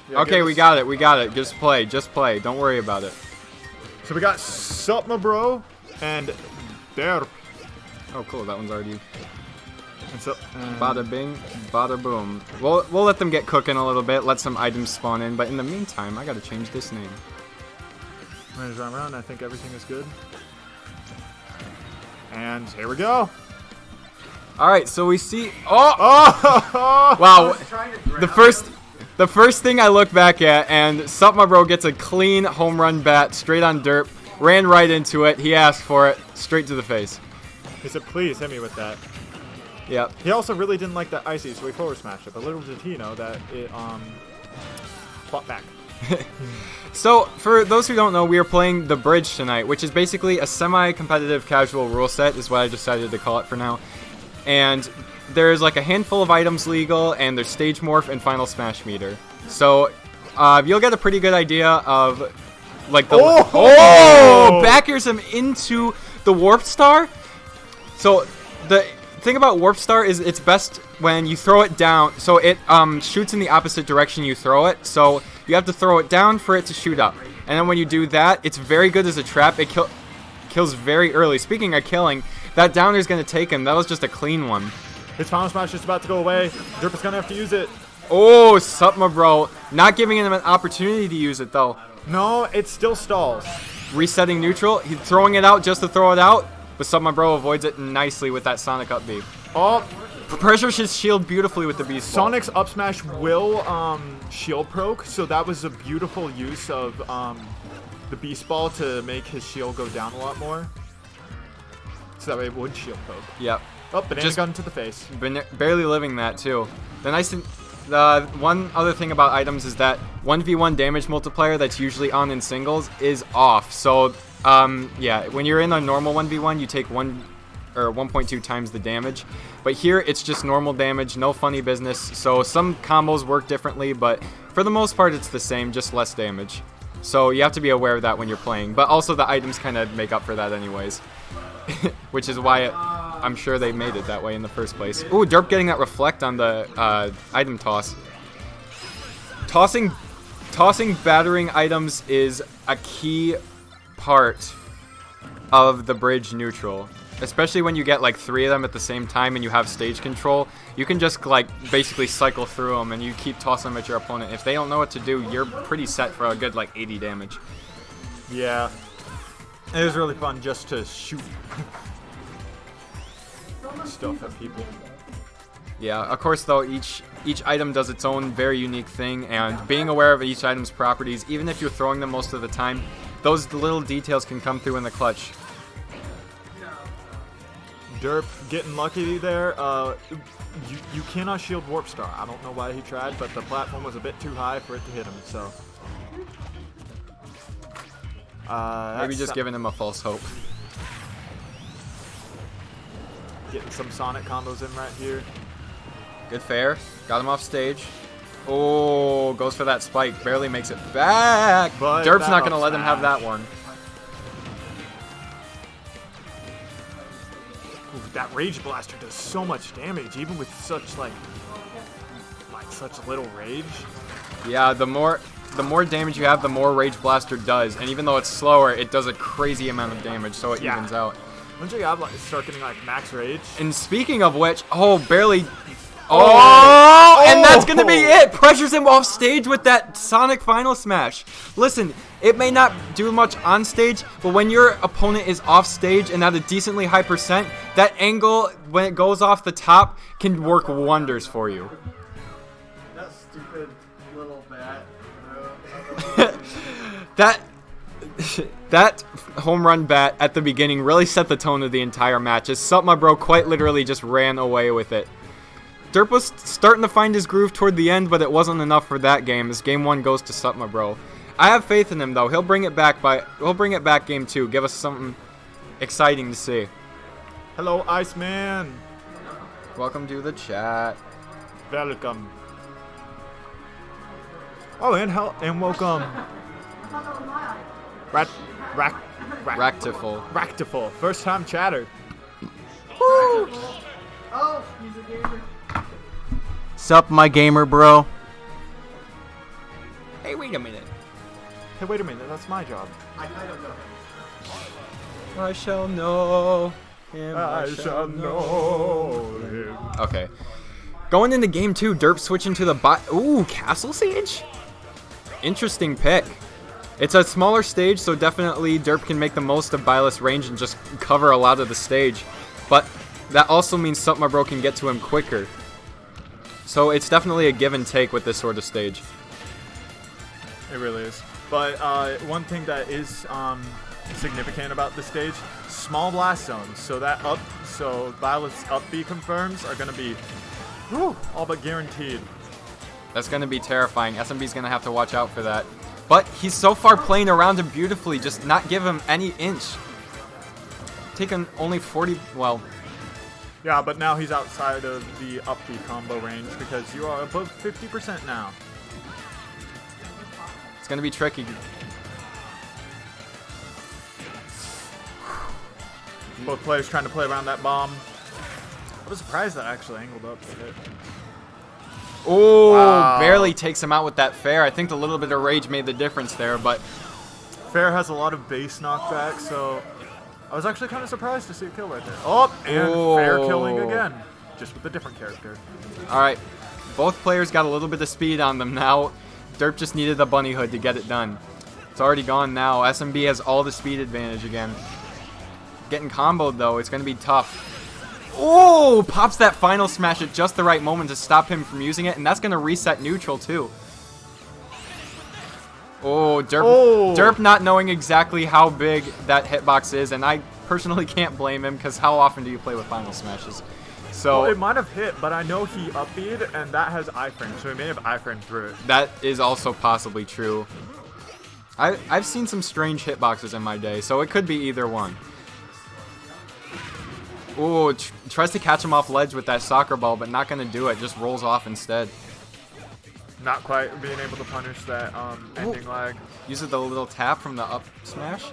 Yeah, okay, we got it. We got it. Just play. Just play. Don't worry about it. So we got Sup, my bro, and Derp. Oh, cool. That one's already... And so, Bada bing, bada boom. We'll let them get cooking a little bit, let some items spawn in, but in the meantime, I gotta change this name. Runners around, I think everything is good. And here we go. Alright, so we see... Oh! Wow. The first thing I look back at, and Sup My Bro gets a clean home run bat straight on Derp. Ran right into it. He asked for it. Straight to the face. He said, please hit me with that. Yep. He also really didn't like that icy, so he forward smashed it. But little did he know that it fought back. So, for those who don't know, we are playing The Bridge tonight, which is basically a semi-competitive casual rule set, is what I decided to call it for now. And there's like a handful of items legal, and there's Stage Morph and Final Smash Meter. So, you'll get a pretty good idea of, like, the... Oh! Back airs him into the Warp Star. So, the thing about Warp Star is it's best when you throw it down. So, it shoots in the opposite direction you throw it. So, you have to throw it down for it to shoot up. And then when you do that, it's very good as a trap. It kills very early. Speaking of killing, that downer is going to take him. That was just a clean one. His Final Smash is about to go away. Derp is going to have to use it. Oh, Sup My Bro. Not giving him an opportunity to use it, though. No, it still stalls. Resetting neutral. He's throwing it out just to throw it out. But Sup My Bro avoids it nicely with that Sonic Up B. Oh, Pressures his shield beautifully with the Beast Ball. Sonic's up smash will shield proc, so that was a beautiful use of the Beast Ball to make his shield go down a lot more. So that way it would shield proc. Yep. Oh, banana Just gun to the face. Barely living that, too. The one other thing about items is that 1v1 damage multiplier that's usually on in singles is off. So, yeah, when you're in a normal 1v1, you take 1.2 times the damage. But here, it's just normal damage, no funny business. So some combos work differently, but for the most part, it's the same, just less damage. So you have to be aware of that when you're playing. But also the items kind of make up for that anyways. Which is why I'm sure they made it that way in the first place. Ooh, Derp getting that reflect on the item toss. Tossing battering items is a key part of the bridge neutral. Especially when you get like 3 of them at the same time and you have stage control. You can just like basically cycle through them and you keep tossing them at your opponent. If they don't know what to do, you're pretty set for a good like 80 damage. Yeah. It was really fun just to shoot stuff at people. Yeah, of course though, each item does its own very unique thing, and being aware of each item's properties, even if you're throwing them most of the time, those little details can come through in the clutch. Derp getting lucky there. You cannot shield Warp Star. I don't know why he tried, but the platform was a bit too high for it to hit him, so... Maybe just giving him a false hope. Getting some Sonic combos in right here. Good fair. Got him off stage. Oh, goes for that spike. Barely makes it back. But Derp's not going to let him have that one. Ooh, that Rage Blaster does so much damage, even with such like such little rage. Yeah, the more damage you have, the more Rage Blaster does. And even though it's slower, it does a crazy amount of damage, so it evens out. Once you have start getting like max rage. And speaking of which, barely. Oh, and that's going to be it. Pressures him off stage with that Sonic Final Smash. Listen, it may not do much on stage, but when your opponent is off stage and at a decently high percent, that angle, when it goes off the top, can work wonders for you. That stupid little bat, That home run bat at the beginning really set the tone of the entire match, as Sup My Bro quite literally just ran away with it. Derp was starting to find his groove toward the end, but it wasn't enough for that game, as game 1 goes to Sup My Bro. I have faith in him though. He'll bring it back game 2. Give us something exciting to see. Hello, Iceman. Welcome to the chat. Welcome. Oh, and welcome. Ractiful. First time chatter. Oh, he's a gamer. Sup, my gamer bro? Hey, wait a minute. Hey, wait a minute. That's my job. I kind of know him. I shall know him. I shall know him. Okay. Going into game 2, Derp switching to the bot. Ooh, Castle Siege? Interesting pick. It's a smaller stage, so definitely Derp can make the most of Byleth's range and just cover a lot of the stage. But that also means Sup Bro can get to him quicker. So it's definitely a give and take with this sort of stage. It really is. But one thing that is significant about this stage, small blast zones. So Byleth's up B confirms are going to be all but guaranteed. That's going to be terrifying. SMB's going to have to watch out for that. But he's so far playing around him beautifully, just not give him any inch. Taken only 40, well... Yeah, but now he's outside of the up B combo range because you are above 50% now. It's going to be tricky. Both players trying to play around that bomb. I was surprised that actually angled up to hit. Oh, Wow. barely takes him out with that fair. I think the little bit of rage made the difference there, but Fair has a lot of base knockback, so I was actually kind of surprised to see a kill right there. Oh, and Fair killing again, just with a different character. all right. Both players got a little bit of speed on them now. Derp just needed the bunny hood to get it done. It's already gone now. SMB has all the speed advantage again. Getting comboed, though, it's going to be tough. Oh, pops that final smash at just the right moment to stop him from using it, and that's going to reset neutral, too. Oh, Derp not knowing exactly how big that hitbox is, and I personally can't blame him, because how often do you play with final smashes? So Well, it might have hit, but I know he up B'd, and that has iframe, so he may have iframe through it. that is also possibly true. I've seen some strange hitboxes in my day, so it could be either one. Ooh, tries to catch him off ledge with that soccer ball, but not going to do it. Just rolls off instead. Not quite being able to punish that ending lag. Uses the little tap from the up smash.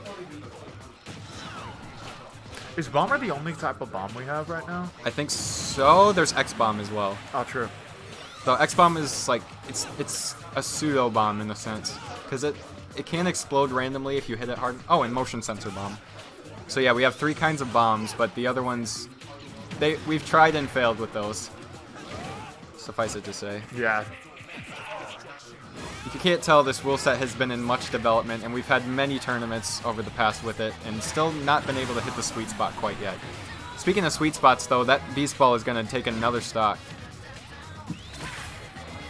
Is Bomber the only type of bomb we have right now? I think so. There's X-Bomb as well. Oh, true. The X-Bomb is like, it's a pseudo bomb in a sense. Because it can explode randomly if you hit it hard. Oh, and motion sensor bomb. So yeah, we have 3 kinds of bombs, but the other ones, we've tried and failed with those. Suffice it to say. Yeah. If you can't tell, this rule set has been in much development, and we've had many tournaments over the past with it, and still not been able to hit the sweet spot quite yet. Speaking of sweet spots, though, that Beast Ball is going to take another stock.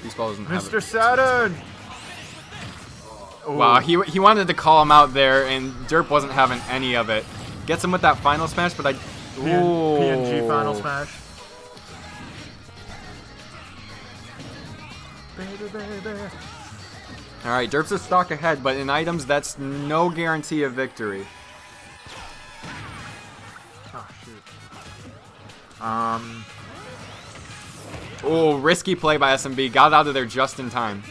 Beast Ball doesn't have Mr. it. Saturn! Wow, he wanted to call him out there, and Derp wasn't having any of it. Gets him with that final smash, but PNG final smash. Baby, baby. Alright, Derp's a stock ahead, but in items, that's no guarantee of victory. Oh, shoot. Oh, risky play by SMB. Got out of there just in time.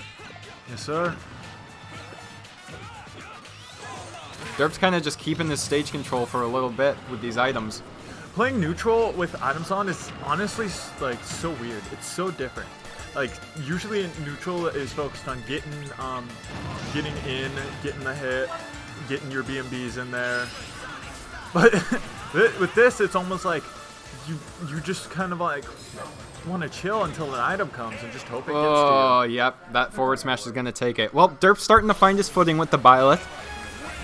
Yes, sir. Derp's kind of just keeping the stage control for a little bit with these items. Playing neutral with items on is honestly like so weird. It's so different. Like usually neutral is focused on getting in, getting the hit, getting your BMBs in there. But with this, it's almost like you just kind of like want to chill until an item comes and just hope it gets to you. Oh, yep, that forward smash is gonna take it. Well, Derp's starting to find his footing with the Byleth.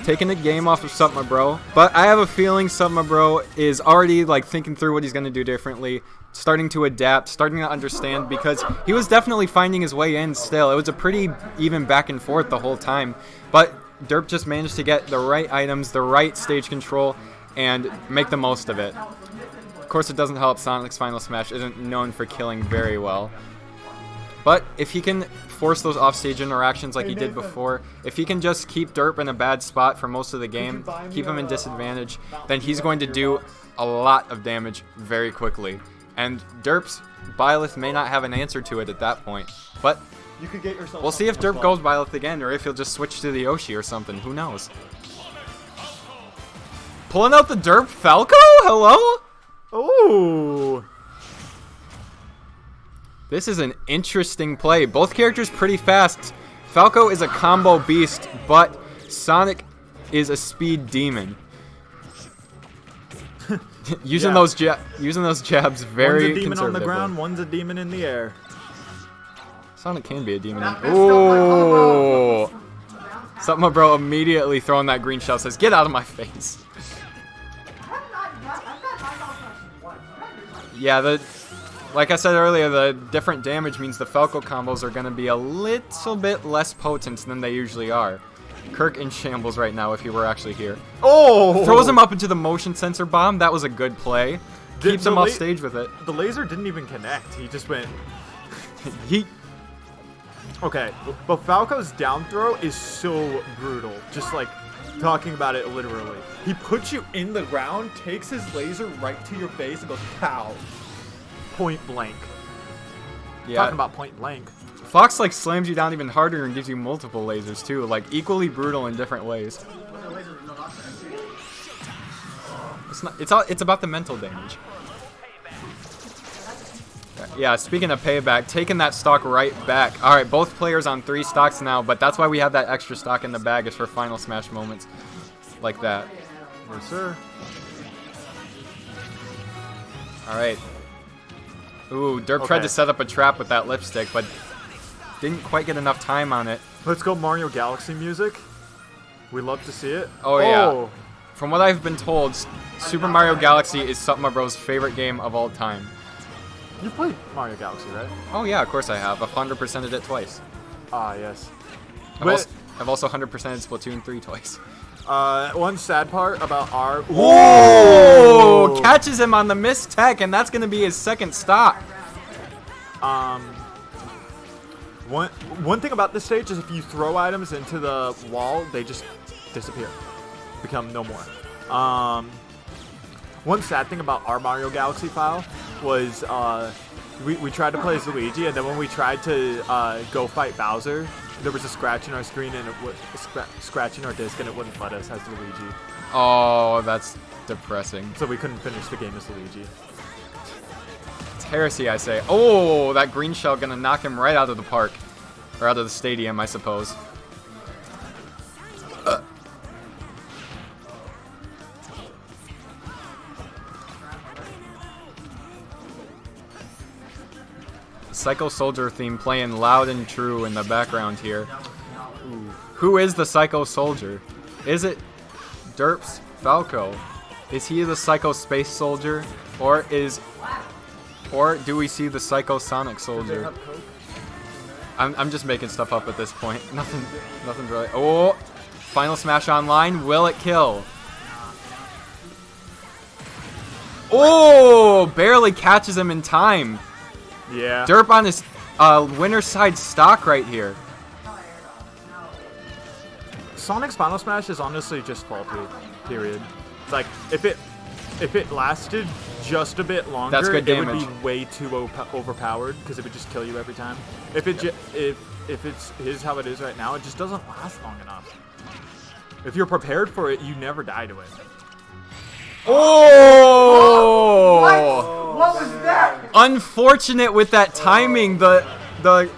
Taking the game off of Sup Bro, but I have a feeling Sup Bro is already like thinking through what he's going to do differently, starting to adapt, starting to understand, because he was definitely finding his way in still. It was a pretty even back and forth the whole time, but Derp just managed to get the right items, the right stage control, and make the most of it. Of course, it doesn't help Sonic's Final Smash isn't known for killing very well. But if he can force those offstage interactions like he did before, if he can just keep Derp in a bad spot for most of the game, keep him in disadvantage, then he's going to do a lot of damage very quickly. And Derp's Byleth may not have an answer to it at that point. But You could get yourself. we'll see if Derp goes Byleth again, or if he'll just switch to the Yoshi or something. Who knows? Pulling out the Derp Falco? Hello? Ooh. This is an interesting play. Both characters pretty fast. Falco is a combo beast, but Sonic is a speed demon. using Yeah. using those jabs very One's a demon on the conservatively. ground, one's a demon in the air. Sonic can be a demon. Ooh! Something bro immediately throwing that green shell says, "Get out of my face." Yeah, like I said earlier, the different damage means the Falco combos are going to be a little bit less potent than they usually are. Kirk in shambles right now if he were actually here. Oh! Throws him up into the motion sensor bomb. That was a good play. Keeps him the off la- stage with it. The laser didn't even connect. He just went. He Okay, but Falco's down throw is so brutal. Just like talking about it literally. He puts you in the ground, takes his laser right to your face, and goes pow. Point blank. yeah. Talking about point blank. Fox like slams you down even harder and gives you multiple lasers too, like equally brutal in different ways. It's about the mental damage. Yeah, speaking of payback, taking that stock right back. All right, both players on 3 stocks now, but that's why we have that extra stock in the bag is for final smash moments like that. Yes, sir. All right. Ooh, Derp tried Okay. to set up a trap with that lipstick, but didn't quite get enough time on it. Let's go Mario Galaxy music. We love to see it. Oh, yeah. From what I've been told, Super Mario Galaxy is Supma Bro's favorite game of all time. You've played Mario Galaxy, right? Oh yeah, of course I have. I've 100%ed it twice. Ah, yes. I've also 100%ed Splatoon 3 twice. One sad part about our... Oh! Catches him on the missed tech, and that's going to be his second stock. One thing about this stage is if you throw items into the wall, they just disappear. Become no more. One sad thing about our Mario Galaxy file was we tried to play as Luigi, and then when we tried to go fight Bowser, there was a scratch in our screen and scratch in our disc, and it wouldn't let us as Luigi. Oh, that's depressing. So we couldn't finish the game as Luigi. It's heresy, I say. Oh, that green shell gonna knock him right out of the park. Or out of the stadium, I suppose. Psycho Soldier theme playing loud and true in the background here. Ooh. Who is the Psycho Soldier? Is it Derp's Falco? Is he the Psycho Space Soldier? Or do we see the Psycho Sonic Soldier? I'm just making stuff up at this point. Nothing really. Oh, Final Smash Online. Will it kill? Oh, barely catches him in time. Yeah. Derp on his winner side stock right here. Sonic's Final Smash is honestly just faulty. Period. It's like if it lasted just a bit longer, That's good it would damage. be way too overpowered because it would just kill you every time. If it's how it is right now, it just doesn't last long enough. If you're prepared for it, you never die to it. Oh! What was that? Unfortunate with that timing. The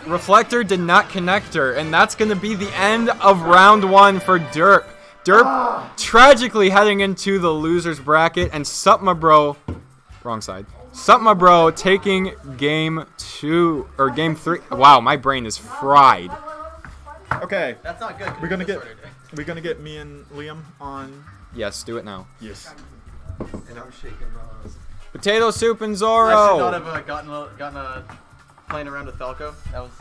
reflector did not connect her, and that's going to be the end of round 1 for Derp. Derp tragically heading into the loser's bracket, and Supma Bro, wrong side. Supma Bro taking game 2 or game 3. Wow, my brain is fried. Okay. That's not good. We're gonna get me and Liam on. Yes, do it now. Yes. And I'm shaking. Potato soup and I should not Zorro. have gotten a playing around with Falco. That was.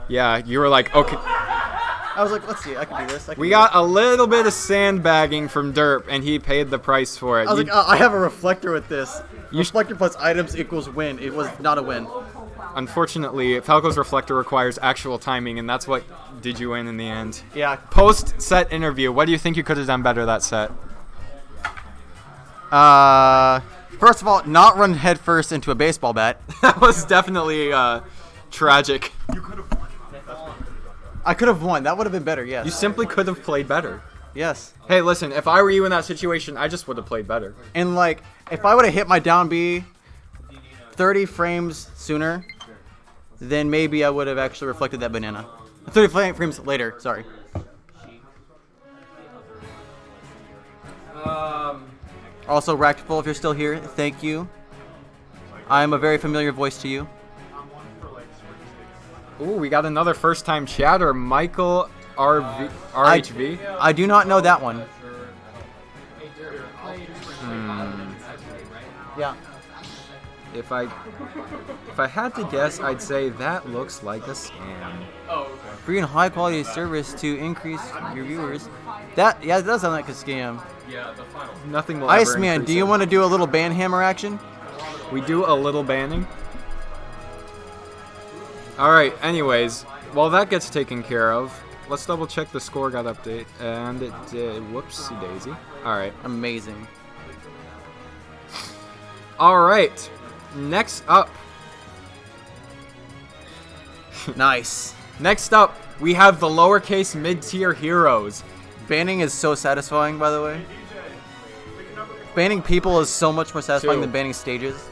Yeah, you were like, okay. I was like, let's see, I can do this. We got a little bit of sandbagging from Derp, and he paid the price for it. I was You- like, I have a reflector with this. Reflector plus items equals win. It was not a win. Unfortunately, Falco's reflector requires actual timing, and that's what did you in the end. Yeah. Post-set interview, what do you think you could have done better that set? First of all, not run headfirst into a baseball bat. That was definitely tragic. I could have won. That would have been better. Yes. You simply could have played better. Yes. Hey, listen, if I were you in that situation, I just would have played better. And like, if I would have hit my down B 30 frames sooner, then maybe I would have actually reflected that banana. 30 frames later, sorry. Also, Ractful, if you're still here, thank you. I'm a very familiar voice to you. Ooh, we got another first-time chatter, Michael RHV. I do not know that one. Yeah. If I had to guess, I'd say that looks like a scam. Free and high quality service to increase your viewers. That does sound like a scam. Nothing will ever Iceman, increase do you it. want to do a little ban hammer action? We do a little banning. Alright, anyways, while that gets taken care of, let's double check the score got update. And it did. Whoopsie daisy. Alright. Amazing. Alright. Next up. Nice. Next up, we have the lowercase mid-tier heroes. Banning is so satisfying, by the way. Banning people is so much more satisfying than banning stages.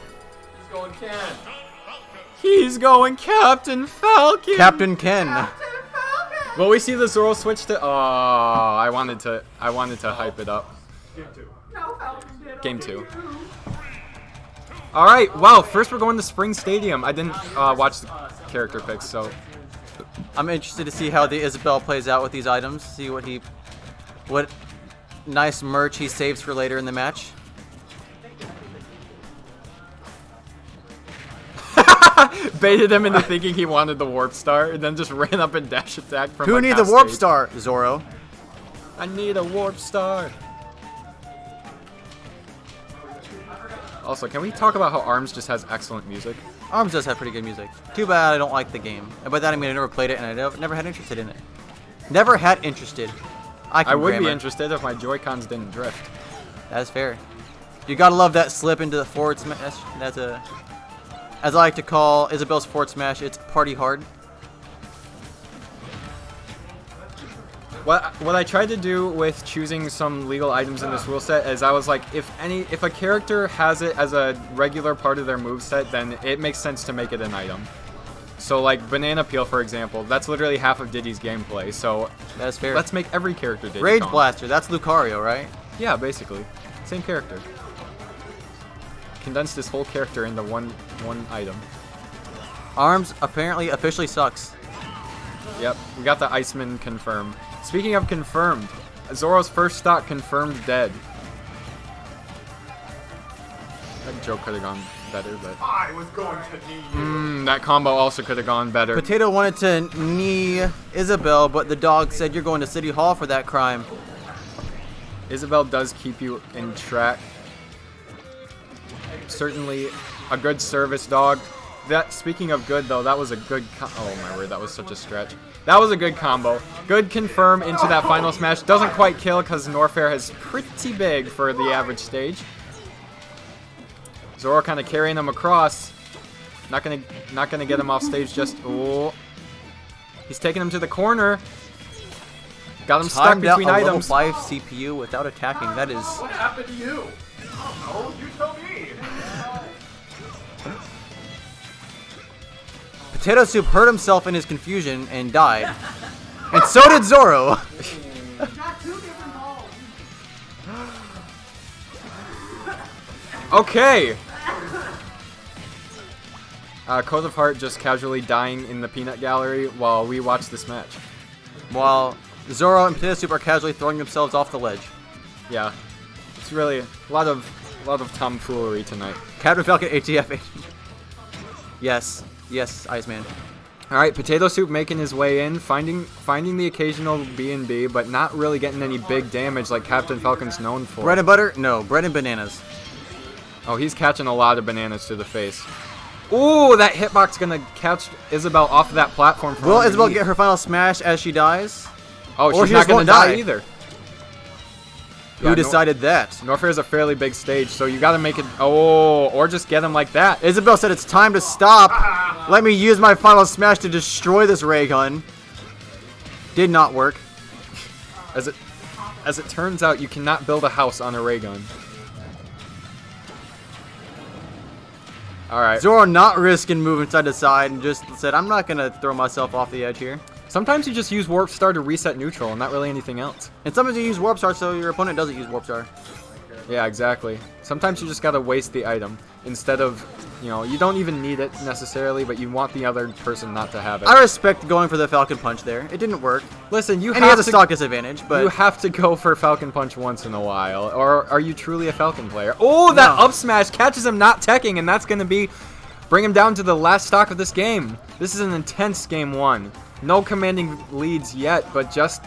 He's going Captain Falcon. Captain Ken. Will we see the Zoro switch to? Oh, I wanted to hype it up. Game 2. All right. Well, first we're going to Spring Stadium. I didn't watch the character picks, so I'm interested to see how the Isabel plays out with these items. See what nice merch he saves for later in the match. baited him into thinking he wanted the Warp Star, and then just ran up and dash attack from. Who like, needs the half Warp stage. Star, Zoro? I need a Warp Star. Also, can we talk about how ARMS just has excellent music? ARMS does have pretty good music. Too bad I don't like the game. And by that I mean I never played it and I never had interested in it. Never had interested. I would be interested if my Joy-Cons didn't drift. That's fair. You gotta love that slip into the forward smash. That's as I like to call Isabel's forward smash, it's party hard. What I tried to do with choosing some legal items in this rule set is I was like, if a character has it as a regular part of their moveset, then it makes sense to make it an item. So like Banana Peel, for example, that's literally half of Diddy's gameplay. So that's fair. Let's make every character Diddy Rage Kong. Blaster, that's Lucario, right? Yeah, basically, same character. Condensed this whole character into one item. ARMS apparently officially sucks. Yep, we got the Iceman confirmed. Speaking of confirmed, Zoro's first stock confirmed dead. That joke could have gone better, but I was going to knee you. that combo also could have gone better. Potato wanted to knee Isabel, but the dog said you're going to City Hall for that crime. Isabel does keep you in track. Certainly a good service dog. That, speaking of good though, that was a good oh my word, that was such a stretch. That was a good combo. Good confirm into that final smash. Doesn't quite kill because Norfair is pretty big for the average stage. Zoro kind of carrying him across. Not gonna get him off stage just. Oh, he's taking him to the corner. Got him stuck between a items. Level 5 CPU without attacking. That is. What happened to you? Oh, you tell me. Potato Soup hurt himself in his confusion and died. And so did Zoro. Okay. Code of Heart just casually dying in the peanut gallery while we watch this match. While Zoro and Potato Soup are casually throwing themselves off the ledge. Yeah, it's really a lot of tomfoolery tonight. Captain Falcon ATF. Yes, Iceman. All right, Potato Soup making his way in, finding the occasional B&B, but not really getting any big damage like Captain Falcon's known for. Bread and butter? No, bread and bananas. Oh, he's catching a lot of bananas to the face. Ooh, that hitbox gonna catch Isabel off of that platform. From Will underneath. Isabel get her final smash as she dies? Oh, or she's she not just gonna won't die die. either. Who decided that? Norfair is a fairly big stage, so you gotta make it. Oh, or just get him like that. Isabel said it's time to stop. Let me use my final smash to destroy this ray gun. Did not work. As it turns out, you cannot build a house on a ray gun. All right. Zoro not risking moving side to side and just said, I'm not going to throw myself off the edge here. Sometimes you just use Warp Star to reset neutral and not really anything else. And sometimes you use Warp Star so your opponent doesn't use Warp Star. Yeah, exactly. Sometimes you just gotta waste the item instead of, you don't even need it necessarily, but you want the other person not to have it. I respect going for the Falcon Punch there. It didn't work. Listen, And he has a stock disadvantage, but... You have to go for Falcon Punch once in a while, or are you truly a Falcon player? Oh, that up smash catches him not teching, and that's gonna bring him down to the last stock of this game. This is an intense game 1. No commanding leads yet, but just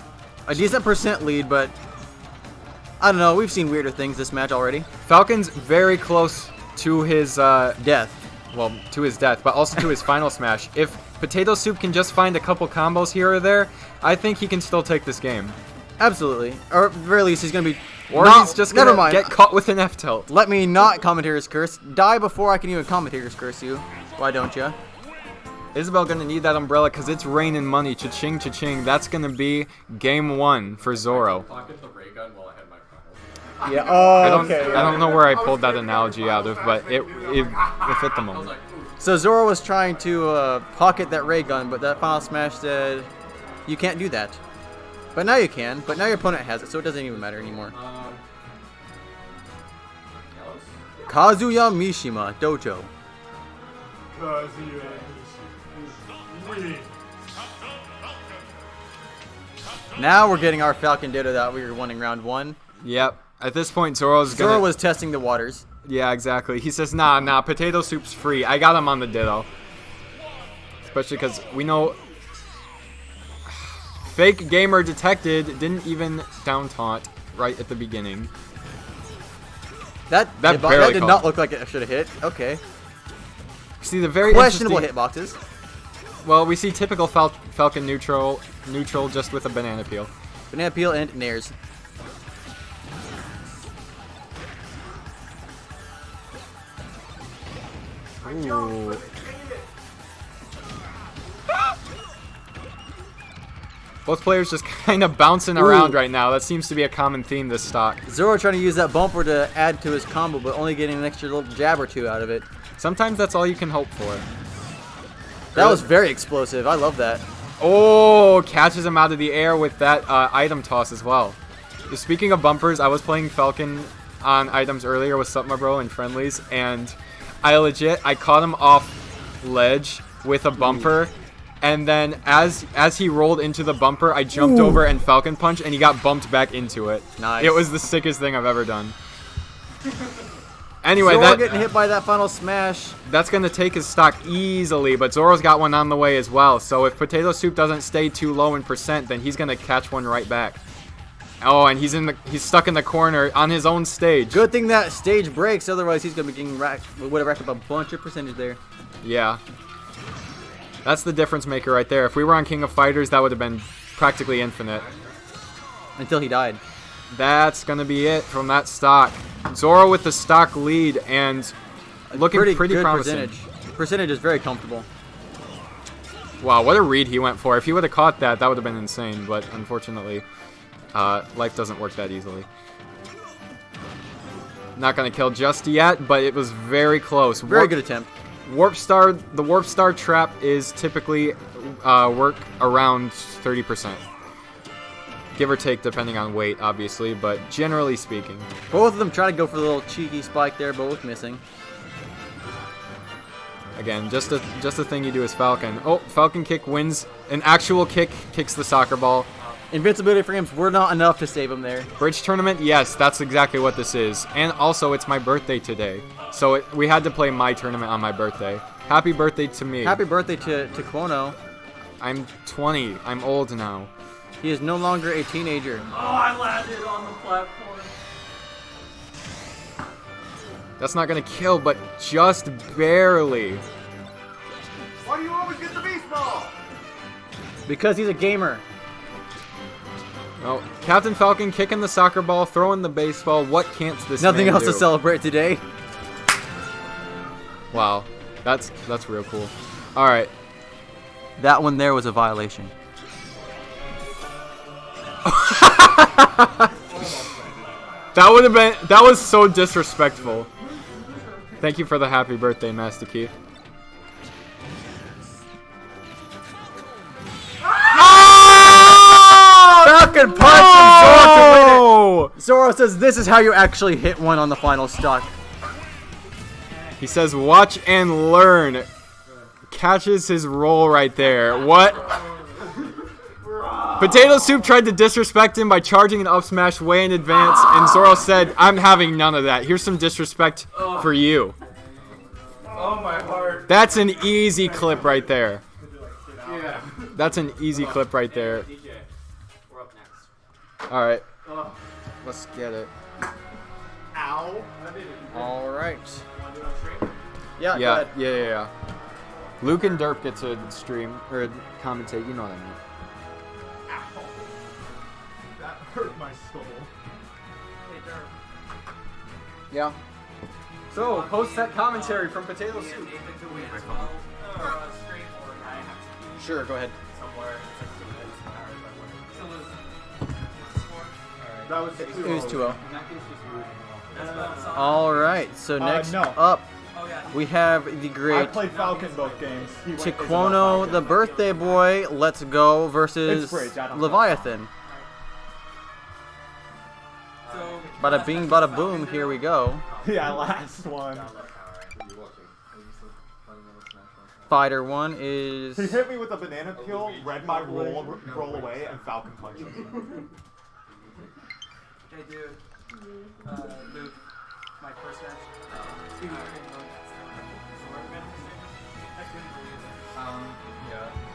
a decent percent lead, but... I don't know, we've seen weirder things this match already. Falcon's very close to his death. Well, to his death, but also to his final smash. If Potato Soup can just find a couple combos here or there, I think he can still take this game. Absolutely. Or at the very least, he's going to be... Or he's just going to get caught with an F-tilt. Let me not Commentator's Curse. Die before I can even Commentator's Curse you. Why don't you? Isabel going to need that umbrella because it's raining money. Cha-ching, cha-ching. That's going to be game 1 for Zoro. Yeah. Oh, I don't know where I pulled that analogy out of, but it fit the moment. So Zoro was trying to pocket that ray gun, but that final smash said, you can't do that. But now you can, but now your opponent has it, so it doesn't even matter anymore. Kazuya Mishima, Dojo. Now we're getting our Falcon Ditto that we were wanting round 1. Yep. At this point, Zoro was testing the waters. Yeah, exactly. He says, nah, Potato Soup's free. I got him on the Ditto. Especially because we know... Fake gamer detected, didn't even down taunt right at the beginning. That did not look like it should have hit. Okay. See, the very questionable hitboxes. Well, we see typical Falcon neutral just with a banana peel. Banana peel and Nairs. Ooh. Both players just kind of bouncing around right now. That seems to be a common theme this stock. Zoro trying to use that bumper to add to his combo, but only getting an extra little jab or two out of it. Sometimes that's all you can hope for. That was very explosive. I love that. Oh, catches him out of the air with that item toss as well. Speaking of bumpers, I was playing Falcon on items earlier with Supma Bro and friendlies, and I caught him off ledge with a bumper, and then as he rolled into the bumper, I jumped over and Falcon Punch, and he got bumped back into it. Nice. It was the sickest thing I've ever done. Anyway, Zoro getting hit by that final smash. That's going to take his stock easily, but Zoro's got one on the way as well. So if Potato Soup doesn't stay too low in percent, then he's going to catch one right back. Oh, and he's stuck in the corner on his own stage. Good thing that stage breaks, otherwise he's going to be getting would have racked up a bunch of percentage there. Yeah. That's the difference maker right there. If we were on King of Fighters, that would have been practically infinite. Until he died. That's going to be it from that stock. Zoro with the stock lead and looking pretty promising. Percentage is very comfortable. Wow, what a read he went for. If he would have caught that, that would have been insane. But unfortunately, life doesn't work that easily. Not going to kill just yet, but it was very close. Very good attempt. The Warp Star trap is typically work around 30%. Give or take, depending on weight, obviously, but generally speaking. Both of them try to go for the little cheeky spike there, both missing. Again, just a thing you do as Falcon. Oh, Falcon kick wins. An actual kick kicks the soccer ball. Invincibility frames were not enough to save him there. Bridge tournament? Yes, that's exactly what this is. And also, it's my birthday today. So we had to play my tournament on my birthday. Happy birthday to me. Happy birthday to Quono. I'm 20. I'm old now. He is no longer a teenager. Oh, I landed on the platform. That's not going to kill, but just barely. Why do you always get the beast ball? Because he's a gamer. Oh, Captain Falcon kicking the soccer ball, throwing the baseball. What can't this Nothing man else do? to celebrate today. Wow, that's real cool. All right. That one there was a violation. That was so disrespectful. Thank you for the happy birthday, Master Keith. Falcon punch and Zoro to win it. Oh! Zoro says this is how you actually hit one on the final stock. He says, watch and learn. Catches his roll right there. What? Potato Soup tried to disrespect him by charging an up smash way in advance, and Zoro said, I'm having none of that. Here's some disrespect for you. Oh, my heart. That's an easy clip right there. Yeah. That's an easy clip right there. DJ, we're up next. Alright. Let's get it. Ow. All right. Want to do it on stream? Yeah. Yeah, Go yeah, yeah, yeah. Luke and Derp get to stream, or commentate, you know what I mean. Ow. That hurt my soul. Hey, Derp. Yeah. So, post-set commentary from Potato Soup. Nathan to win as well. Stream or I have to be Sure, go ahead. somewhere. So was score? That was It was 2-0. That's about All right. So next no. up, Oh, yeah. we have the I great played Falcon both games. He went Taquono, Isabel the birthday boy. Let's go versus It's Bridge, I don't know. Leviathan. So, Bada bing, bada boom. Here we go. Falcon. Yeah, last one. Fighter 1 is. He hit me with a banana peel, read my roll away, and Falcon punched me. hey, dude. Luke, my first match.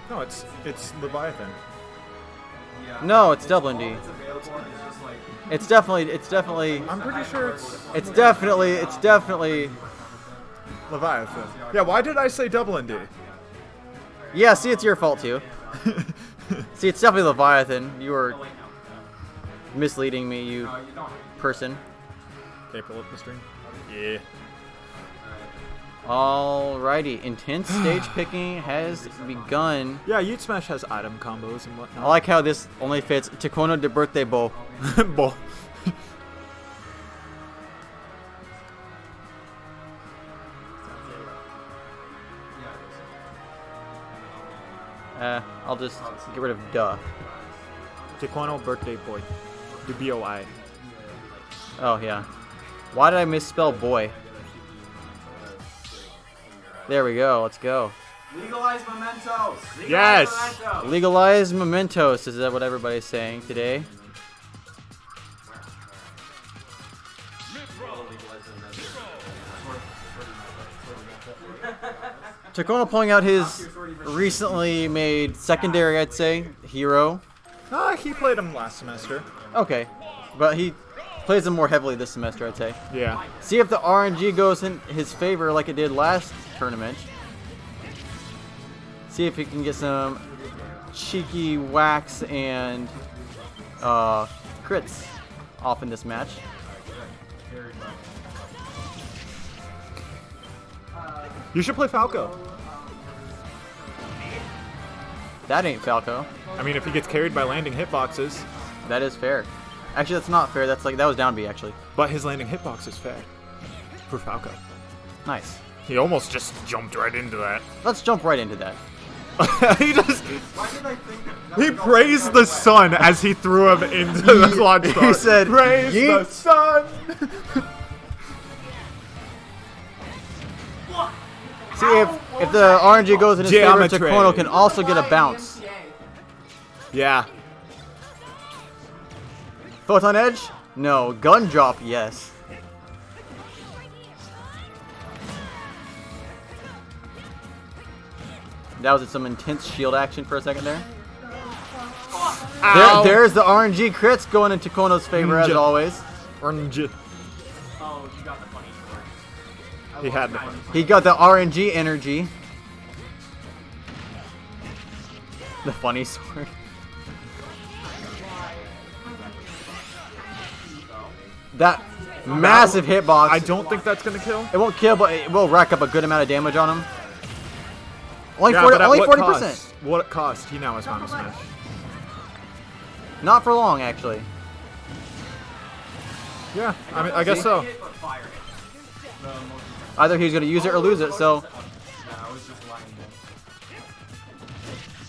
No, it's Leviathan. No, it's Dublin D. It's definitely. I'm pretty sure It's definitely. Leviathan. Yeah, why did I say double and D? Yeah. See, it's your fault too. See, it's definitely Leviathan. You were misleading me, you person. Okay, pull up the stream. Yeah. Alrighty, intense stage picking has begun. Yeah, Youth Smash has item combos and I whatnot. like how this only fits Taquono de birthday bowl. Bull. I'll just get rid of duh. Taquono birthday boy. The B-O-I. Oh yeah. Why did I misspell boy? There we go. Let's go. Legalize mementos. Legalize Yes! mementos. Legalize mementos. Is that what everybody's saying today? Taquono pulling out his recently made secondary, I'd say, hero. He played him last semester. Okay, but he plays him more heavily this semester, I'd say. Yeah. See if the RNG goes in his favor like it did last tournament. See if he can get some cheeky whacks and crits off in this match. You should play Falco. That ain't Falco. I mean, if he gets carried by landing hitboxes. That is fair. Actually, that's not fair. That was down B actually. But his landing hitbox is fair. For Falco. Nice. He almost just jumped right into that. Let's jump right into that. He just... He praised the sun as he threw him into the launch star. He said, "Praise the "Yeet." sun!" See if the RNG goes in his favor, Geometry. Taquono can also get a bounce. Yeah. Photon Edge? No. Gun drop? Yes. That was some intense shield action for a second there. Ow. There's the RNG crits going in Taquono's favor as Ninja. always. Orange. Oh, you got the funny sword. He had the He got the RNG energy. The funny sword. That massive hitbox. I don't think that's gonna kill. It won't kill, but it will rack up a good amount of damage on him. Only Yeah, 40, but at only what 40%. cost? What cost? He now has Final Smash. Not for long, actually. Yeah, I mean, I guess so. Hit, but fire Either he's gonna use it or lose it. So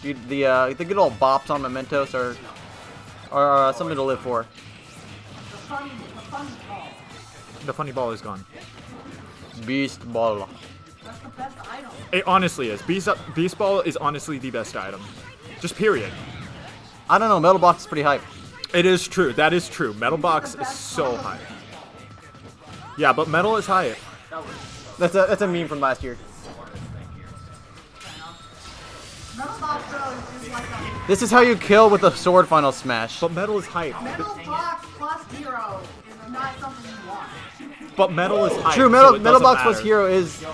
the good old bops on mementos are something to live for. The funny ball is gone. Beast ball. It honestly is. Beast Ball is honestly the best item. Just period. I don't know. Metal box is pretty hype. It is true. That is true. Metal Box is so high. Yeah, but Metal is high. That's a meme from last year. This is how you kill with a sword final smash. But Metal is hype. Metal box plus hero is not something you want. But Metal is hype. True, so metal it metal doesn't box plus matter. hero is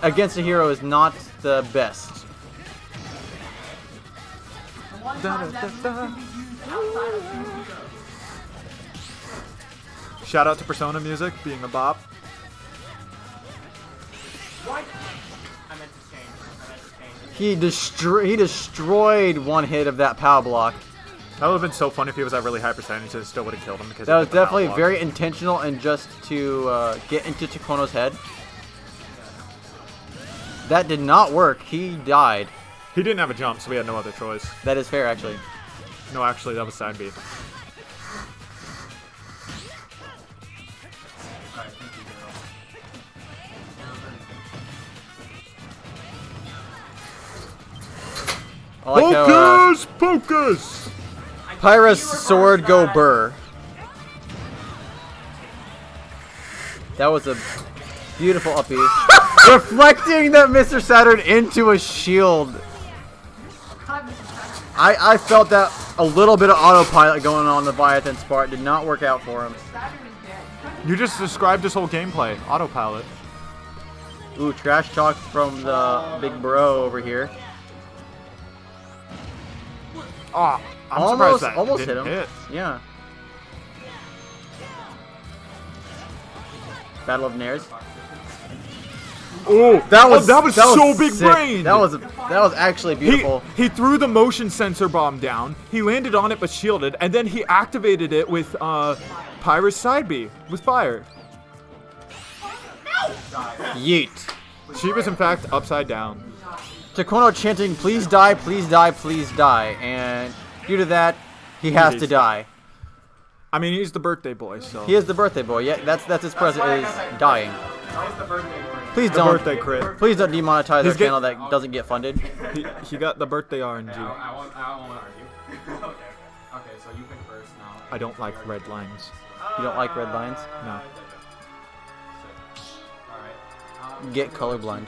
against a hero is not the best. The one time that move can be used outside of two heroes. Shout out to Persona Music being a bop. He destroyed one hit of that power block. That would have been so fun if he was at really high percentage. It still would have killed him because That he was hit the power definitely block. very intentional and just to get into Takono's head. That did not work. He died. He didn't have a jump, so we had no other choice. That is fair, actually. No, actually, that was side B. I like how Pocus! Pyra's sword go burr. That was a beautiful uppie. Reflecting that Mr. Saturn into a shield. I felt that a little bit of autopilot going on in the Leviathan's part did not work out for him. You just described his whole gameplay. Autopilot. Ooh, trash talk from the big bro over here. Oh, I'm Almost surprised that hit didn't him. hit. Yeah. Battle of Nairs. Oh, that was so big sick. brain. That was actually beautiful. He threw the motion sensor bomb down. He landed on it but shielded, and then he activated it with Pyra's side B with fire. Yeet. She was in fact upside down. Takono chanting, "Please die, please die, please die," and due to that, he has to die. I mean, he's the birthday boy, so. He is the birthday boy. Yeah, that's his present is dying. Please the don't. birthday crit. Please don't demonetize our He's channel that doesn't get funded. He got the birthday RNG. I won't argue. Okay. Okay, so you pick first now. I don't like red lines. You don't like red lines? No. Alright. Get colorblind.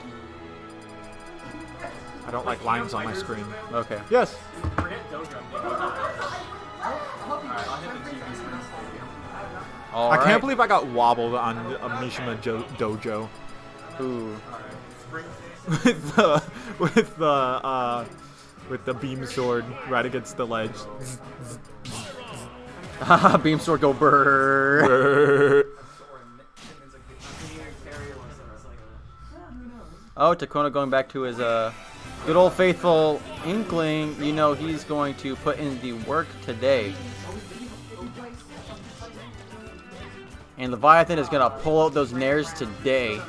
I don't like lines on my screen. Okay. Yes. Forget Dojo. Alright, I'll hit the TV screen for you. All I right. can't believe I got wobbled on a Mishima Dojo. Ooh. with the beam sword right against the ledge. Beam sword go brrrr. Oh, Takono going back to his good old faithful Inkling. You know he's going to put in the work today. And Leviathan is going to pull out those nairs today.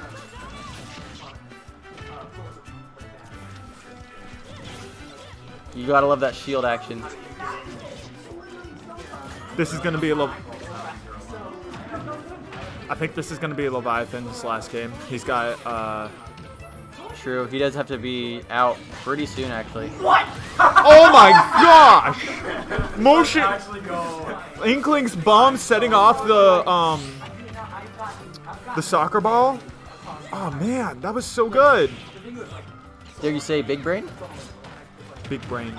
You gotta love that shield action. This is gonna be I think this is gonna be Leviathan's last game. He's got True, he does have to be out pretty soon, actually. oh my gosh! Motion Inkling's bomb setting off the soccer ball. Oh man, that was so good. Dare you say big brain? Big brain.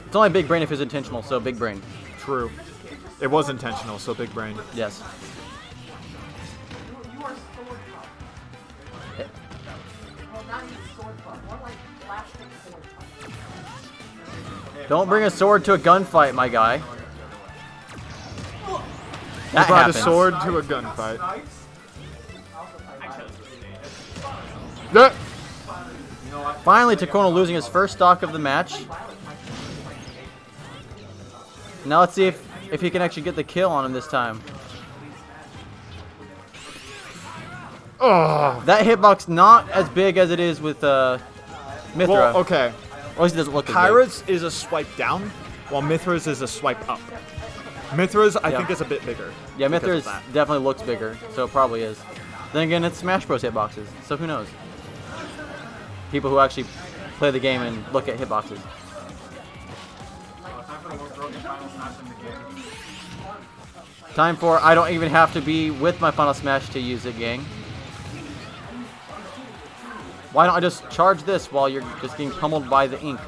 It's only big brain if it's intentional, so big brain. True. It was intentional, so big brain. Yes. You are sword puff. Well, not even sword puff. More like plastic sword puff. Don't bring a sword to a gunfight, my guy. He That brought happens. a sword to a gunfight. Yeah. Finally, Takono losing his first stock of the match. Now let's see if he can actually get the kill on him this time. Oh. That hitbox not as big as it is with Mithra. Well, okay. Or at least it doesn't look as big. Kyra's is a swipe down, while Mithra's is a swipe up. Mithra's, I Yeah. think, is a bit bigger. Yeah, because of Mithra's that. definitely looks bigger, so it probably is. Then again, it's Smash Bros. Hitboxes, so who knows? People who actually play the game and look at hitboxes. Time for the most broken final smash in the game. Time for I don't even have to be with my Final Smash to use it, gang. Why don't I just charge this while you're just getting pummeled by the ink?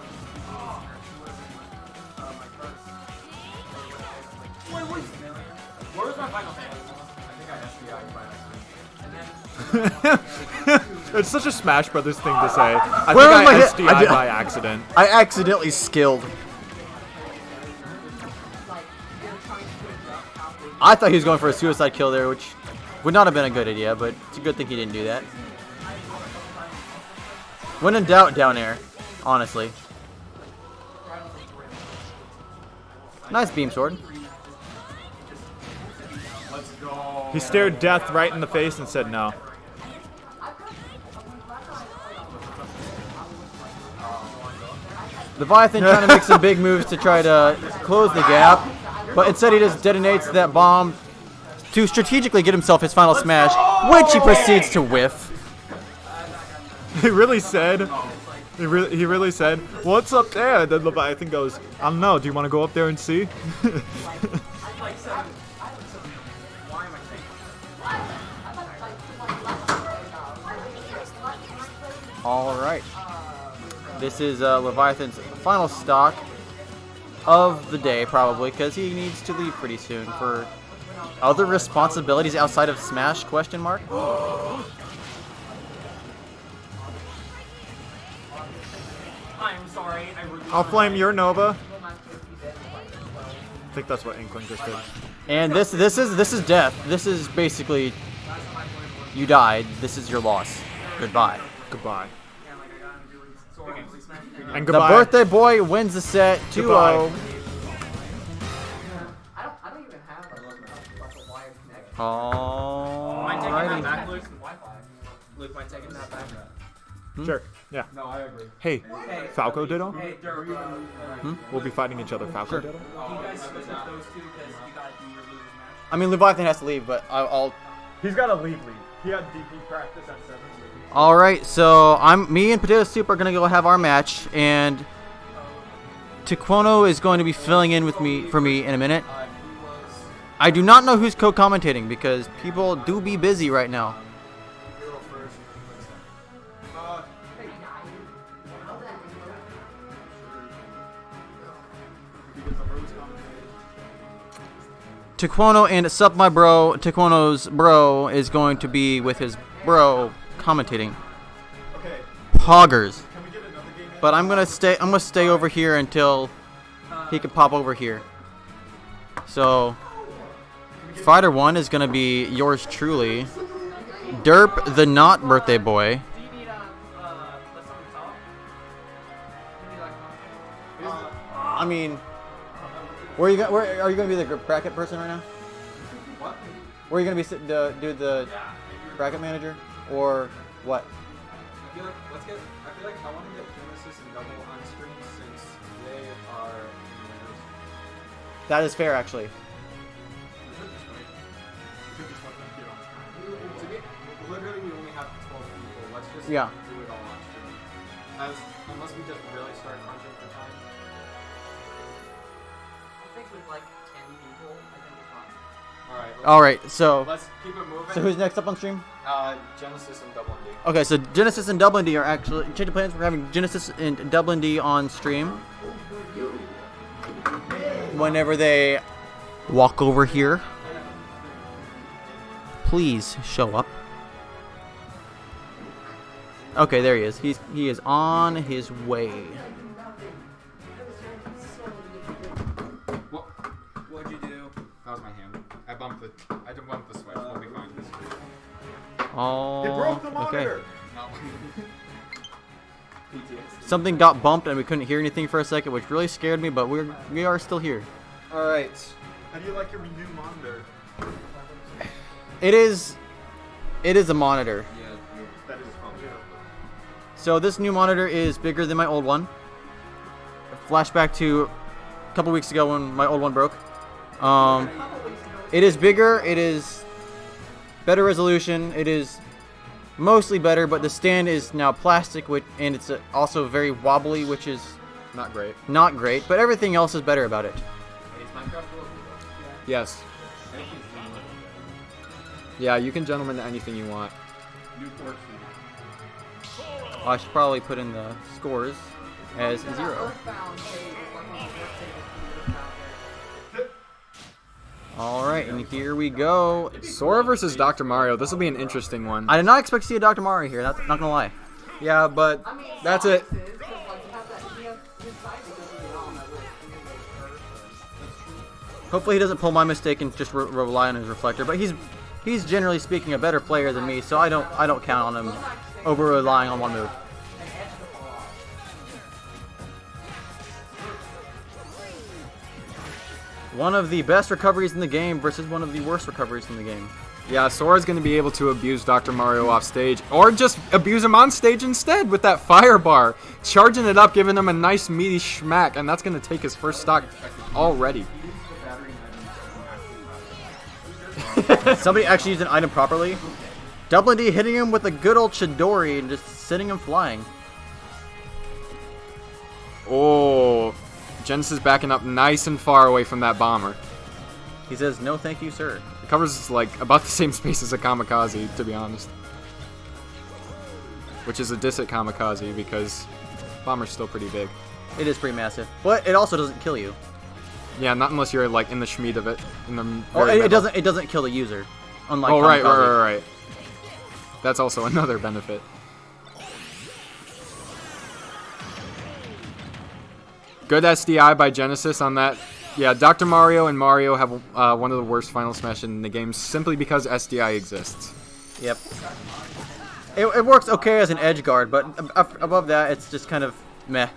Where was my final smash? I think I SDI'd by accident. It's such a Smash Brothers thing to say. I Where think was I my hit- SDI'd I did- by accident. I accidentally skilled. I thought he was going for a suicide kill there, which would not have been a good idea, but it's a good thing he didn't do that. When in doubt, down air, honestly. Nice beam sword. He stared death right in the face and said no. Leviathan trying to make some big moves to try to close the gap, but instead he just detonates that bomb to strategically get himself his final smash, which he proceeds to whiff. He really said, he really said, what's up there? Then Leviathan goes, I don't know, do you want to go up there and see? Alright. This is Leviathan's final stock of the day, probably, because he needs to leave pretty soon for other responsibilities outside of Smash, question mark? I'm sorry, I really I'll flame your Nova. I think that's what Inkling just did. And this is death. This is basically you died. This is your loss. Goodbye. Goodbye. And The goodbye. birthday boy wins the set 2-0. Goodbye. I don't even have like a wired connection. Mind taking that Alrighty. back, Luke? Luke, mind taking that back? Sure, yeah. No, I agree. Hey, Falco Ditto? Hey, Dirk, We'll be fighting each other, Falco Ditto? you guys switch up those two because you got to do your losers match. I mean, Leviathan has to leave, but I'll. He's got to leave. He had DP practice at 7. All right, so me and Potato Soup are gonna go have our match, and Taquono is going to be filling in with me in a minute. I do not know who's co-commentating because people do be busy right now. Taquono and Sup My Bro, Taquono's bro is going to be with his bro commentating. Okay, Poggers. can we get another game in? But I'm gonna stay over here until he can pop over here. So Fighter 1 is gonna be yours truly. Derp the not birthday boy. Do you need let someone talk? You need I mean, where are you gonna be the bracket person right now? What? Where are you gonna be do the bracket manager or what? I feel like I feel like I want to get Genesis and Double on stream since they are winners. That is fair, actually. Literally, we only have 12 people. Let's just Yeah. do it all on stream. Unless we just really start crunching for time. I think with like 10 people, I think it's fine. All right. All right, so Let's keep it moving. who's next up on stream? Genesis and Double D. Okay, so Genesis and Dublin D are actually change of plans. We're having Genesis and Dublin D on stream. Whenever they walk over here, please show up. Okay, there he is. He is on his way. What'd you do? That was my hand. I didn't bump the switch. We'll be fine. Oh, He broke the okay. monitor! Something got bumped and we couldn't hear anything for a second, which really scared me. But we are still here. Alright. How do you like your new monitor? It is It is a monitor. Yeah, that is functional. So this new monitor is bigger than my old one. Flashback to a couple weeks ago when my old one broke. It is bigger. It is better resolution. It is mostly better, but the stand is now plastic, and it's also very wobbly, which is Not great. not great. But everything else is better about it. Yes. Yeah, you can gentleman anything you want. I should probably put in the scores as 0. Alright, and here we go. Sora versus Dr. Mario. This will be an interesting one. I did not expect to see a Dr. Mario here, not gonna lie. Yeah, but that's it. Hopefully he doesn't pull my mistake and just rely on his reflector, but he's generally speaking a better player than me, so I don't count on him over relying on one move. One of the best recoveries in the game versus one of the worst recoveries in the game. Yeah, Sora's going to be able to abuse Dr. Mario off stage, or just abuse him on stage instead with that fire bar. Charging it up, giving him a nice meaty schmack, and that's going to take his first stock already. Somebody actually used an item properly. Double D hitting him with a good old Chidori and just sending him flying. Oh, Genesis backing up nice and far away from that bomber. He says, "No, thank you, sir." It covers like about the same space as a Kamikaze, to be honest. Which is a diss at Kamikaze because bomber's still pretty big. It is pretty massive, but it also doesn't kill you. Yeah, not unless you're like in the schmeed of it. In the Or very it middle. doesn't kill the user. Unlike Oh, right. Kamikaze. That's also another benefit. Good SDI by Genesis on that. Yeah, Dr. Mario and Mario have one of the worst Final Smash in the game simply because SDI exists. Yep. It works okay as an edge guard, but above that, it's just kind of meh.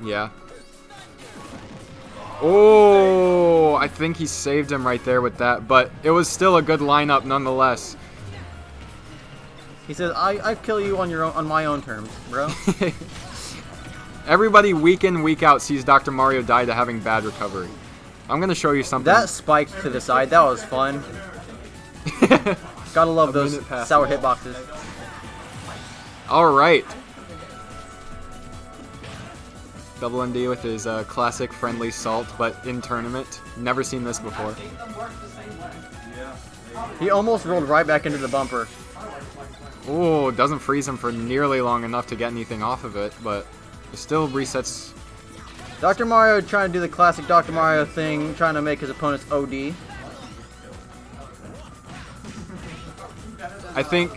Yeah. Oh, I think he saved him right there with that, but it was still a good lineup nonetheless. He says, "I kill you on my own terms, bro." Everybody week in, week out sees Dr. Mario die to having bad recovery. I'm going to show you something. That spiked to the side. That was fun. Gotta love those minute passed. sour hitboxes. All right. Double ND with his classic friendly salt, but in tournament. Never seen this before. He almost rolled right back into the bumper. Ooh, doesn't freeze him for nearly long enough to get anything off of it, but it still resets. Dr. Mario trying to do the classic Dr. Mario thing, trying to make his opponents OD. I think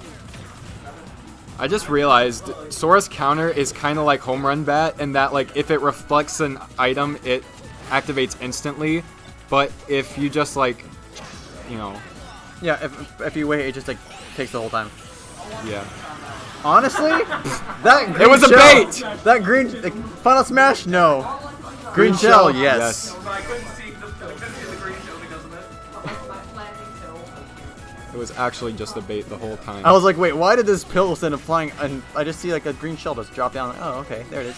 I just realized Sora's counter is kind of like Home Run Bat, in that like if it reflects an item, it activates instantly. But if you just like, you know, Yeah, if you wait, it just like takes the whole time. yeah. Honestly, that green It was a shell- bait! That green Final Smash, no. Green shell, yes. But I couldn't see the green show because of it. It was actually just a bait the whole time. I was like, wait, why did this pill send him flying? And I just see like a green shell just drop down. Oh, okay, there it is.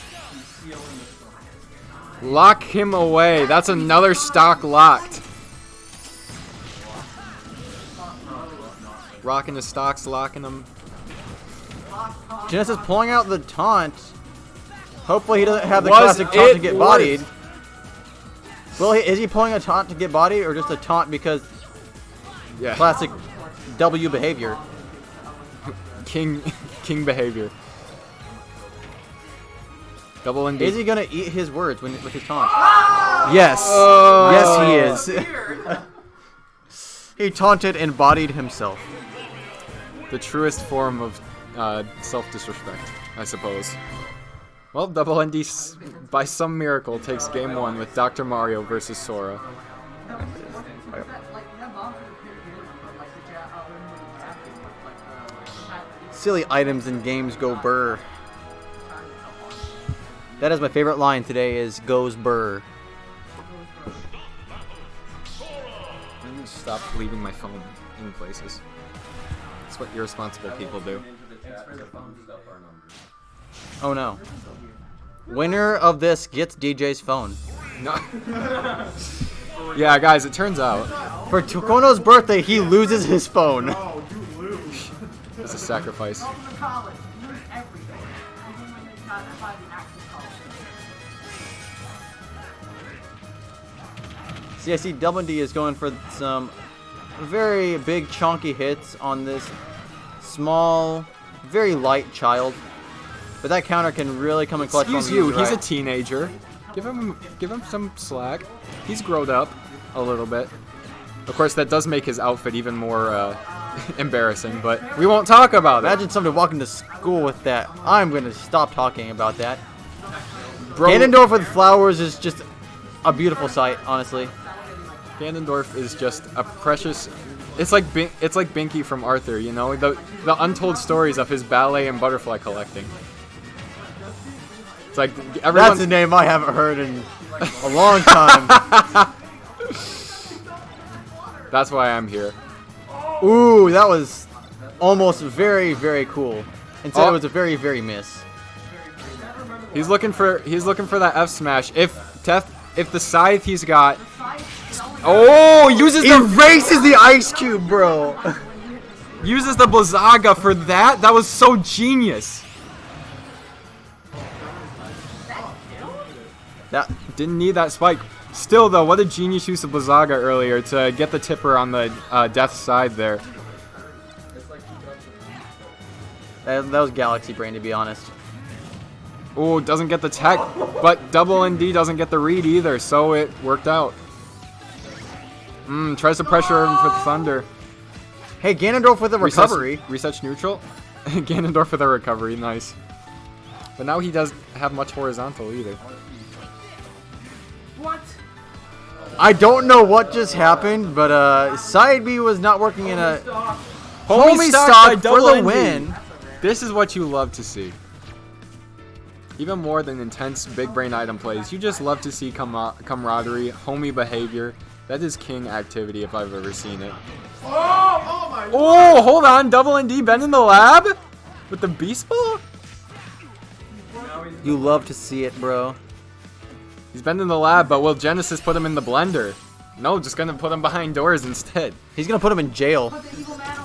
Lock him away. That's another stock locked. Rocking the stocks, locking them. Genesis pulling out the taunt. Hopefully he doesn't have the Was classic taunt to it get worth- bodied. Well, is he pulling a taunt to get bodied, or just a taunt because Yeah. classic W behavior? King behavior. Double ND. Is he gonna eat his words with his taunt? Yes. Oh. Yes, he is. He taunted and bodied himself. The truest form of self-disrespect, I suppose. Well, Double ND, by some miracle, takes game 1 with Dr. Mario versus Sora. Silly items in games go burr. That is my favorite line today, is goes burr. I'm gonna stop leaving my phone in places. It's That's what irresponsible people do. Oh no. Winner of this gets DJ's phone. No. Yeah, guys, it turns out For Tukono's birthday, he loses his phone. it's a sacrifice. Go to college. Lose everything. Even when it's not about an active college. See, I see Double D is going for some very big chunky hits on this small, very light child. But that counter can really come in clutch. Excuse you, he's a teenager. Give him some slack. He's grown up a little bit. Of course, that does make his outfit even more embarrassing, but we won't talk about it. Imagine somebody walking to school with that. I'm going to stop talking about that. Bro, Ganondorf with flowers is just a beautiful sight, honestly. Ganondorf is just a precious. It's like Binky from Arthur, you know, the untold stories of his ballet and butterfly collecting. It's like everyone. That's a name I haven't heard in a long time. That's why I'm here. Ooh, that was almost very, very cool. Instead, Oh. it was a very, very miss. He's looking for that F smash. If the scythe he's got. Oh, uses the Erases the ice cube, bro. uses the Blizzaga for that. That was so genius. That Didn't need that spike. Still though, what a genius use of Blizzaga earlier to get the tipper on the death side there. that was Galaxy Brain, to be honest. Oh, doesn't get the tech, but Double ND doesn't get the read either, so it worked out. Tries to pressure him for the Thunder. Hey, Ganondorf with a recovery. Resets neutral. Ganondorf with a recovery, nice. But now he doesn't have much horizontal either. What? I don't know what just happened, but side B was not working in a homie stock stock by for Double the ND. win. This is what you love to see. Even more than intense big brain item plays, you just love to see camaraderie, homie behavior. That is king activity if I've ever seen it. Oh, hold on, Double ND been in the lab with the Beast Ball? You love to see it, bro. He's been in the lab, but will Genesis put him in the blender? No, just gonna put him behind doors instead. He's gonna put him in jail Put the evil man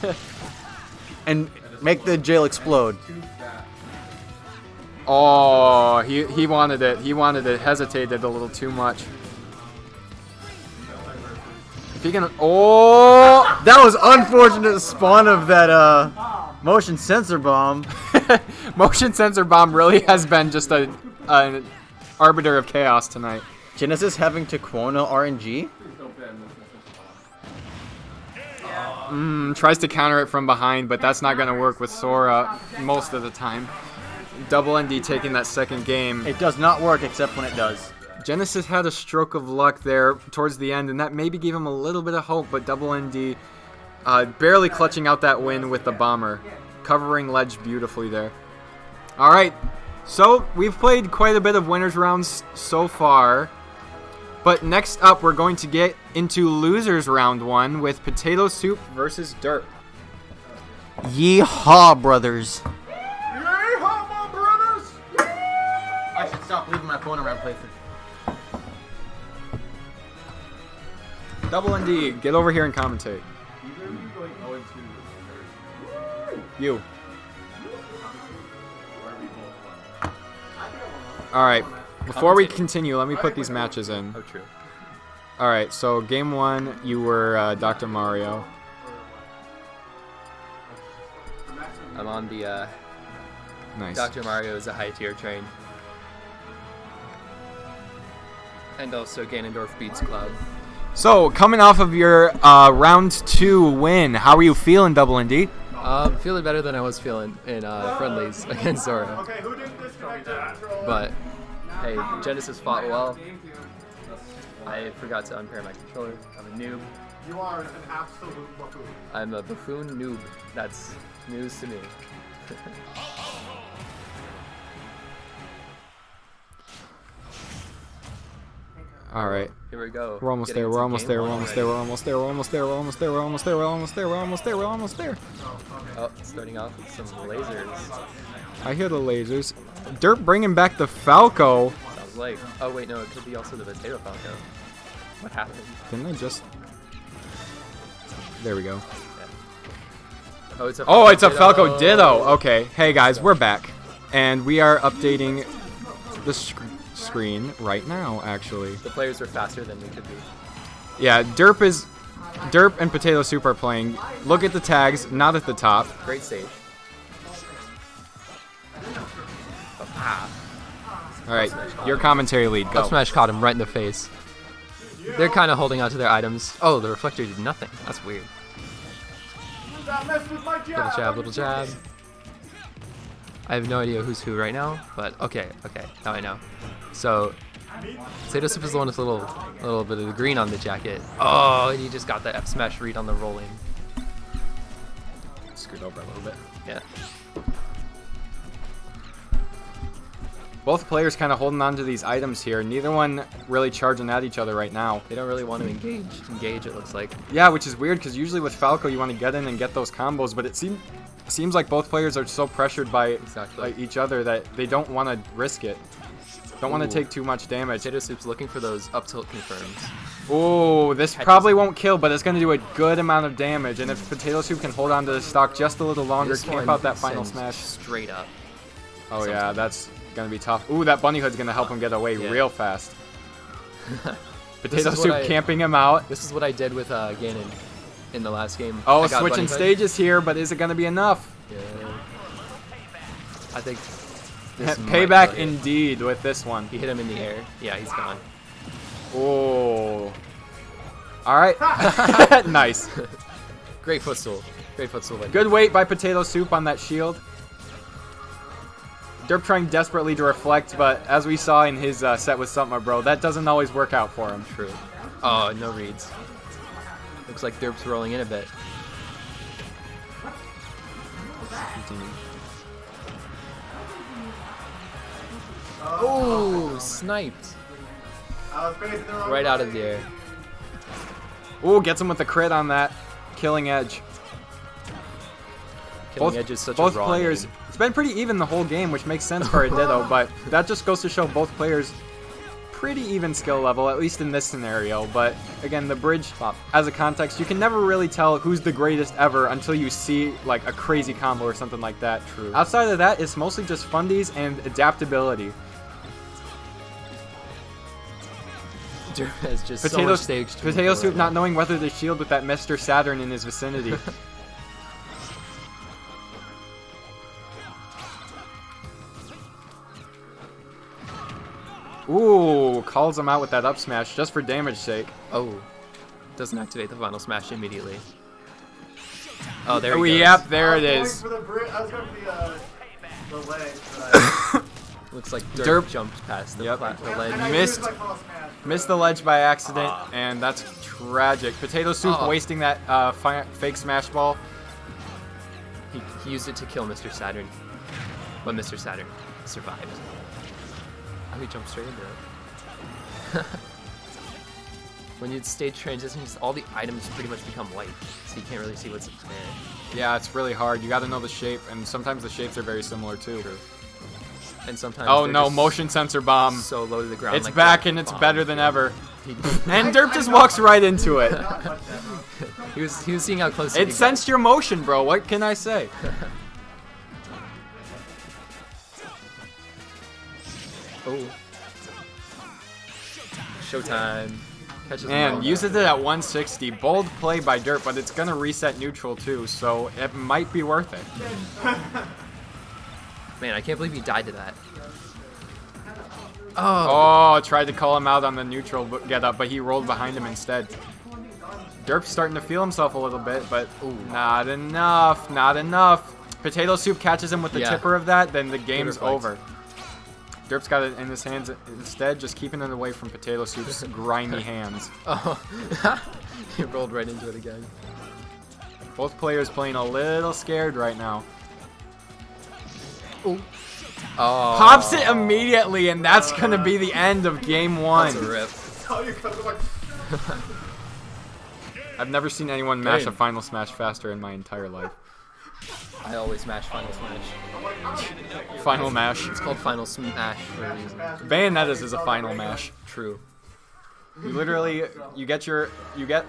away. and make the jail explode. Oh, he wanted it. He wanted it. Hesitated a little too much. If he can, oh, That was unfortunate spawn of that motion sensor bomb. motion sensor bomb really has been just an arbiter of chaos tonight. Genesis having to Quona RNG. Tries to counter it from behind, but that's not gonna work with Sora most of the time. Double ND taking that second game. It does not work except when it does. Genesis had a stroke of luck there towards the end, and that maybe gave him a little bit of hope, but Double ND barely clutching out that win with the bomber. Covering ledge beautifully there. Alright, so we've played quite a bit of winners rounds so far, but next up we're going to get into losers round 1 with Potato Soup versus Dirt. Yeehaw, brothers. I should stop leaving my phone around places. Double ND, get over here and commentate. You. Alright, before we continue, let me put these matches in. Oh, true. Alright, so game 1, you were Dr. Mario. I'm on the Nice. Dr. Mario is a high tier train. And also Ganondorf beats Cloud. So, coming off of your round 2 win, how are you feeling, Double ND? Feeling better than I was feeling in friendlies against Zora. Okay, who didn't disconnect that? But hey, Genesis fought well. I forgot to unpair my controller. I'm a noob. You are an absolute buffoon. I'm a buffoon noob. That's news to me. All right. Here we go. We're almost Getting there. We're into almost game there. We're one almost there. already. We're almost there. We're almost there. We're almost there. We're almost there. We're almost there. We're almost there. We're almost there. We're almost there. Oh, starting off with some lasers. I hear the lasers. Derp bringing back the Falco. Sounds like. Oh wait, no, it could be also the Potato Falco. What happened? Didn't I just? There we go. Oh, it's a. Oh, it's a Falco Ditto. Okay. Hey guys, we're back, and we are updating the screen right now. Actually. The players were faster than we could be. Yeah, Derp and Potato Soup are playing. Look at the tags, not at the top. Great stage. All right, your commentary lead. Go. Up smash caught him right in the face. They're kind of holding on to their items. Oh, the reflector did nothing. That's weird. Little jab, little jab. I have no idea who's who right now, but okay, now I know. So, Potato Soup is the one with a little bit of the green on the jacket. Oh, and he just got the F smash read on the rolling. Screwed over a little bit. Yeah. Both players kind of holding on to these items here. Neither one really charging at each other right now. They don't really want to engage, it looks like. Yeah, which is weird because usually with Falco you want to get in and get those combos, but it seems like both players are so pressured by each other that they don't want to risk it. Don't want to take too much damage. Potato Soup's looking for those up tilt confirms. Oh, this probably won't kill, but it's going to do a good amount of damage. And if Potato Soup can hold on to the stock just a little longer, This camp one out that final sends smash. straight up. Oh yeah, that's going to be tough. Ooh, that bunny hood's going to help him get away real fast. Potato is Soup what camping him out. This is what I did with Ganon in the last game. Oh, I got switching bunny hood. stages here, but is it going to be enough? Yeah. I think this might Payback go hit. indeed with this one. He hit him in the air. Yeah, he's gone. Oh. All right. Nice. Great footstool. Great footstool. Good weight by Potato Soup on that shield. Derp trying desperately to reflect, but as we saw in his set with Summer Bro, that doesn't always work out for him. True. Oh, no reads. Looks like Derp's rolling in a bit. Oh, sniped. Right out of the air. Ooh, gets him with the crit on that. Killing Edge. Killing Edge is such both a raw players. name. It's been pretty even the whole game, which makes sense for a Ditto, but that just goes to show both players pretty even skill level, at least in this scenario. But again, the bridge, as a context, you can never really tell who's the greatest ever until you see like a crazy combo or something like that. True. Outside of that, it's mostly just fundies and adaptability. Derp has just so much stage to Potato move Soup right not now. knowing whether to shield with that Mr. Saturn in his vicinity. Ooh, calls him out with that up smash just for damage sake. Oh, doesn't activate the final smash immediately. Oh, there he Oh, goes. yep, there it is. I was going for the leg. Looks like Derp, Derp jumped past the, Yep. the ledge. Missed. Missed the ledge by accident, and that's tragic. Potato Soup Oh. wasting that fake smash ball. He used it to kill Mr. Saturn, but Mr. Saturn survived. Oh, he jumped straight into it. When you stage transitions, all the items pretty much become white, so you can't really see what's there. Yeah, it's really hard. You got to know the shape, and sometimes the shapes are very similar too. True. And sometimes Oh they're no, just motion sensor bomb. so low to the ground. It's like back that and it's bomb. better than ever. He, And Derp just walks right into it. he was seeing how close he It could sensed your motion, bro. What can I say? get. Oh. Showtime. Catches him Man, well. uses it at 160. Bold play by Derp, but it's gonna reset neutral too, so it might be worth it. Man, I can't believe he died to that. Oh, tried to call him out on the neutral get up, but he rolled behind him instead. Derp's starting to feel himself a little bit, but not enough, not enough. Potato Soup catches him with the Yeah. tipper of that, then the game's reflex. over. Derp's got it in his hands instead, just keeping it away from Potato Soup's grimy hands. Oh, he rolled right into it again. Both players playing a little scared right now. Oh, Pops it immediately, and that's gonna be the end of game one. that's a rip. I've never seen anyone mash a Dang. final smash faster in my entire life. I always mash final smash. Final mash. It's called final smash for a reason. Bayonetta's is a final mash. True. You literally, you get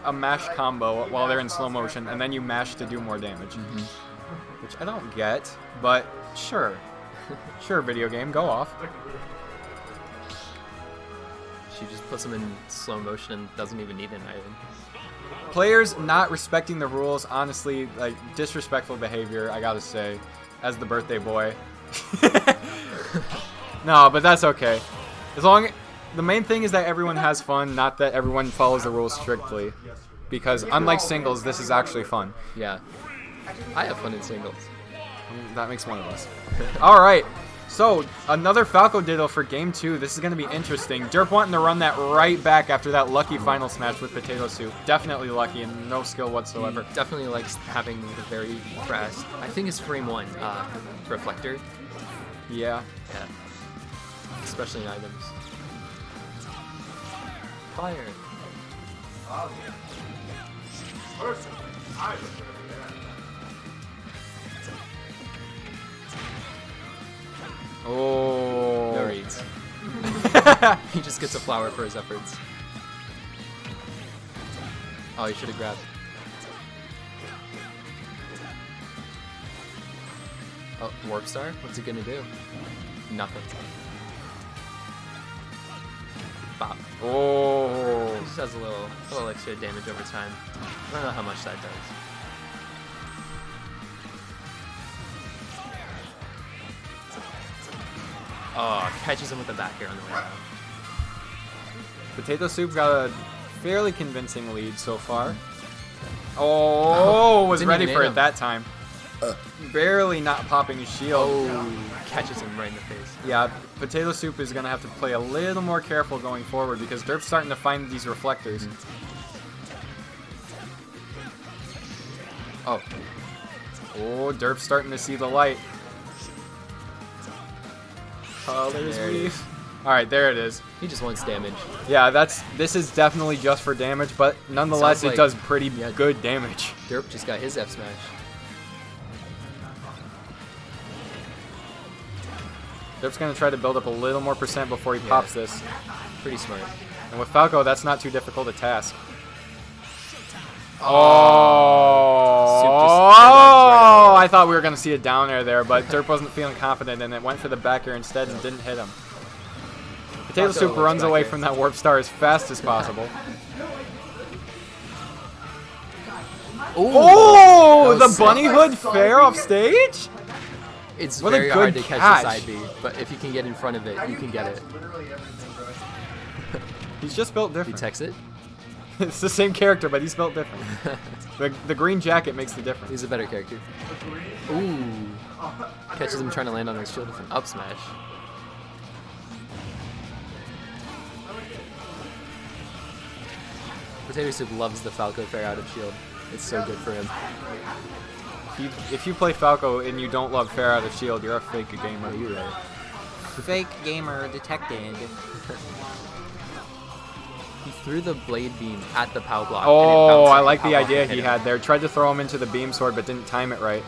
a mash combo while they're in slow motion, and then you mash to do more damage. Which I don't get, but sure. Sure, video game, go off. She just puts them in slow motion and doesn't even need an item. Players not respecting the rules, honestly, like, disrespectful behavior, I gotta say, as the birthday boy. No, but that's okay. The main thing is that everyone has fun, not that everyone follows the rules strictly. Because unlike singles, this is actually fun. Yeah. I have fun in singles. That makes one of us. Alright, so another Falco Ditto for game 2. This is going to be interesting. Derp wanting to run that right back after that lucky final smash with Potato Soup. Definitely lucky and no skill whatsoever. Definitely likes having the very fast, I think it's frame 1, reflector. Yeah. Yeah. Especially in items. Fire. Oh. No reads. He just gets a flower for his efforts. Oh, he should have grabbed. Oh, Warp Star? What's it gonna do? Nothing. Bop. Oh. He just has a little extra damage over time. I don't know how much that does. Oh, catches him with the back air on the way out. Potato Soup's got a fairly convincing lead so far. Oh, was Didn't ready even for hit it him. that time. Barely not popping his shield. Oh, catches him right in the face. Yeah, Potato Soup is going to have to play a little more careful going forward because Derp's starting to find these reflectors. Oh, Oh, Derp's starting to see the light. Colors There it weave. is. Alright, there it is. he just wants damage. Yeah, this is definitely just for damage, but nonetheless Sounds like- it does pretty yeah. good damage. Derp just got his F smash. Derp's going to try to build up a little more percent before he pops this. Pretty smart. And with Falco, that's not too difficult a task. Soup just Oh, I thought we were going to see a down air there, but Derp wasn't feeling confident and it went for the back air instead and didn't hit him. Potato Falco Soup likes runs back away air. from that Warp Star as fast as possible. Oh, That the was bunny hood fair off stage? It's What a very hard good to catch catch. the side B, but if you can get in front of it, you can get it. He's just built You different. text it? It's the same character, but he's built different. The green jacket makes the difference. He's a better character. Ooh. Catches him trying to land on his shield with an up smash. Potato Soup loves the Falco fair out of shield. It's so good for him. If you play Falco and you don't love fair out of shield, you're a fake gamer. You're right. Fake gamer detected. He threw the blade beam at the POW block. Oh, I like the the idea he had there. Tried to throw him into the beam sword, but didn't time it right.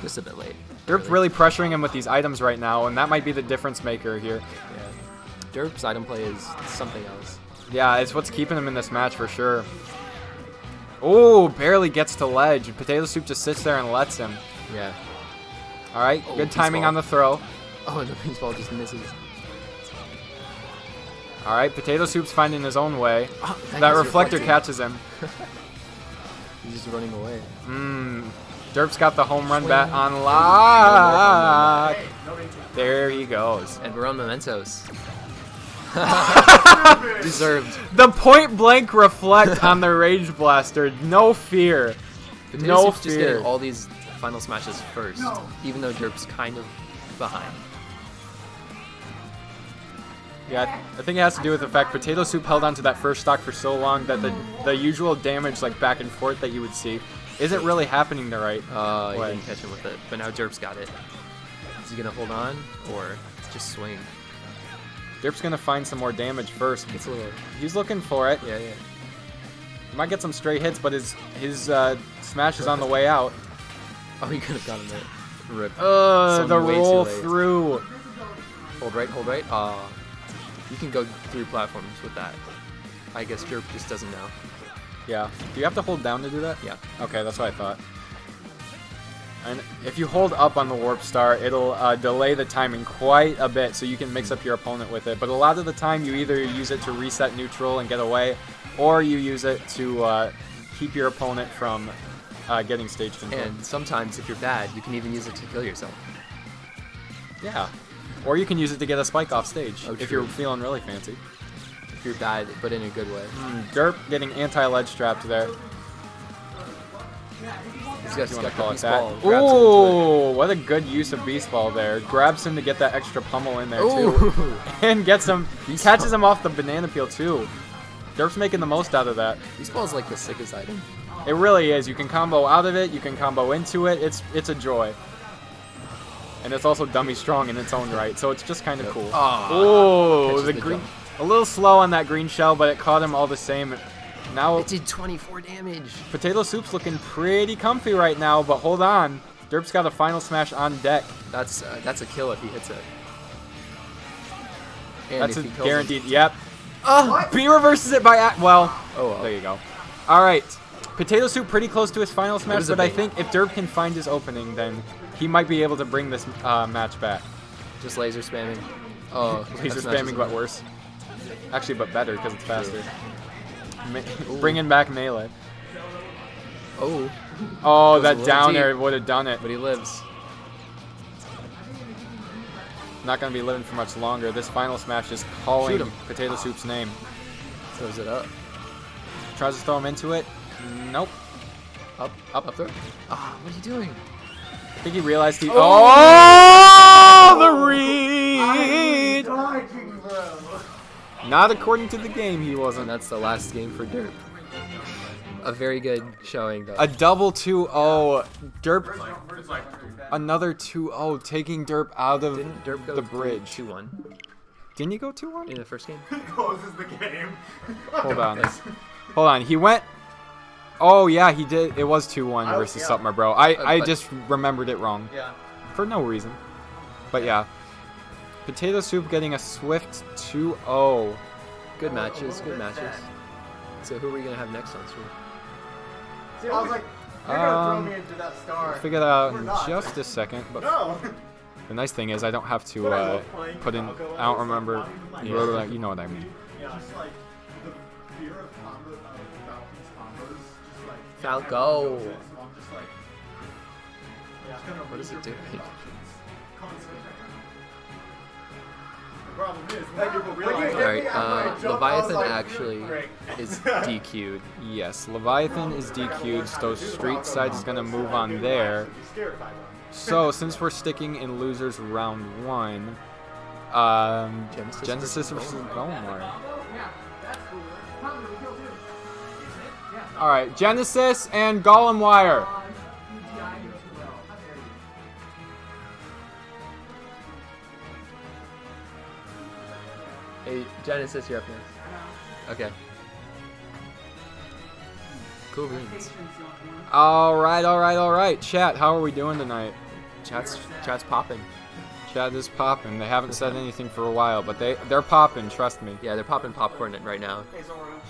Just a bit late. Derp's really pressuring him with these items right now, and that might be the difference maker here. Yeah. Derp's item play is something else. Yeah, it's what's keeping him in this match for sure. Oh, barely gets to ledge. Potato Soup just sits there and lets him. Yeah. All right, Oh, good timing peace on the throw. Oh, and the beam ball just misses. All right, Potato Soup's finding his own way. Oh, That reflector catches him. He's just running away. Derp's got the home run bat on lock. There he goes. And we're on Mementos. Deserved. The point blank reflect on the Rage Blaster. No fear. Potato No Soup's just fear. getting all these final smashes first, even though Derp's kind of behind. Yeah, I think it has to do with the fact Potato Soup held onto that first stock for so long that the usual damage, like back and forth that you would see, isn't really happening the right He way. didn't catch him with it, but now Derp's got it. Is he gonna hold on or just swing? Derp's gonna find some more damage first. It's a little. He's looking for it. Yeah, yeah. He might get some stray hits, but his smash is on the way out. Oh, he could have gotten it. Rip. The Some way too roll late. through. Hold right, hold right. You can go through platforms with that. I guess Derp just doesn't know. Yeah. Do you have to hold down to do that? Yeah. Okay, that's what I thought. And if you hold up on the Warp Star, it'll delay the timing quite a bit, so you can mix up your opponent with it. But a lot of the time, you either use it to reset neutral and get away, or you use it to keep your opponent from getting stage control. And sometimes, if you're bad, you can even use it to kill yourself. Yeah. Or you can use it to get a spike off stage, Oh, if true. you're feeling really fancy. If you're bad, but in a good way. Derp getting anti-ledge trapped there. He's got You want to the call it beast that? ball, grabs him into Ooh, what a good use of Beast Ball there. Grabs him to get that extra pummel in there, too. Ooh. And gets him, Beast catches Ball. him off the banana peel, too. Derp's making the most out of that. Beast Ball is like the sickest item. It really is. You can combo out of it, you can combo into it. It's a joy. And it's also dummy strong in its own right, so it's just kind of cool. Oh, catches the the green. jump. A little slow on that green shell, but it caught him all the same. Now It did 24 damage. Potato Soup's looking pretty comfy right now, but hold on. Derp's got a final smash on deck. That's a kill if he hits it. And That's a if he kills guaranteed. him- Yep. B reverses it by well. Oh, well. There you go. All right. Potato Soup pretty close to his final smash, was a but I bait. think if Derp can find his opening, then he might be able to bring this match back. Just laser spamming. Oh, Laser that smashes spamming, him. but worse. Actually, but better because it's faster. Bringing back melee. Oh, Oh, Goes a that little down deep. air would have done it. but he lives. Not going to be living for much longer. This final smash is calling Shoot him. Potato Soup's name. Throws it up. Tries to throw him into it. Nope. Up, up, up there. Ah, what are you doing? I think he realized he. Oh, the read! Dodging, bro. Not according to the game, he And wasn't. that's the last game for Derp. A very good showing, though. A double 2-0. Derp. Another 2-0, taking Derp out of Didn't Derp go the bridge. 2-1 Didn't he go 2-1? in the first game? Closes the game. Hold on. Hold on. He went. Oh, yeah, he did. It was 2-1 versus yeah. Supma, bro. I but- just remembered it wrong. Yeah. For no reason. But yeah. Potato Soup getting a swift 2-0. Good matches, good matches. So who are we gonna have next on stream? See, I was like, you're gonna throw Um, me into that star. I'll figure that out We're in not. just a second. But No. the nice thing is I don't have to But I love playing put in. Falco. I don't remember. Yeah. You know what I mean. Yeah, just like the fear of combo of Falcon's combos, just like Falco. I'm just like, yeah. What is it doing? The problem is, when people realize. Alright, Leviathan actually is DQ'd. Yes, Leviathan is DQ'd, so Street Side is gonna move on there. So since we're sticking in losers round 1, Genesis versus Golemwire. All right, Genesis and Golemwire. Hey, Genesis, you're up next. Okay. Cool beans. All right. Chat, how are we doing tonight? Chat's popping. Chat is popping. They haven't said anything for a while, but they're popping. Trust me, Yeah, they're popping popcorn right now.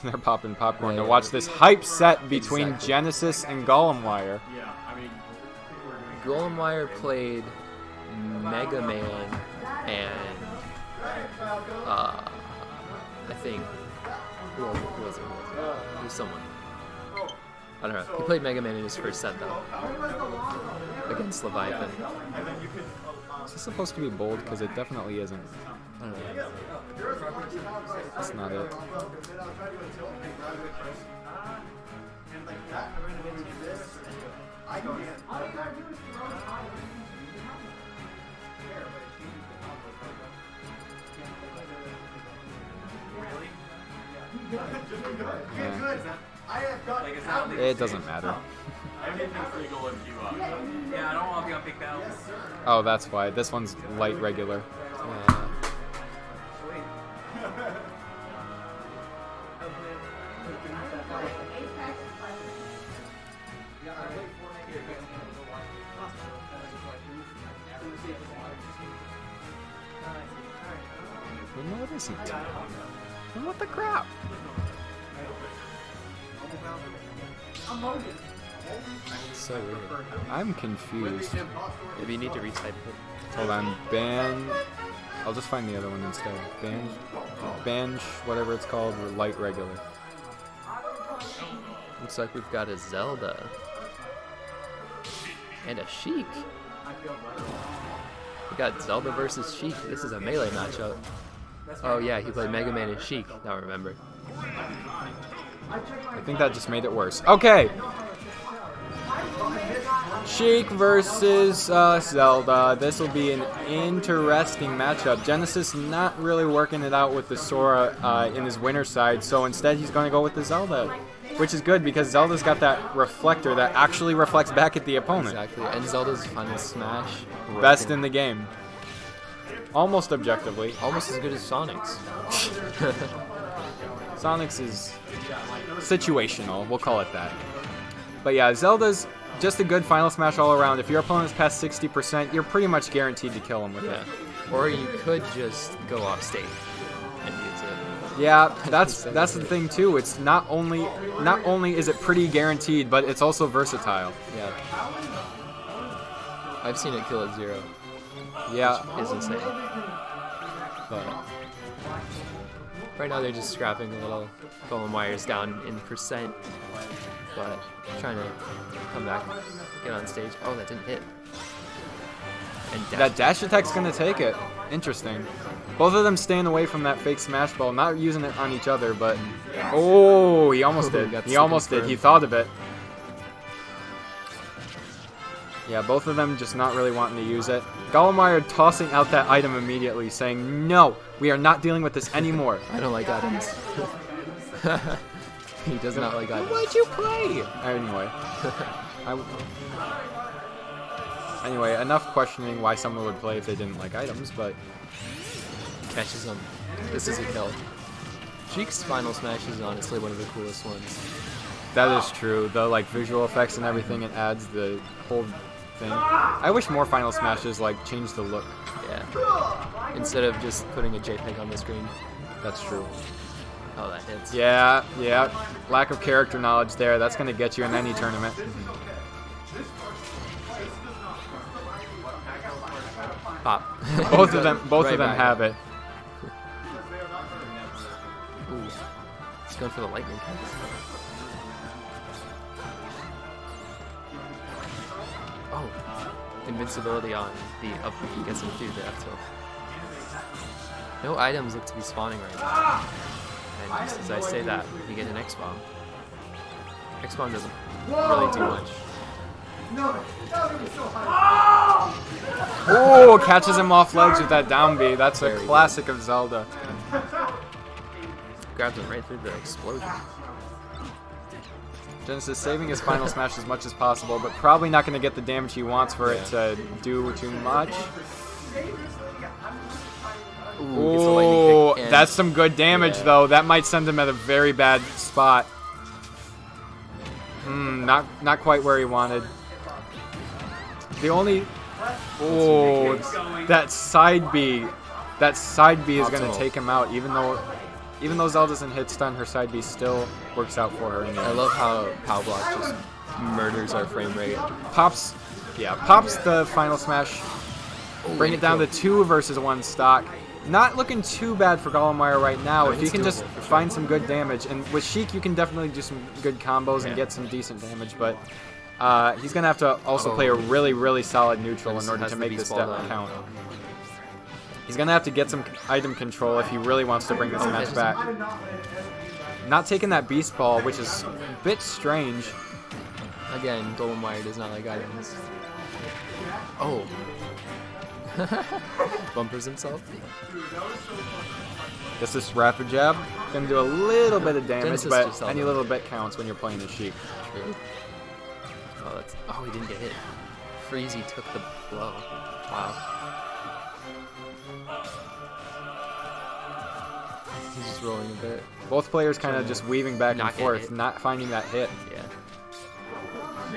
they're popping popcorn Yeah, to yeah. watch this hype set between Exactly. Genesis and Golemwire. Yeah, I mean, Golemwire played Mega Man and I think who was it? It was someone. I don't know. He played Mega Man in his first set though, against Leviathan. Is this supposed to be bold? Because it definitely isn't. I don't know. That's not it. It doesn't matter. Yeah, I don't want to be on big battle. Oh, that's why. This one's light regular. No, it isn't. What the crap? So weird. I'm confused. Maybe you need to retype it. Hold on, ban. I'll just find the other one instead. Banj, whatever it's called, or light regular. Looks like we've got a Zelda. And a Sheik. We got Zelda versus Sheik. This is a melee matchup. Oh yeah, he played Mega Man and Sheik. Now I remember. I think that just made it worse. Okay. Sheik versus Zelda. This will be an interesting matchup. Genesis not really working it out with the Sora in his winner side, so instead he's going to go with the Zelda, which is good because Zelda's got that reflector that actually reflects back at the opponent. Exactly. And Zelda's Final Smash. Best in the game. Almost objectively. Almost as good as Sonic's. Sonic's is situational, we'll call it that. But yeah, Zelda's just a good Final Smash all around. If your opponent's past 60%, you're pretty much guaranteed to kill him with it. Or you could just go off stage and use it. Yeah, that's the thing too. It's not only is it pretty guaranteed, but it's also versatile. Yeah. I've seen it kill at 0. Yeah, Which is insane. But right now they're just scrapping a little golem wires down in percent. But trying to come back, get on stage. Oh, that didn't hit. And that dash attack's gonna take it. Interesting. Both of them staying away from that fake smash ball, not using it on each other, but oh, he almost did. He almost did. He thought of it. Yeah, both of them just not really wanting to use it. Golemire tossing out that item immediately, saying, "No, we are not dealing with this anymore." I don't like items. He does not like items. Why'd you play? Anyway. Anyway, enough questioning why someone would play if they didn't like items, but Catches him. This is a kill. Sheik's Final Smash is honestly one of the coolest ones. that is true. The like visual effects and everything it adds, the whole thing. I wish more Final Smashes like change the look. Yeah. Instead of just putting a JPEG on the screen. That's true. Oh, that hits. Yeah. Lack of character knowledge there. That's gonna get you in any tournament. Pop. Both of them Right back. have it. Ooh. He's going for the lightning. Oh. Invincibility on the up B gets him through the F tilt. No items look to be spawning right now. And just as I say that, you get an X-Bomb. X-Bomb doesn't really do much. Oh, catches him off legs with that down B. That's a Very good. classic of Zelda. Grabs him right through the explosion. Genesis saving his Final Smash as much as possible, but probably not going to get the damage he wants for it to do too much. Ooh, gets a lightning Oh, kick and- that's some good damage, Yeah. though. That might send him at a very bad spot. Not quite where he wanted. The only... Oh, that side B. That side B is going to Optimal. take him out, even though Zelda's in hit stun, her side B still works out for her. In the I end. love how Pow Block just murders our frame rate. Pops the Final Smash. Bring it down to 2 versus 1 stock. Not looking too bad for Golemire right now. No, If you he's can doing just it for sure. find some good damage, and with Sheik you can definitely do some good combos and Yeah. get some decent damage, but he's gonna have to also play a Oh. really, really solid neutral in Genesis order has to the make beast this ball step down. count. He's gonna have to get some item control if he really wants to bring this match back. Not taking that beast ball, which is a bit strange. Again, Golemire does not like items. Oh. Bumpers himself. Just this rapid jab, gonna do a little bit of damage, Genesis but just held any him. little bit counts when you're playing a Sheik. True. Oh, he didn't get hit. Freezy took the blow. Wow. He's just rolling a bit. Both players kind of just weaving back and Not getting forth, hit. not finding that hit. Yeah.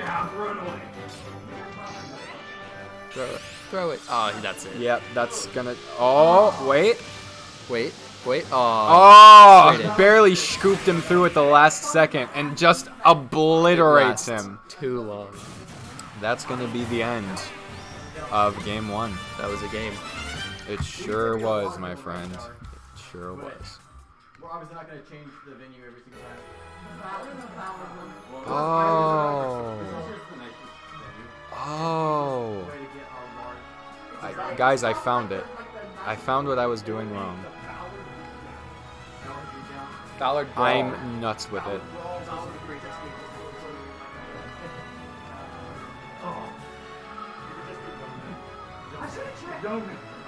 Throw it. Throw it. Oh, that's it. Yep, that's gonna. Oh, wait. Wait. Wait. Oh, straight in. barely scooped him through at the last second and just obliterates Lasts him. Too long. That's gonna be the end of game 1. That was a game. It sure was, my friend. It sure was. We're obviously not going to change the venue every single time. Oh. Oh. Guys, I found it. I found what I was doing wrong. Ballard Brawl. I'm nuts with it.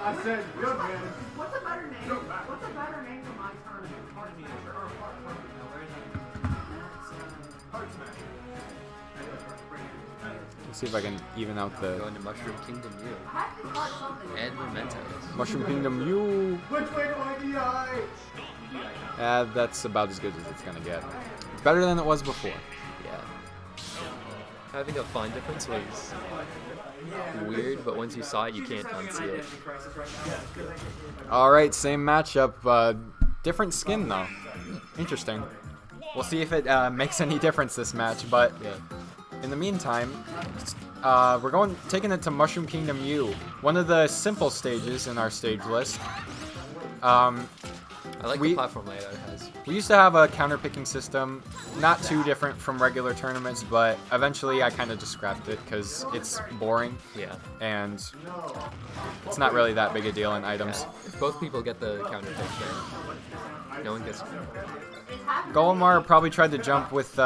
I said, young man. What's a better name? What's a better name for my tournament? Heart Smasher or Heart Let's see if I can even out the Going to Mushroom Kingdom U. I have to start something. And Mementos. Mushroom Kingdom U. Which way do I DI? That's about as good as it's gonna get. It's better than it was before. Yeah. Having a font difference was weird, but once you saw it, you can't unsee it. All right, same matchup. Different skin though. Interesting. We'll see if it makes any difference this match. But Yeah. in the meantime, we're taking it to Mushroom Kingdom U, one of the simple stages in our stage list. I like the platform layout it has. We used to have a counter-picking system, not too different from regular tournaments, but eventually I kind of just scrapped it because it's boring Yeah. and it's not really that big a deal in items. If both people get the counter pick, then no one gets. Golemar probably tried to jump with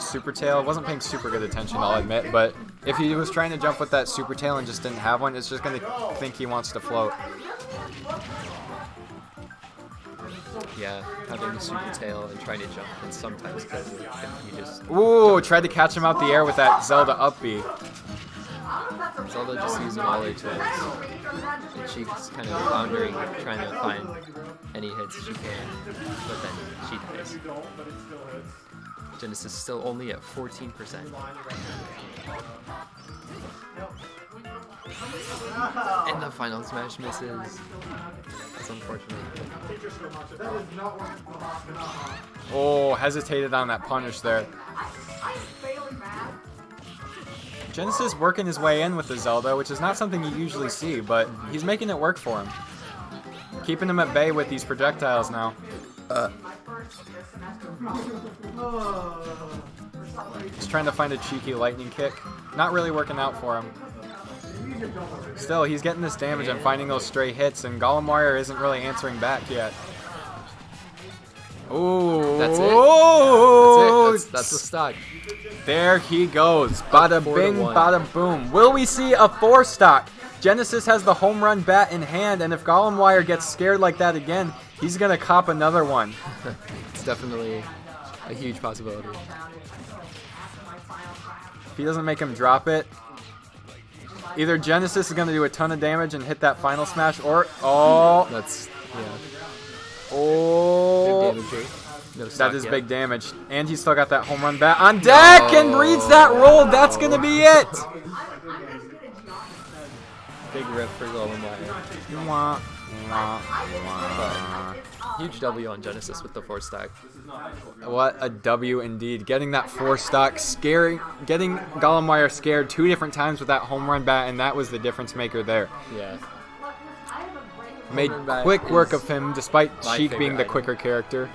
Super Tail. Wasn't paying super good attention, I'll admit, but if he was trying to jump with that Super Tail and just didn't have one, it's just going to think he wants to float. Yeah, having a super tail and trying to jump can sometimes kill you if you just. Ooh, tried to catch him out the air with that Zelda up B. Zelda just using all her tools. And she's kind of floundering, trying to find any hits she can, but then she dies. Genesis still only at 14%. And the final smash misses. That's unfortunate. Oh, hesitated on that punish there. Genesis working his way in with the Zelda, which is not something you usually see, but he's making it work for him. Keeping him at bay with these projectiles now. Just trying to find a cheeky lightning kick. Not really working out for him. Still, he's getting this damage and finding those stray hits, and Golemwire isn't really answering back yet. Ooh. That's it. That's it. That's the stock. There he goes. Bada 4-1. bing, bada boom. Will we see a 4-stock? Genesis has the home run bat in hand, and if Golemwire gets scared like that again, he's going to cop another one. It's definitely a huge possibility. If he doesn't make him drop it, either Genesis is going to do a ton of damage and hit that final smash, or... Oh! That's, yeah. Oh! Big damage here. No That stock is yet. big damage. And he's still got that home run bat on deck and reads that roll. That's going to be it! Big rip for Golemwire. Wah, wah, wah. Huge W on Genesis with the 4-stack. What a W indeed. Getting that 4-stock, getting Golemwire scared 2 different times with that home run bat, and that was the difference maker there. Yeah. Made Home run bat quick work is of him, despite my Sheik favorite being the item. quicker character.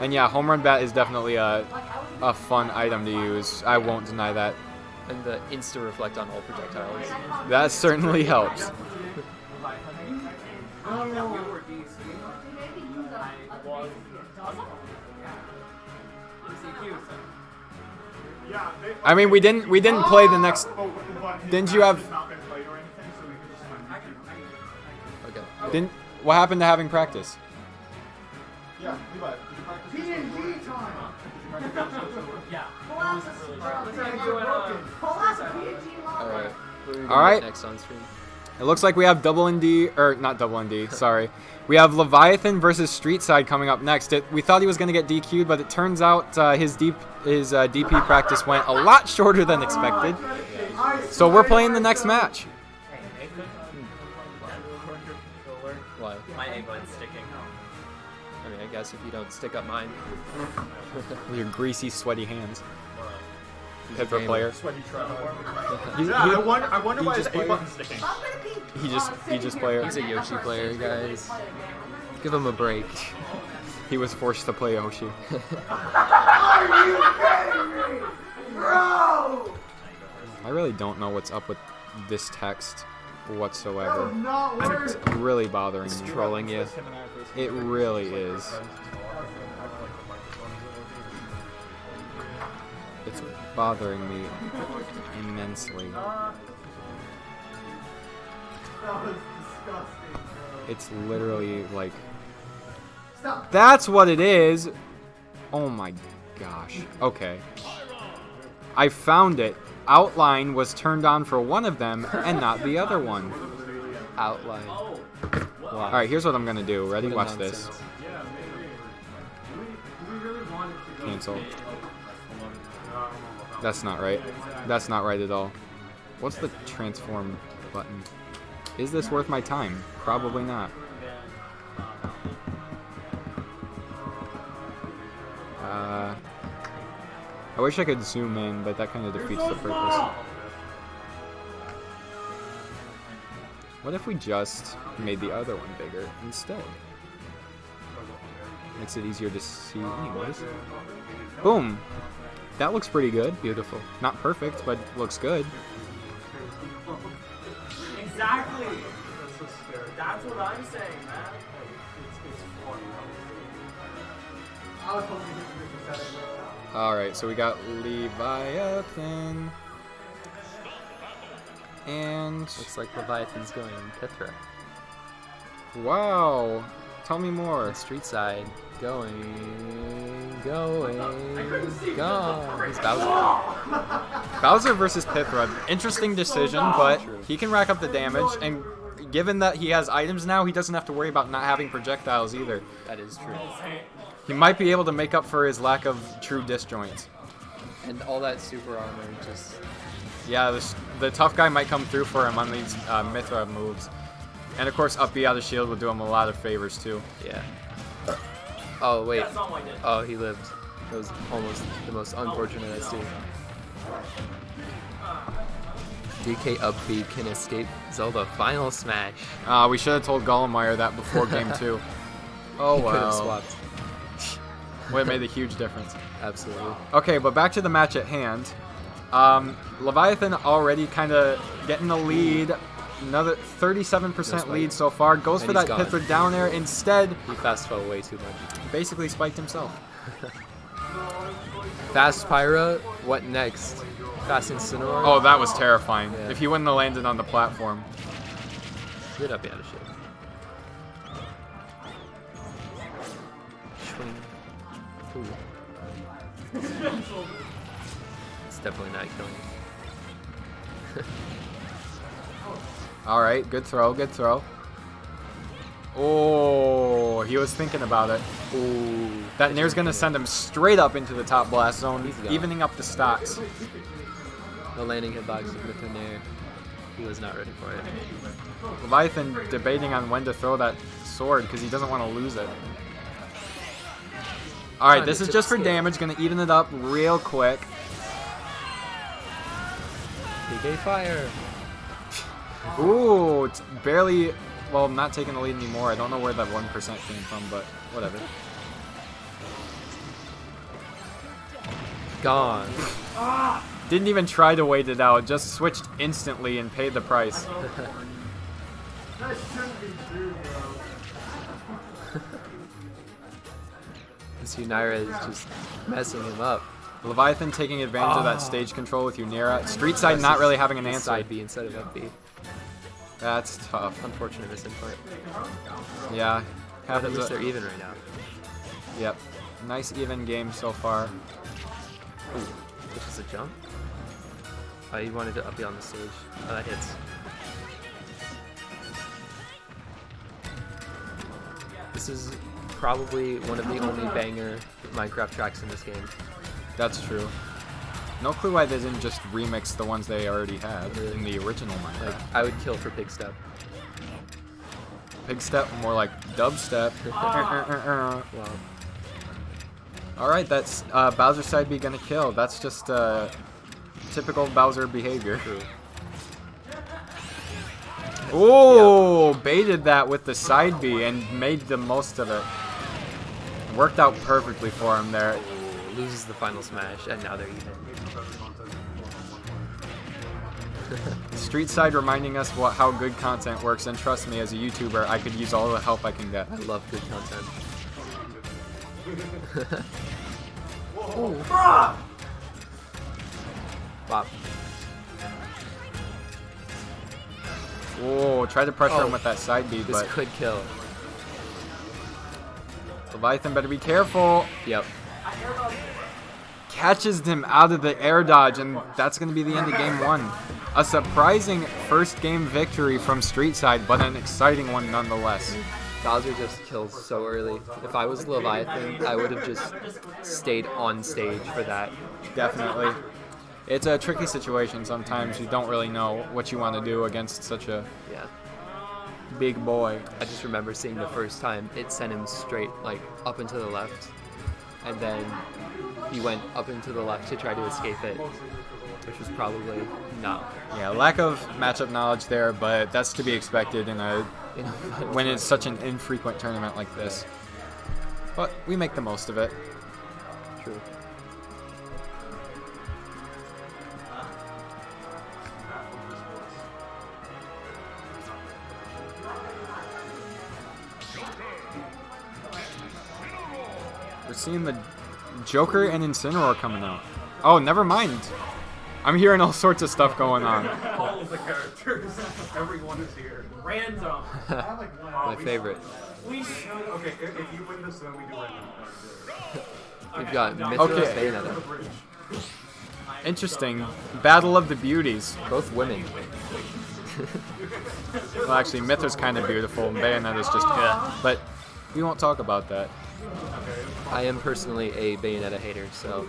And yeah, home run bat is definitely a fun item to use. I won't deny that. And the insta-reflect on all projectiles. That certainly helps. I mean, we didn't play the next. Didn't you have? Okay. What happened to having practice? Yeah, Levi, did you practice? PNG time. Yeah. Alright. Alright. Next on stream. It looks like we have Double ND, or not Double ND, sorry. We have Leviathan versus Street Side coming up next. We thought he was going to get DQ'd, but it turns out his DP practice went a lot shorter than expected. So we're playing the next match. Why? My A button's sticking. I mean, I guess if you don't stick up mine. With your greasy, sweaty hands. He's a Pepper gamer. player. Sweaty trap. I wonder why his just A button's sticking. He just player. He's a Yoshi player, guys. Give him a break. He was forced to play Yoshi. Are you kidding me? Bro! I really don't know what's up with this text whatsoever. Not It's really bothering It's me. trolling you. It really is. It's bothering me immensely. That was disgusting, bro. It's literally like... Stop. That's what it is! Oh my gosh. Okay. I found it. Outline was turned on for one of them and not the other one. Outline. Wow. Alright, here's what I'm gonna do. Ready? What a Watch this. nonsense. Cancel. That's not right. That's not right at all. What's the transform button? Is this worth my time? Probably not. I wish I could zoom in, but that kind of defeats the purpose. What if we just made the other one bigger instead? Makes it easier to see anyways. Boom! That looks pretty good. Beautiful. Not perfect, but looks good. Exactly. That's what I'm saying, man. I was hoping he could reach the Alright, so we got Leviathan. And... Looks like Leviathan's going Pithra. wow! Tell me more. Street side. Going. Go. He's Bowser. Bowser versus Pithra. Interesting decision, but he can rack up the damage, and given that he has items now, he doesn't have to worry about not having projectiles either. That is true. He might be able to make up for his lack of true disjoints. And all that super armor just. Yeah, the tough guy might come through for him on these Mithra moves. And of course, up B out of shield will do him a lot of favors too. Yeah. Oh, wait. Oh, he lived. That was almost the most unfortunate SD. DK up B can escape Zelda final smash. We should have told Gollemire that before game 2. Oh He could have wow. swapped. Would have made a huge difference. Absolutely. Okay, but back to the match at hand. Leviathan already kind of getting the lead. Another 37% That's right. lead so far. Goes And for that he's gone. Pithra down air. Instead, He fast fell way too much. basically spiked himself. Fast Pyra, what next? Fast Incineroar? Oh, that was terrifying. Yeah. If he wouldn't have landed on the platform. Good up, out of shit. Swing. Ooh. It's definitely not killing you. All right, good throw, good throw. Oh, he was thinking about it. Ooh. That Nair's going to send him straight up into the top blast zone, He's gone. evening up the stocks. The landing hitbox with an air. He was not ready for it. Leviathan debating on when to throw that sword because he doesn't want to lose it. All right, Time this to is just for escape. damage. Going to even it up real quick. PK fire. Ooh, it's barely. Well, I'm not taking the lead anymore. I don't know where that 1% came from, but whatever. Gone. Didn't even try to wait it out. Just switched instantly and paid the price. That shouldn't be true, bro. This Unira is just messing him up. Leviathan taking advantage of that stage control with Unira. Street side not really having an answer. Side B instead of up B. That's tough. Unfortunate misinput. Yeah. But at Happens. least they're even right now. Yep. Nice even game so far. Ooh, which is a jump. Oh, you wanted to up B on the stage. Oh, that hits. This is probably one of the only banger Minecraft tracks in this game. That's true. No clue why they didn't just remix the ones they already had in the original Minecraft. Like, I would kill for Pig Step. Pig step, more like dubstep. Wow. Alright, that's Bowser side B gonna kill. That's just typical Bowser behavior. True. Oh, baited that with the side B and made the most of it. Worked out perfectly for him there. Loses the final smash, and now they're even. Street side reminding us how good content works, and trust me, as a YouTuber, I could use all the help I can get. I love good content. Bop. Oh, tried to pressure Oh. him with that side B, This but could kill. Leviathan better be careful. Yep. Catches him out of the air dodge, and that's going to be the end of game 1. A surprising first game victory from Street Side, but an exciting one nonetheless. Bowser just kills so early. If I was Leviathan, I would have just stayed on stage for that. Definitely. It's a tricky situation sometimes. You don't really know what you want to do against such a Yeah. big boy. I just remember seeing the first time it sent him straight, like, up and to the left. And then he went up and to the left to try to escape it, which was probably not. Yeah, lack of matchup knowledge there, but that's to be expected in a when it's such an infrequent tournament like this. But we make the most of it. True. We're seeing the Joker and Incineroar coming out. Oh, never mind. I'm hearing all sorts of stuff going on. All of the characters. Everyone is here. Random. My favorite. We should. Okay, if you win this, then we do random. We've got Mithras, Okay. Bayonetta. Interesting. Battle of the Beauties. Both women. Well, actually, Mithra's kind of beautiful, and Bayonetta's just but we won't talk about that. I am personally a Bayonetta hater, so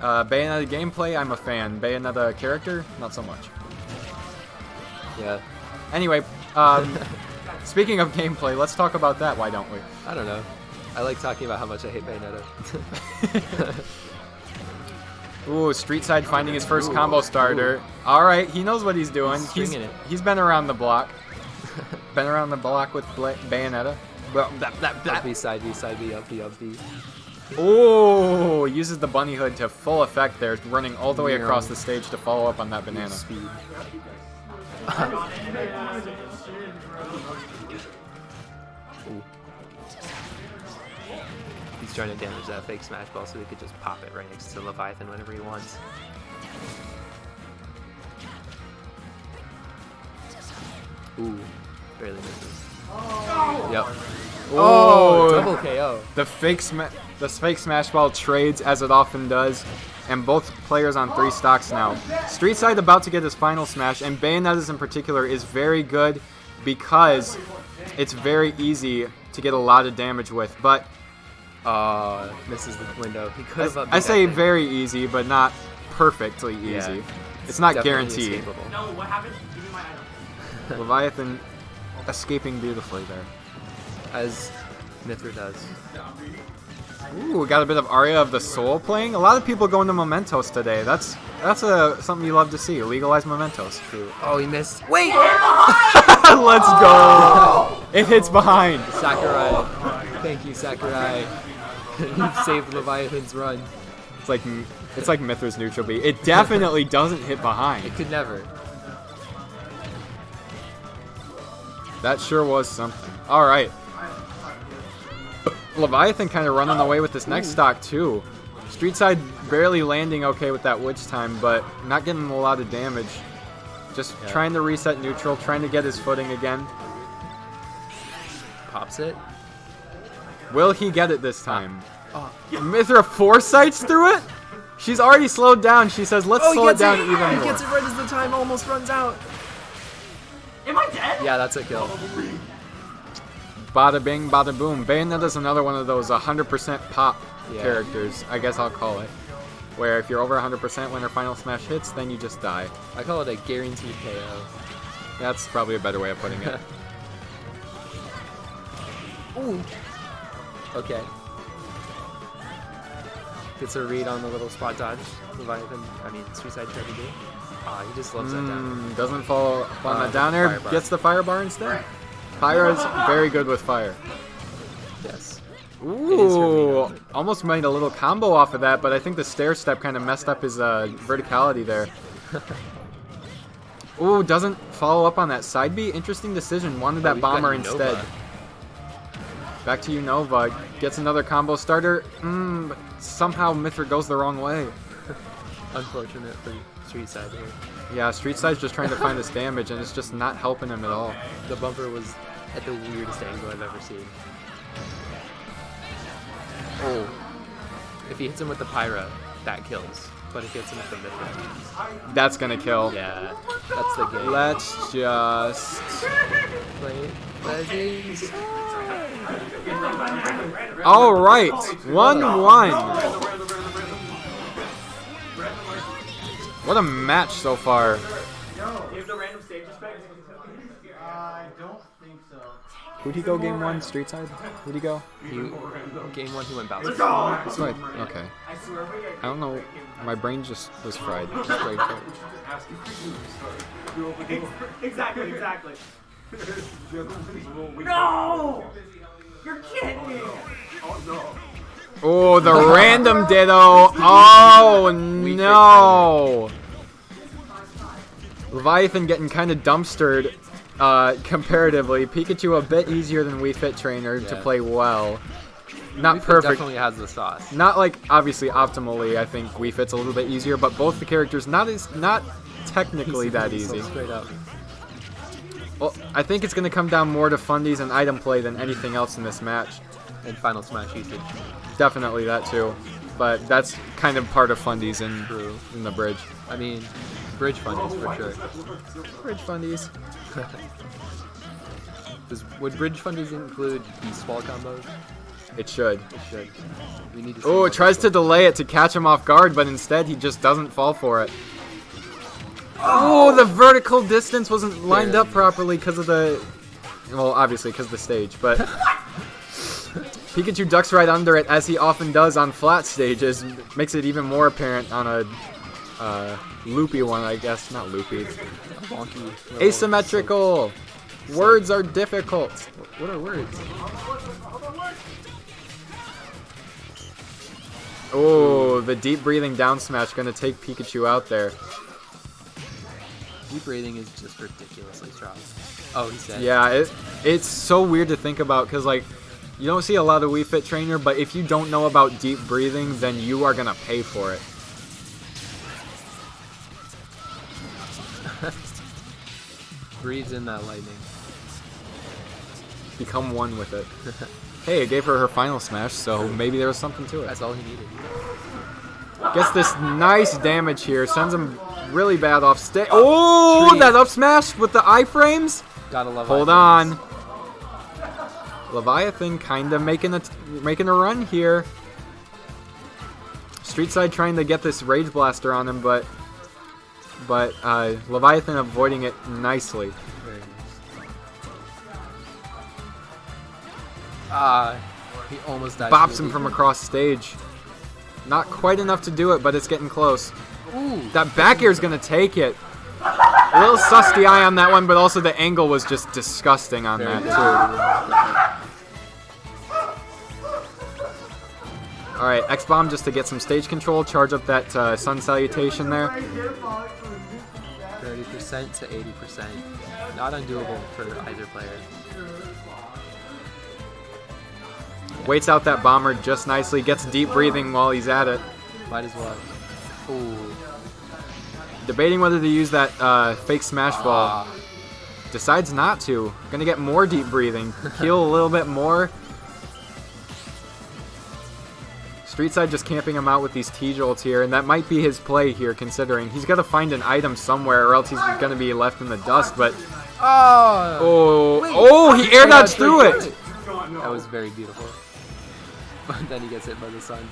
Bayonetta gameplay, I'm a fan. Bayonetta character, not so much. yeah. Anyway, speaking of gameplay, let's talk about that. Why don't we? I don't know. I like talking about how much I hate Bayonetta. Ooh, Street Side finding his first combo starter. All right, he knows what he's doing. Stringing it. He's been around the block. Been around the block with Bayonetta. Up B, side B, side B, up B, up B. Oh, uses the bunny hood to full effect there, running all the way across the stage to follow up on that banana. Speed. Ooh. He's trying to damage that fake smash ball so he could just pop it right next to Leviathan whenever he wants. Ooh, barely misses. Yep. Oh, Double KO. The fake smash ball trades as it often does, and both players on 3 stocks now. Street Side about to get his final smash, and Bayonetta's in particular is very good because it's very easy to get a lot of damage with. But Misses the window. He could have. I say very easy, but not perfectly easy. Yeah. It's not Definitely guaranteed. escapable. No, what happened? Give me my item. Leviathan escaping beautifully there. As Mithra does. Ooh, we got a bit of Aria of the Soul playing. A lot of people going to Mementos today. That's something you love to see. Legalize Mementos. True. Oh, he missed. Wait! Let's go! It hits behind. Sakurai. Thank you, Sakurai. You've saved Leviathan's run. It's like Mithra's neutral B. It definitely doesn't hit behind. It could never. That sure was something. All right. Leviathan kind of running away with this next stock too. Street Side barely landing okay with that witch time, but not getting a lot of damage. Just trying to reset neutral, trying to get his footing again. Pops it. Will he get it this time? Mithra foresights through it? She's already slowed down. She says, let's slow it down even more. He gets it right as the time almost runs out. Am I dead? Yeah, that's a kill. Bada bing, bada boom. Bayonetta's another one of those 100% pop characters, I guess I'll call it. Where if you're over 100% when her final smash hits, then you just die. I call it a guaranteed KO. That's probably a better way of putting it. Ooh. Okay. Gets a read on the little spot dodge. Leviathan, Street Side tried to do. Ah, he just loves that down. Doesn't follow up on that down the air. fire bar. Gets the fire bar instead. Pyra's very good with fire. Yes. Ooh, almost made a little combo off of that, but I think the stair step kind of messed up his verticality there. Ooh, doesn't follow up on that side B. Interesting decision. Wanted that we've got bomber Unova. instead. Back to Unova. Gets another combo starter. But somehow Mithra goes the wrong way. Unfortunate for Street Side here. Yeah, Street Side's just trying to find this damage, and it's just not helping him at all. The bumper was at the weirdest angle I've ever seen. Oh. If he hits him with the Pyra, that kills. But if he hits him with the Mithra, That's gonna kill. yeah, that's the game. Let's just... Play Legends. All right, 1-1. What a match so far. If the random stage effect. I don't think so. Who'd he go game 1? Street Side? Who'd he go? Game 1, he went Bowser. Side. Okay. I don't know. My brain just was fried. Fried. Exactly. No! You're kidding me! Oh, the random ditto. Oh, no. Leviathan getting kind of dumpstered comparatively. Pikachu a bit easier than Wii Fit Trainer to play well. Not Wii Fit perfect. definitely has the sauce. Not like obviously optimally. I think Wii Fit's a little bit easier, but both the characters not technically that easy. Straight up. Well, I think it's going to come down more to fundies and item play than anything else in this match. And Final Smash usage. Definitely that too, but that's kind of part of fundies in the bridge. I mean, bridge fundies for sure. Bridge fundies. Would bridge fundies include Beast Ball combos? It should. It should. We need to see Oh, more it tries to Beast Ball. delay it to catch him off guard, but instead he just doesn't fall for it. Oh, the vertical distance wasn't lined up properly because of the... Well, obviously because of the stage, but... Pikachu ducks right under it, as he often does on flat stages. Makes it even more apparent on a loopy one, I guess. Not loopy. Wonky. Asymmetrical! Words are difficult. What are words? Oh, the deep breathing down smash gonna take Pikachu out there. Deep breathing is just ridiculously strong. Oh, he said. Yeah, it's so weird to think about because, like, you don't see a lot of Wii Fit Trainer, but if you don't know about deep breathing, then you are gonna pay for it. Breathes in that lightning. Become one with it. Hey, it gave her final smash, so maybe there was something to it. That's all he needed. Gets this nice damage here, sends him really bad off stage. Oh, Tree. that up smash with the iframes. Gotta love. Hold items. on. Leviathan kind of making a run here. Street Side trying to get this Rage Blaster on him, but Leviathan avoiding it nicely. Very nice. He almost died. Bops him from across stage. Not quite enough to do it, but it's getting close. Ooh. That back air is gonna take it. A little susty eye on that one, but also the angle was just disgusting on that too. All right, X-Bomb just to get some stage control, charge up that Sun Salutation there. 30% to 80%. Not undoable for either player. Waits out that bomber just nicely, gets deep breathing while he's at it. Might as well. Ooh. Debating whether to use that fake smash ball. Decides not to. Gonna get more deep breathing. Heal a little bit more. Street Side just camping him out with these T-Jolts here, and that might be his play here, considering he's got to find an item somewhere, or else he's going to be left in the dust, but... Oh, he air dodged through it! That was very beautiful. But then he gets hit by the sun.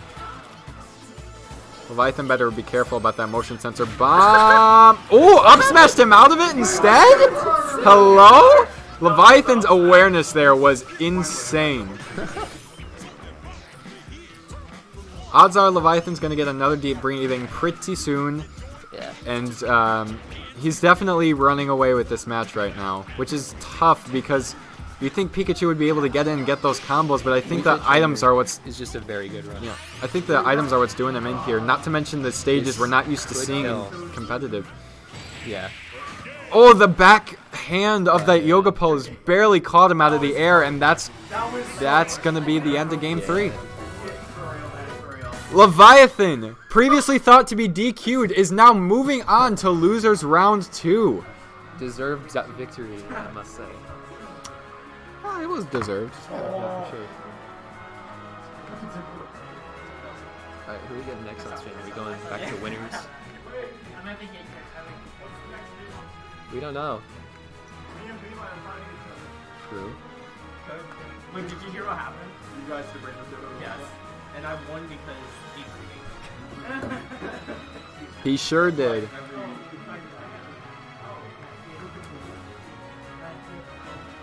Leviathan better be careful about that motion sensor bomb. Oh, up smashed him out of it instead? Hello? Leviathan's awareness there was insane. Odds are Leviathan's going to get another deep breathing pretty soon. Yeah. And he's definitely running away with this match right now, which is tough because you think Pikachu would be able to get in and get those combos, but I think the items are what's... It's just a very good run. Yeah, I think the items are what's doing him in here. Not to mention the stages we're not used to Good seeing kill. in competitive. Yeah. Oh, the back hand of that yoga pose barely caught him out of the air, and that's gonna be the end of game 3. Leviathan, previously thought to be DQ'd, is now moving on to losers round 2. Deserved that victory, I must say. Oh, it was deserved. Yeah, for sure. Alright, who are we getting next on stream? Are we going back to winners? We don't know. True. Wait, did you hear what happened? You guys did bring this over. Yes. And I won because he He sure did.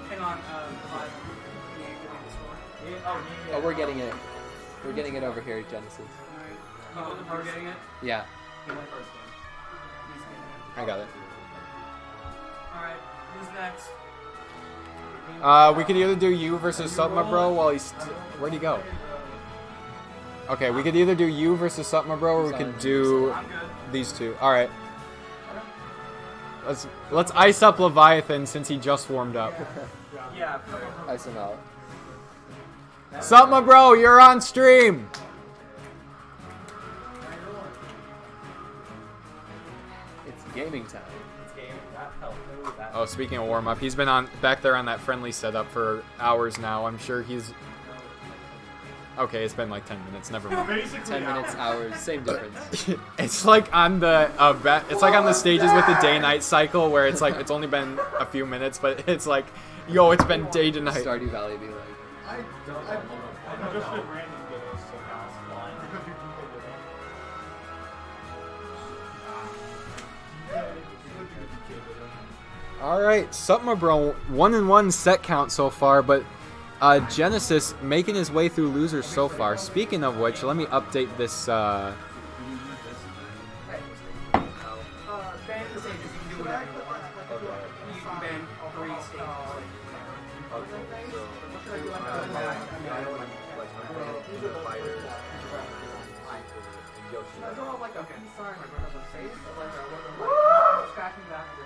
Hang on, Clive. Can you give me the score? Oh, we're getting it. We're getting it over here at Genesis. Oh, we're getting it? Yeah, He won first game. He's getting it. I got it. Alright, who's next? We could either do you versus Supma Bro while he's... Where'd he go? Okay, we could either do you versus Supma Bro, or we could do I'm good. these two. Alright. Let's ice up Leviathan since he just warmed up. Yeah. Ice him out. Supma Bro, you're on stream! It's gaming time. Oh, speaking of warm up, he's been on back there on that friendly setup for hours now. I'm sure he's... Okay, it's been like 10 minutes. Never mind. Basically, 10 minutes, hours, same difference. It's like on the it's like on the stages with the day-night cycle where it's like it's only been a few minutes, but it's like, yo, it's been day to night. Stardew Valley be like, I just did random games so fast. Because you can play with them. All right, Supma Bro, 1-1 set count so far, but Genesis making his way through losers so far. Speaking of which, let me update this. Ban the stages, you can do whatever you want. You can ban 3 stages.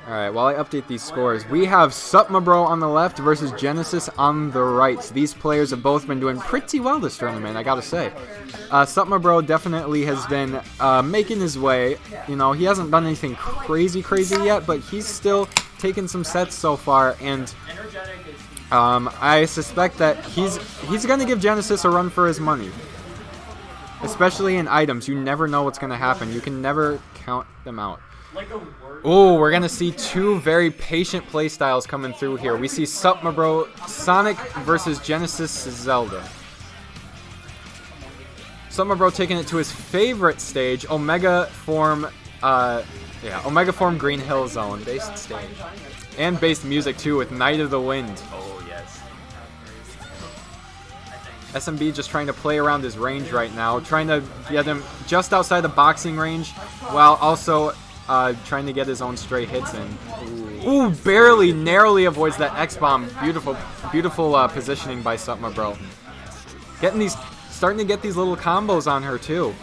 Alright, while I update these scores, we have Supma Bro on the left versus Genesis on the right. These players have both been doing pretty well this tournament, I gotta say. Supma Bro definitely has been making his way. You know, he hasn't done anything crazy yet, but he's still taken some sets so far, and I suspect that he's gonna give Genesis a run for his money. Especially in items, you never know what's gonna happen. You can never count them out. Oh, we're gonna see two very patient playstyles coming through here. We see Supma Bro Sonic versus Genesis Zelda. Supma Bro taking it to his favorite stage, Omega Form, Omega Form Green Hill Zone. based stage. And based music too with Night of the Wind. Oh, yes. SMB just trying to play around his range right now, trying to get him just outside the boxing range, while also trying to get his own stray hits in. Ooh, barely, narrowly avoids that X-Bomb. Beautiful positioning by Supma Bro. Starting to get these little combos on her too.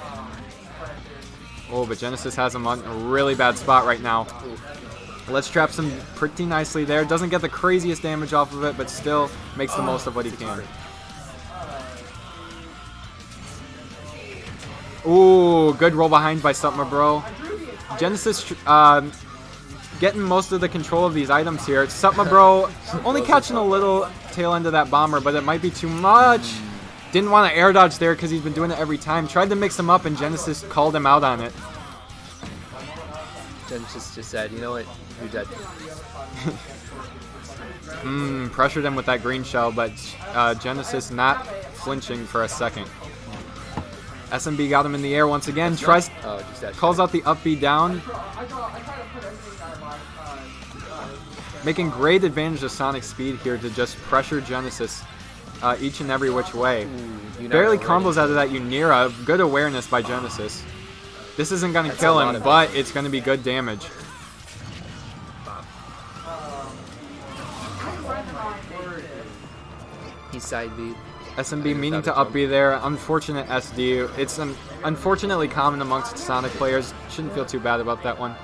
Oh, but Genesis has him on a really bad spot right now. Let's trap him pretty nicely there. Doesn't get the craziest damage off of it, but still makes the most of what he can. Ooh, good roll behind by Supma Bro. Genesis getting most of the control of these items here. Supma Bro only catching a little tail end of that bomber, but it might be too much. Didn't want to air dodge there because he's been doing it every time. Tried to mix him up and Genesis called him out on it. Genesis just said, you know what, you're dead. Pressured him with that green shell, but Genesis not flinching for a second. SMB got him in the air once again. Tries, Oh, just that calls out the up B down. Making great advantage of Sonic speed here to just pressure Genesis each and every which way. Barely combos out of that Unira. Good awareness by Genesis. This isn't going to kill him, but it's going to be good damage. He side beat. SMB meaning to up B there. Unfortunate SD. It's unfortunately common amongst Sonic players. Shouldn't feel too bad about that one.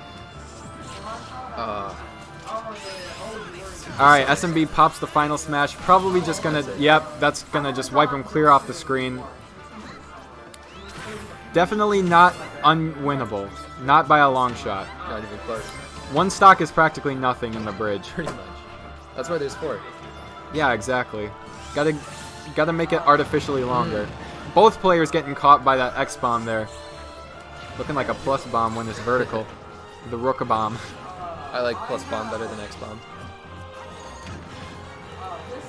Alright, SMB pops the final smash. Probably just gonna, yep, that's gonna just wipe him clear off the screen. Definitely not unwinnable. Not by a long shot. Not even close. One stock is practically nothing in the bridge. Pretty much. That's why there's 4. Yeah, exactly. Gotta make it artificially longer. Both players getting caught by that X bomb there. Looking like a plus bomb when it's vertical. The Rook bomb. I like plus bomb better than X bomb.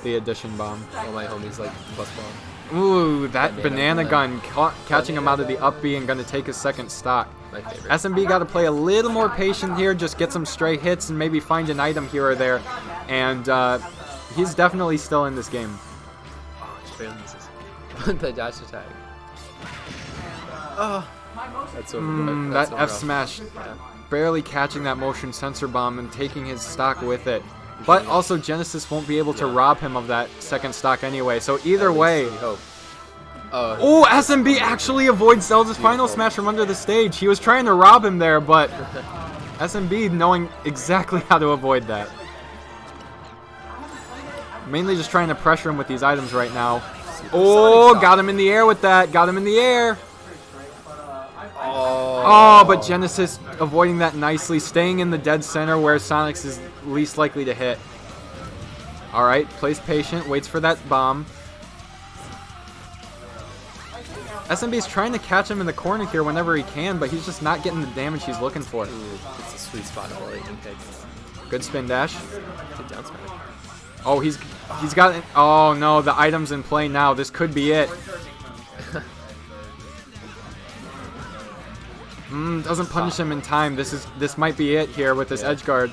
The addition bomb. All my homies like plus bomb. Ooh, that banana gun catching him out of the up B and gonna take his second stock. My favorite. SMB got to play a little more patient here, just get some stray hits and maybe find an item here or there. And he's definitely still in this game. Oh, just barely misses. The dash attack. That's so good. That That's so F rough. smash Yeah. barely catching that motion sensor bomb and taking his stock with it. But also Genesis won't be able to rob him of that second stock anyway. So either way. We hope. Oh, SMB actually avoids Zelda's final smash from under the stage. He was trying to rob him there, but SMB knowing exactly how to avoid that. Mainly just trying to pressure him with these items right now. Oh, got him in the air with that. Got him in the air. Oh, but Genesis avoiding that nicely, staying in the dead center where Sonic's is least likely to hit. Alright, plays patient, waits for that bomb. SMB's trying to catch him in the corner here whenever he can, but he's just not getting the damage he's looking for. Ooh, it's a sweet spot of lightning pick. Good spin dash. Good down smash. Oh, he's got it. Oh no, the item's in play now. This could be it. Doesn't punish him in time. This might be it here with this edge guard.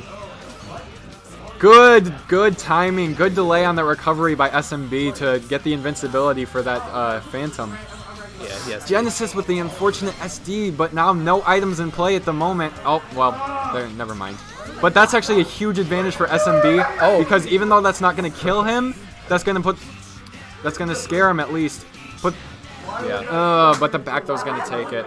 Good timing. Good delay on the recovery by SMB to get the invincibility for that Phantom. Yeah, yes. Genesis with the unfortunate SD, but now no items in play at the moment. Oh, well, there, never mind. But that's actually a huge advantage for SMB because even though that's not going to kill him, that's going to scare him at least. But the back throw's going to take it.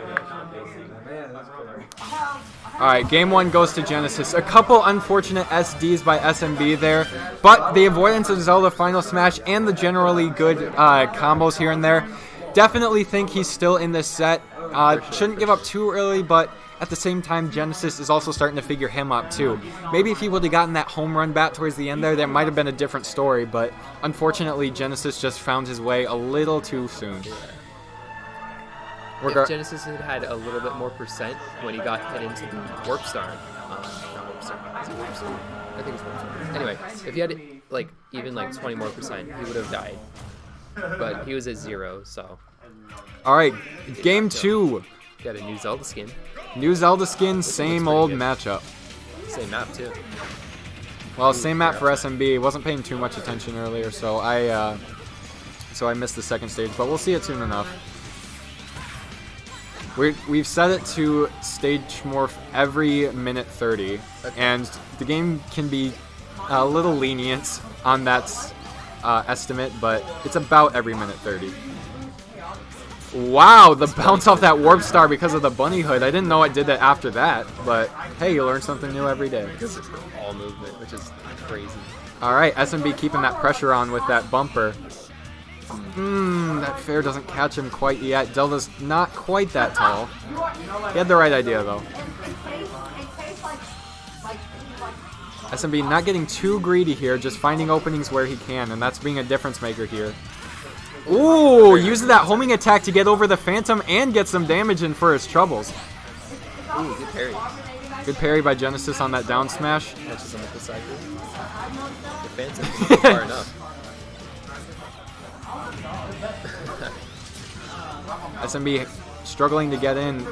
Alright, game 1 goes to Genesis. A couple unfortunate SDs by SMB there, but the avoidance of Zelda Final Smash and the generally good combos here and there. Definitely think he's still in this set. Shouldn't give up too early, but at the same time, Genesis is also starting to figure him up too. Maybe if he would have gotten that home run bat towards the end there, that might have been a different story, but unfortunately, Genesis just found his way a little too soon. If Genesis had had a little bit more percent when he got hit into the Warp Star, not Warp Star, is it Warp Star? I think it's Warp Star. Anyway, if he had like even like 20 more percent, he would have died. But he was at 0, so. Alright, game 2. Got a new Zelda skin. New Zelda skin, same old matchup. Same map too. Well, same map for SMB. Wasn't paying too much attention earlier, so I missed the second stage, but we'll see it soon enough. We've set it to stage morph every minute 30, and the game can be a little lenient on that estimate, but it's about every minute 30. Wow, the bounce off that Warp Star because of the bunny hood. I didn't know it did that after that, but hey, you learn something new every day. Because it's all movement, which is crazy. Alright, SMB keeping that pressure on with that bumper. That fair doesn't catch him quite yet. Zelda's not quite that tall. He had the right idea, though. SMB not getting too greedy here, just finding openings where he can, and that's being a difference maker here. Ooh, uses that homing attack to get over the Phantom and get some damage in for his troubles. Ooh, good parry. Good parry by Genesis on that down smash. Catches him with the side move. The fans are far enough. SMB struggling to get in.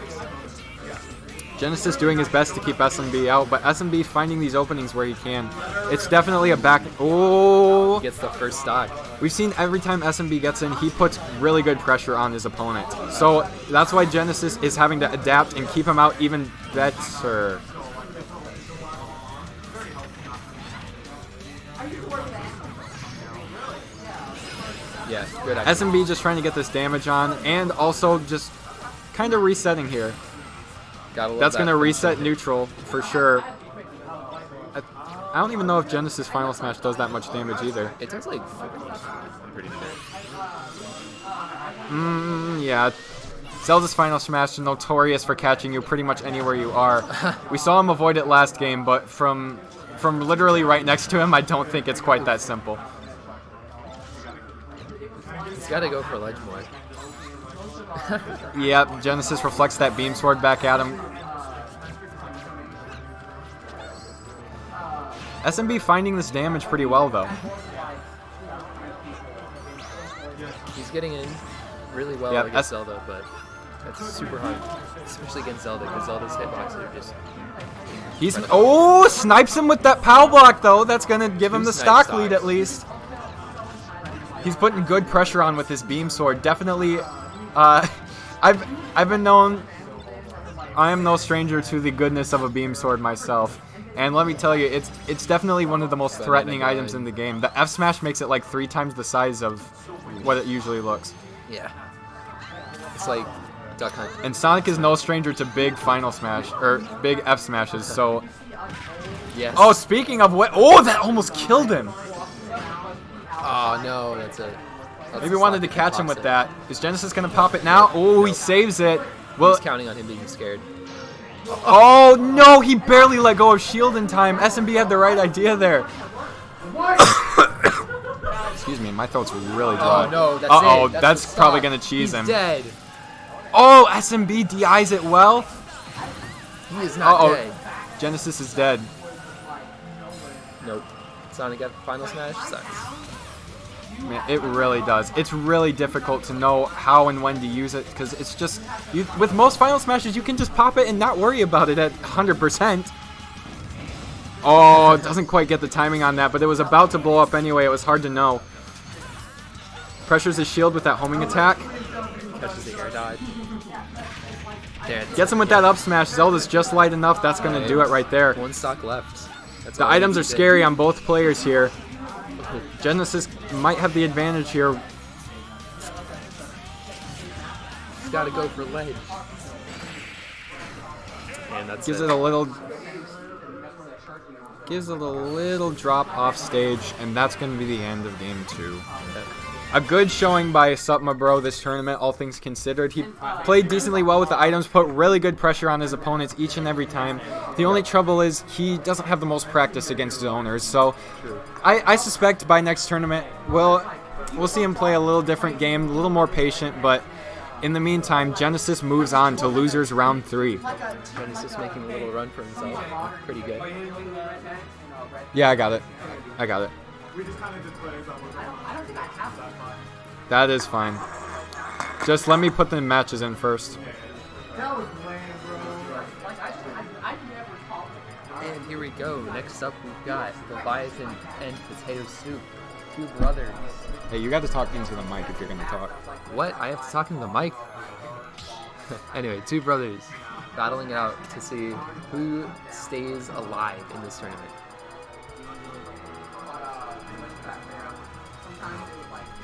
Genesis doing his best to keep SMB out, but SMB finding these openings where he can. It's definitely a back. Oh! Gets the first stock. We've seen every time SMB gets in, he puts really good pressure on his opponent. So that's why Genesis is having to adapt and keep him out even better. Yeah, good action. SMB just trying to get this damage on, and also just kind of resetting here. Gotta love That's that going to finisher. reset neutral for sure. I don't even know if Genesis Final Smash does that much damage either. It does like 40. I'm pretty sure. Yeah. Zelda's Final Smash is notorious for catching you pretty much anywhere you are. We saw him avoid it last game, but from literally right next to him, I don't think it's quite that simple. He's got to go for ledge more. Yep, Genesis reflects that beam sword back at him. SMB finding this damage pretty well, though. He's getting in really well Yep, against Zelda, but that's super hard, especially against Zelda, because Zelda's hitboxes are just... He's snipes him with that POW block, though. That's going to give him Two the snipe stock lead stocks. at least. He's putting good pressure on with his beam sword. Definitely, I've been known. I am no stranger to the goodness of a beam sword myself, and let me tell you, it's definitely one of the most threatening items in the game. The F smash makes it like 3 times the size of what it usually looks. Yeah. It's like Duck Hunt. And Sonic is no stranger to big final smash or big F smashes. So, Yes. oh, speaking of what, oh, that almost killed him. Oh, no, that's it. Maybe wanted to catch him with that. Is Genesis gonna pop it now? Oh, he saves it. Well, He's counting on him being scared. oh no, he barely let go of shield in time. SMB had the right idea there. Excuse me, my throat's really dry. Oh, no, that's Uh-oh, it. that's the probably stock. gonna cheese He's him. dead. Oh, SMB DIs it well. He is not Uh-oh, dead. Genesis is dead. Nope. Sonic got Final Smash sucks. Man, it really does. It's really difficult to know how and when to use it because it's just with most Final Smashes you can just pop it and not worry about it at 100%. Oh, it doesn't quite get the timing on that, but it was about to blow up anyway. It was hard to know. Pressures his shield with that homing attack. Catches the air dodge. There, Gets him with that up smash. Zelda's just light enough. That's going to do it right there. one stock left. That's The all items he are did. scary on both players here. Genesis might have the advantage here. He's got to go for ledge. And that's Gives it. it a little drop off stage, and that's going to be the end of game 2. A good showing by Supma Bro this tournament, all things considered. He played decently well with the items, put really good pressure on his opponents each and every time. The only trouble is he doesn't have the most practice against zoners, so I suspect by next tournament we'll see him play a little different game, a little more patient, but in the meantime, Genesis moves on to losers round 3. Genesis making a little run for himself. Pretty good. Yeah, I got it. We just kind of did plays on what's going on. That is fine. Just let me put the matches in first. That was lame, bro. Like, I never called it. And here we go. Next up, we've got Leviathan and Potato Soup. Two brothers. Hey, you got to talk into the mic if you're going to talk. What? I have to talk into the mic? Anyway, two brothers battling it out to see who stays alive in this tournament.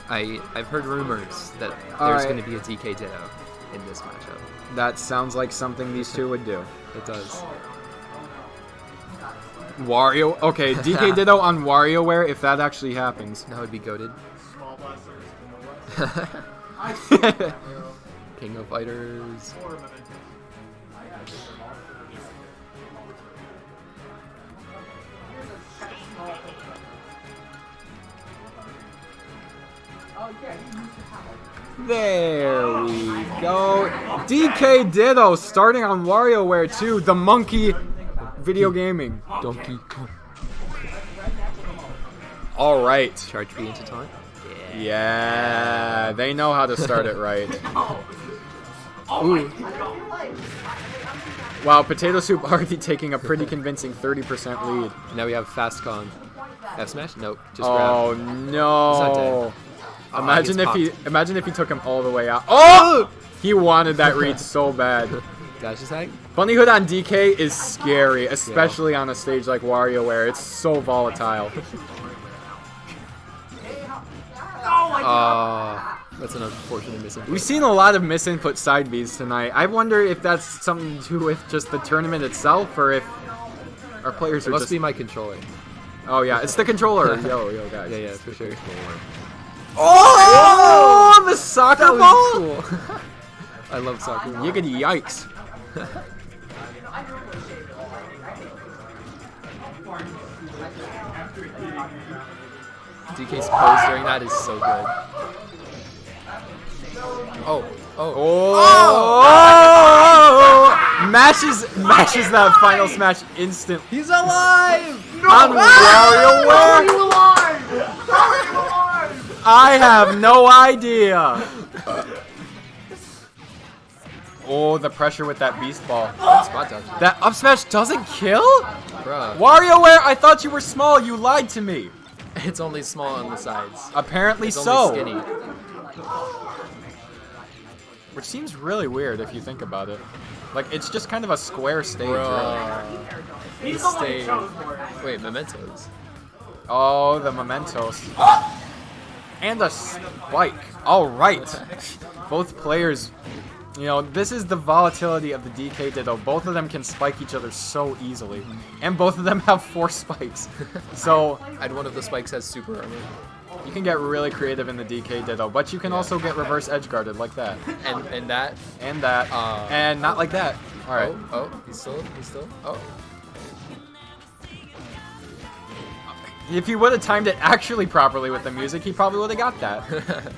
I've heard rumors that there's Alright. going to be a DK Ditto in this matchup. That sounds like something these two would do. It does. Wario. Okay, DK Ditto on WarioWare if that actually happens. That would be goated. Small blasters. King of Fighters. There we go. DK Ditto starting on WarioWare 2. The monkey video gaming. Donkey Kong. All right. Charge B into taunt. Yeah, they know how to start it right. Ooh. Wow, Potato Soup already taking a pretty convincing 30% lead. Now we have Fast Kong. F smash? Nope. Just Oh grab. no! Oh, Imagine he if gets he took him all the way out. Oh! He wanted that read so bad. Dash attack? Bunnyhood on DK is scary, especially on a stage like WarioWare. It's so volatile. That's an unfortunate misinput. We've seen a lot of misinput side Bs tonight. I wonder if that's something to do with just the tournament itself, or if our players It are must just... be my controller. Oh yeah, it's the controller. Yo, guys. Yeah, for sure. Oh, the soccer ball! Cool. I love soccer. Yiggity yikes. DK's pose during that is so good. Oh. Mashes that final smash instant. He's alive! On WarioWare? I have no idea. Oh, the pressure with that beast ball. Spot dodge. That up smash doesn't kill? Bruh. WarioWare, I thought you were small. You lied to me. It's only small on the sides. Apparently It's so. only skinny. Which seems really weird if you think about it. Like, it's just kind of a square stage, really. This stage. Wait, mementos. Oh, the mementos. And a spike. All right. Both players, you know, this is the volatility of the DK Ditto. Both of them can spike each other so easily. And both of them have 4 spikes. So, And one of the spikes has super armor. you can get really creative in the DK Ditto, but you can also get reverse edge guarded like that. And that. And that. And not like that. All right. Oh, he's still. Oh. If he would have timed it actually properly with the music, he probably would have got that.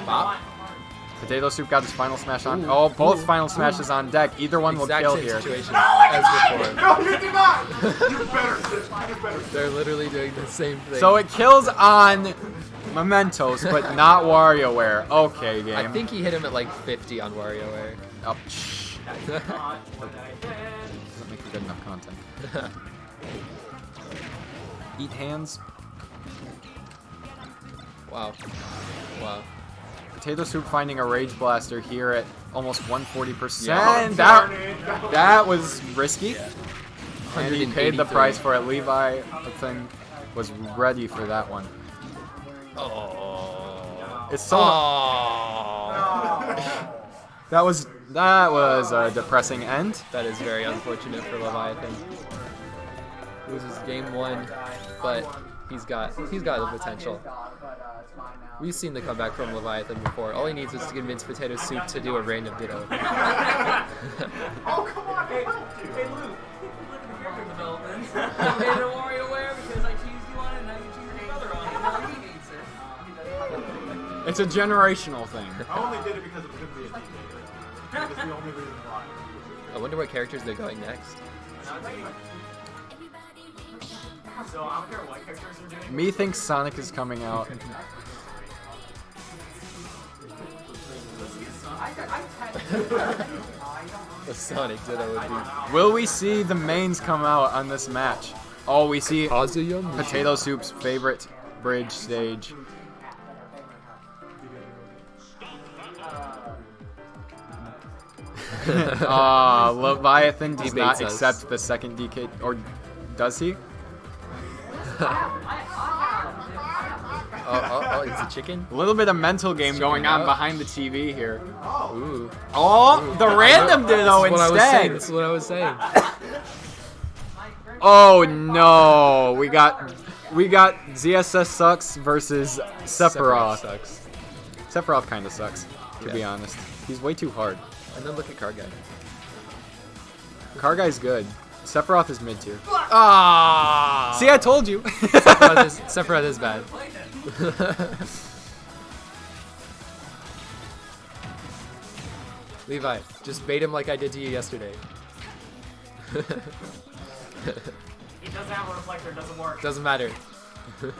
Bop. Potato Soup got his final smash on. Oh, both final smashes on deck. Either one will Exact kill same here. situation as before. No, you did not! You better. You better. They're literally doing the same thing. So it kills on Mementos, but not WarioWare. Okay, game. I think he hit him at like 50 on WarioWare. Oh, doesn't make for good enough content. Eat hands. Wow. Potato Soup finding a Rage Blaster here at almost 140%. Yeah. That was risky. And he paid the 183. price for it. Levi, I think, was ready for that one. Oh. It's so. That was a depressing end. That is very unfortunate for Leviathan. Loses game 1, but he's got the potential. We've seen the comeback from Leviathan before. All he needs is to convince Potato Soup to do a random ditto. Oh, come on, hey, Luke, look at the character development. I made a WarioWare because I choose you on it, and now you choose your brother on it, and now he needs it. It's a generational thing. I only did it because it was going to be a DK. That's the only reason why. I wonder what characters they're going next. So I don't care what characters are doing. Me thinks Sonic is coming out. The Sonic ditto would be Will we see the mains come out on this match? Oh, we see Kazuya Potato Soup's favorite bridge stage. Leviathan does not Debates us. accept the second DK, or does he? Oh, it's a chicken? A little bit of mental game going on out. behind the TV here. Ooh. Oh, the random ditto That's what I was saying. instead. That's what I was saying. Oh no, we got ZSS sucks versus Sephiroth. Sucks. Sephiroth kind of sucks, to be Yeah. honest. He's way too hard. And then look at Car Guy. Car Guy's good. Sephiroth is mid tier. Ah! See, I told you. Sephiroth is bad. Levi, just bait him like I did to you yesterday. He doesn't have a reflector, it doesn't work. Doesn't matter. Do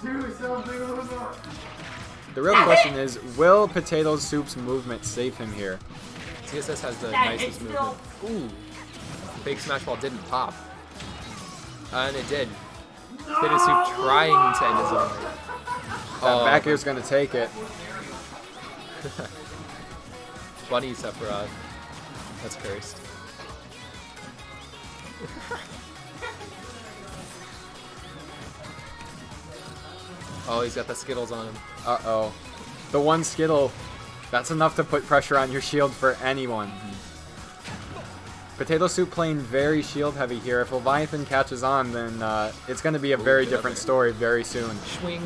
something a little more. The real question is, will Potato Soup's movement save him here? TSS has the That nicest it's still- movement. Ooh. Fake Smash Ball didn't pop. And it did. Potato Soup trying to end his own. That back air's gonna take it. Bunny Sephiroth. That's cursed. Oh, he's got the Skittles on him. Uh-oh. The one Skittle, that's enough to put pressure on your shield for anyone. Potato Soup playing very shield heavy here. If Leviathan catches on, then it's going to be a very different story very soon. Swing.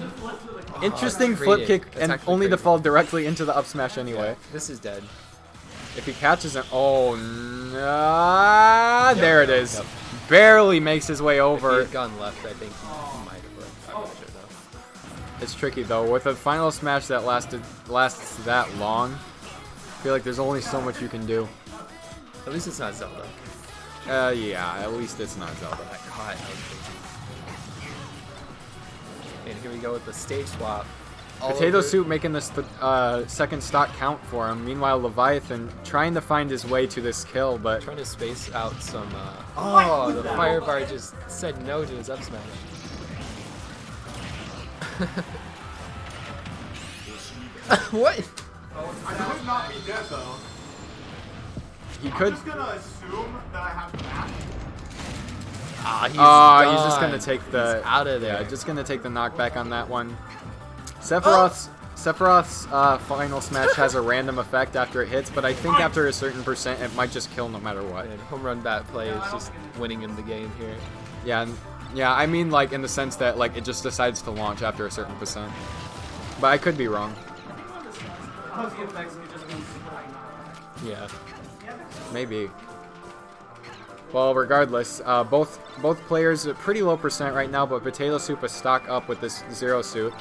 Interesting That's flip crazy. kick, That's and actually only to crazy. fall directly into the up smash anyway. Yeah, this is dead. If he catches it, oh, no, there it is. Yep. Barely makes his way If he over. had gone left, I think he might have worked. I'm not sure though. It's tricky though. With a final smash that lasts that long, I feel like there's only so much you can do. At least it's not Zelda. Yeah, at least it's not Zelda. God, that was crazy. And here we go with the stage swap. All Potato over- Soup making this second stock count for him. Meanwhile, Leviathan trying to find his way to this kill, but Trying to space out some. Oh, the fire bar just said no to his up smash. What? I could not be dead though. he I'm could. just gonna assume that I have the match. He's just gonna done. take the He's out of there. Yeah, just gonna take the knockback on that one. Sephiroth's final smash has a random effect after it hits, but I think after a certain percent, it might just kill no matter what. And home run bat play is just winning him the game here. Yeah, yeah. I mean, like in the sense that like it just decides to launch after a certain percent. But I could be wrong. Because the effects could just be super Yeah. Maybe. Well, regardless, both players at pretty low percent right now, but Potato Soup is stock up with this Zero Suit.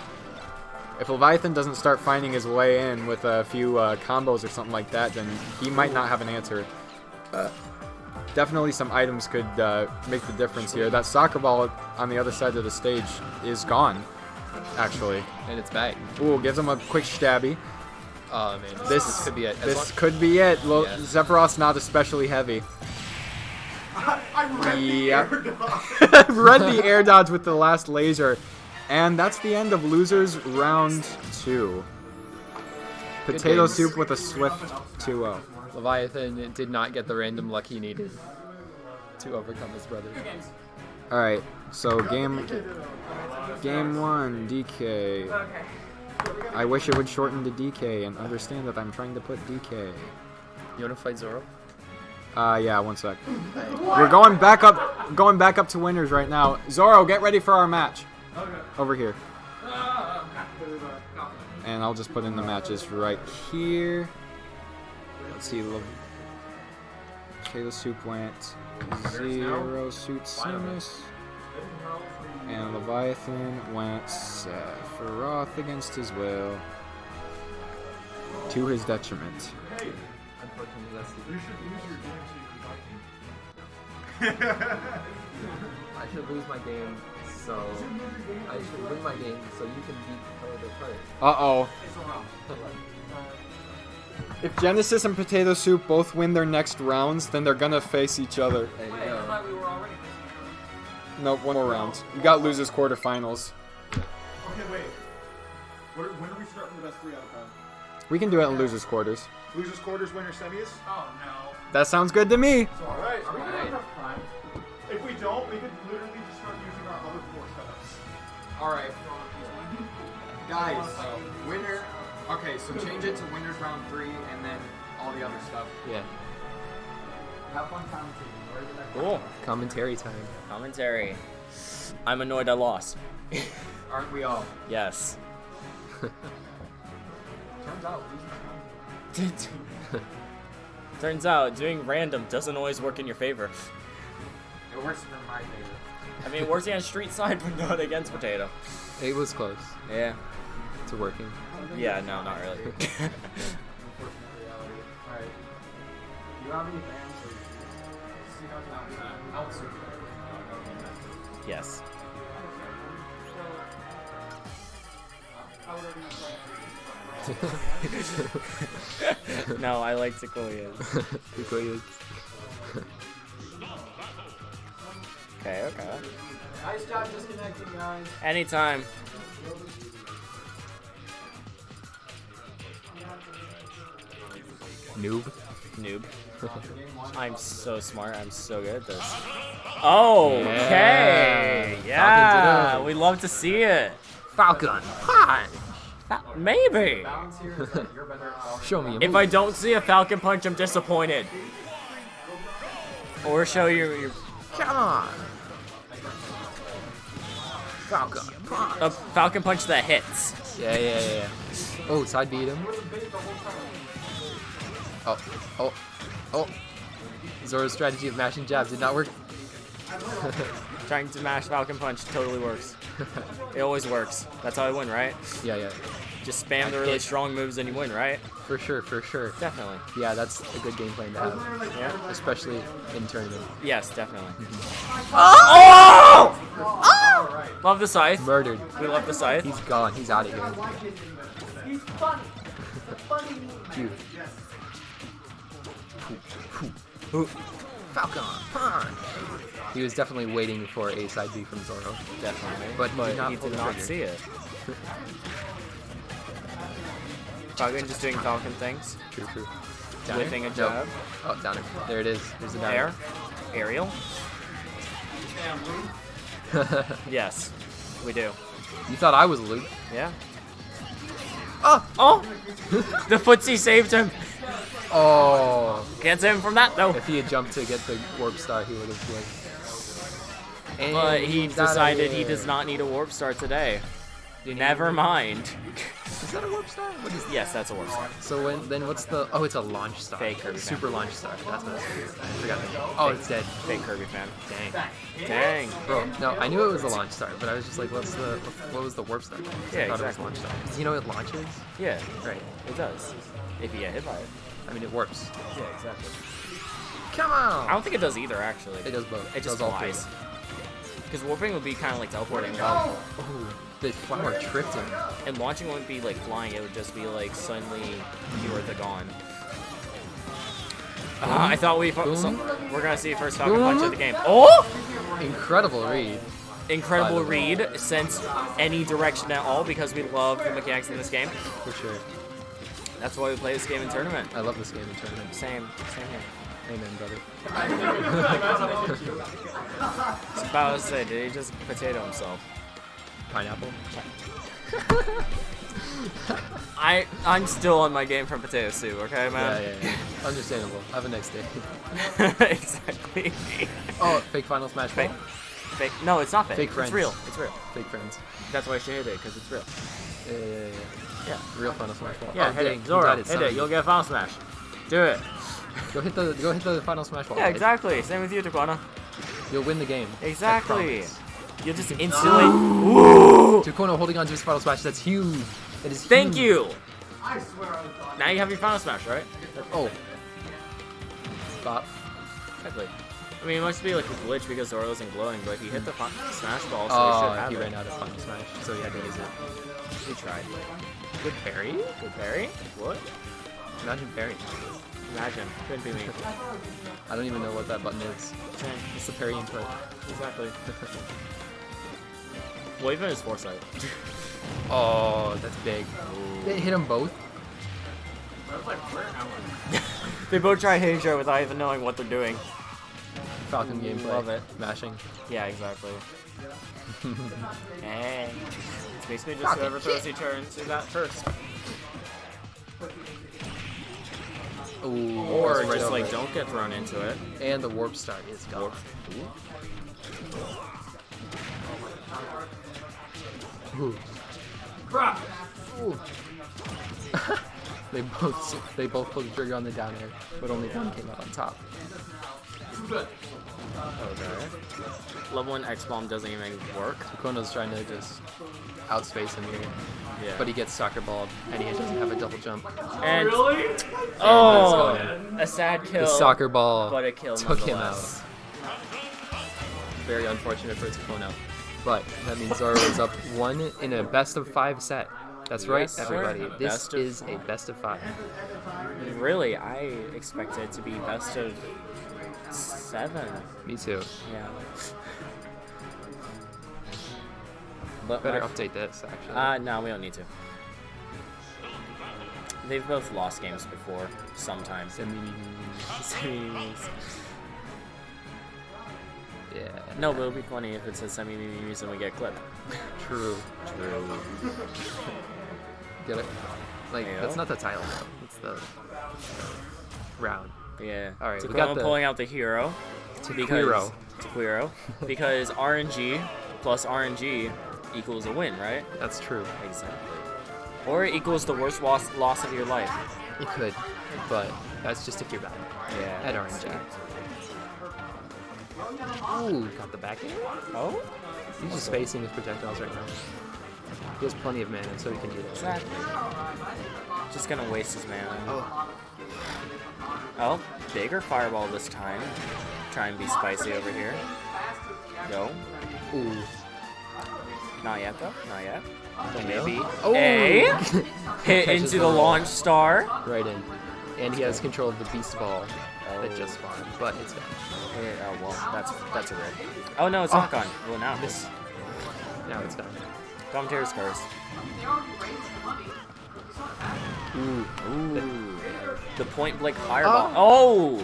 If Leviathan doesn't start finding his way in with a few combos or something like that, then he might not have an answer. Definitely some items could make the difference here. That soccer ball on the other side of the stage is gone, actually. And it's back. Ooh, gives him a quick stabby. Oh man, This could be it. As This long- could be it. Yeah. Sephiroth's not especially heavy. I read Yep. the air dodge. Read the air dodge with the last laser. And that's the end of Losers Round 2. Potato games. Soup with a swift 2-0. Leviathan did not get the random luck he needed to overcome his brother. Alright, so game 1, DK. Okay. I wish it would shorten to DK and understand that I'm trying to put DK. You wanna fight Zoro? Yeah, one sec. We're going back up to winners right now. Zoro, get ready for our match. Over here. And I'll just put in the matches right here. Let's see. Potato Soup went Zero Suit Samus. And Leviathan went Sephiroth against his will. To his detriment. Unfortunately, that's the. You should lose your game so you can fight me. I should lose my game, so I should win my game, so you can beat the player. Uh-oh. If Genesis and Potato Soup both win their next rounds, then they're gonna face each other. There you Wait, I go. thought we were already Nope, one more round. You got losers quarterfinals. Okay, wait. When are we starting the best 3 out of 5? We can do it in losers quarters. Losers quarters, winners semis. Oh no. That sounds good to me. All right. We have enough time. If we don't, we could literally just start using our other 4 setups. All right, guys. Winner. Okay, so change it to winners round 3, and then all the other stuff. Yeah. Have fun commentating. Where did I Cool. Commentary time. Commentary. I'm annoyed I lost. Aren't we all? Yes. Turns out Turns out doing random doesn't always work in your favor. it works for my favor. I mean, it works against Street Side, but not against Potato. It was close Yeah. to working. Yeah, no, not really. Alright. Do you have any fans? Yes. No, I like Sequoias. Sequoias. Okay, okay. Nice job disconnecting, guys. Anytime. Noob. Noob. I'm so smart. I'm so good at this. Okay. Yeah. Falcons it We love to see it. Falcon. Punch. Maybe. Show me a If I don't see a Falcon Punch, I'm disappointed. Or show you Come on. Falcon. Punch. a Falcon Punch that hits. Yeah. Oh, side beat him. Oh. Zoro's strategy of mashing jabs did not work. Trying to mash Falcon Punch totally works. It always works. That's how I win, right? Yeah. Just spam the really strong moves and you win, right? For sure. Definitely. Yeah, that's a good game plan to have. Yeah. Especially in tournament. Yes, definitely. Oh! Love the scythe. Murdered. We love the scythe. He's gone. He's out of here. He's funny. Funny. Dude. Falcon. Punch. He was definitely waiting for a side B from Zoro. Definitely. But he did not see it. Falcon just doing Falcon things. True. Whiffing a jab. Oh, down it. There it is. There's the down Air. Aerial. Yes, we do. You thought I was Luke? Yeah. Oh! The footsie saved him. Oh! Can't save him from that though. If he had jumped to get the warp star, he would have won. And But he he's outta decided he here. does not need a warp star today. Never mind. Is that a warp star? What is that? Yes, that's a warp star. So then what's the? Oh, it's a launch star. Fake Kirby fan. Super launch star. That's what it's. I forgot that. Oh, it's dead. Fake Kirby fan. Dang. Dang. Bro, no, I knew it was a launch star, but I was just like, what was the warp star? Yeah, I thought exactly. it was launch star. Does he know it launches? Yeah, Right. it does. If you get hit by it. I mean, it warps. Yeah, exactly. Come on. I don't think it does either, actually. It does both. It just does all three. flies. Because warping would be kind of like teleporting, but Oh, the flower tripped him. and launching wouldn't be like flying. It would just be like suddenly you were the gone. I thought we're gonna see first Falcon Punch of the game. Oh! Incredible read. Incredible By the way. read, sense any direction at all because we love the mechanics in this game. For sure. That's why we play this game in tournament. I love this game in tournament. Same here. Amen, brother. I was about to say, did he just potato himself? Pineapple. I'm still on my game from potato soup, okay, man? Yeah. Understandable. Have a next day. Exactly. Oh, fake final smash Fake. ball? Fake. No, it's not fake. Fake It's friends. real. It's real. Fake friends. That's why she hit it, because it's real. Yeah. Yeah. Real final smash ball. Yeah, oh, hit dang, it. Zoro, he hit died it. You'll get a final smash. Do it. Go hit the final smash ball. Yeah, guys. exactly. Same with you, Taquana. You'll win the game. I Exactly. promise. You'll just instantly. Ooh. Tukono holding on to his final smash. That's huge. That is Thank huge. you. I swear I was done. Now you have your final smash, right? Oh. Stop. Exactly. I mean, it must be like a glitch because Zoro isn't glowing, but he hit the smash ball, so he Oh, should have he it. ran out of final smash, so he had to use it. He tried. Good parry? Good parry? What? Imagine parry. Imagine. Couldn't be me. I don't even know what that button is. Same. It's the parry input. Exactly. Well, even his foresight. Oh, that's big. They hit them both? They both try hitting each other without even knowing what they're doing. Falcon gameplay. Love it. Mashing. Yeah, exactly. Hey. It's basically just Falcon whoever throws each other into that first. Ooh, Or that's right just over like it. don't get thrown into it. And the warp star is gone. Ooh. Ooh. they both pulled the trigger on the down air, but only one came out on top. Okay. Level 1 X-Bomb doesn't even work. Tukono's trying to just outspace him here, Yeah. but he gets soccer balled and he doesn't have a double jump. And Really? oh, a sad kill. The soccer ball but a kill took him nonetheless. Very unfortunate for Tukono. But that means Zoro is up 1 in a best of 5 set. That's right, Yes, sir. everybody. This Best of is a best of 5. Really, I expected it to be best of 7. Me too. Yeah. But Better my- update this, actually. No, we don't need to. They've both lost games before, sometimes. Yeah. No, but it'll be funny if it says semi-memes and we get clipped. True. Get it? Like, Yeah. that's not the title, though. It's the round. Yeah. Alright, we Taquano got the- pulling out the hero. Taquiro. Taquiro. Because RNG plus RNG equals a win, right? That's true. Exactly. Or it equals the worst loss of your life. It could, but that's just if you're bad. Yeah. At RNG. Ooh, got the back air. Oh? He's just spacing his projectiles right now. He has plenty of mana, so he can do that. Exactly. Just gonna waste his mana. Oh, Oh, bigger fireball this time. Try and be spicy over here. Go. ooh. Not yet though. Not yet. There we Maybe. go. Oh! A hit Catches into the the roll. launch star. Right in. And he has control of the beast ball Oh. that just spawned, but it's down. Oh well, that's a rip. Oh no, it's not gone. Well now it is. Now it's done. Commentator's curse. Ooh. Ooh. The point blank fireball. Oh!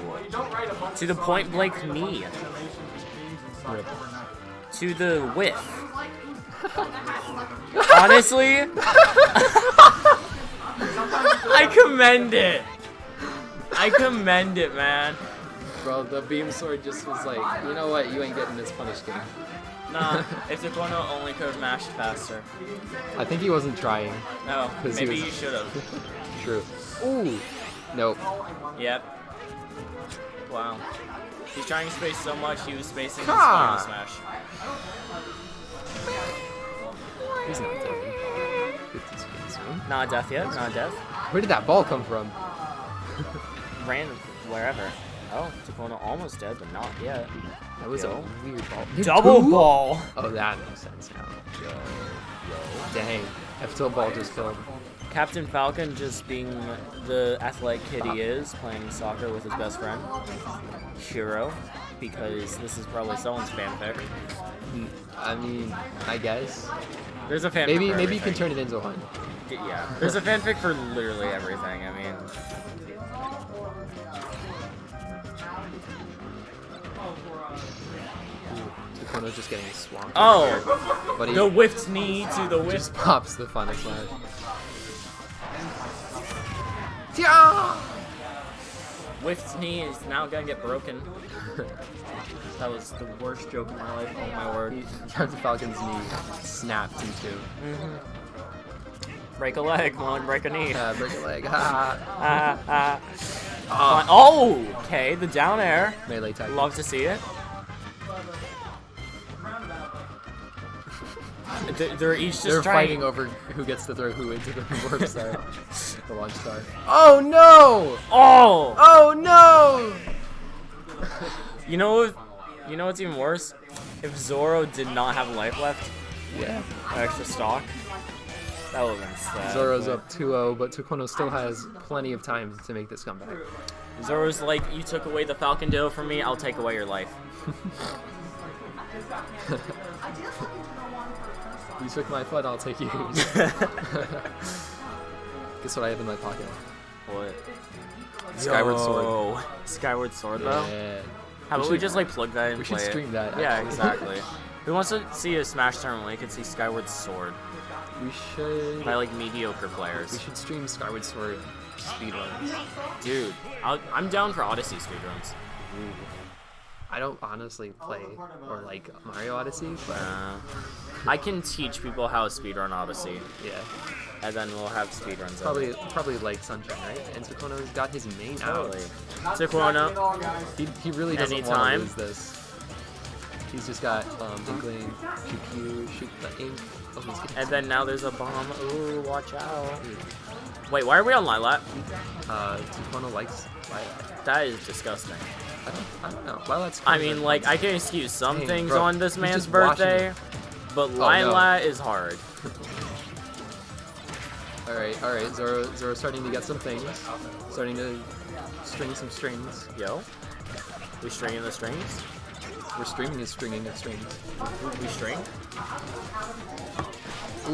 To the point blank knee. Rip. To the whiff. Honestly, I commend it. I commend it, man. Bro, the beam sword just was like, you know what? You ain't getting this punish game. Nah, if Taquano only could have mashed faster. I think he wasn't trying. No, 'Cause he maybe was- you should have. True. Ooh. Nope. Yep. Wow. He's trying to space so much, he was spacing his Ha! final smash. He's not dead. Get this game soon. Not a death yet, not a death. Where did that ball come from? Random, wherever. Oh, Taquano almost dead, but not yet. That was Yo. a weird ball. Double Two? ball! Oh, that makes sense now. Dang. F-tilt ball just killed. Captain Falcon just being the athletic kid he is, playing soccer with his best friend, Shiro, because this is probably someone's fanfic. I mean, I guess. There's a fanfic Maybe for maybe you can everything. turn it into one. Yeah, there's a fanfic for literally everything, I mean. Taquano just getting swamped. Oh! But he The whiffed knee to the whiff. just pops the final slash. Whiffed knee is now gonna get broken. That was the worst joke of my life, oh my word. Captain Falcon's knee snapped in two. Break a leg, one break a knee. Break a leg. Ha. Oh! Okay, the down air. Melee tag. Love to see it. They're each just They're trying. fighting over who gets to throw who into the warp star. The launch star. Oh no! Oh! Oh no! You know what's even worse? If Zoro did not have life left, Yeah. extra stock, that would have been sad. Zoro's but up 2-0, but Taquano still has plenty of time to make this comeback. Zoro's like, you took away the Falcon Dough from me, I'll take away your life. You took my foot, I'll take yours. Guess what I have in my pocket? What? Skyward Sword. Yo. Skyward Sword though? Yeah. How about we just like plug that in we and should play stream it? that, Yeah, actually. exactly. Who wants to see a Smash tournament where you could see Skyward Sword We should. by like mediocre We players? should stream Skyward Sword speedruns. Dude, I'm down for Odyssey speedruns. I don't honestly play or like Mario Odyssey, but I can teach people how to speedrun Odyssey, yeah, and then we'll have speedruns of it. probably like Sunshine, right? And Taquano's got his main Totally. out. Taquano, He really doesn't want to Anytime. lose this. He's just got Inkling, Pew, shoot the ink. Oh, he's getting and then now there's a bomb. Ooh, watch out. Wait, why are we on Lilat? Taquano likes Lilac. That is disgusting. I don't know. Lilat's I kind of mean, like, I can excuse some Dang, things bro, on this he's man's just watching birthday, it. but no. Lila is hard. Alright. Zoro's starting to get some things. Starting to string some strings. Yo, we stringing the strings? We're stringing of strings. We string?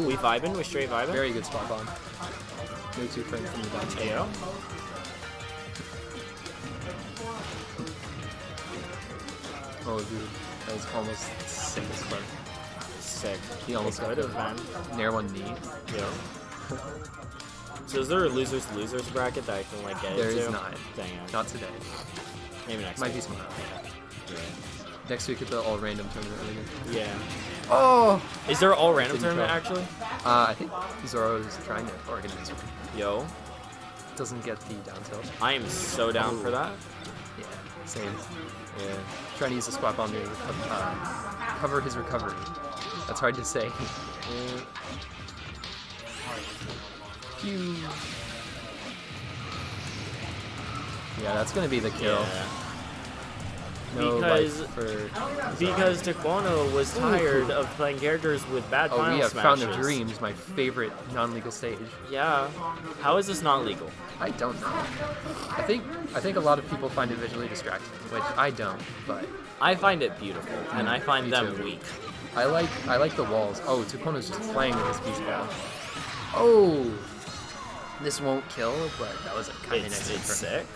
We vibing? We straight vibing? Very good spot bomb. No two friends from the bench. Ayo. Oh, dude. That was almost sick as fuck. Sick. He almost got Could have, the man. Nair one knee. Yo. So is there a losers bracket that I can like get There into? is not. Dang it. Not today. Maybe next Might be week. tomorrow. Yeah. Next week at the all random tournament again. Yeah. Oh! Is there an all random Didn't tournament kill. actually? I think Zoro is trying to organize one. Yo, Doesn't get the down tilt. I am so down for that. Yeah, same. Yeah. Trying to use the spot bomb to cover his recovery. That's hard to say. Pew. Yeah, that's gonna be the kill. Yeah. No Because- life for Because Taekwondo was tired of playing characters with bad Oh, final we have smashes. Fountain of Dreams, my favorite non-legal stage. Yeah. How is this not legal? I don't know. I think a lot of people find it visually distracting, which I don't, but I find it beautiful, and I find me them too. weak. I like the walls. Oh, Tukono's just playing with his beast ball. Oh! This won't kill, but that was a kind of It's nice hit from him. sick.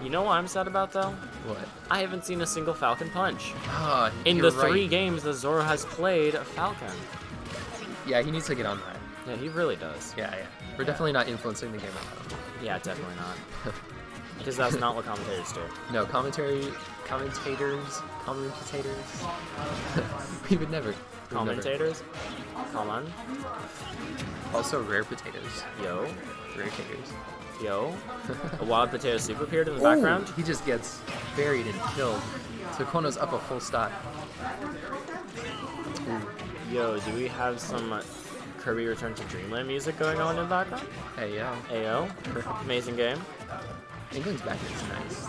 You know what I'm sad about though? What? I haven't seen a single Falcon punch. Ah, In you're the 3 right. games that Zoro has played a Falcon. Yeah, he needs to get on that. Yeah, he really does. Yeah. We're definitely not influencing the game right now. Yeah, definitely not. Because that's not what commentators do. No, commentators. we would never. Commentators? Come on. Also, rare potatoes. Yo. Rare taters. Yo. A wild potato soup appeared in the Ooh, background. He just gets buried and killed. Tukono's up a full stock. Yo, do we have some Kirby Return to Dreamland music going on in the background? Hey, yeah. Ayo. Amazing game. England's back is nice.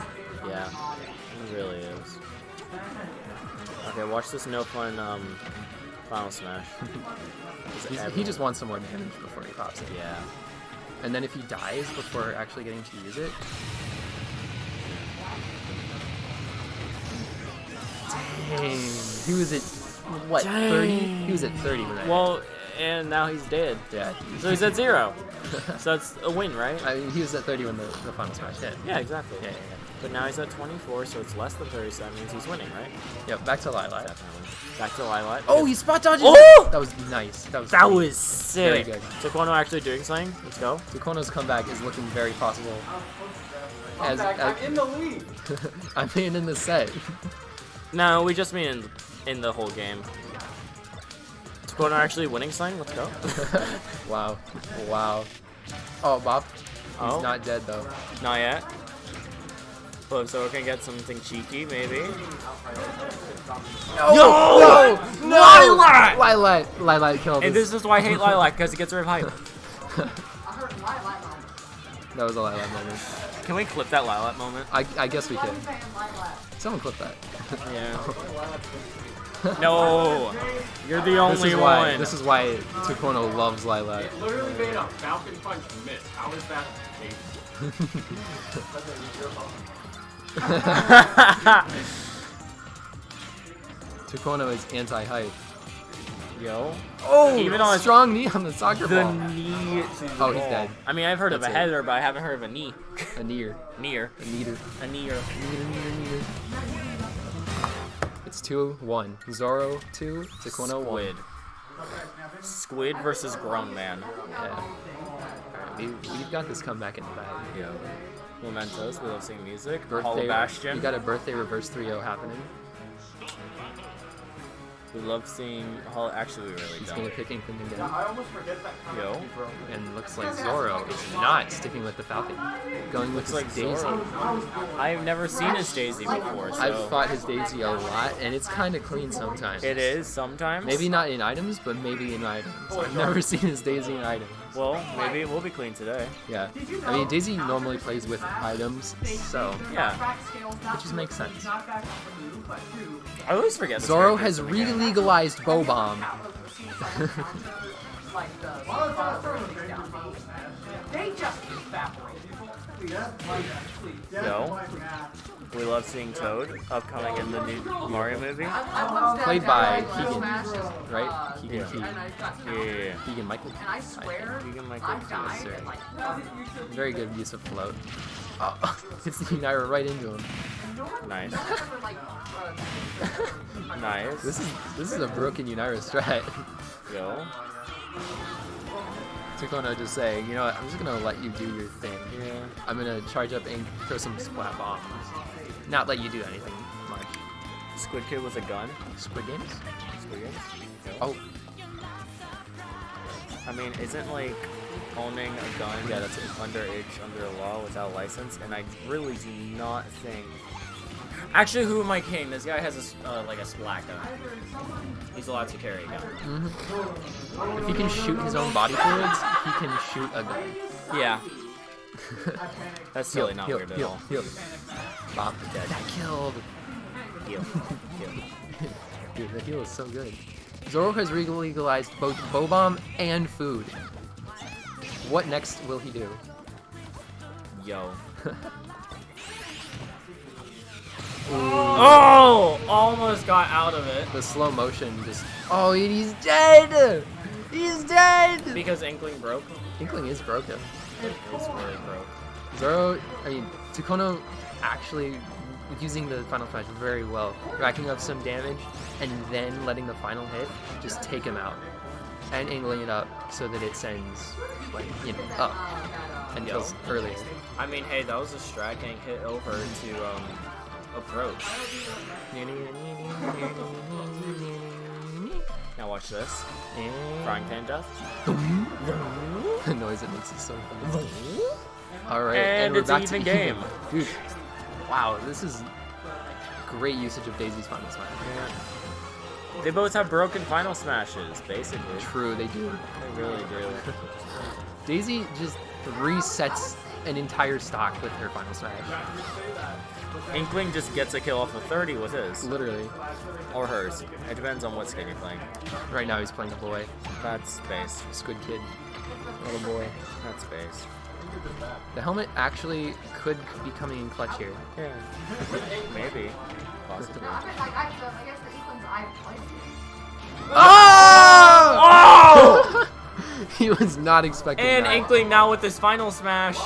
Yeah. It really is. Okay, watch this no fun final smash. He just wants some more damage before he pops it. Yeah. And then if he dies before actually getting to use it. Dang. He was at, what, 30? He was at 30 when that Well, and now he's dead. Yeah. So he's at 0. So that's a win, right? I mean, he was at 30 when the final smash hit. Yeah, exactly. Yeah. But now he's at 24, so it's less than 30, so that means he's winning, right? Yep, back to Lilac. Definitely. Back to Lilac. Oh, he spot dodges! Oh! That was nice. That was That great. was Very sick. good. Taekwondo actually doing something. Let's go. Tukono's comeback is looking very possible. I'm in the lead. I'm being in the set. No, we just mean in the whole game. Taekwondo actually winning sign. Let's go. Wow. Wow. Oh, Bob. He's Oh. not dead, though. Not yet. But so we can get something cheeky, maybe. No! Lilac! Lilac killed And us. this is why I hate Lilac, because he gets rid of hype. That was a Lilac moment. Can we clip that Lilac moment? I guess we can. Someone clip that. Yeah. No! You're the only one. This is why Tukono loves Lilac. Literally made a Falcon Punch miss. How is that the Tukono is anti-hype. Yo. Oh, Even on strong knee on the soccer the ball. knee to the Oh, he's ball. dead. I mean, I've heard of That's a it. header, but I haven't heard of a knee. A near. Near. A neater. A near. Neater. It's 2-1. Zoro 2, Taekwondo 1. Squid. Squid versus grown man. Yeah. We've got this comeback in the bag. Yeah. Mementos, we love seeing music. Hollow Birthday, Bastion. we got a birthday reverse 3-0 happening. We love seeing Hollow. Actually, we really He's don't. gonna pick Inkling again. I almost forget that kind Yo. And looks like Zoro is not sticking with the Falcon. Going with Looks like his Daisy. Zoro. I've never seen his Daisy before, so. I've fought his Daisy a lot, and it's kind of clean sometimes. It is sometimes. Maybe not in items, but maybe in items. I've never seen his Daisy in items. Well, maybe it will be clean today. Yeah. I mean, Daisy normally plays with items, so Yeah. it just makes sense. I always forget. this Zoro character's has in the game. re-legalized Bow Bomb. They just evaporate. Yo, we love seeing Toad upcoming in the new Mario movie. Played by Keegan, right? Keegan Yeah. Key. Yeah. Keegan Michael Key. And I swear, Keegan Michael Key, died sir. at like Very good use of float. Oh, hits the Unira right into him. Nice. like Nice. This is a broken Unira strat. Yo. Tukono just saying, you know what, I'm just gonna let you do your thing. Yeah. I'm gonna charge up and throw some splat bombs. Not let you do anything much. Squid Kid with a gun. Squid Games? Squid Games. Oh, I mean, isn't like owning a gun Yeah, that's it. underage under a law without license? And I really do not think. Actually, who am I kidding? This guy has a like a splat gun. He's allowed to carry a gun. if he can shoot his own body fluids, he can shoot a gun. Yeah. That's really not weird at all. Heal. Bop, dead. Killed. Heal. Heal. Dude, the heal is so good. Zoro has legalized both Bow Bomb and food. What next will he do? Yo. Oh! Almost got out of it. The slow motion just. Oh, and he's dead! He's dead! Because Inkling broke. Inkling is broken. It's really broke. Zoro, I mean, Tukono actually using the final smash very well, racking up some damage and then letting the final hit just take him out and angling it up so that it sends, like, you know, up and kills earlier. I mean, hey, that was a strat getting hit over to approach. Now watch this. Frying pan death. The noise it makes is so funny. Alright, And we're it's back an to even game. Dude, wow, this is great usage of Daisy's final smash. They both have broken final smashes, basically. True, they do. They really do. Daisy just resets an entire stock with her final smash. Inkling just gets a kill off of 30 with his. Literally. Or hers. It depends on what skin you're playing. Right now he's playing a boy. That's space. Squid Kid. Little boy. That's space. The helmet actually could be coming in clutch here. Yeah. Maybe. Possibly. I guess the Eklund's eye Oh! He was not expecting And that. Inkling now with his final smash.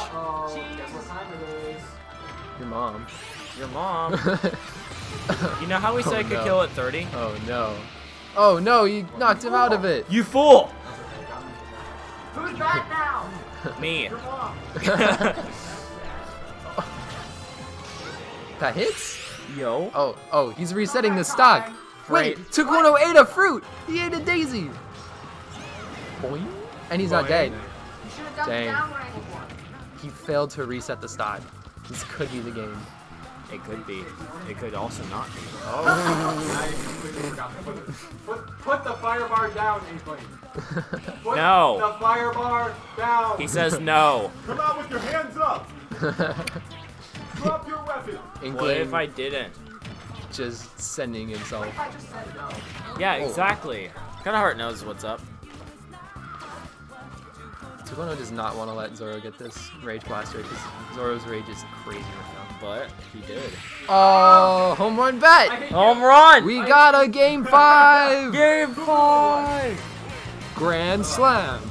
Your mom. Your mom. You know how we said Oh, I could no. kill at 30? Oh no. Oh no, you knocked him out of it. You fool! Who's back now? Me. That hits? Yo. Oh, he's resetting the stock. Wait, Great. Tukono ate a fruit. He ate a daisy. Boing. And he's not dead. You should have done Dang. the downward angle one. He failed to reset the stock. This could be the game. It could be. It could also not be. Put the fire bar down, Inkling. Put No. the fire bar down. He says no. Come out with your hands up. Drop your weapon. What if I Inkling didn't? just sending himself. I just said no. Yeah, exactly. Kind of Heart knows what's up. Tukono does not want to let Zoro get this Rage Blaster because Zoro's rage is crazy right now. But he did. Oh, home run bet! Home run! We got a game 5! Game 5! Grand slam!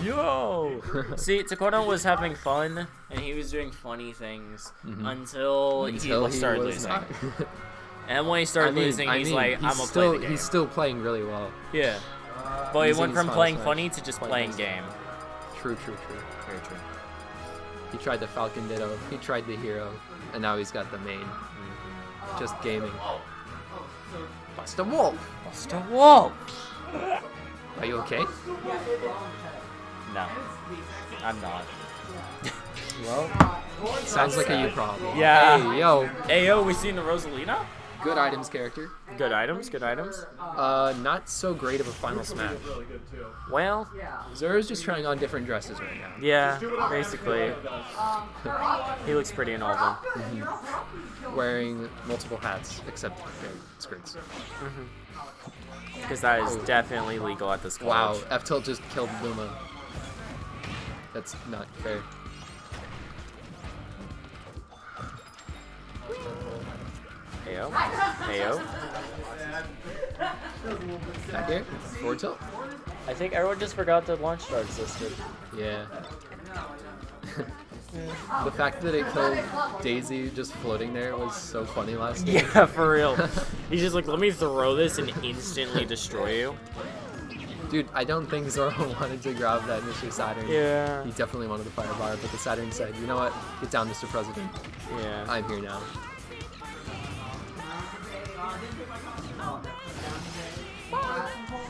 Yo! See, Tukono was having fun, and he was doing funny things until he started was losing. not. And when he started losing, he's like, I'm gonna play the game. He's still playing really well. Yeah. But he using went his from final playing smash. funny to just playing Playing game. True. Very true. He tried the Falcon Ditto, he tried the Hero, and now he's got the main. Just gaming. Bust a wolf! Bust a wolf! Are you okay? No. I'm not. Well, sounds like a you problem. Yeah. Hey, yo. Ayo, we seen the Rosalina? Good items character. Good items, good items. Not so great of a final smash. Well, Zoro's just trying on different dresses right now. yeah, basically. He looks pretty in all of them. Wearing multiple hats, except skirts. Because that is definitely legal at this Wow, college. F-Tilt just killed Luma. That's not fair. Ayo. Ayo. Back air, forward tilt. I think everyone just forgot that launch star existed. Yeah. The fact that it killed Daisy just floating there was so funny last game. Yeah, for real. He's just like, let me throw this and instantly destroy you. Dude, I don't think Zoro wanted to grab that Mr. Saturn. Yeah. He definitely wanted the fire bar, but the Saturn said, you know what? Get down, Mr. President. Yeah. I'm here now.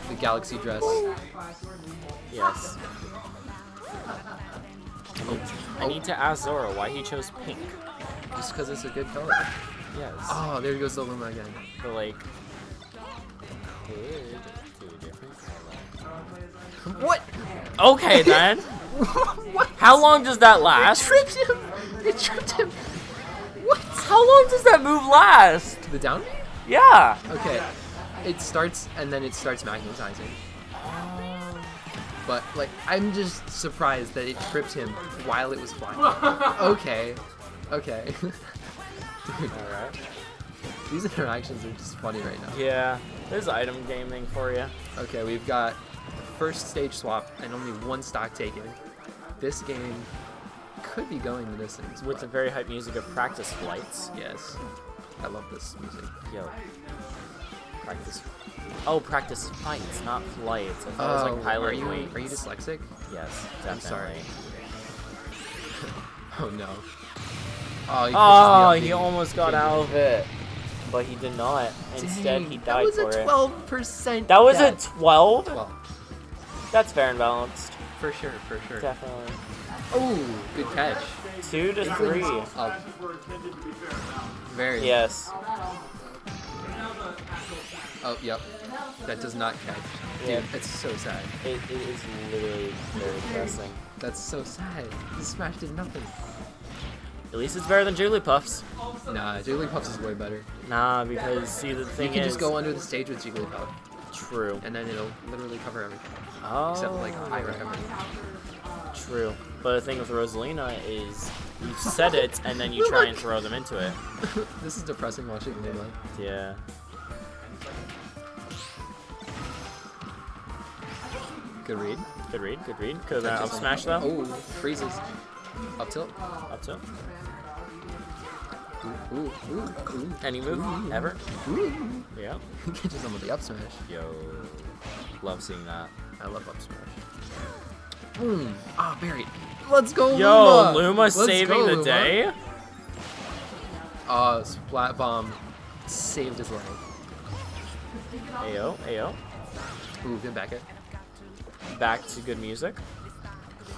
The galaxy dress. Yes. I need to ask Zoro why he chose pink. Just because it's a good color. Yes. Oh, there goes the Luma again. But like, good to different color. What? Okay then. What? How long does that last? Tripped him! It tripped him! What? How long does that move last? The down? Yeah. Okay. It starts and then it starts magnetizing. But like, I'm just surprised that it tripped him while it was flying. Okay. Okay. Dude, Alright. these interactions are just funny right now. Yeah. There's item gaming for you. Okay, we've got first stage swap and only one stock taken. This game could be going the distance. With the but very hype music of practice flights. yes, I love this music. Yo. Practice. Oh, practice fights, not flights. I thought it was like pilot are you wings. dyslexic? Yes, definitely. I'm sorry. Oh no. Oh, he, Oh, pushes me he up the almost got change. out of it. But he did not. Instead, he Dang, died for that it. was a 12%. That was a death. 12? Well, That's fair and balanced. for sure, for sure. Definitely. Oh, good catch. 2 to 3. Up. Very. Yes. Oh, yep. That does not catch. Dude, Yeah. it's so sad. It is literally very depressing. That's so sad. This Smash did nothing. At least it's better than Jigglypuffs. Nah, Jigglypuffs is way better. Nah, because see the You thing can is just go under the stage with Jigglypuff, true. and then it'll literally cover everything. Oh, Except like a high recovery. true. But the thing with Rosalina is you set it and then you try and throw them into it. This is depressing watching Luma. Yeah. Good read. Good read, good read. Could have up smash though. Oh, freezes. Up tilt. Up to. Ooh, ooh, ooh. Any move ever. Ooh. Yeah. Catches them with the up smash. Yo. Love seeing that. I love up smash. Boom. Ah, buried. Let's go, Yo, Luma. Luma Let's saving go, the Luma. day. Splat Bomb saved his life. Ayo, ayo. Ooh, good back it. Back to good music.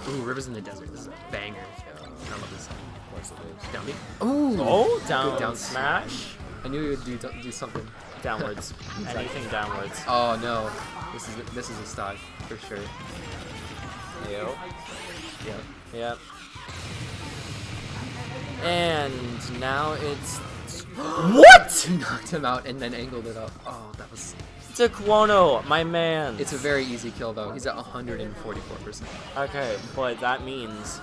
Ooh, Rivers in the Desert. This is a banger. I love this song. What's it? Down B. Ooh. Oh, down, Good down smash. I knew you would do something. Downwards. Anything downwards. Oh no, this is a stock for sure. Ayo. Yeah. Yep. And now it's what? Knocked him out and then angled it up. Oh, that was. Taquono, my man. It's a very easy kill though. He's at 144%. Okay, but that means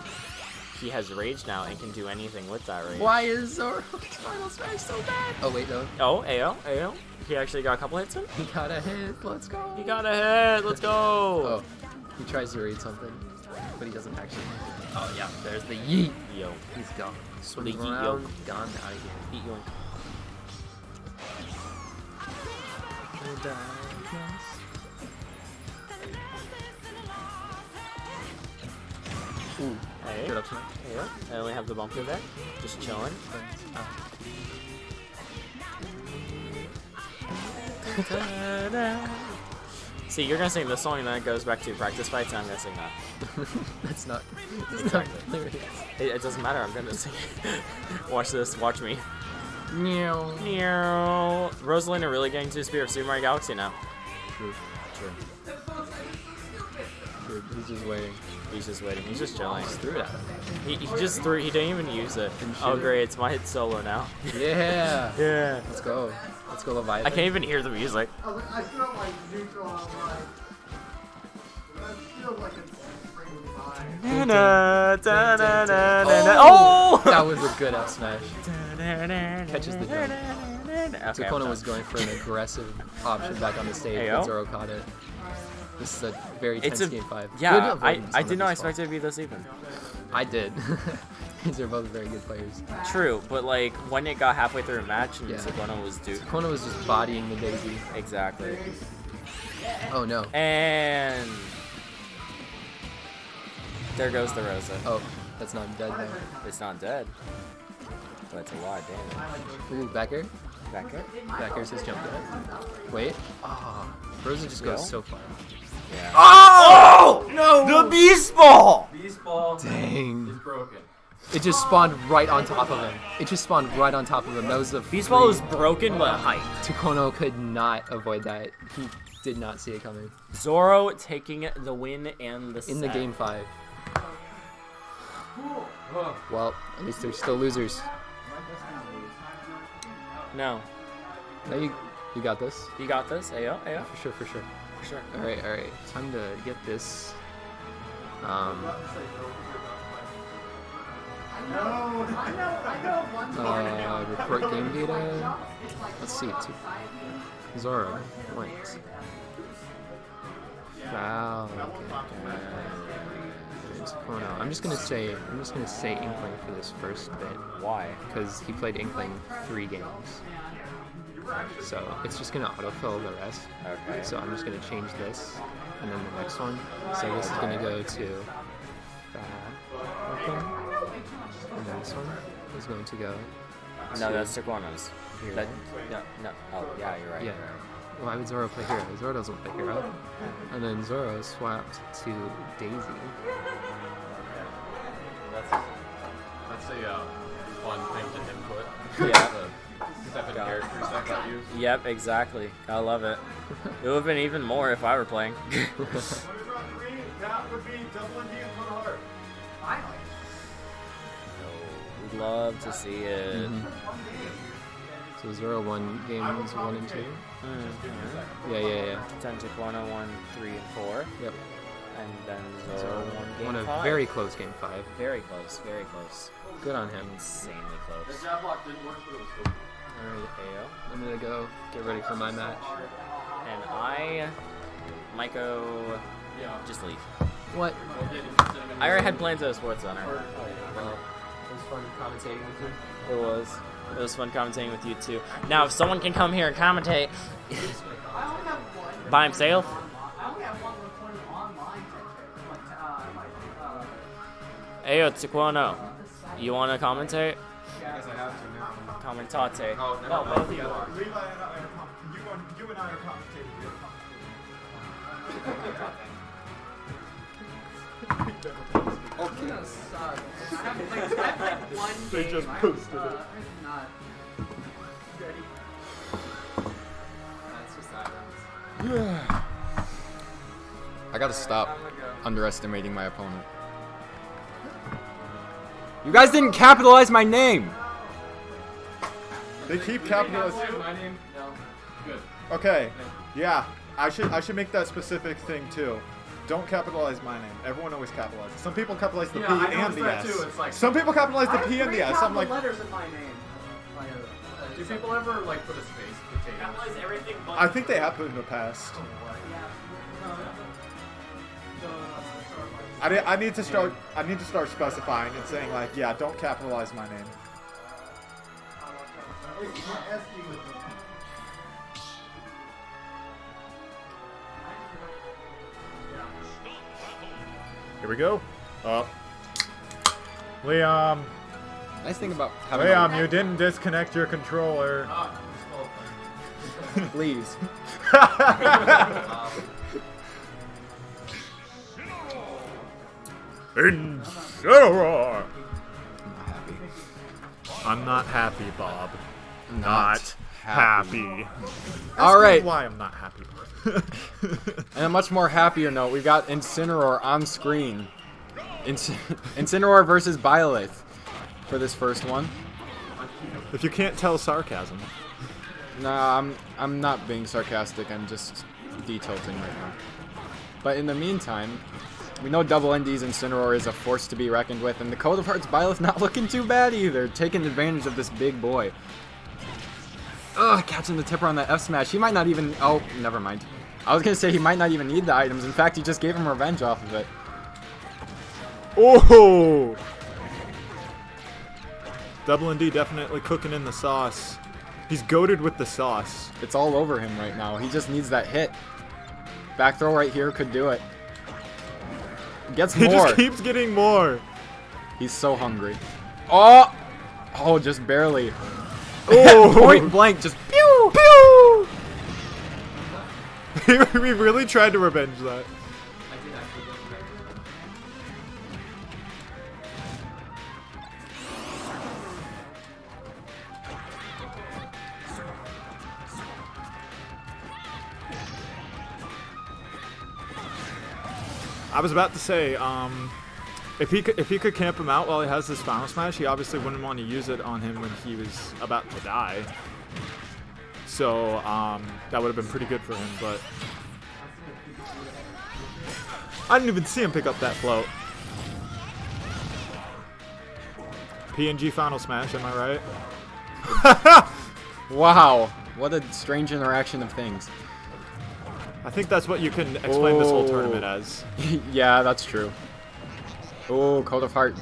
he has rage now and can do anything with that rage. Why is Zoro's final smash so bad? Oh wait, no. Oh, ayo, ayo. He actually got a couple hits in. He got a hit. Let's go. He got a hit. Let's go. Oh, he tries to read something, but he doesn't actually. Oh yeah, there's the yeet. Yo, He's gone. Swimming yeet around, yoke. gone out of here. beat you in. Ooh, Hey. good up smash. Yeah. And we have the bumper there, just chilling. See, you're gonna sing this song and then it goes back to practice fights, and I'm gonna sing that. That's not. That's Exactly. not hilarious. It doesn't matter. I'm gonna sing it. Watch this. Watch me. Rosalina really getting to Spirit of Super Mario Galaxy now. True. Dude, he's just waiting. He's just waiting. He's just chilling. Just threw it at him. He just threw. He didn't even use it. Oh great! It's my hit solo now. Yeah. Yeah. Let's go. Let's go, Leviathan. I can't even hear the music. I feel like neutral online. That feels like it's Oh! That was a good up smash. Catches the jump. Takona was going for an aggressive option back on the stage, Ayo. but Zoro caught it. This is a very tense game 5. Yeah, Good I avoidance on did the not respawn. expect it to be this even. I did. These are both very good players. True, but like when it got halfway through a match and Yeah. Takona was due. Takona was just bodying the Daisy. Exactly. Oh no. And there goes the Rosa. Oh, that's not dead now. It's not dead, but it's a lot of damage. Ooh, back air? Back it? Back air's his jump dead. Wait. Oh, Rosa just goes so far. Yeah. Oh! No! The Beast Ball! Beast ball Dang. is broken. It just spawned right on top of him. It just spawned right on top of him. That was the Beast Ball is broken but hype. Takono could not avoid that. He did not see it coming. Zoro taking the win and the In the set. game 5. Well, at least they're still losers. No. No, you got this. You got this? Ayo, ayo. For sure, for sure. For sure. Alright. Time to get this. Report game data. Let's see. Zoro wins. Foul. Takona. I'm just gonna say Inkling for this first bit. Why? Because he played Inkling 3 games. So it's just gonna autofill the rest. Okay. So I'm just gonna change this, and then the next one. So this is gonna go to and then this one is going to go. No, to that's Takona's. Hero. That, no. Oh, yeah, you're right. Yeah. You're right. Why would Zoro play Hero? Zoro doesn't play Hero. And then Zoro swapped to Daisy. That's a fun thing to input. Yeah. The type of characters that got used. Yep, exactly. I love it. It would have been even more if I were playing. That would be double D and put heart. We'd love to see it. So Zoro won games 1 and 2. Yeah. Then Takona won 3 and 4. Yep. And then Zoro won game Won a 5. very close game 5. Very close, very close. Good on him. Insanely close. Jab block didn't work, but it was cool. Alright, Ayo. I'm gonna go get ready for my match. And I might go just leave. What? I already had plans at Sports Center. Well, it was fun commentating with you. It was. It was fun commentating with you too. Now, if someone can come here and commentate by himself, Ayo, Takono, you want to commentate? I guess I have to now. Commentate. Oh, No, both of you are. Levi and I are you and I are commentating. They just posted it. That's just that. I gotta stop underestimating my opponent. You guys didn't capitalize my name! They keep capitalizing. My name? No. Good. Okay, yeah, I should make that specific thing too. Don't capitalize my name. Everyone always capitalizes. Some people capitalize the P I and noticed the that S. too. It's like Some people capitalize the P and the S. I'm like, letters in my name. Do people ever like put a space potatoes? Everything but I think they have in the past. I need to start specifying and saying like, yeah, don't capitalize my name. Here we go. Liam, Nice thing about having Liam, you didn't disconnect your controller. Please. Incineroar! I'm not happy, Bob. not happy. All right. Why I'm not happy. And a much more happier note, we've got Incineroar on screen. Incineroar versus Byleth for this first one. If you can't tell sarcasm. Nah, I'm not being sarcastic. I'm just detilting right now. But in the meantime, we know Double ND's Incineroar is a force to be reckoned with, and the Code of Hearts Byleth not looking too bad either, taking advantage of this big boy. Ugh, catching the tipper on that F smash. He might not even. Oh, never mind. I was gonna say he might not even need the items. In fact, he just gave him revenge off of it. Oh! Double ND definitely cooking in the sauce. He's goated with the sauce. It's all over him right now. He just needs that hit. Back throw right here could do it. Gets He more. just keeps getting more. He's so hungry. Oh! Oh, just barely. Oh! Point blank, just pew! Pew! We really tried to revenge that. I was about to say, if he could camp him out while he has this final smash, he obviously wouldn't want to use it on him when he was about to die. So that would have been pretty good for him, but I didn't even see him pick up that float. PNG final smash, am I right? Wow, what a strange interaction of things. I think that's what you can explain this whole tournament as. Yeah, that's true. Oh, Code of Heart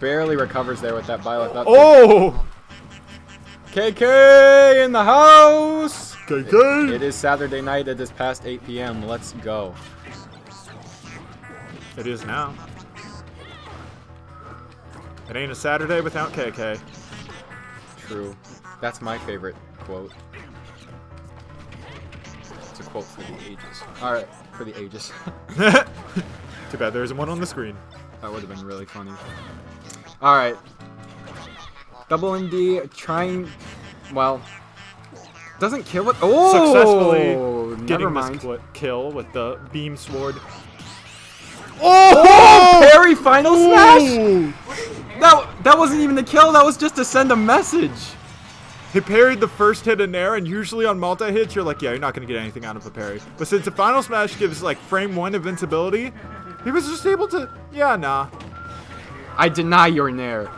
barely recovers there with that Byleth. Oh! KK in the house! KK! It is Saturday night. It is past 8 p.m. Let's go. It is now. It ain't a Saturday without KK. True. That's my favorite quote. It's a quote for the ages. Alright, for the ages. Too bad there isn't one on the screen. That would have been really funny. Alright. Double ND trying, well, doesn't kill it. Oh! Successfully getting never mind. this kill with the beam sword. Oh! Parry final smash? That wasn't even a kill, that was just to send a message. He parried the first hit in air, and usually on multi-hits, you're like, yeah, you're not going to get anything out of a parry. But since the final smash gives, like, frame 1 invincibility, he was just able to, yeah, nah. I deny your nair.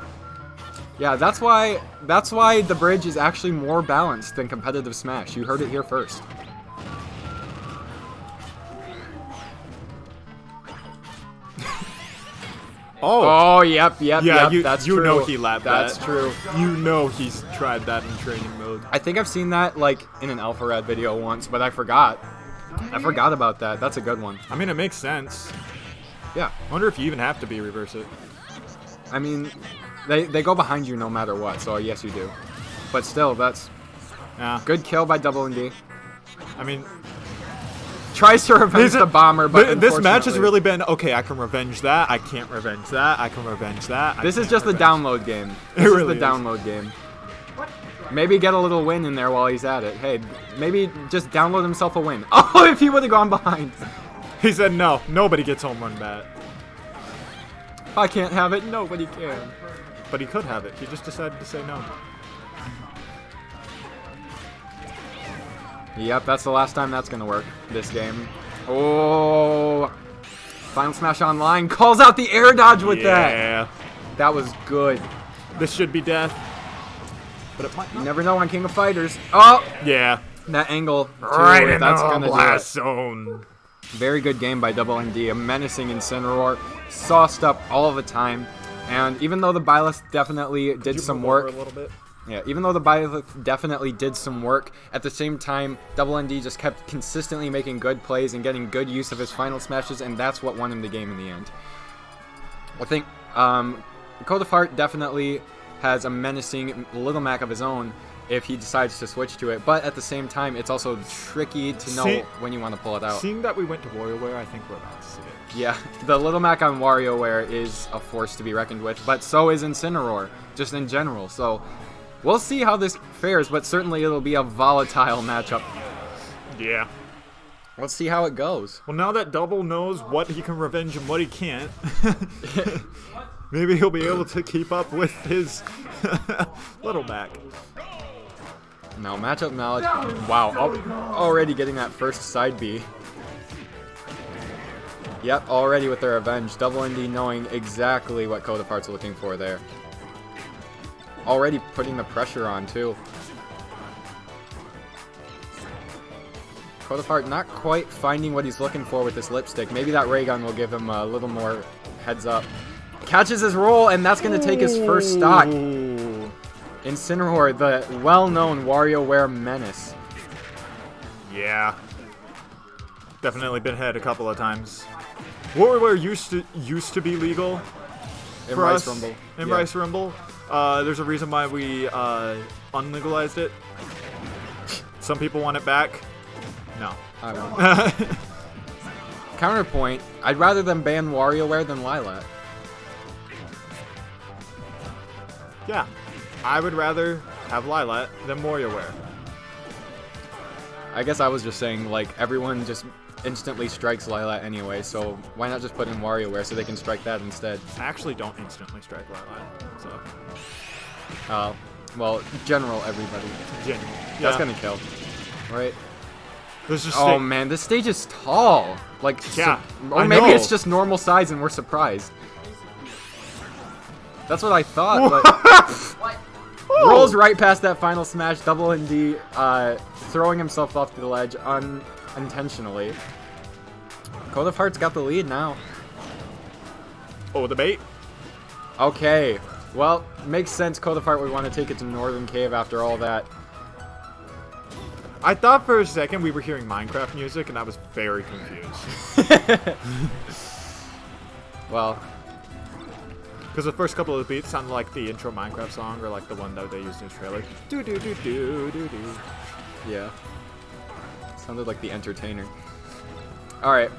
Yeah, that's why the bridge is actually more balanced than competitive Smash. You heard it here first. Oh, yep, Yeah, that's you true. know he lapped That's that. true. You know he's tried that in training mode. I think I've seen that, like, in an Alpha Rad video once, but I forgot. I forgot about that. That's a good one. I mean, it makes sense. Yeah. I wonder if you even have to reverse it. I mean, they go behind you no matter what, so yes, you do. But still, that's good kill by Double ND. I mean, tries to revenge the bomber, but this match has unfortunately- really been, okay, I can revenge that, I can't revenge that, I can revenge that. This is just the download game. This It really is the download game. Maybe get a little win in there while he's at it. Hey, maybe just download himself a win. Oh, if he would have gone behind. He said no, nobody gets home run bat. If I can't have it, nobody can. But he could have it, he just decided to say no. Yep, that's the last time that's gonna work, this game. Oh, Final Smash Online calls out the air dodge with that. Yeah. That was good. This should be death. But it might You not. never know on King of Fighters. Oh, Yeah. that angle. Too, Right in that's the gonna do blast it. zone. Very good game by Double ND. A menacing Incineroar, sauced up all the time. And even though the Byleth definitely did some work, a little bit. yeah, even though the Byleth definitely did some work, at the same time, Double ND just kept consistently making good plays and getting good use of his final smashes, and that's what won him the game in the end. I think Code of Heart definitely has a menacing Little Mac of his own if he decides to switch to it, but at the same time, it's also tricky to know when you want to pull it out. Seeing that we went to WarioWare, I think we're about to see it. Yeah, the Little Mac on WarioWare is a force to be reckoned with, but so is Incineroar, just in general. So We'll see how this fares, but certainly it'll be a volatile matchup. Yeah. Let's see how it goes. Well, now that Double knows what he can revenge and what he can't, maybe he'll be able to keep up with his Little Mac. Now, matchup knowledge. Wow, already getting that first side B. Yep, already with their revenge. Double ND knowing exactly what Code of Hearts looking for there. Already putting the pressure on, too. Code of Heart not quite finding what he's looking for with this lipstick. Maybe that ray gun will give him a little more heads up. Catches his roll, and that's going to take his first stock. Incineroar, the well-known WarioWare menace. Yeah. Definitely been hit a couple of times. WarioWare used to be legal In for Rice us Rumble. in Yeah. Rice Rumble. There's a reason why we unlegalized it. Some people want it back. No. I won't. Counterpoint, I'd rather them ban WarioWare than Lilat. Yeah. I would rather have Lilat than WarioWare. I guess I was just saying, like, everyone just instantly strikes Lilat anyway, so why not just put in WarioWare so they can strike that instead? I actually don't instantly strike Lilat, so. Well, general everybody. Genuine. That's Yeah. gonna kill. Right? There's just Oh man, this stage is tall. Like, Yeah, or I maybe know. it's just normal size and we're surprised. That's what I thought, but rolls right past that final smash. Double ND throwing himself off the ledge unintentionally. Code of Hearts got the lead now. Oh, the bait? Okay, well, makes sense. Code of Heart would want to take it to Northern Cave after all that. I thought for a second we were hearing Minecraft music, and I was very confused. Well, Because the first couple of beats sounded like the intro Minecraft song, or like the one that they used in the trailer. Do do do do do do. yeah. Sounded like the entertainer. Alright.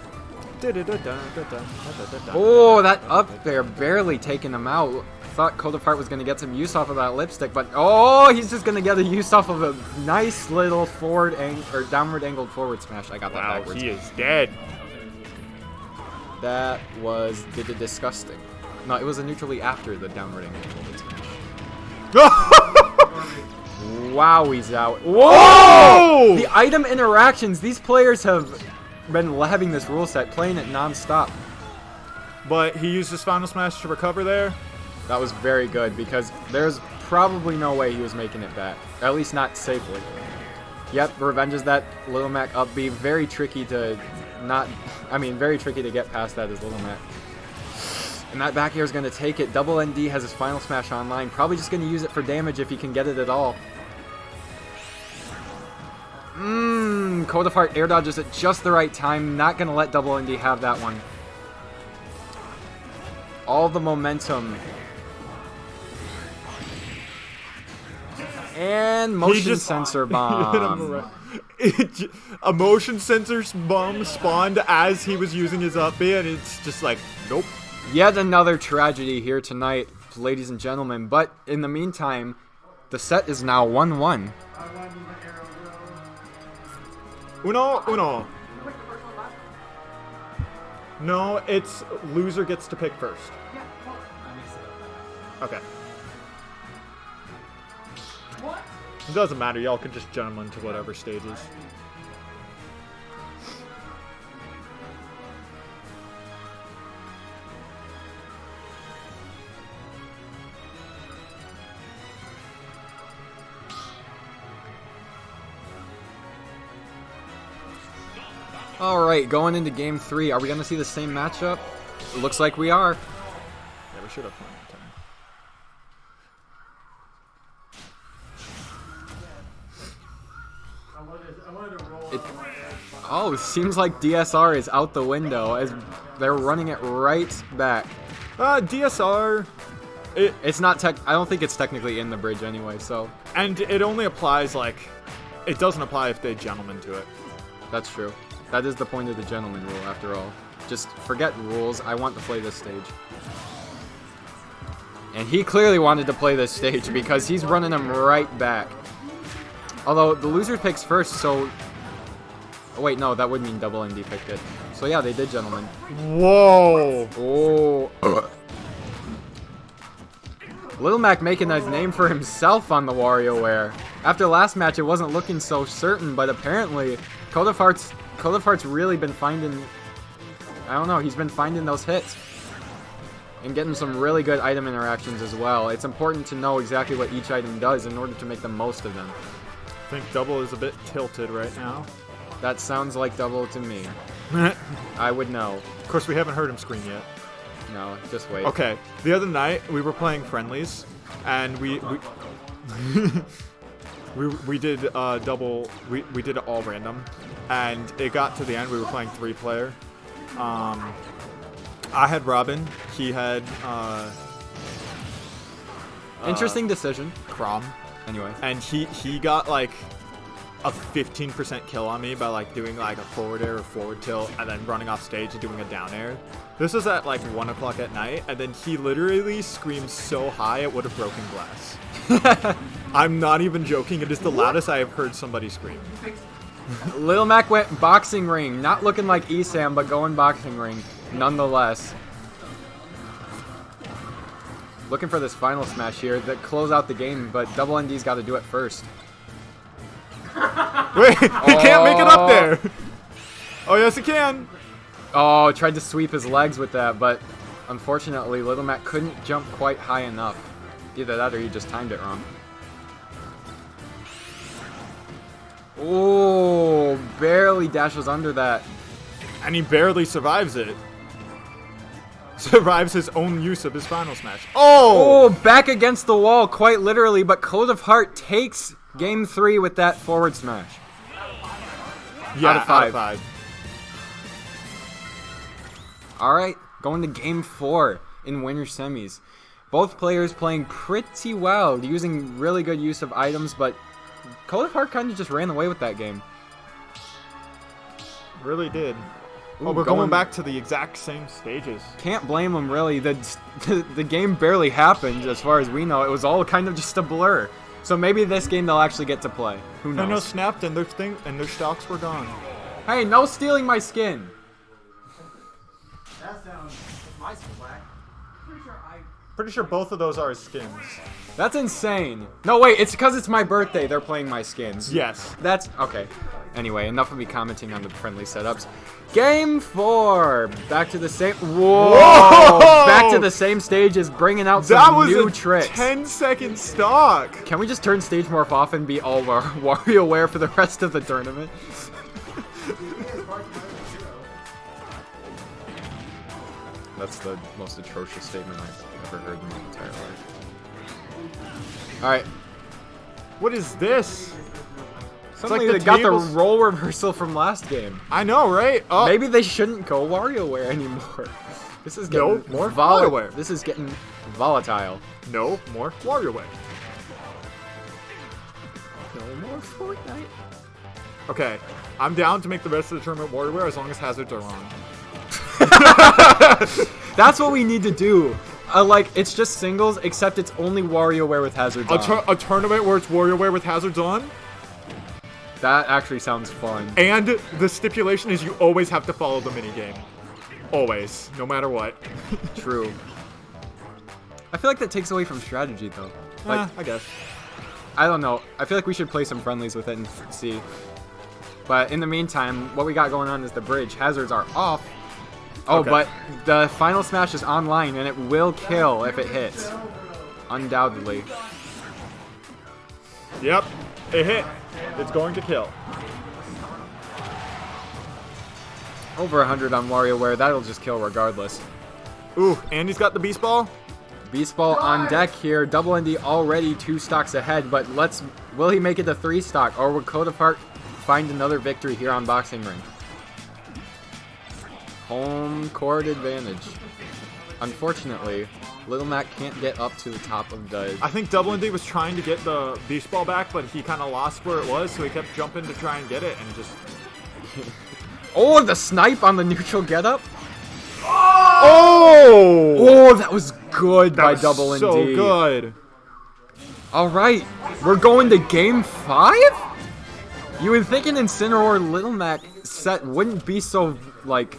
Oh, that up there barely taking him out. Thought Code of Heart was going to get some use off of that lipstick, but oh, he's just going to get a use off of a nice little downward angled forward smash. I got that Wow, backwards. he is dead. That was disgusting. No, it was a neutrally after the downward angled forward smash. Wow, he's out. Whoa! The item interactions. These players have been having this rule set, playing it non-stop. But he used his final smash to recover there. That was very good because there's probably no way he was making it back. At least not safely. Yep, revenges that Little Mac up B. Very tricky to very tricky to get past that as Little Mac. And that back air is going to take it. Double ND has his final smash online. Probably just going to use it for damage if he can get it at all. Code of Heart air dodges at just the right time. Not going to let Double ND have that one. All the momentum. And motion sensor bomb. A motion sensor bomb spawned as he was using his up B, and it's just like, nope. Yet another tragedy here tonight, ladies and gentlemen. But in the meantime, the set is now 1-1. Uno. No, it's loser gets to pick first. Okay. It doesn't matter, y'all can just jump into whatever stages. Alright, going into game 3. Are we going to see the same matchup? It looks like we are. Yeah, we should have plenty of time. Oh, seems like DSR is out the window as they're running it right back. DSR, It's not I don't think it's technically in the bridge anyway, so and it only applies it doesn't apply if they gentleman to it. that's true. That is the point of the gentleman rule after all. Just forget rules. I want to play this stage. And he clearly wanted to play this stage because he's running him right back. Although, the loser picks first, so... Oh, wait, no, that would mean double ND picked it. So yeah, they did, gentlemen. Whoa! Oh. Little Mac making a name for himself on the WarioWare. After last match, it wasn't looking so certain, but apparently, Code of Heart's really been finding... I don't know, he's been finding those hits. And getting some really good item interactions as well. It's important to know exactly what each item does in order to make the most of them. I think Double is a bit tilted right now. That sounds like Double to me. I would know. Of course, we haven't heard him scream yet. No, just wait. Okay, the other night we were playing friendlies, and we did double. We did it all random, and it got to the end. We were playing 3-player. I had Robin. He had Interesting decision. Chrom. Anyway. And he got like a 15% kill on me by like doing like a forward air or forward tilt and then running off stage and doing a down air. This was at like 1 o'clock at night, and then he literally screamed so high it would have broken glass. I'm not even joking. It is the loudest I have heard somebody scream. Lil Mac went boxing ring. Not looking like Esam, but going boxing ring nonetheless. Looking for this final smash here that close out the game, but Double ND's got to do it first. Wait, he can't make it up there. Oh, yes, he can. Oh, tried to sweep his legs with that, but unfortunately, Little Mac couldn't jump quite high enough. Either that or he just timed it wrong. Oh, barely dashes under that. And he barely survives it. Survives his own use of his final smash. Oh! Oh, back against the wall, quite literally, but Code of Heart takes Game 3 with that forward smash. Yeah, out of 5. Out of 5. Alright, going to Game 4 in winner semis. Both players playing pretty well, using really good use of items, but Code of Heart kind of just ran away with that game. Really did. Ooh, oh, we're going back to the exact same stages. Can't blame them, really. The game barely happened, as far as we know. It was all kind of just a blur. So maybe this game they'll actually get to play. Who knows? I know snapped and their stocks were gone. Hey, no stealing my skin. That sounds my black. Pretty sure both of those are his skins. That's insane. No, wait, it's because it's my birthday they're playing my skins. Yes. That's okay. Anyway, enough of me commenting on the friendly setups. Game 4. Back to the same. Whoa! Whoa! Back to the same stages, bringing out some new tricks. That was a 10-second stock. Can we just turn stage morph off and be all WarioWare for the rest of the tournament? That's the most atrocious statement I've ever heard in my entire life. Alright. What is this? Suddenly like they got the role reversal from last game. I know, right? Oh. Maybe they shouldn't go WarioWare anymore. This is getting more volatile. This is getting volatile. No more WarioWare. No more Fortnite. Okay, I'm down to make the rest of the tournament WarioWare as long as hazards are on. That's what we need to do. Like, it's just singles, except it's only WarioWare with hazards on. A tournament where it's WarioWare with hazards on? That actually sounds fun. And the stipulation is you always have to follow the minigame. Always. No matter what. True. I feel like that takes away from strategy, though. Like, I guess. I don't know. I feel like we should play some friendlies with it and see. But in the meantime, what we got going on is the bridge. Hazards are off. Oh, okay. But the final smash is online, and it will kill if it hits. Undoubtedly. Yep. It hit. It's going to kill. Over 100 on WarioWare. That'll just kill regardless. Ooh, and he's got the Beast Ball. Beast Ball on deck here. Double ND already 2 stocks ahead, but will he make it to 3 stock, or will Code of Heart find another victory here on Boxing Ring? Home court advantage. Unfortunately, Little Mac can't get up to the top of the... I think Double ND was trying to get the Beast Ball back, but he kind of lost where it was, so he kept jumping to try and get it, and just... Oh, the snipe on the neutral getup? Oh! Oh! Oh, that was good by was Double ND. so good. All right, we're going to game 5? You would think an Incineroar Little Mac set wouldn't be so, like,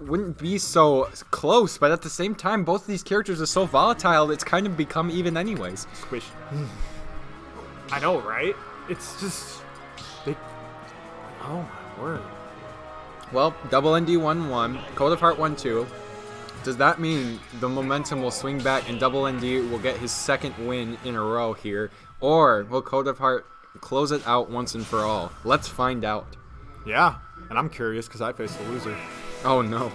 wouldn't be so close, but at the same time, both of these characters are so volatile, it's kind of become even anyways. Squish. I know, right? It's just... Oh, my word. Well, Double ND 1-1, Code of Heart 1-2. Does that mean the momentum will swing back and Double ND will get his second win in a row here? Or will Code of Heart close it out once and for all? Let's find out. Yeah, and I'm curious because I faced the loser. Oh no.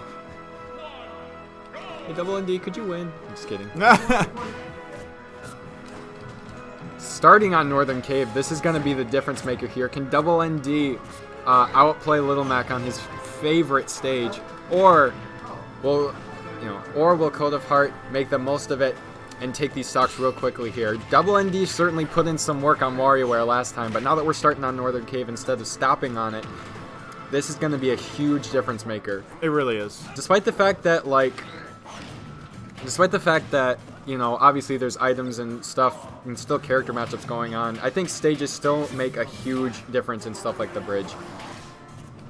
Hey, Double ND, could you win? I'm just kidding. Starting on Northern Cave, this is going to be the difference maker here. Can Double ND outplay Little Mac on his favorite stage? Or will Code of Heart make the most of it and take these stocks real quickly here? Double ND certainly put in some work on WarioWare last time, but now that we're starting on Northern Cave instead of stopping on it, this is going to be a huge difference maker. It really is. Despite the fact that, obviously there's items and stuff and still character matchups going on, I think stages still make a huge difference in stuff like the bridge.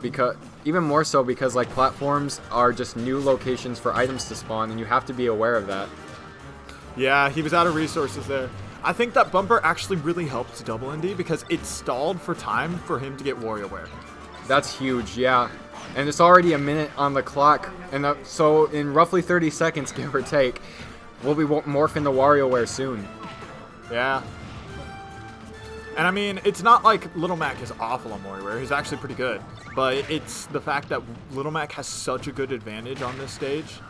Because even more so because like platforms are just new locations for items to spawn, and you have to be aware of that. Yeah, he was out of resources there. I think that bumper actually really helped Double ND because it stalled for time for him to get WarioWare. That's huge, yeah. And it's already a minute on the clock, and so in roughly 30 seconds, give or take, we'll be morphing to WarioWare soon. Yeah. And I mean, it's not like Little Mac is awful on WarioWare. He's actually pretty good. But it's the fact that Little Mac has such a good advantage on this stage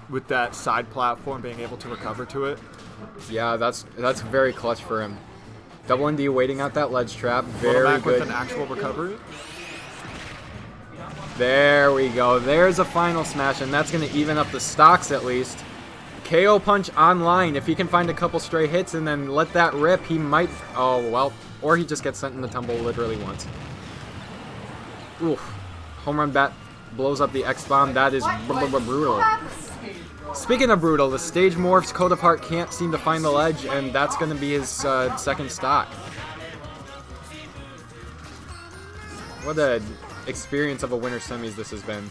with that side platform being able to recover to it. Yeah, that's very clutch for him. Double ND waiting out that ledge trap. Very Little Mac good. with an actual recovery. There we go. There's a final smash, and that's going to even up the stocks at least. KO Punch online. If he can find a couple stray hits and then let that rip, he might... Oh, well. Or he just gets sent in the tumble literally once. Oof. Home Run Bat blows up the X-Bomb. That is brutal. Speaking of brutal, the stage morphs. Code of Heart can't seem to find the ledge, and that's going to be his second stock. What a experience of a winter semis this has been.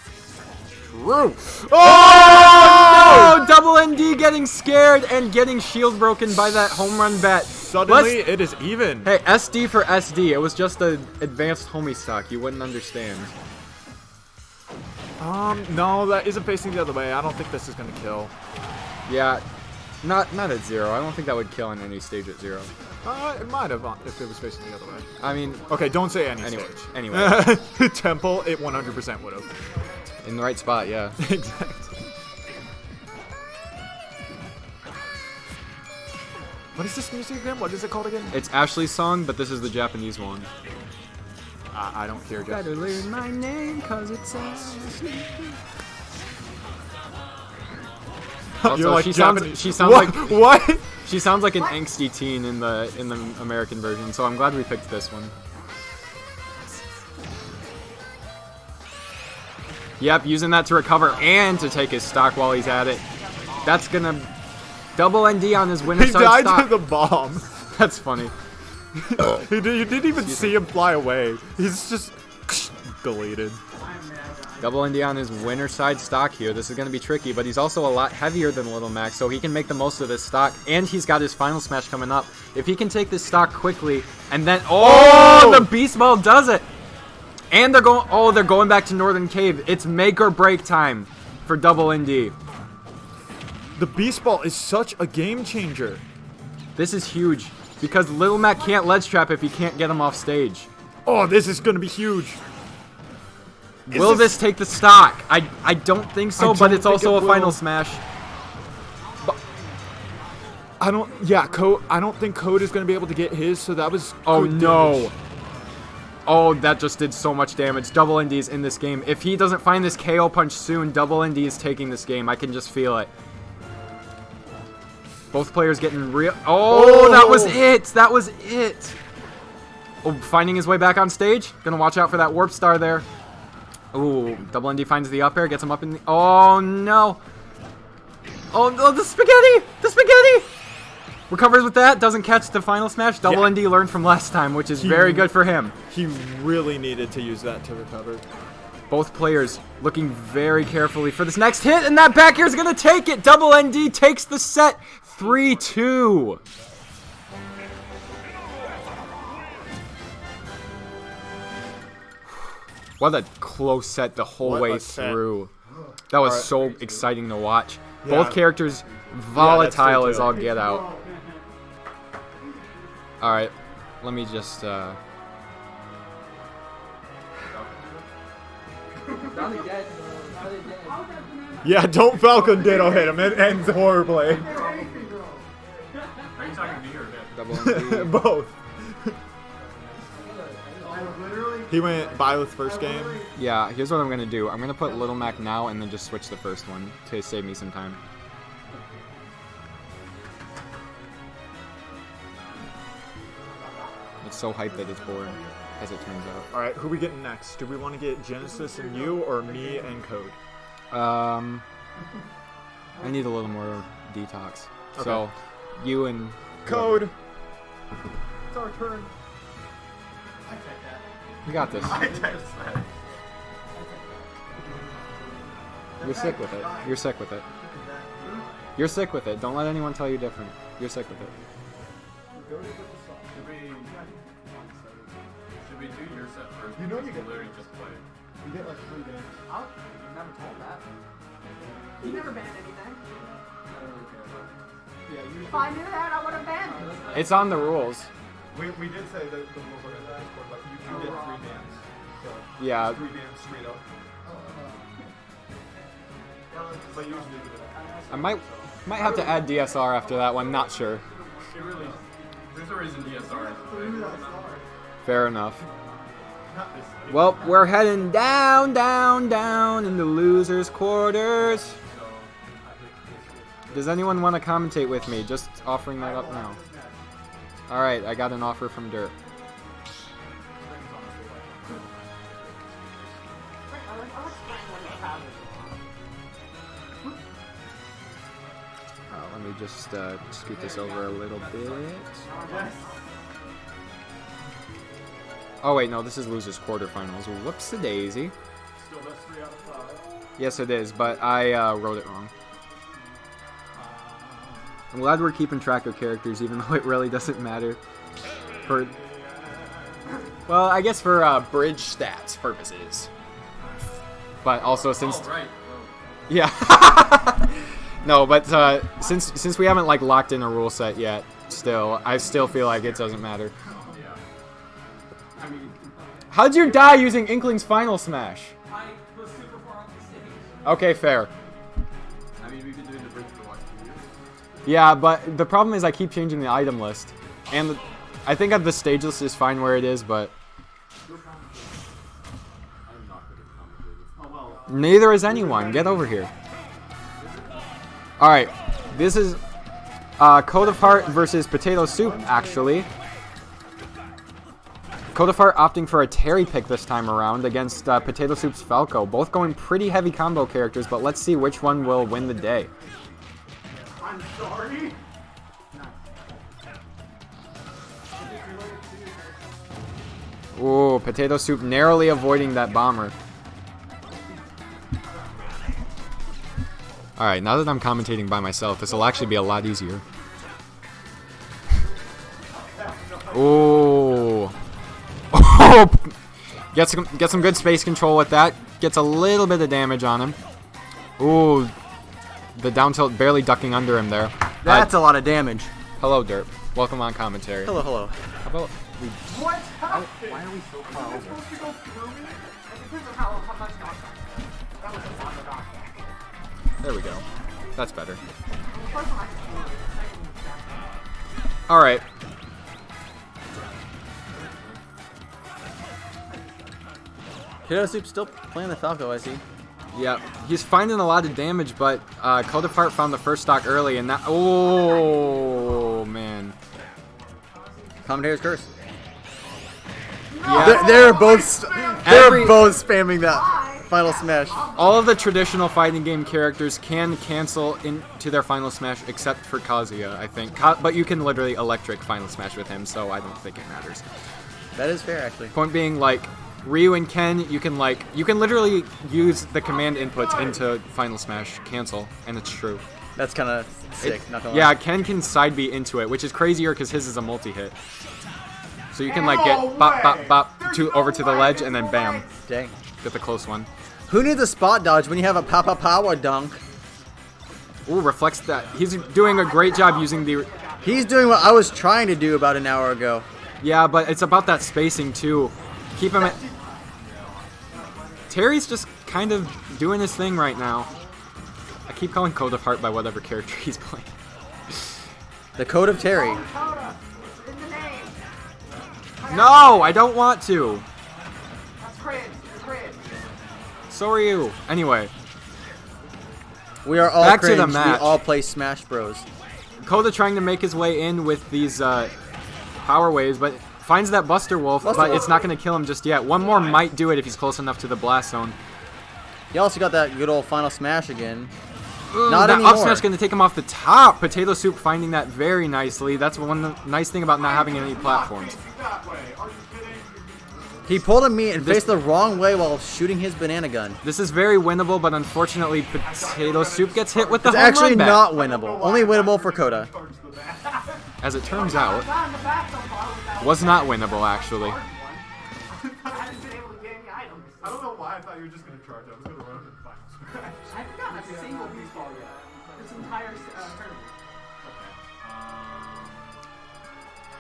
True. Oh no! Double ND getting scared and getting shield broken by that Home Run Bat. Suddenly, it is even. Hey, SD for SD. It was just an advanced homie stock. You wouldn't understand. No, that isn't facing the other way. I don't think this is gonna kill. Yeah, not at 0. I don't think that would kill on any stage at 0. It might have if it was facing the other way. I mean, okay, don't say any anyway, stage. Anyway, Temple, it 100% would have. In the right spot, yeah. Exactly. What is this music again? What is it called again? It's Ashley's song, but this is the Japanese one. I don't hear Japanese. Better learn my name, cause it's Ashley. Also, You're like she Japanese. sounds what? like what? She sounds like an angsty teen in the American version, so I'm glad we picked this one. Yep, using that to recover and to take his stock while he's at it. That's gonna double ND on his winner side He died stock. to the bomb. That's funny. You didn't even see him fly away. He's just deleted. Double ND on his winner side stock here. This is going to be tricky, but he's also a lot heavier than Little Mac, so he can make the most of this stock, and he's got his final smash coming up. If he can take this stock quickly, and then... Oh! The Beast Ball does it! And they're going back to Northern Cave. It's make or break time for Double ND. The Beast Ball is such a game changer. This is huge, because Little Mac can't ledge trap if he can't get him off stage. Oh, this is going to be huge. Will this take the stock? I don't think so, but it's also a final smash. But I don't think Code is going to be able to get his, so that was Oh good no. damage. Oh, that just did so much damage. Double ND is in this game. If he doesn't find this KO punch soon, Double ND is taking this game. I can just feel it. Both players getting real... Oh, that was it! That was it! Oh, finding his way back on stage. Gonna watch out for that Warp Star there. Ooh, Double ND finds the up air, gets him up in the... Oh, no. Oh, no, the spaghetti! The spaghetti! Recovers with that, doesn't catch the final smash. Double ND learned from last time, which is very good for him. He really needed to use that to recover. Both players looking very carefully for this next hit, and that back air is going to take it. Double ND takes the set 3-2. What a close set the whole way through. That was so exciting to watch. Both characters volatile as all get out. Alright, let me just... Yeah, don't Falcon Ditto hit him. It ends horribly. Are you talking to me or him? Double ND. Both. He went Byleth first game. Yeah, here's what I'm going to do. I'm going to put Little Mac now and then just switch the first one to save me some time. It's so hyped that it's boring, as it turns out. Alright, who we getting next? Do we want to get Genesis and you, or me and Code? I need a little more detox. Okay. So, you and... Code! It's our turn. You got this. You're sick with it. You're sick with it. You're sick with it. Don't let anyone tell you different. You're sick with it. Should we do your set first? You know you get literally just play. You get like 3 games. You never told that. You never banned anything. Yeah, you. If I knew that, I would have banned it. It's on the rules. We did say that the rules are in the Discord, but you can get 3 bans. So Yeah. 3 bans straight up. But usually I might have to add DSR after that one. Not sure. It really. There's a reason DSR is a thing. Fair enough. Well, we're heading down, down, down in the losers' quarters. Does anyone want to commentate with me? Just offering that up now. Alright, I got an offer from Dirt. Let me just scoot this over a little bit. Oh wait, no, this is losers quarterfinals. Whoops-a-daisy. still that's 3 out of 5. Yes, it is, but I wrote it wrong. I'm glad we're keeping track of characters, even though it really doesn't matter. For, well, I guess for bridge stats purposes. But also since, Oh, right. yeah, no, but since we haven't like locked in a rule set yet, I still feel like it doesn't matter. I mean, How'd you die using Inkling's Final Smash? I was super far off the stage. Okay, fair. I mean, we've been doing the bridge for what, 2 years? Yeah, but the problem is I keep changing the item list. And I think the stage list is fine where it is, but... I'm not good at commentating. Neither is anyone. Get over here. Alright, this is Code of Heart versus Potato Soup, actually. Code of Heart opting for a Terry pick this time around against Potato Soup's Falco. Both going pretty heavy combo characters, but let's see which one will win the day. I'm sorry. Ooh, Potato Soup narrowly avoiding that bomber. Alright, now that I'm commentating by myself, this will actually be a lot easier. Ooh. Oh, get some good space control with that. Gets a little bit of damage on him. Ooh, the down tilt barely ducking under him there. That's a lot of damage. Hello, Derp. Welcome on commentary. Hello, hello. How about we... What happened? Why are we so far You're over? supposed to go through me? It depends on how much knockback. That was a lot of knockback. There we go. That's better. The first one I could do, the second one was back. Alright. Potato Soup still playing the Falco, I see. Yeah, he's finding a lot of damage, but Code of Heart found the first stock early, and that... Oh, man. Commentator's curse. Yeah. They're both spamming that. Final Smash. All of the traditional fighting game characters can cancel into their Final Smash except for Kazuya, I think. But you can literally electric Final Smash with him, so I don't think it matters. That is fair, actually. Point being, like, Ryu and Ken, you can literally use the command inputs into Final Smash cancel, and it's true. That's kind of sick. Not gonna Yeah, lie. Ken can side B into it, which is crazier because his is a multi-hit. So you can like get bop bop bop over to the ledge and then bam, Dang. get the close one. Who needs a spot dodge when you have a Papa Power dunk? Ooh, reflects that. He's doing a great job using the. He's doing what I was trying to do about an hour ago. Yeah, but it's about that spacing too. Keep him at. Terry's just kind of doing his thing right now. I keep calling Code of Heart by whatever character he's playing. The Code of Terry. No, I don't want to. That's cringe. It's cringe. So are you. Anyway, We are all Back to the cringe. match. We all play Smash Bros. Koda trying to make his way in with these power waves, but finds that Buster Wolf, but it's not going to kill him just yet. One more might do it if he's close enough to the blast zone. You also got that good old Final Smash again. Ooh, Not that anymore. up smash going to take him off the top. Potato Soup finding that very nicely. That's one nice thing about not having any platforms. That way. Are you kidding? He pulled a meat and This- faced the wrong way while shooting his banana gun. This is very winnable, but unfortunately, Potato Soup gets hit with the It's home actually run bat. not winnable. Only winnable for Koda. As it turns out, Not in the back so far with that was not winnable actually. one. I haven't been able to get any items. I don't know why I thought you were just gonna charge. I was gonna run in Final Smash. I haven't gotten a single beach ball yet. This entire tournament.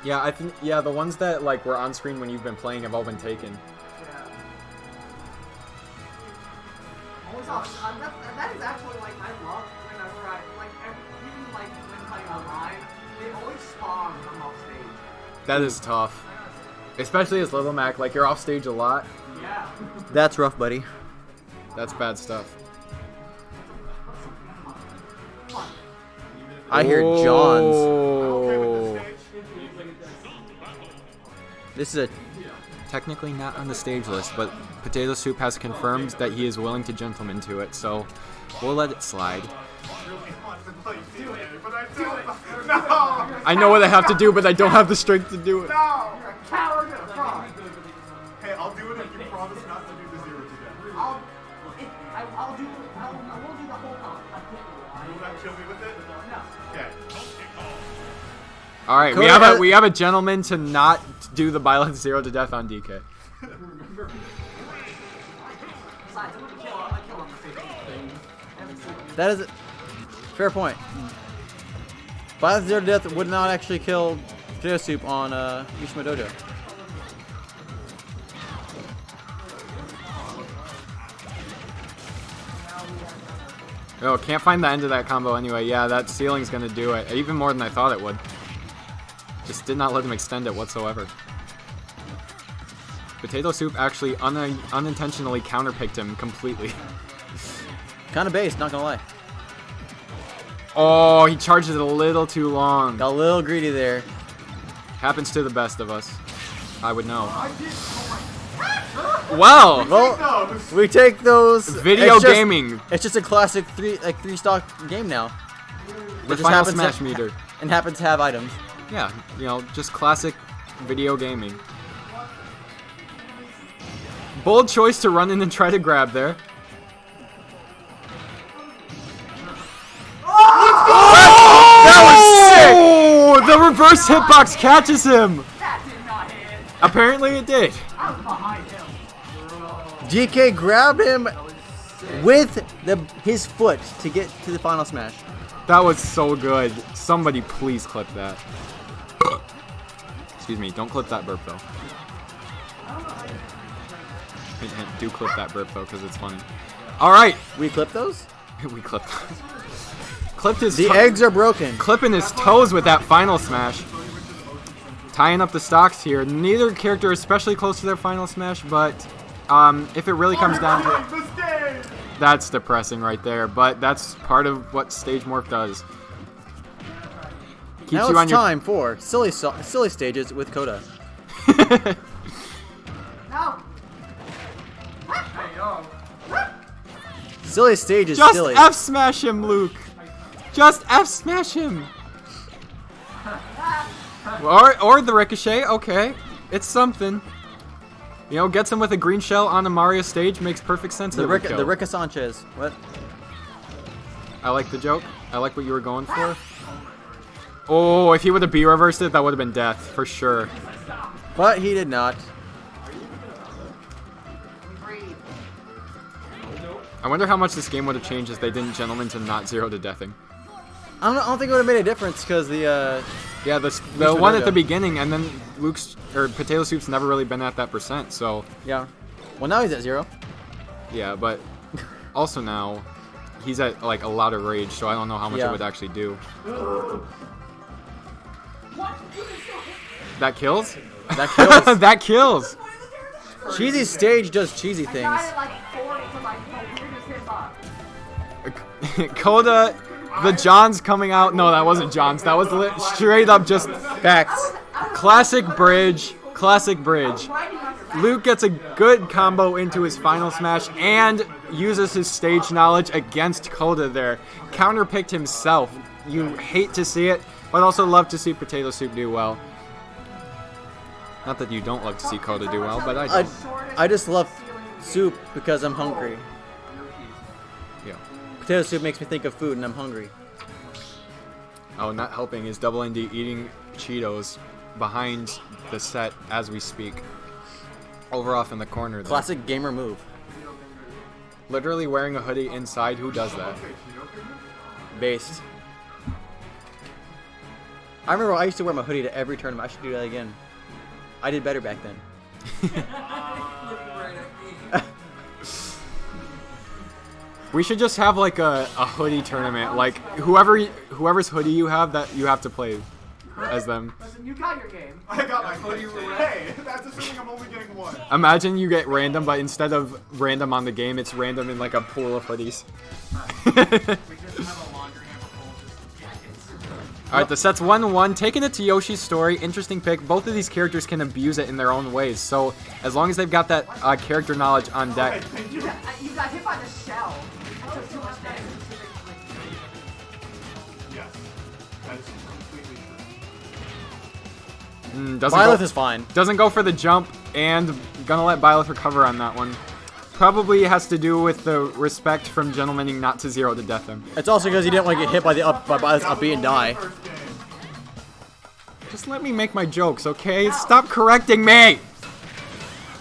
Yeah, I think the ones that like were on screen when you've been playing have all been taken. Always that is actually like I love whenever I even like when playing online, they always spawn from off stage. That is tough, especially as Little Mac. Like you're off stage a lot. Yeah. That's rough, buddy. That's bad stuff. I hear John's. Oh. This is a Technically not on the stage list, but Potato Soup has confirmed that he is willing to gentleman to it, so we'll let it slide. No! I know what I have to do, but I don't have the strength to do it. No! You're a coward and a fraud. Hey, I'll do it if you promise not to do the 0 to death. I will do the whole comp. I can't do it. You will not kill me with it? No. Okay. All right, we have a gentleman to not do the violent 0 to death on DK. Besides, I'm gonna kill him. that is a fair point. Violent 0 to death would not actually kill Potato Soup on Mishima Dojo. Oh, can't find the end of that combo anyway. Yeah, that ceiling's gonna do it. Even more than I thought it would. Just did not let him extend it whatsoever. Potato Soup actually unintentionally counterpicked him completely. Kind of base, not gonna lie. Oh, he charged it a little too long. Got a little greedy there. Happens to the best of us. I would know. Well, Well, we take those. video It's just- gaming. It's just a classic three stock game now. The just Final happens Smash to- meter. And happens to have items. Yeah, you know, just classic video gaming. Bold choice to run in and try to grab there. That was sick! Oh, the reverse hitbox catches him! That did not hit. Apparently it did. I was behind him. DK grabbed him with his foot to get to the Final Smash. That was so good. Somebody please clip that. Excuse me, don't clip that burp though. Hint, hint, do clip that burp though, because it's funny. Alright, We clip those? we clipped those. Clipped his The eggs are broken. clipping his toes with that final smash. Tying up the stocks here. Neither character is especially close to their final smash, but if it really comes down to it, that's depressing right there. But that's part of what Stage Morph does. Keeps Now you on it's your time for silly stages with Koda. No. Hey, yo. Silly stage is Just silly. F smash him, Luke. Just F smash him. Or the ricochet. Okay, it's something. You know, gets him with a green shell on a Mario stage makes perfect sense. The it would kill. Ricka Sanchez. What? I like the joke. I like what you were going for. Oh, if he would have B-reversed it, that would have been death for sure. But he did not. I wonder how much this game would have changed if they didn't gentlemen to not 0 to deathing. I don't think it would have made a difference because the Yeah, the one at the beginning, and then Luke's or Potato Soup's never really been at that percent. So yeah. Well, now he's at 0. yeah, but also now he's at like a lot of rage, so I don't know how much it Yeah. would actually do. That kills? That kills. That kills. Cheesy stage does cheesy I things. got it like 40 to like the weirdest hitbox. Coda, the Johns coming out. No, that wasn't Johns. That was straight up just Facts. classic bridge. Classic bridge. Luke gets a good combo into his final smash and uses his stage knowledge against Coda there. Counterpicked himself. You hate to see it, but also love to see Potato Soup do well. Not that you don't love to see Coda do well, but I do. I just love soup because I'm hungry. Yeah. Potato soup makes me think of food and I'm hungry. Oh, not helping is Double ND eating Cheetos behind the set as we speak. Over off in the corner there. Classic gamer move. Literally wearing a hoodie inside. Who does that? Based. I remember I used to wear my hoodie to every tournament. I should do that again. I did better back then. We should just have like a hoodie tournament. Like whoever's hoodie you have, that you have to play as them. Listen, you got your game. I got my hoodie. Hey, that's assuming I'm only getting one. Imagine you get random, but instead of random on the game, it's random in like a pool of hoodies. Alright, the set's 1-1. Taking it to Yoshi's story. Interesting pick. Both of these characters can abuse it in their own ways. So, as long as they've got that character knowledge on deck. You got hit by the shell. That took too much damage. Yes, that is completely true. Byleth is fine. Doesn't go for the jump, and gonna let Byleth recover on that one. Probably has to do with the respect from gentlemening not to 0 to death him. It's also because he didn't want to get hit by the Byleth's up B and die. Just let me make my jokes, okay? Stop correcting me!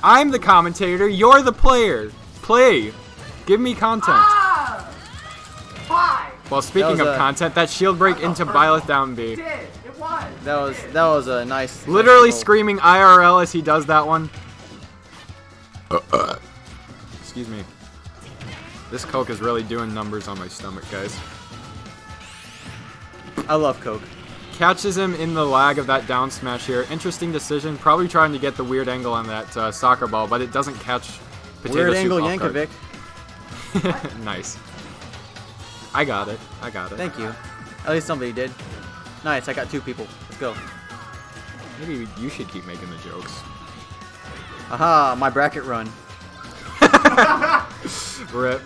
I'm the commentator, you're the player. Play. Give me content. Why? Well, speaking That was of content, that shield break into Byleth down B. It did. It was. That was a nice. Literally nice screaming IRL as he does that one. Excuse me. This Coke is really doing numbers on my stomach, guys. I love Coke. Catches him in the lag of that down smash here. Interesting decision. Probably trying to get the weird angle on that soccer ball, but it doesn't catch Potato Weird Soup angle off guard. Yankovic. Nice. I got it. Thank you. At least somebody did. Nice, I got 2 people. Let's go. Maybe you should keep making the jokes. Aha, my bracket run. Rip.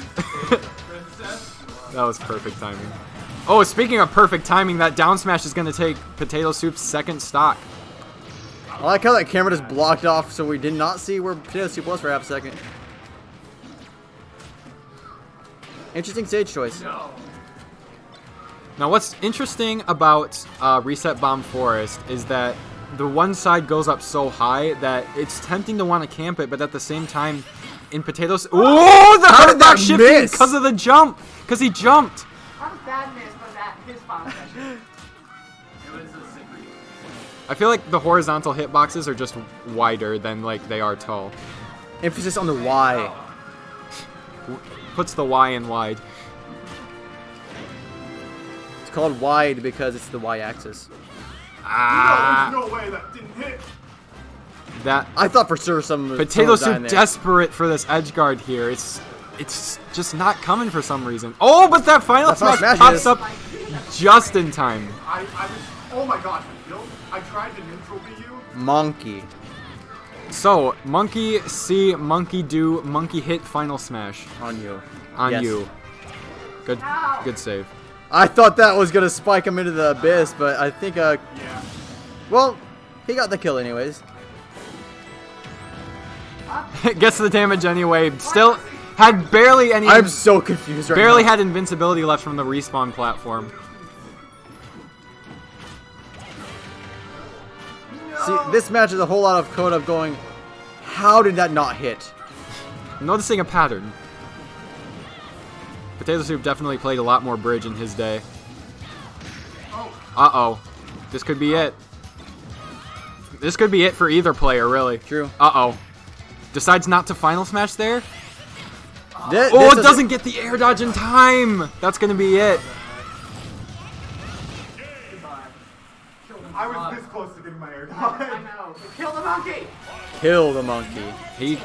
That was perfect timing. Oh, speaking of perfect timing, that down smash is going to take Potato Soup's second stock. I like how that camera just blocked off so we did not see where Potato Soup was for half a second. Interesting stage choice. Now, what's interesting about Reset Bomb Forest is that the one side goes up so high that it's tempting to want to camp it, but at the same time, in Potatoes... Oh, the How did that shifting miss? because of the jump! Because he jumped! How was that miss for that his bomb session? I feel like the horizontal hitboxes are just wider than, like, they are tall. Emphasis on the Y. Puts the Y in wide. It's called wide because it's the Y axis. Ah! There's no way that didn't hit. That... I thought for sure some Potato someone Soup died there. desperate for this edge guard here. It's just not coming for some reason. Oh, but that final That final smash smash pops up just in time. I was. Oh my gosh, I tried to neutral be you. Monkey. So, monkey see, monkey do, monkey hit final smash On you. on Yes. you. Good save. I thought that was gonna spike him into the abyss, but I think well, he got the kill anyways. Gets the damage anyway. Still had barely any. I'm so confused right barely now. had invincibility left from the respawn platform. See, this match is a whole lot of Coda going, how did that not hit? I'm noticing a pattern. Potato Soup definitely played a lot more bridge in his day. Uh-oh. This could be it. This could be it for either player, really. True. Uh-oh. Decides not to final smash there? This Oh, it doesn't get the air dodge in time! That's gonna be it. I was this close to getting my air I dodge. know. Kill the monkey. Kill the monkey.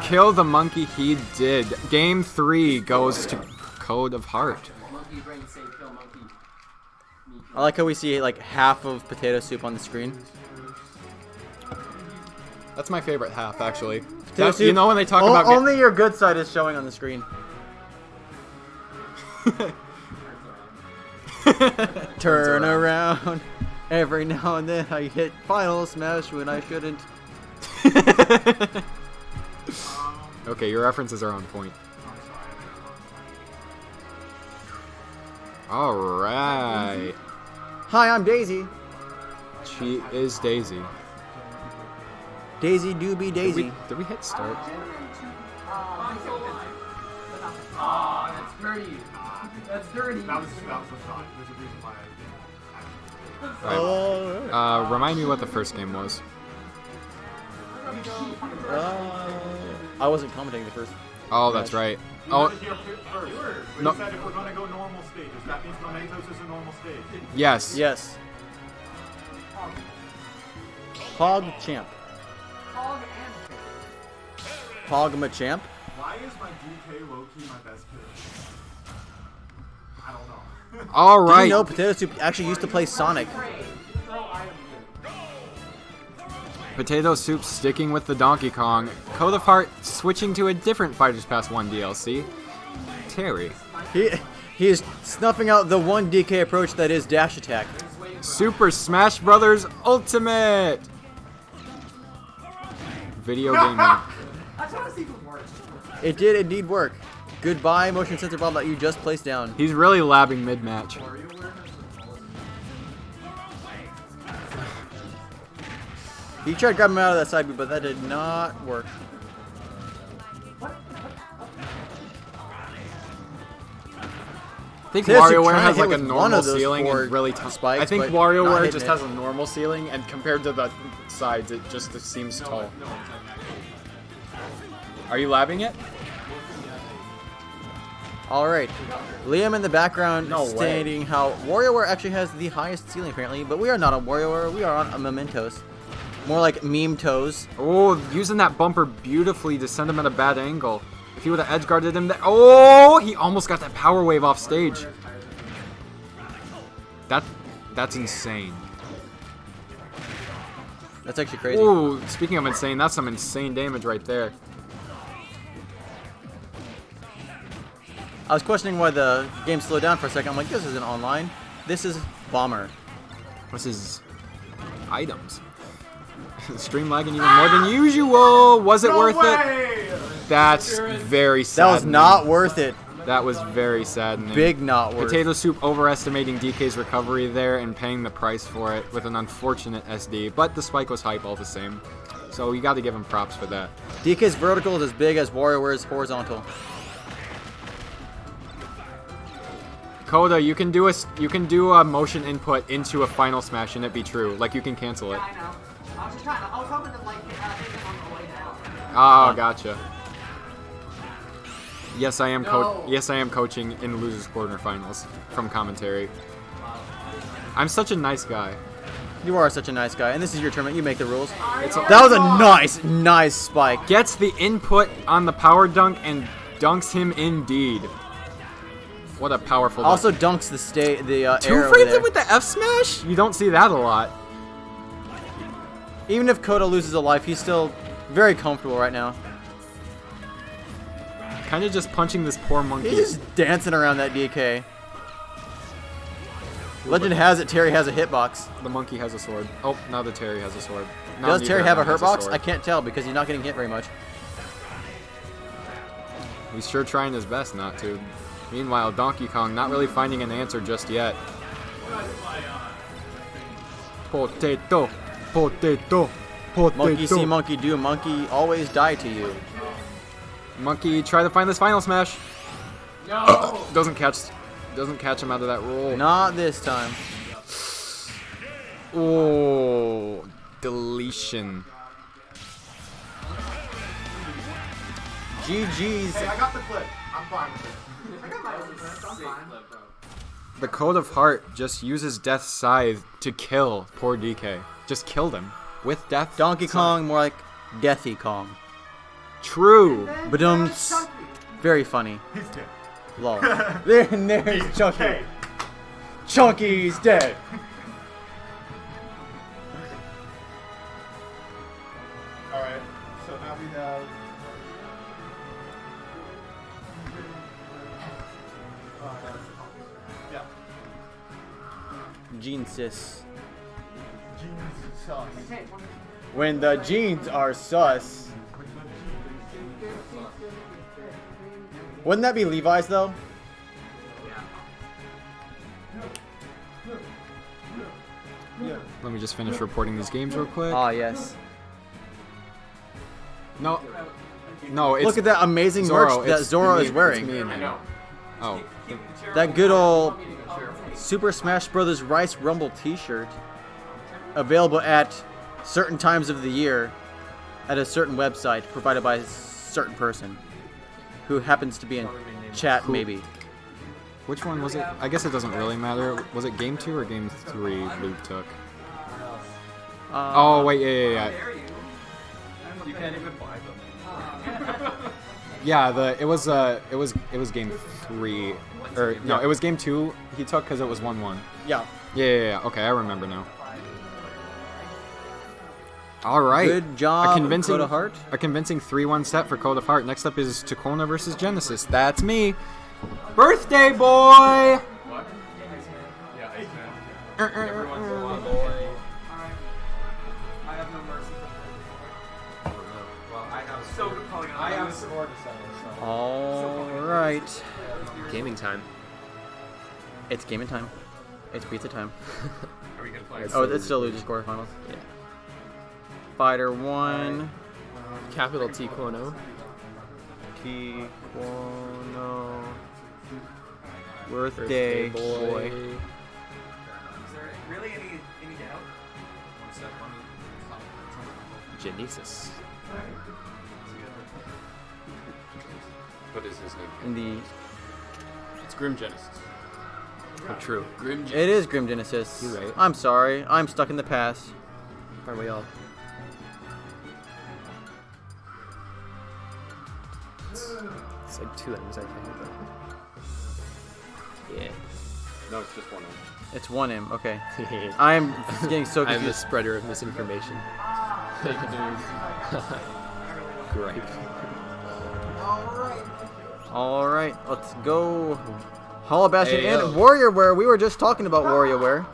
Kill the monkey he did. Game 3 goes to Code of Heart. Monkey brain say kill monkey. I like how we see like half of Potato Soup on the screen. That's my favorite half, actually. Potato Soup, You know when they talk about... only your good side is showing on the screen. Turn around. Every now and then I hit final smash when I shouldn't. Okay, your references are on point. Alright. Hi, I'm Daisy. She is Daisy. Daisy Doobie Daisy. Did we hit start? Oh, that's dirty. That's dirty. That was a shot. There's a reason why I didn't. Alright. Remind me what the first game was. I wasn't commentating the first. Oh, that's right. You Oh, wanted to hear first. We No. said if we're gonna go normal stages, that means Momentos is a normal stage. yes. Yes. Pog Champ. Hog and pig. Pogma Champ. Why is my DK low-key my best pick? I don't know. Did you Alright. know Potato Soup actually used to play Sonic? Potato Soup sticking with the Donkey Kong. Code of Heart switching to a different Fighters Pass 1 DLC. Terry. He is snuffing out the one DK approach that is dash attack. Super Smash Brothers Ultimate! Video gaming. I just want to see if it works. It did indeed work. Goodbye, motion sensor bomb that you just placed down. He's really labbing mid-match. He tried to grab him out of that side B, but that did not work. I think Potato Soup WarioWare trying to has hit like a with one normal of those ceiling four and really tough. spikes, I think but not WarioWare hitting just it. has a normal ceiling, and compared to the sides, it just seems tall. Are you labbing it? Alright. Liam in the background No way. stating how WarioWare actually has the highest ceiling apparently, but we are not on WarioWare, we are on a Mementos. More like meme toes. Oh, using that bumper beautifully to send him at a bad angle. If he would have edge guarded him there. Oh, he almost got that power wave off stage. That's insane. That's actually crazy. Ooh, speaking of insane, that's some insane damage right there. I was questioning why the game slowed down for a second. I'm like, this isn't online. This is Bomber. This is items. Stream lagging even more than usual. Was it worth it? That's very sad. That was not worth it. That was very saddening. Big not worth it. Potato Soup overestimating DK's recovery there and paying the price for it with an unfortunate SD, but the spike was hype all the same. So you got to give him props for that. DK's vertical is as big as WarioWare's horizontal. Coda, you can do a motion input into a final smash and it be true. Like you can cancel it. Yeah, I know. I was just trying to. I was hoping to like hit it on the way down. Oh, gotcha. Yes, I am coaching in losers quarterfinals from commentary. I'm such a nice guy. You are such a nice guy, and this is your tournament. You make the rules. It's That was a nice spike. gets the input on the power dunk and dunks him indeed. What a powerful dunk. Also dunks the Two air over frames there. it with the F smash? You don't see that a lot. Even if Coda loses a life, he's still very comfortable right now. kind of just punching this poor monkey. He's dancing around that DK. Legend has it Terry has a hitbox. The monkey has a sword. Oh, now the Terry has a sword. Now Does neither Terry of have a them has hurtbox? sword. I can't tell because he's not getting hit very much. He's sure trying his best not to. Meanwhile, Donkey Kong not really finding an answer just yet. Potato, potato, potato. Monkey see, monkey do, monkey always die to you. Monkey, try to find this final smash. No. Doesn't catch him out of that roll. Not this time. Oh, deletion. GG's. Hey, I got the clip. I'm fine with it. I got my own friends, I'm fine. The Code of Heart just uses Death's Scythe to kill poor DK. Just killed him with Death. Donkey Kong, more like Deathy Kong. True. Badum's very funny. He's dead. Lol. There's Chunky. Okay. Chunky's dead. Alright, so now we have... Yeah. Gene sis. Jeans sauce. When the jeans are sus. Wouldn't that be Levi's though? Let me just finish reporting these games real quick. Ah, yes. No, it's Look at that amazing merch that Zoro is wearing. It's me and him. Oh, That good old Super Smash Bros. Rice Rumble t-shirt. Available at certain times of the year at a certain website provided by a certain person who happens to be in chat, maybe. which one was it? I guess it doesn't really matter. Was it game 2 or game 3 Luke took? Oh wait, yeah. You can't even buy them. Yeah, it was game 3, or no, it was game 2 he took because it was 1-1. Yeah. Yeah. Okay, I remember now. All right. Good job, Code of Heart. A convincing 3-1 set for Code of Heart. Next up is Takona versus Genesis. That's me. Birthday boy. What? Yeah, Everyone's a boy. I have no mercy. Well, I have So probably I have score to settle, so. All right. Gaming time. It's gaming time. It's pizza time. Are we gonna play? Oh, it's still Luigi quarterfinals. Yeah. Fighter 1. Capital T Quono. Quono. Birthday boy. Is there really any doubt? Genesis. What is his name? In the It's Grim Genesis. Oh, true. Grim Genesis. It is Grim Genesis. You're right. I'm sorry. I'm stuck in the past. Aren't we all? It's like 2 M's, I think. Yeah. No, it's just one of them. It's 1M. Okay. I'm getting so I'm the confused. spreader of misinformation. Great. All right. Let's go. Hollow Bastion Hey, yo. and Warrior Wear. We were just talking about Warrior Wear.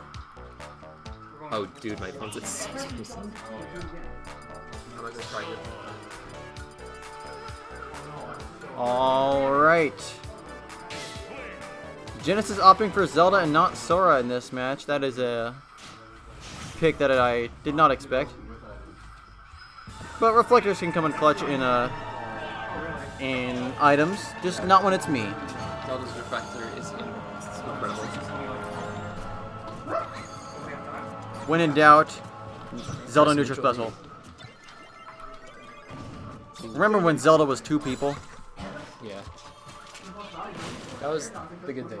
Oh, dude, my phone's at 6%. I'm not gonna try it. All right. Genesis opting for Zelda and not Sora in this match. That is a pick that I did not expect. But Reflectors can come in clutch in items, just not when it's me. Zelda's Reflector is incredible. When in doubt, Zelda neutral special. Remember when Zelda was 2 people? Yeah. That was the good days.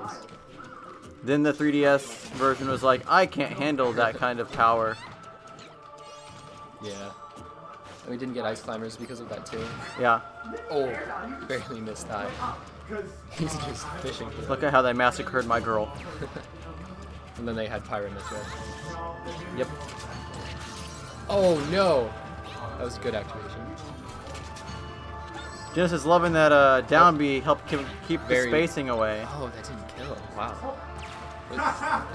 Then the 3DS version was like, I can't handle that kind of power. Yeah. And we didn't get Ice Climbers because of that too. Yeah. Oh, barely missed that. He's just fishing for Look at how they massacred my girl. And then they had Pyramid as well. Yep. Oh no! That was good activation. Genesis loving that down B helped keep the Very- spacing away. Oh, that didn't kill. Wow.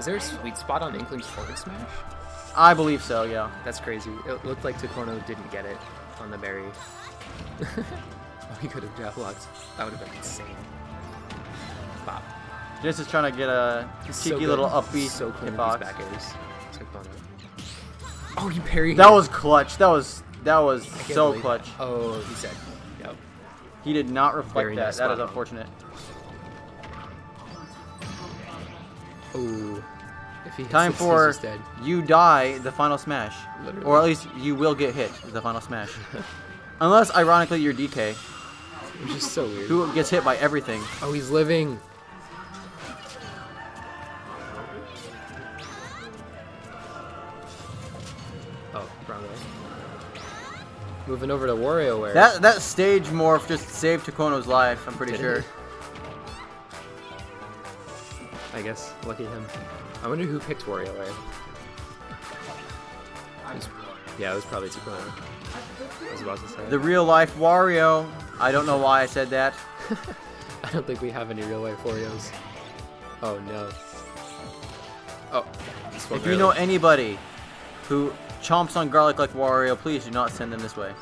Is there a sweet spot on Inkling's forward smash? I believe so, yeah. That's crazy. It looked like Tukono didn't get it on the berry. Oh, he could have jab locked. That would have been insane. Bop. Genesis trying to get a He's cheeky so good. little upbeat So clean with hitbox. these back airs. Tukono. Oh, he parried. That was clutch. That was I can't so believe clutch. that. Oh, he said. Yep. He did not reflect Very that. nice That is spot. unfortunate. Oh. If he hits Time this, he's for just dead. you die the final smash. Literally. Or at least you will get hit with the final smash. Unless, ironically, you're DK, Which is so weird. who gets hit by everything. Oh, he's living. Oh, wrong way. Moving over to WarioWare. That stage morph just saved Tukono's life, I'm pretty Did sure. it? I guess. Lucky him. I wonder who picked WarioWare. Yeah, it was probably Tukono. I was about to say. The real life Wario. I don't know why I said that. I don't think we have any real life Oreos. Oh no. Oh. this one If you early. know anybody who chomps on garlic like Wario, please do not send them this way.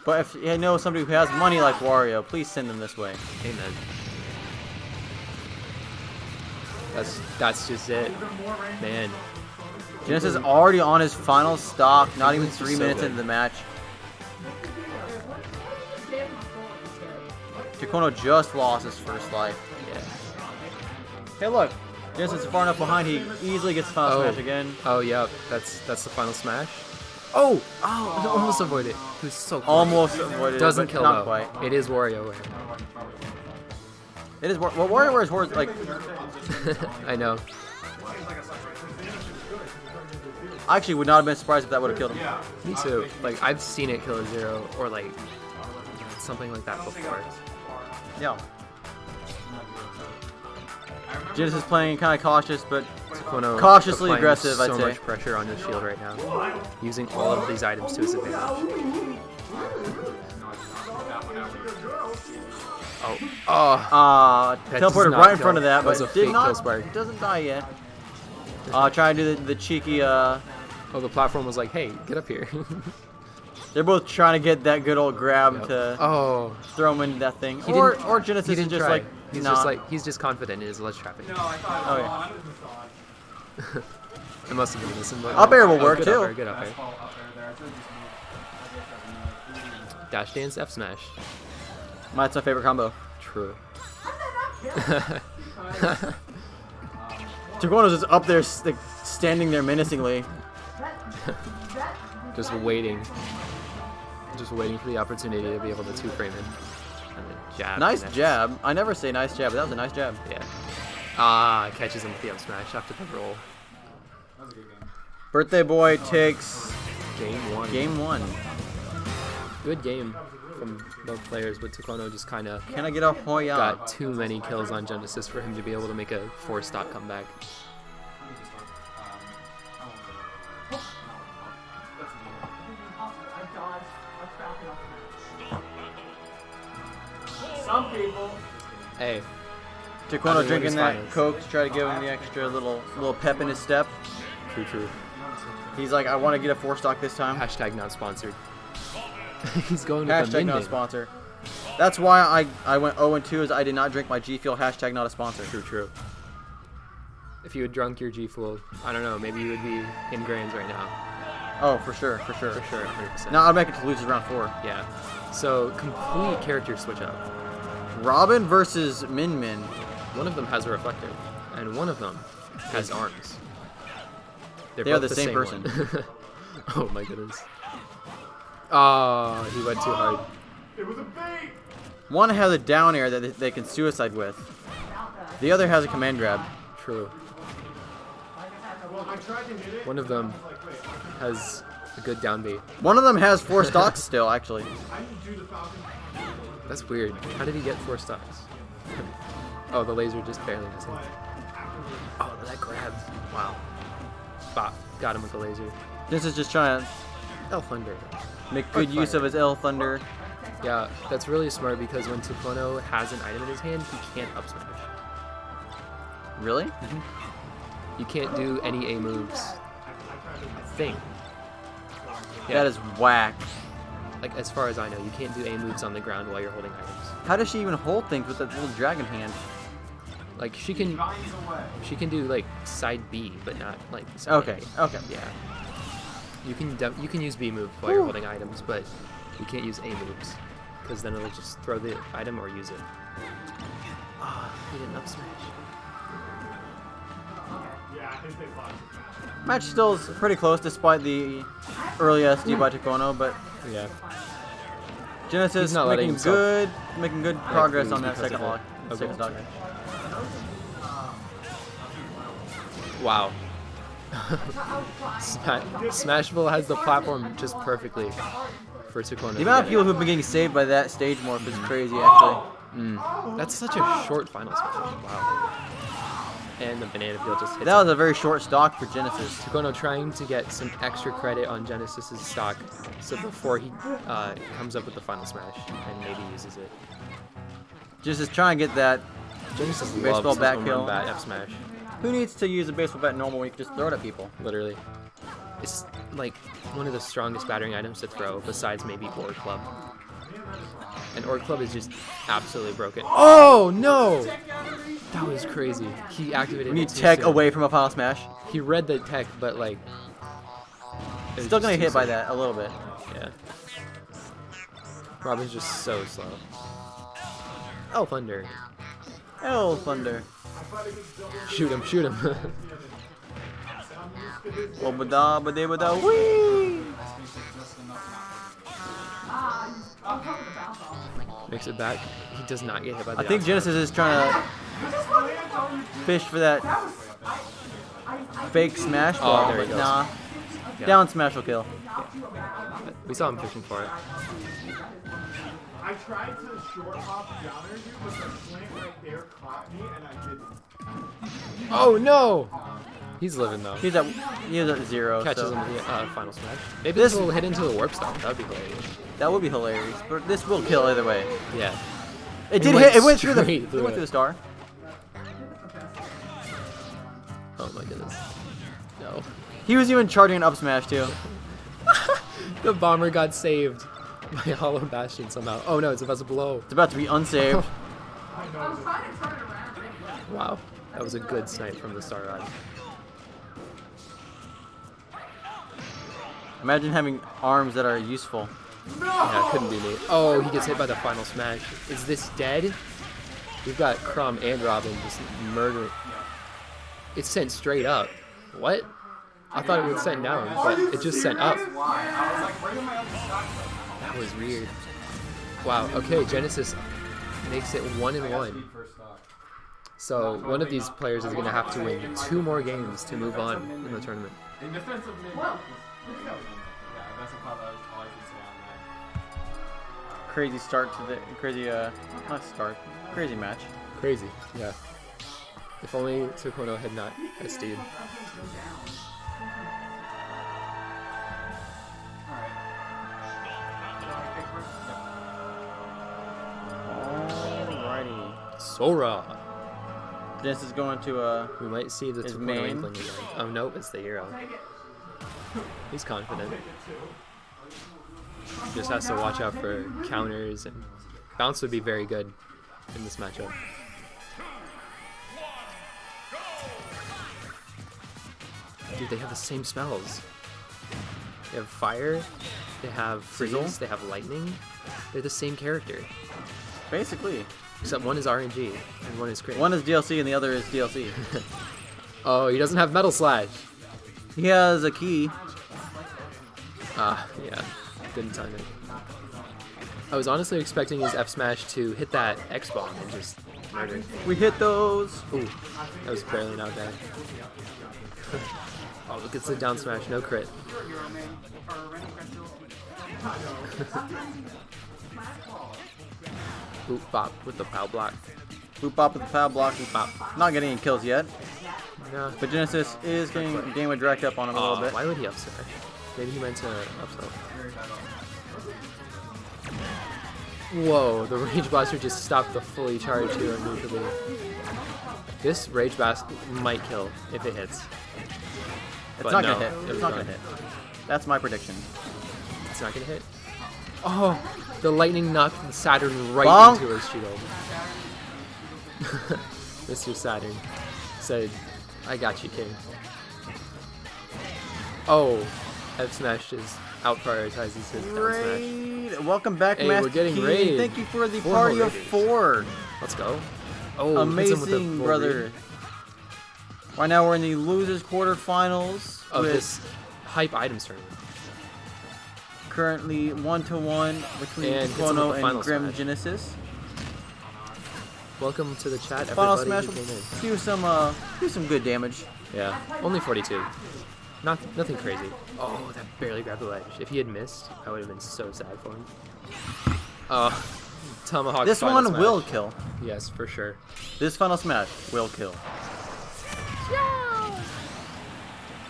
But if you know somebody who has money like Wario, please send them this way. Amen. That's just it. Man. Genesis is already on his final stock, not even He's 3 so minutes good. into the match. Tukono just lost his first life. Yeah. Hey look, Genesis is far enough behind, he easily gets the final Oh. smash again. Oh yeah, that's the final smash. Oh! Oh! Almost avoided. He was so close. Almost avoided Doesn't it, but kill not though. quite. It is WarioWare. It is well, WarioWare is horse like I know. I actually would not have been surprised if that would have killed him. Me too. Like I've seen it kill a zero or like something like that before. Yeah. Genesis playing kind of cautious, but Tukono cautiously applying aggressive, so I'd say. much pressure on his shield right now, using all of these items to his advantage. Oh, oh, That does teleported not right in kill. front of that, That was but a did fake not. kill spark. Doesn't die yet. Trying to do the cheeky. oh, the platform was like, "Hey, get up here." They're both trying to get that good old grab to Oh, throw him into that thing. he Or didn't. Genesis he is didn't just try. like he's nah. just like he's just confident in his ledge traffic. Oh yeah. It must have been this. Up air will work, good too. Up air, good up air. Dash dance F smash. That's my favorite combo. True. Tukono's just up there, like, standing there menacingly. Just waiting. Just waiting for the opportunity to be able to two-frame him. And then jab. Nice connects. jab. I never say nice jab, but that was a nice jab. Yeah. Ah, catches him with the up smash after the roll. Birthday Boy takes Game one. game one. Good game from both players, but Tukono just kind of Can I get a Hoya? got too many kills on Genesis for him to be able to make a 4-stock comeback. Some people. Hey, Tukono Everyone drinking is that finest. Coke to try to give him the extra little pep in his step. true. He's like, I want to get a 4-stock this time. Hashtag not sponsored. He's going with the Hashtag not a Minden. sponsor. That's why I went 0-2 is I did not drink my G Fuel. Hashtag not a sponsor. True. If you had drunk your G Fuel, I don't know, maybe you would be in grands right now. Oh, for sure. For sure, 100%. Now I'd make it to losers round 4. Yeah. So, complete character switch up. Robin versus Min Min. One of them has a reflector, and one of them has arms. They're They are both the same person. one. Oh my goodness. Oh, he went too hard. It was a bait! One has a down air that they can suicide with. The other has a command grab. True. Well, I tried to hit it. One of them has a good down B. One of them has 4 stocks still, actually. I didn't do the Falcon. That's weird. How did he get 4 stocks? Oh, the laser just barely missing. Oh, that grabbed. Wow. Bop. Got him with the laser. This is just trying to Elf Thunder. Make good use of his L Thunder. Yeah, that's really smart because when Tukono has an item in his hand, he can't up smash. Really? You can't do any A moves. I think. That is whack. Like, as far as I know, you can't do A moves on the ground while you're holding items. How does she even hold things with that little dragon hand? Like, she can do, like, side B, but not, like, side Okay, A. okay. Yeah. You can use B moves while you're holding items, but you can't use A moves. Because then it'll just throw the item or use it. Ah, he didn't up smash. Match still is pretty close despite the early SD by Tukono, but Yeah. Genesis He's not letting making good progress on that because second of lock. it. Second stock. Wow. Smashville has the platform just perfectly for Tukono. The amount of people who've been getting saved by that stage morph is crazy, actually. That's such a short final smash. Wow. And the banana peel just hits That was a very short stock for Genesis. Tukono trying to get some extra credit on Genesis's stock, so before he comes up with the final smash and maybe uses it. Genesis trying to get that. Genesis Baseball loves bat home kill. run bat F smash. Who needs to use a baseball bat normal when you can just throw it at people? Literally. It's like one of the strongest battering items to throw, besides maybe Orb Club. And Orb Club is just absolutely broken. Oh no! That was crazy. He activated We it need too tech soon. away from a final smash. He read the tech, but like... it was Still just gonna too hit by soon. that a little bit. Yeah. Robin's just so slow. Oh, Thunder. L Thunder. Shoot him, shoot him. Obada, bada, wee! Makes it back. He does not get hit by the I think outside. Genesis is trying to fish for that fake smash ball, there he but goes. nah. Yeah. Down smash will kill. We saw him fishing for it. I tried to short hop down there, but the slant right there caught me, and I didn't. Oh no! He's living though. He's at 0. Catches so him with the final smash. Maybe This- this will hit into the warp stone. That would be hilarious. That would be hilarious, but this will kill either way. Yeah. It did went hit. It went through the. straight It through went it. through the star. Oh my goodness. No. He was even charging an up smash too. The bomber got saved by Hollow Bastion somehow. Oh no, it's about to blow. It's about to be unsaved. I was trying to turn it around. Wow. That was a good snipe from the Star Rod. Imagine having arms that are useful. Yeah, it couldn't be me. Oh, he gets hit by the final smash. Is this dead? We've got Crom and Robin just murdering. It's sent straight up. What? I thought it would send down, but it just sent up. That was weird. Wow, okay, Genesis makes it 1-1. So one of these players is going to have to win 2 more games to move on in the tournament. In defense of mid, yeah, that's about all I can say on that. Crazy start to the crazy not start. Crazy match. Crazy, yeah. If only Tukono had not SD'd. Alrighty. Sora! This is going to We might see the His Tukono main. Inkling again. Oh nope, it's the hero. He's confident. Just has to watch out for counters, and bounce would be very good in this matchup. Dude, they have the same spells. They have fire, they have Sizzle? freeze, they have lightning. They're the same character, basically. except one is RNG and one is crit. One is DLC and the other is DLC. Oh, he doesn't have Metal Slash. He has a key. Ah, yeah. Didn't time it. I was honestly expecting his F smash to hit that X bomb and just murder. We hit those. Ooh, that was barely not bad. Oh, look, it's the down smash, no crit. Oop bop with the pow block. Boop bop with the foul block. Boop bop. Not getting any kills yet, No. but Genesis is getting game of direct up on him a little bit. Why would he up smash? Maybe he meant to up throw. Whoa, the Rage Blaster just stopped the fully charged hero immediately. This Rage Blast might kill if it hits. It's But not no, gonna hit. it It's was not gone. gonna hit. That's my prediction. It's not gonna hit. Oh, the lightning knocked Saturn right Bonk. into his shield. Mr. Saturn said, "I got you, King." Oh, F Smash just out prioritizes his down smash. Raid. Welcome back, Hey, Master we're getting Key. raid. Thank you for the 4 party more of raiders. 4. Let's go. Oh, hits him with a Amazing, full brother. read Right now we're in the losers quarterfinals of with this hype items tournament. currently 1-1 between And hits him with Kono the and final Grim smash. Genesis. Welcome to the chat, Final everybody smash who came in. will do some good damage. Yeah, only 42. Nothing crazy. Oh, that barely grabbed the ledge. If he had missed, I would have been so sad for him. Tomahawk. This final one smash. will kill. Yes, for sure. This final smash will kill.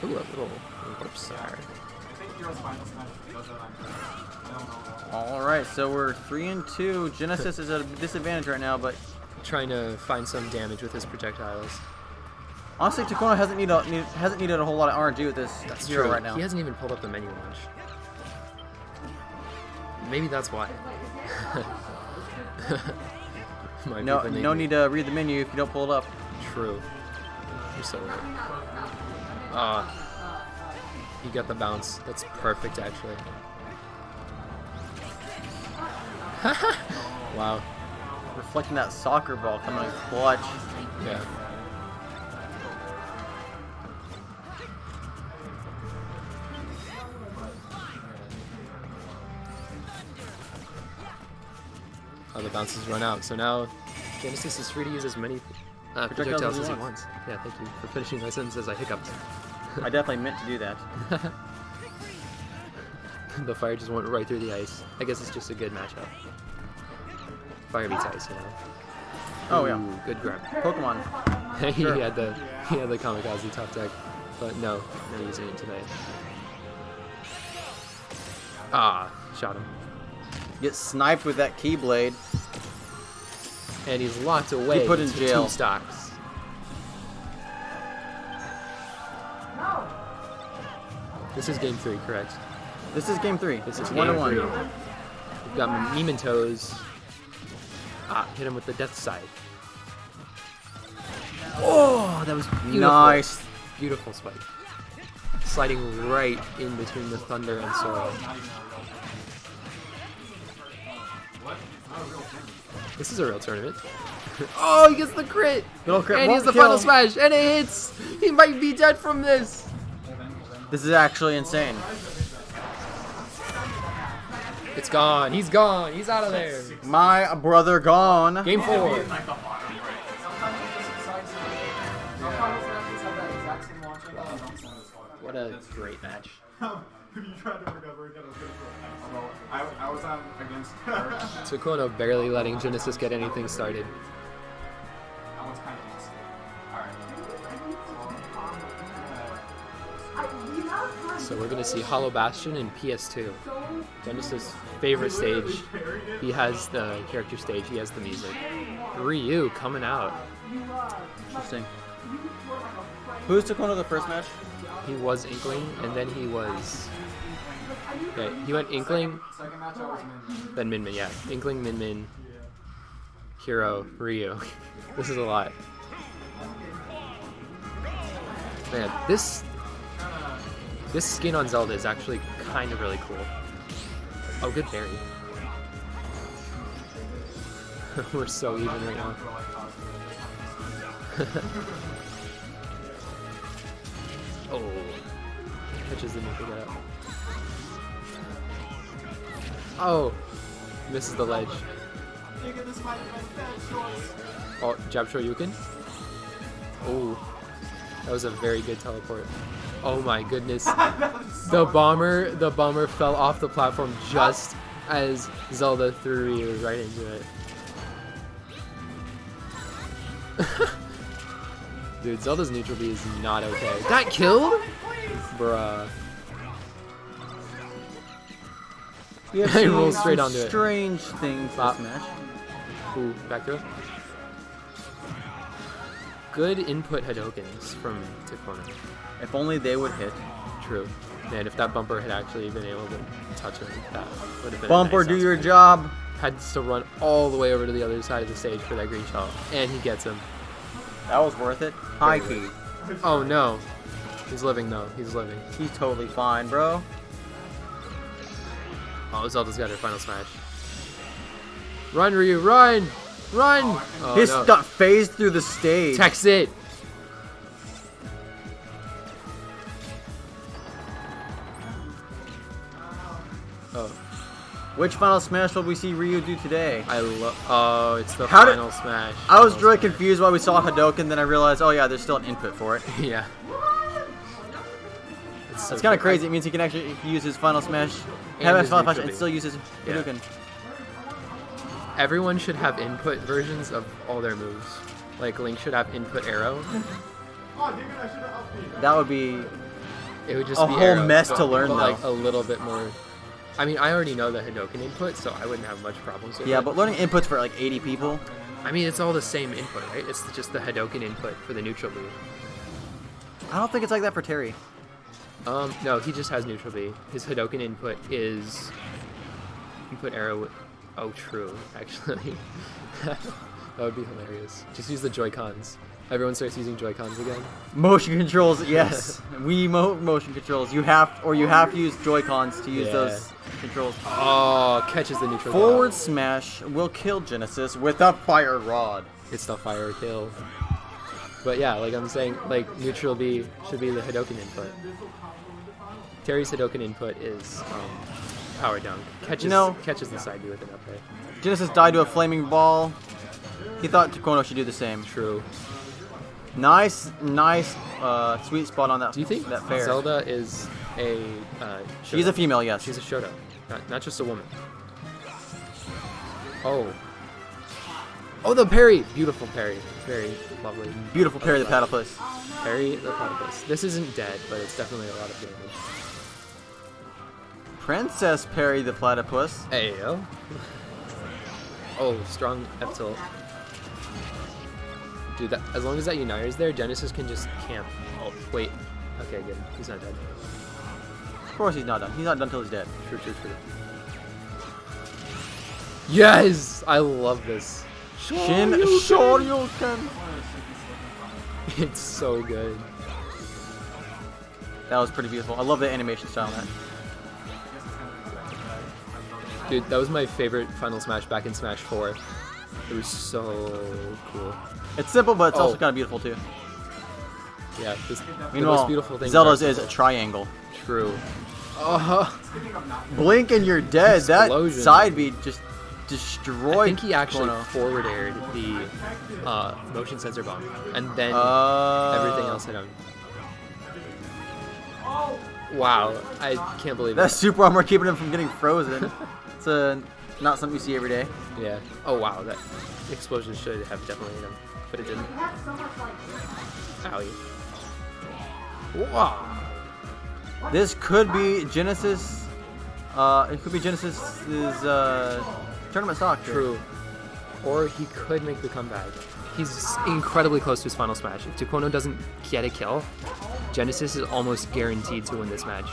Ooh, a little warp star. I think Hero's Final Smash does that on purpose. I don't know. All right, so we're 3-2. Genesis is at a disadvantage right now, but Trying to find some damage with his projectiles. honestly, Takono hasn't needed a whole lot of RNG with this That's hero true. right now. He hasn't even pulled up the menu much. Maybe that's why. Might be No, when they no do. need to read the menu if you don't pull it up. True. You're so right. He got the bounce. That's perfect, actually. Wow. Reflecting that soccer ball coming in clutch. Yeah. Oh, the bounces run out. So now Genesis is free to use as many projectiles as he wants. Yeah, thank you for finishing my sentence as I hiccuped. I definitely meant to do that. The fire just went right through the ice. I guess it's just a good matchup. Fire beats ice, you know. Oh yeah, Ooh, good grab. Pokemon. he Sure. had the kamikaze top deck, but no, not using it tonight. Shot him. Get sniped with that Keyblade. And he's locked away. He put in to jail. 2 stocks. This is game 3, correct? This is game 3. This is It's game 1-1. 3. We've got Mementos. Hit him with the death scythe. Oh, that was beautiful. Nice. Beautiful spike. Sliding right in between the thunder and Sora. This is a real tournament. Oh, he gets the crit! Little crit And he has won't the final kill. smash, and it hits! He might be dead from this! This is actually insane. It's gone. He's gone. He's out of there. My brother gone. Game 4. What a great match. If you tried to recover again, I was gonna go I was on against her. Takono barely letting Genesis get anything started. That one's kind of easy. Alright. So we're going to see Hollow Bastion in PS2. Genesis' favorite stage. He has the character stage. He has the music. Ryu coming out. Interesting. Who's Takono the first match? He was Inkling, and then he was... Yeah, he went Inkling, Second match I was Min. then Min Min, yeah. Inkling, Min Min, Hero, Ryu. This is a lot. Man, this skin on Zelda is actually kind of really cool. Oh, good berry. We're so even right now. Oh, catches the nuke up. Oh, misses the ledge. Oh, jab Shoryuken. Oh, that was a very good teleport. Oh my goodness. The bomber fell off the platform just as Zelda threw Ryu right into it. Dude, Zelda's neutral B is not okay. That killed? Bruh. We have He seen rolls straight some onto it. strange things Bop. this match. Ooh, back throw. Good input Hadokens from Tikona. If only they would hit. True. Man, if that bumper had actually been able to touch him, that would have been a Bumper, nice do house your break. job. Had to run all the way over to the other side of the stage for that green shell, and he gets him. That was worth it. High key. Oh no. He's living though. He's living. He's totally fine, bro. Oh, Zelda's got her final smash. Run, Ryu, run! Run! Oh, His no. got phased through the stage. Text it! Oh, Which final smash will we see Ryu do today? I love. Oh, it's the How did- final smash. I was Final really smash. confused why we saw Hadouken, then I realized, oh yeah, there's still an input for it. Yeah. It's so That's kind of good. crazy. It means he can actually use his final smash, And have his his final smash, neutral and B. still use his Yeah. Hadouken. Everyone should have input versions of all their moves. Like Link should have input arrow. Oh, damn it, I should have upped me. That would be It would just a be whole arrow, mess but- to learn, but, though. like a little bit more. I mean, I already know the Hadouken input, so I wouldn't have much problems with yeah, it. but learning inputs for like 80 people. I mean, it's all the same input, right? It's just the Hadouken input for the neutral B. I don't think it's like that for Terry. No, he just has neutral B. His Hadouken input is input arrow. Oh, true. Actually, that would be hilarious. Just use the Joy-Cons. Everyone starts using Joy-Cons again. Motion controls, yes. Wiimote motion controls. You have to use Joy-Cons to use Yeah. those controls. Oh, catches the neutral. Forward smash will kill Genesis with a fire rod. It's the fire kill. But yeah, like I'm saying, like neutral B should be the Hadouken input. Terry's Hadouken input is power dunk. Catches catches the side B with an up air. Genesis died to a flaming ball. He thought Takono should do the same. True. Nice, sweet spot on that. Do you think that fair? Zelda is a She's a female, yes. She's a Shoto, not just a woman. Oh. Oh, the parry! Beautiful parry. Very lovely. Beautiful parry the platypus. Parry the platypus. This isn't dead, but it's definitely a lot of damage. Princess parry the platypus. Hey, yo. Oh, strong F tilt. Dude, that, as long as that Uniter's there, Genesis can just camp. Oh, wait. Okay, good. He's not dead. Of course he's not done. He's not done till he's dead. True. Yes! I love this. Shin Shoryuken. It's so good. That was pretty beautiful. I love the animation style on that. Dude, that was my favorite Final Smash back in Smash 4. It was so cool. It's simple, but it's also Oh. kind of beautiful too. Yeah, the most Meanwhile, beautiful thing. Zelda's is a triangle. True. Oh, Blink and you're dead. Explosion. That side B just destroyed. I think he actually Kono. forward aired the motion sensor bomb, and then everything else hit him. Wow, I can't believe That that. super armor keeping him from getting frozen. It's not something you see every day. Yeah. Oh wow, that explosion should have definitely hit him, but it didn't. Owie. Wow. This could be Genesis. It could be Genesis's tournament stock. here. True. Or he could make the comeback. He's incredibly close to his final smash. If Tukono doesn't get a kill, Genesis is almost guaranteed to win this match.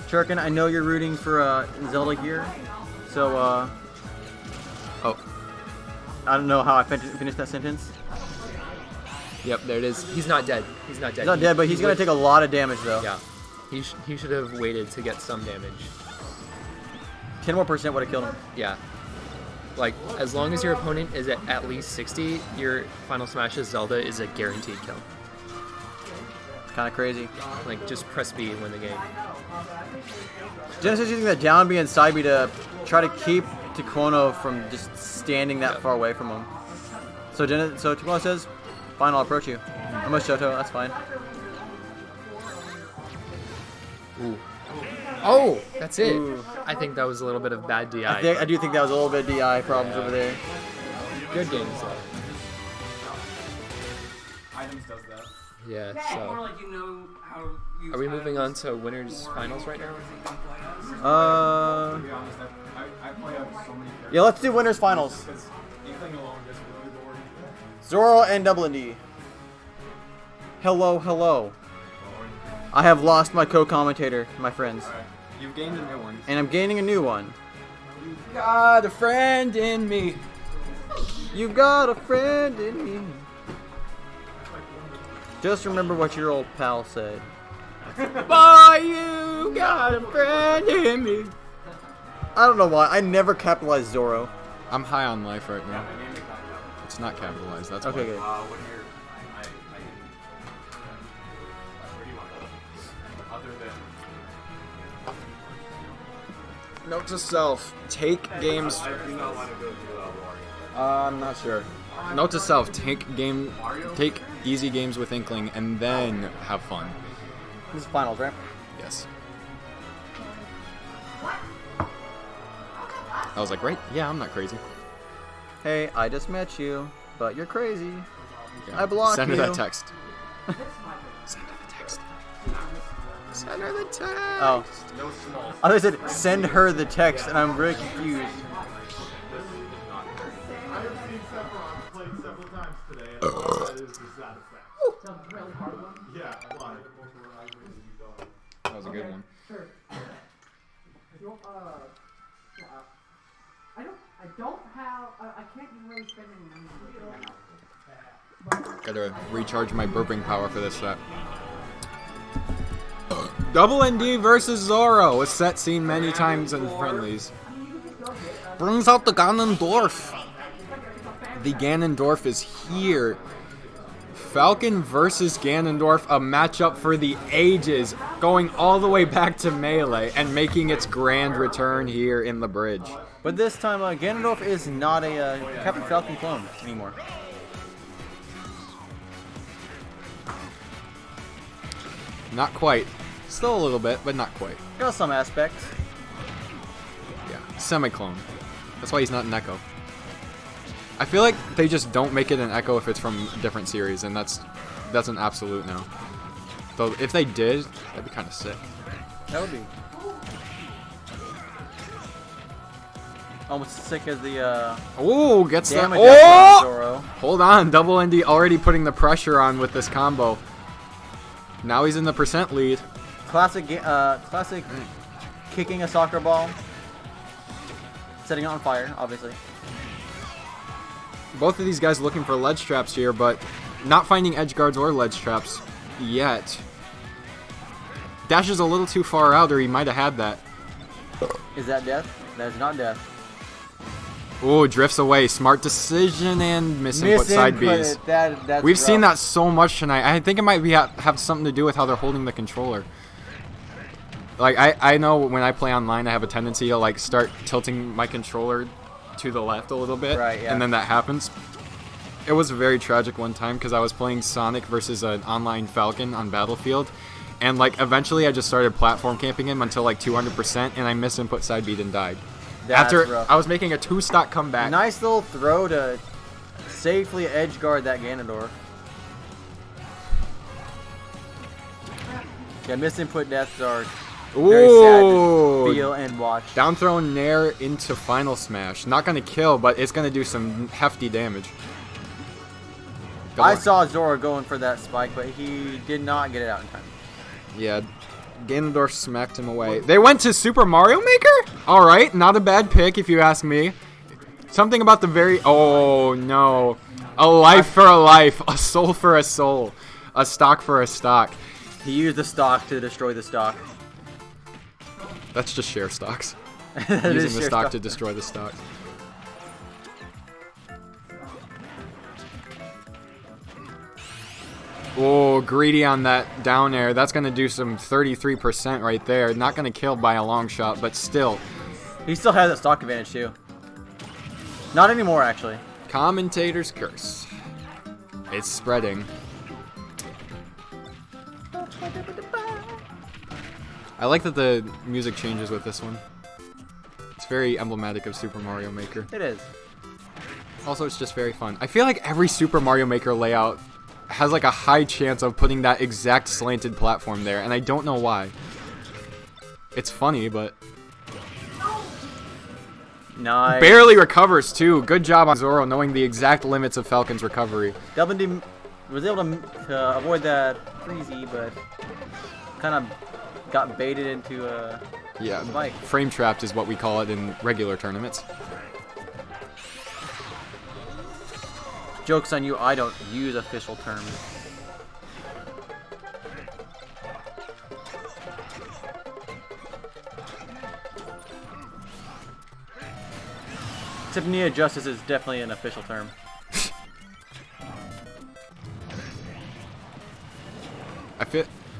Churkin, I know you're rooting for Zelda here, so Oh, I don't know how I finished that sentence. yep, there it is. He's not dead. He's not dead. He's not dead, but he's gonna take a lot of damage though. Yeah. He should have waited to get some damage. 10% more would have killed him. Yeah. Like, as long as your opponent is at least 60, your Final Smash's Zelda is a guaranteed kill. It's kind of crazy. Like, just press B and win the game. Genesis using that down B and side B to try to keep Takono from just standing that far away from him. So Takono says, "Fine, I'll approach you. I'm a Shoto. That's fine." Ooh. Oh, that's it. Ooh. I think that was a little bit of bad DI. I do think that was a little bit of DI problems over there. Good games, though. Items does that. Yeah, More so. like you know how to use Are we moving on items to winners finals right now? Uh, Yeah, let's do winners finals. Zoro and Double ND. Hello, hello. I have lost my co-commentator, my friends. You've gained a new one. And I'm gaining a new one. Got a friend in me. You got a friend in me. Just remember what your old pal said. Boy, you got a friend in me. I don't know why. I never capitalized Zoro. I'm high on life right now. It's not capitalized. That's Okay, why. good. Note to self: take games. I'm not sure. Note to self: take easy games with Inkling, and then have fun. This is finals, right? Yes. I was like, right? Yeah, I'm not crazy. Hey, I just met you, but you're crazy. Yeah. I blocked Send her you. that text. Send her the text. Send her the text. Oh. I thought I said send her the text, and I'm really confused. I have seen Sephiroth played several times today, and all that is that effect. Sounds really hard one. Yeah, why? That was a good one. Sure. I don't have. I can't really spend any money right now. Gotta recharge my burping power for this set. Double ND versus Zoro, a set seen many times in friendlies. Brings out the Ganondorf. The Ganondorf is here. Falcon versus Ganondorf, a matchup for the ages, going all the way back to Melee and making its grand return here in the bridge. But this time, Ganondorf is not a Captain Falcon clone anymore. Not quite. Still a little bit, but not quite. Got some aspects. Yeah, semi-clone. That's why he's not an Echo. I feel like they just don't make it an Echo if it's from a different series, and that's an absolute no. Though if they did, that'd be kind of sick. That would be. Almost as sick as the Ooh, gets that. damage Oh! Zoro. Hold on, Double ND already putting the pressure on with this combo. Now he's in the percent lead. Classic kicking a soccer ball. Setting it on fire, obviously. Both of these guys looking for ledge traps here, but not finding edge guards or ledge traps yet. Dash is a little too far out, or he might have had that. Is that death? That is not death. Ooh, drifts away. Smart decision and misinput side Bs. That's We've seen rough. that so much tonight. I think it might be have something to do with how they're holding the controller. Like, I know when I play online, I have a tendency to, like, start tilting my controller to the left a little bit. Right, yeah. And then that happens. It was very tragic one time because I was playing Sonic versus an online Falcon on Battlefield. And, like, eventually I just started platform camping him until, like, 200%, and I misinput side beat and died. That's After rough. I was making a 2-stock comeback. Nice little throw to safely edge guard that Ganondorf. Yeah, misinput deaths are very sad Ooh. to feel and watch. Down throw Nair into Final Smash. Not going to kill, but it's going to do some hefty damage. Good I luck. saw Zoro going for that spike, but he did not get it out in time. Yeah, Ganondorf smacked him away. They went to Super Mario Maker? Alright, not a bad pick if you ask me. Something about the very... Oh, no. A life for a life. A soul for a soul. A stock for a stock. He used the stock to destroy the stock. That's just share stocks. That is Using the share stock to destroy the stock. Oh, greedy on that down air. That's going to do some 33% right there. Not going to kill by a long shot, but still. He still has that stock advantage too. Not anymore, actually. Commentator's curse. It's spreading. I like that the music changes with this one. It's very emblematic of Super Mario Maker. It is. Also, it's just very fun. I feel like every Super Mario Maker layout has like a high chance of putting that exact slanted platform there, and I don't know why. It's funny, but... Nice. Barely recovers too. Good job on Zoro knowing the exact limits of Falcon's recovery. Double D was able to avoid that freezy, but kind of got baited into a Yeah, spike. frame trapped is what we call it in regular tournaments. Joke's on you, I don't use official terms. Except Nia Justice is definitely an official term.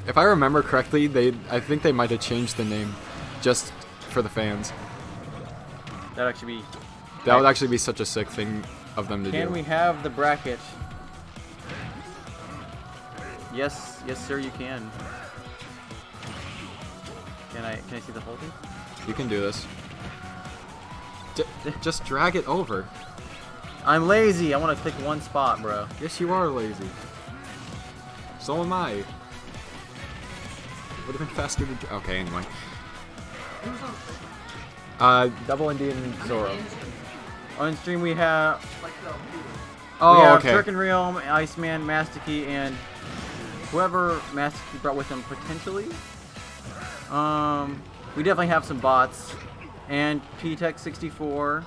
If I remember correctly, I think they might have changed the name just for the fans. That'd actually be... That would actually be such a sick thing of them to do. Can we have the bracket? Yes, yes sir, you can. Can I see the whole thing? You can do this. Just drag it over. I'm lazy. I want to click one spot, bro. Yes, you are lazy. So am I. Would have been faster to. Okay, anyway. Double ND and Zoro. On stream we have. Oh, we have okay. Turk and Realm, Iceman, Master Key, and whoever Master Key brought with him potentially. We definitely have some bots. And PTech64.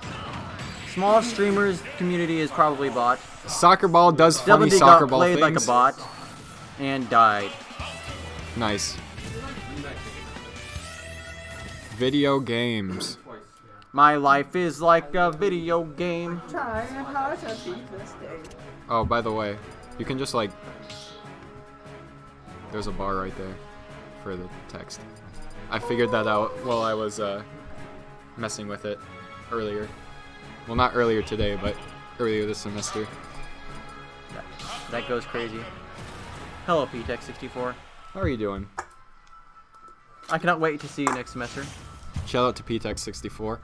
Small streamers community is probably bot. Soccer Ball does Double funny D soccer got ball played things. like a bot and died. Nice. Video games. My life is like a video game. Oh, by the way, you can just like. There's a bar right there for the text. I figured that out while I was messing with it earlier. Well, not earlier today, but earlier this semester. That goes crazy. Hello, PTech64. How are you doing? I cannot wait to see you next semester. Shout out to PTech64.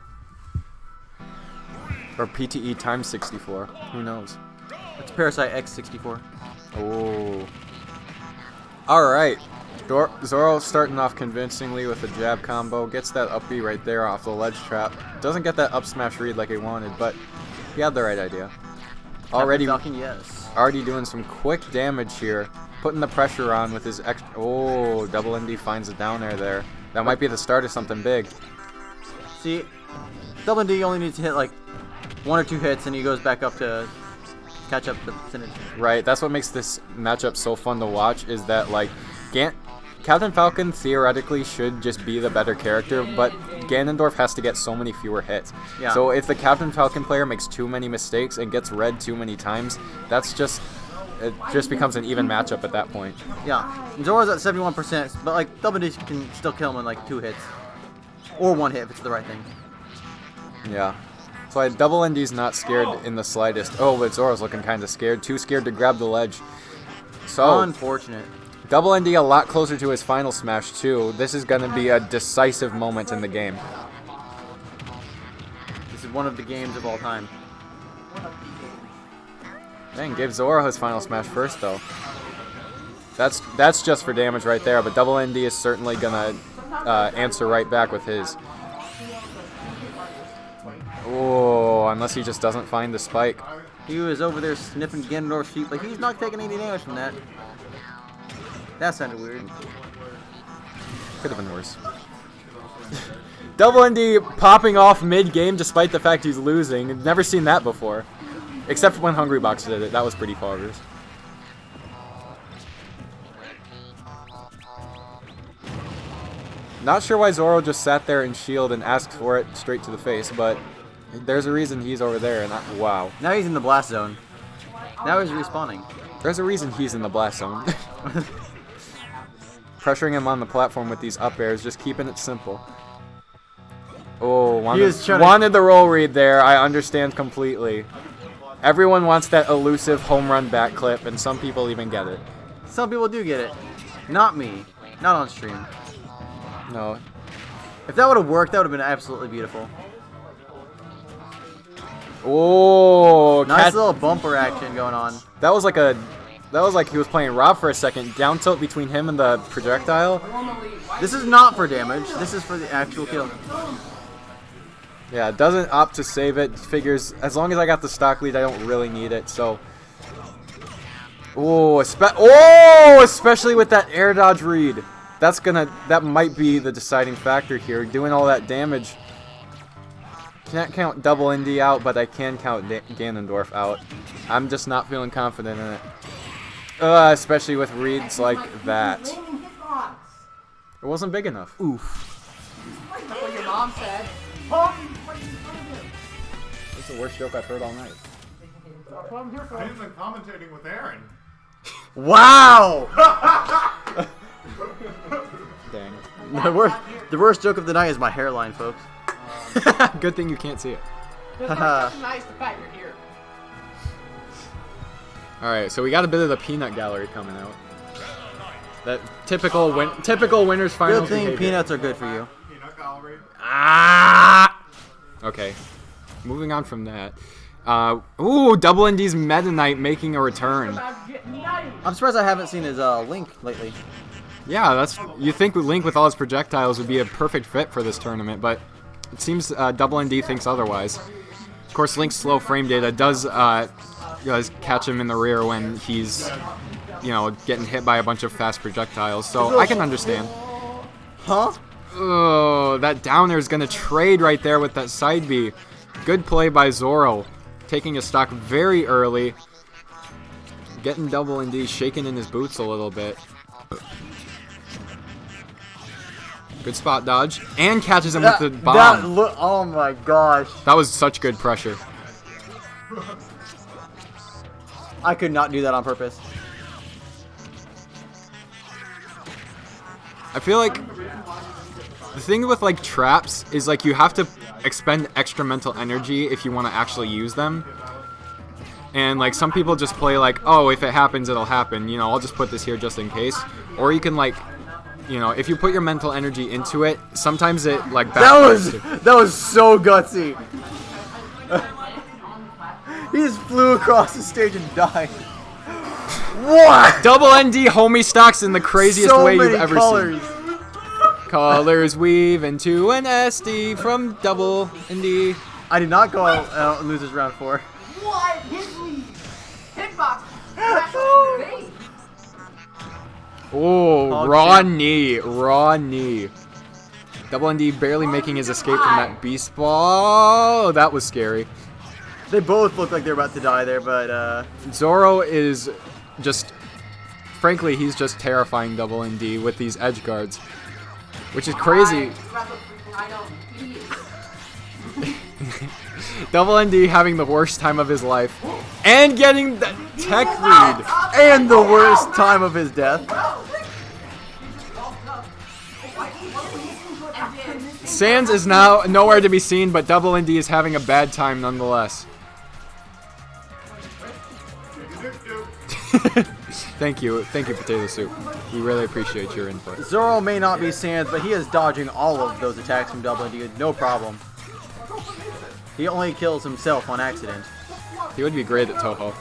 Or PTE times 64. Who knows? It's Parasite X64. Oh. Alright. Zoro starting off convincingly with a jab combo. Gets that up B right there off the ledge trap. Doesn't get that up smash read like he wanted, but he had the right idea. Already doing some quick damage here. Putting the pressure on with his extra. Oh, Double ND finds a down air there. That might be the start of something big. See, Double D only needs to hit like 1 or 2 hits and he goes back up to catch up the percentage. Right, that's what makes this matchup so fun to watch, is that like Captain Falcon theoretically should just be the better character, but Ganondorf has to get so many fewer hits. Yeah. So if the Captain Falcon player makes too many mistakes and gets red too many times, it just becomes an even matchup at that point. Yeah, Zoro's at 71%, but like Double D can still kill him in like 2 hits. Or 1 hit if it's the right thing. Yeah. So Double ND's not scared in the slightest. Oh, but Zoro's looking kind of scared. Too scared to grab the ledge. So unfortunate. Double ND a lot closer to his final smash too. This is going to be a decisive moment in the game. This is one of the games of all time. Dang, give Zoro his final smash first though. That's just for damage right there, but Double ND is certainly gonna answer right back with his. Oh, unless he just doesn't find the spike. He was over there sniffing Ganondorf's feet, like he's not taking any damage from that. That sounded weird. Could have been worse. Double ND popping off mid-game despite the fact he's losing. I've never seen that before. Except when Hungrybox did it. That was pretty poggers. Not sure why Zoro just sat there and shield and asked for it straight to the face, but there's a reason he's over there, and wow. Now he's in the blast zone. Now he's respawning. There's a reason he's in the blast zone. Pressuring him on the platform with these up airs, just keeping it simple. Oh, wanted the roll read there. I understand completely. Everyone wants that elusive home run back clip, and some people even get it. Some people do get it. Not me. Not on stream. No. If that would have worked, that would have been absolutely beautiful. Oh, nice little bumper action going on. That was like he was playing Rob for a second. Down tilt between him and the projectile. This is not for damage. This is for the actual kill. Yeah, doesn't opt to save it. Figures as long as I got the stock lead, I don't really need it. So, especially with that air dodge read, that might be the deciding factor here. Doing all that damage. Can't count Double ND out, but I can count Ganondorf out. I'm just not feeling confident in it, especially with reads like that. It wasn't big enough. Oof. That's what your mom said. That's the worst joke I've heard all night. That's what I'm here for. I've been commentating with Aaron. Wow! Dang. The worst joke of the night is my hairline, folks. Good thing you can't see it. It's nice the fact you're here. Alright, so we got a bit of the peanut gallery coming out. That typical winners finals Good thing behavior. peanuts are good for you. Peanut gallery. Ah! Okay, moving on from that. Double ND's Meta Knight making a return. I'm surprised I haven't seen his Link lately. Yeah, you think Link with all his projectiles would be a perfect fit for this tournament, but it seems Double ND thinks otherwise. Of course, Link's slow frame data does catch him in the rear when he's, getting hit by a bunch of fast projectiles, so I can understand. Huh? Oh, that downer is gonna trade right there with that side B. Good play by Zoro, taking a stock very early, getting Double ND shaking in his boots a little bit. Good spot dodge, and catches him with the bomb. Oh my gosh. That was such good pressure. I could not do that on purpose. I feel like the thing with like traps is like you have to expend extra mental energy if you want to actually use them. And like some people just play like, oh, if it happens, it'll happen. I'll just put this here just in case. Or you can like, if you put your mental energy into it, sometimes it like backfires. That was so gutsy. He just flew across the stage and died. What? Double ND homie stocks in the craziest So way many you've ever colors. seen. Colors weave into an SD from Double ND. I did not go out and lose this round 4. What? Hit me! Hitbox! Crash on your face! Oh, raw knee. Double ND barely making his escape from that beast ball. That was scary. They both look like they're about to die there, but Zoro is just, frankly, he's just terrifying Double ND with these edge guards, which is crazy. I know. Double ND having the worst time of his life and getting the tech lead. and the worst time of his death. Sans is now nowhere to be seen, but Double ND is having a bad time nonetheless. Thank you, Potato Soup. We really appreciate your input. Zoro may not be Sans, but he is dodging all of those attacks from Double ND with no problem. He only kills himself on accident. He would be great at Toho.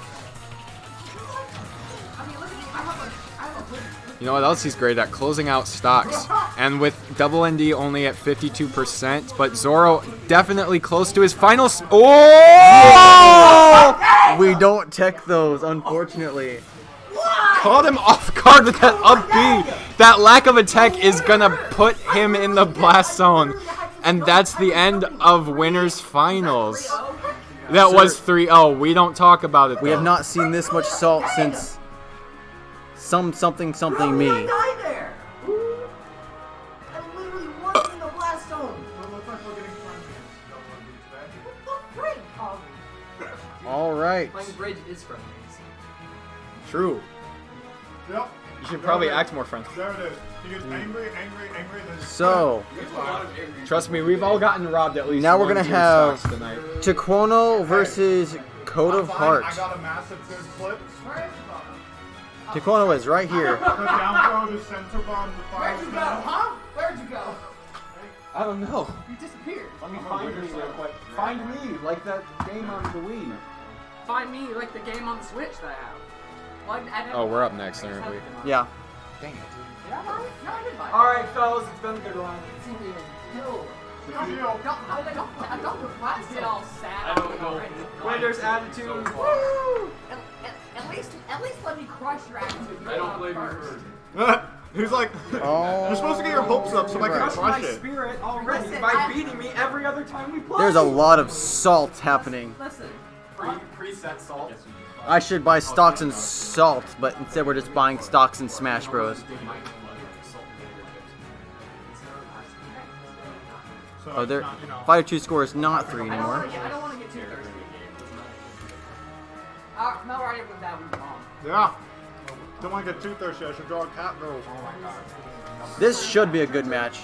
You know what else he's great at? Closing out stocks. And with Double ND only at 52%, but Zoro definitely close to his final. Oh! We don't tech those, unfortunately. Caught him off guard with that up B. That lack of a tech is gonna put him in the blast zone. And that's the end of winners finals. That was 3-0. We don't talk about it though. We have not seen this much salt since something me. I died there! I literally was in the blast zone! What the frick? Alright. Playing bridge is friendly. True. Yep. You should probably act more friendly. There it is. He gets angry, then So, Trust me, we've all gotten robbed at least. now we're one, gonna two have stocks tonight. Taquono versus Code of I Hearts. got a massive good clip. Taquono is right here. The down throw to center bomb the Where'd final you go, spin. huh? Where'd you go? I don't know. You disappeared. Let me find me real quick. Find me, like that game on the Wii. Find me like the game on the Switch that I have. Well, I never- Oh, we're up next, aren't we? Yeah. Dang it. Yeah, no, I did buy it. Alright, fellas, it's been a good run. No. Don't get all sad. I don't know. Winner's attitude. Woo! At least let me crush your attitude. I don't blame you first. He's like, Oh, you're supposed to get your hopes up so I can Crush my crush it. spirit already Listen, by beating me every other time we play. there's a lot of salt happening. Listen. Preset salt. I should buy stocks and salt, but instead we're just buying stocks and Smash Bros. So Oh, it's there. not, you know, Fighter 2 score is not 3 anymore. I don't want to get too thirsty. No, already with that one wrong. Yeah. Don't want to get too thirsty. I should draw a cat girl. This should be a good match.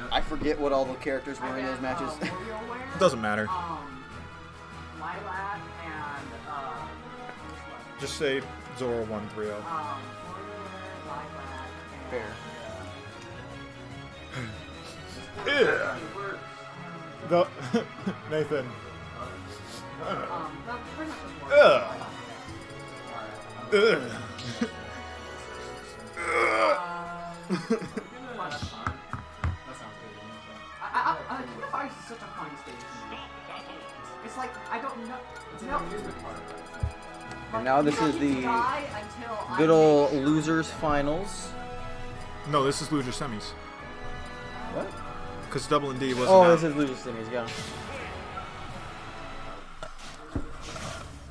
I forget what all the characters were in those matches. Doesn't matter. Lilac and Just say Zoro 130. Fair. The Nathan. Ugh. Ugh. King of Fighters is such a fun stage. It's like I don't know. And now this is the good old losers finals. No, this is loser semis. What? Because Double and D wasn't Oh, out. this is losers semis. Yeah.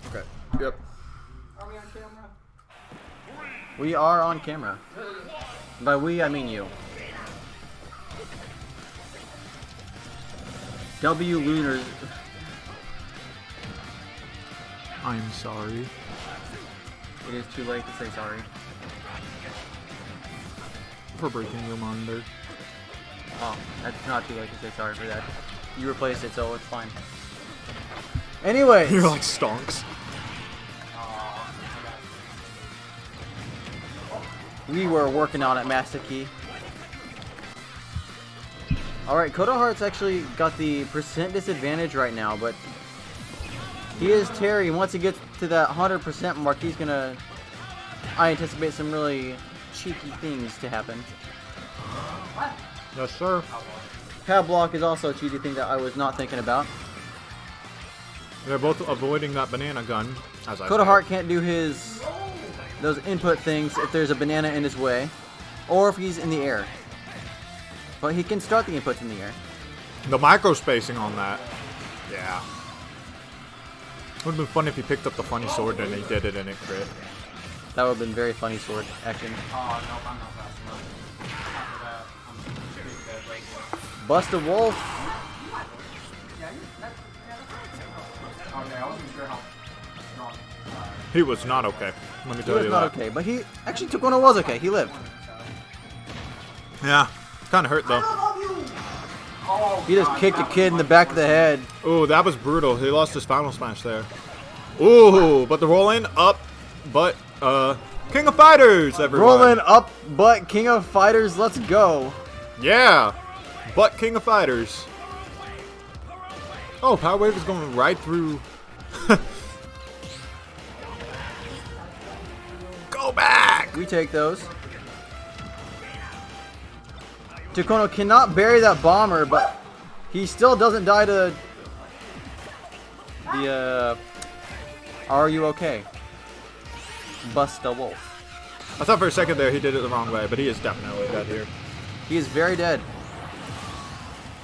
Okay. Yep. Are we on camera? We are on camera. By we, I mean you. W Lunars. I'm sorry. It is too late to say sorry. For breaking your monitor. Oh, that's not too late to say sorry for that. You replaced it, so it's fine. Anyways. You're like stonks. We were working on it, Master Key. Alright, Kodo Heart's actually got the percent disadvantage right now, but he is Terry, and once he gets to that 100% mark, he's gonna... I anticipate some really cheeky things to happen. Yes, sir. Pad block is also a cheeky thing that I was not thinking about. They're both avoiding that banana gun. As I Kodo said. Heart can't do those input things if there's a banana in his way, or if he's in the air. But he can start the inputs in the air. The micro spacing on that. Yeah. Would have been fun if he picked up the funny sword and he did it and it crit. That would have been very funny sword action. Oh, no, I'm not fast enough. After that, I'm pretty dead right now. Bust a wolf. Okay, I wasn't sure how strong. He was not okay. Let me He tell was you not that. okay, but he actually took one that was okay. He lived. Yeah. Kind of hurt though. He just kicked a kid in the back of the head. Ooh, that was brutal. He lost his final smash there. Ooh, but the roll in up, but King of Fighters, everyone. Rolling up, but King of Fighters, let's go. Yeah, but King of Fighters. Oh, Power Wave is going right through. Go back. We take those. Tukono cannot bury that bomber, but he still doesn't die to the, are you okay? Bust a wolf. I thought for a second there he did it the wrong way, but he is definitely dead here. He is very dead.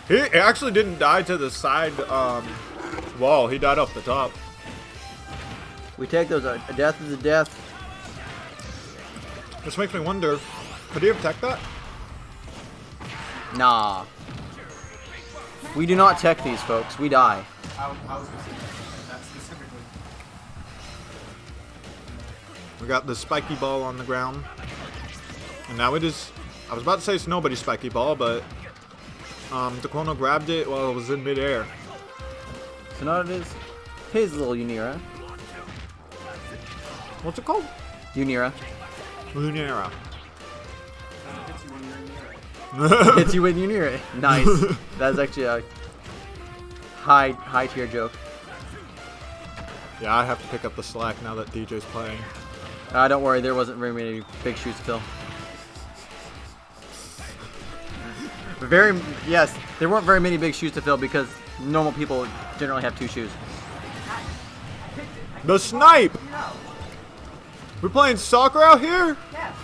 He actually didn't die to the side wall. He died off the top. We take those. A death is a death. This makes me wonder, could he have tech that? Nah. We do not tech these folks. We die. I was going to say that specifically. We got the spiky ball on the ground. And now it is, I was about to say it's nobody's spiky ball, but Tukono grabbed it while it was in midair. So now it is his little Unira. What's it called? Unira. Lunera. Hits you with Unira. Nice. That's actually a high tier joke. Yeah, I have to pick up the slack now that DJ's playing. Don't worry, there wasn't very many big shoes to fill. Yes, there weren't very many big shoes to fill because normal people generally have 2 shoes. The snipe! We're playing soccer out here? Yes.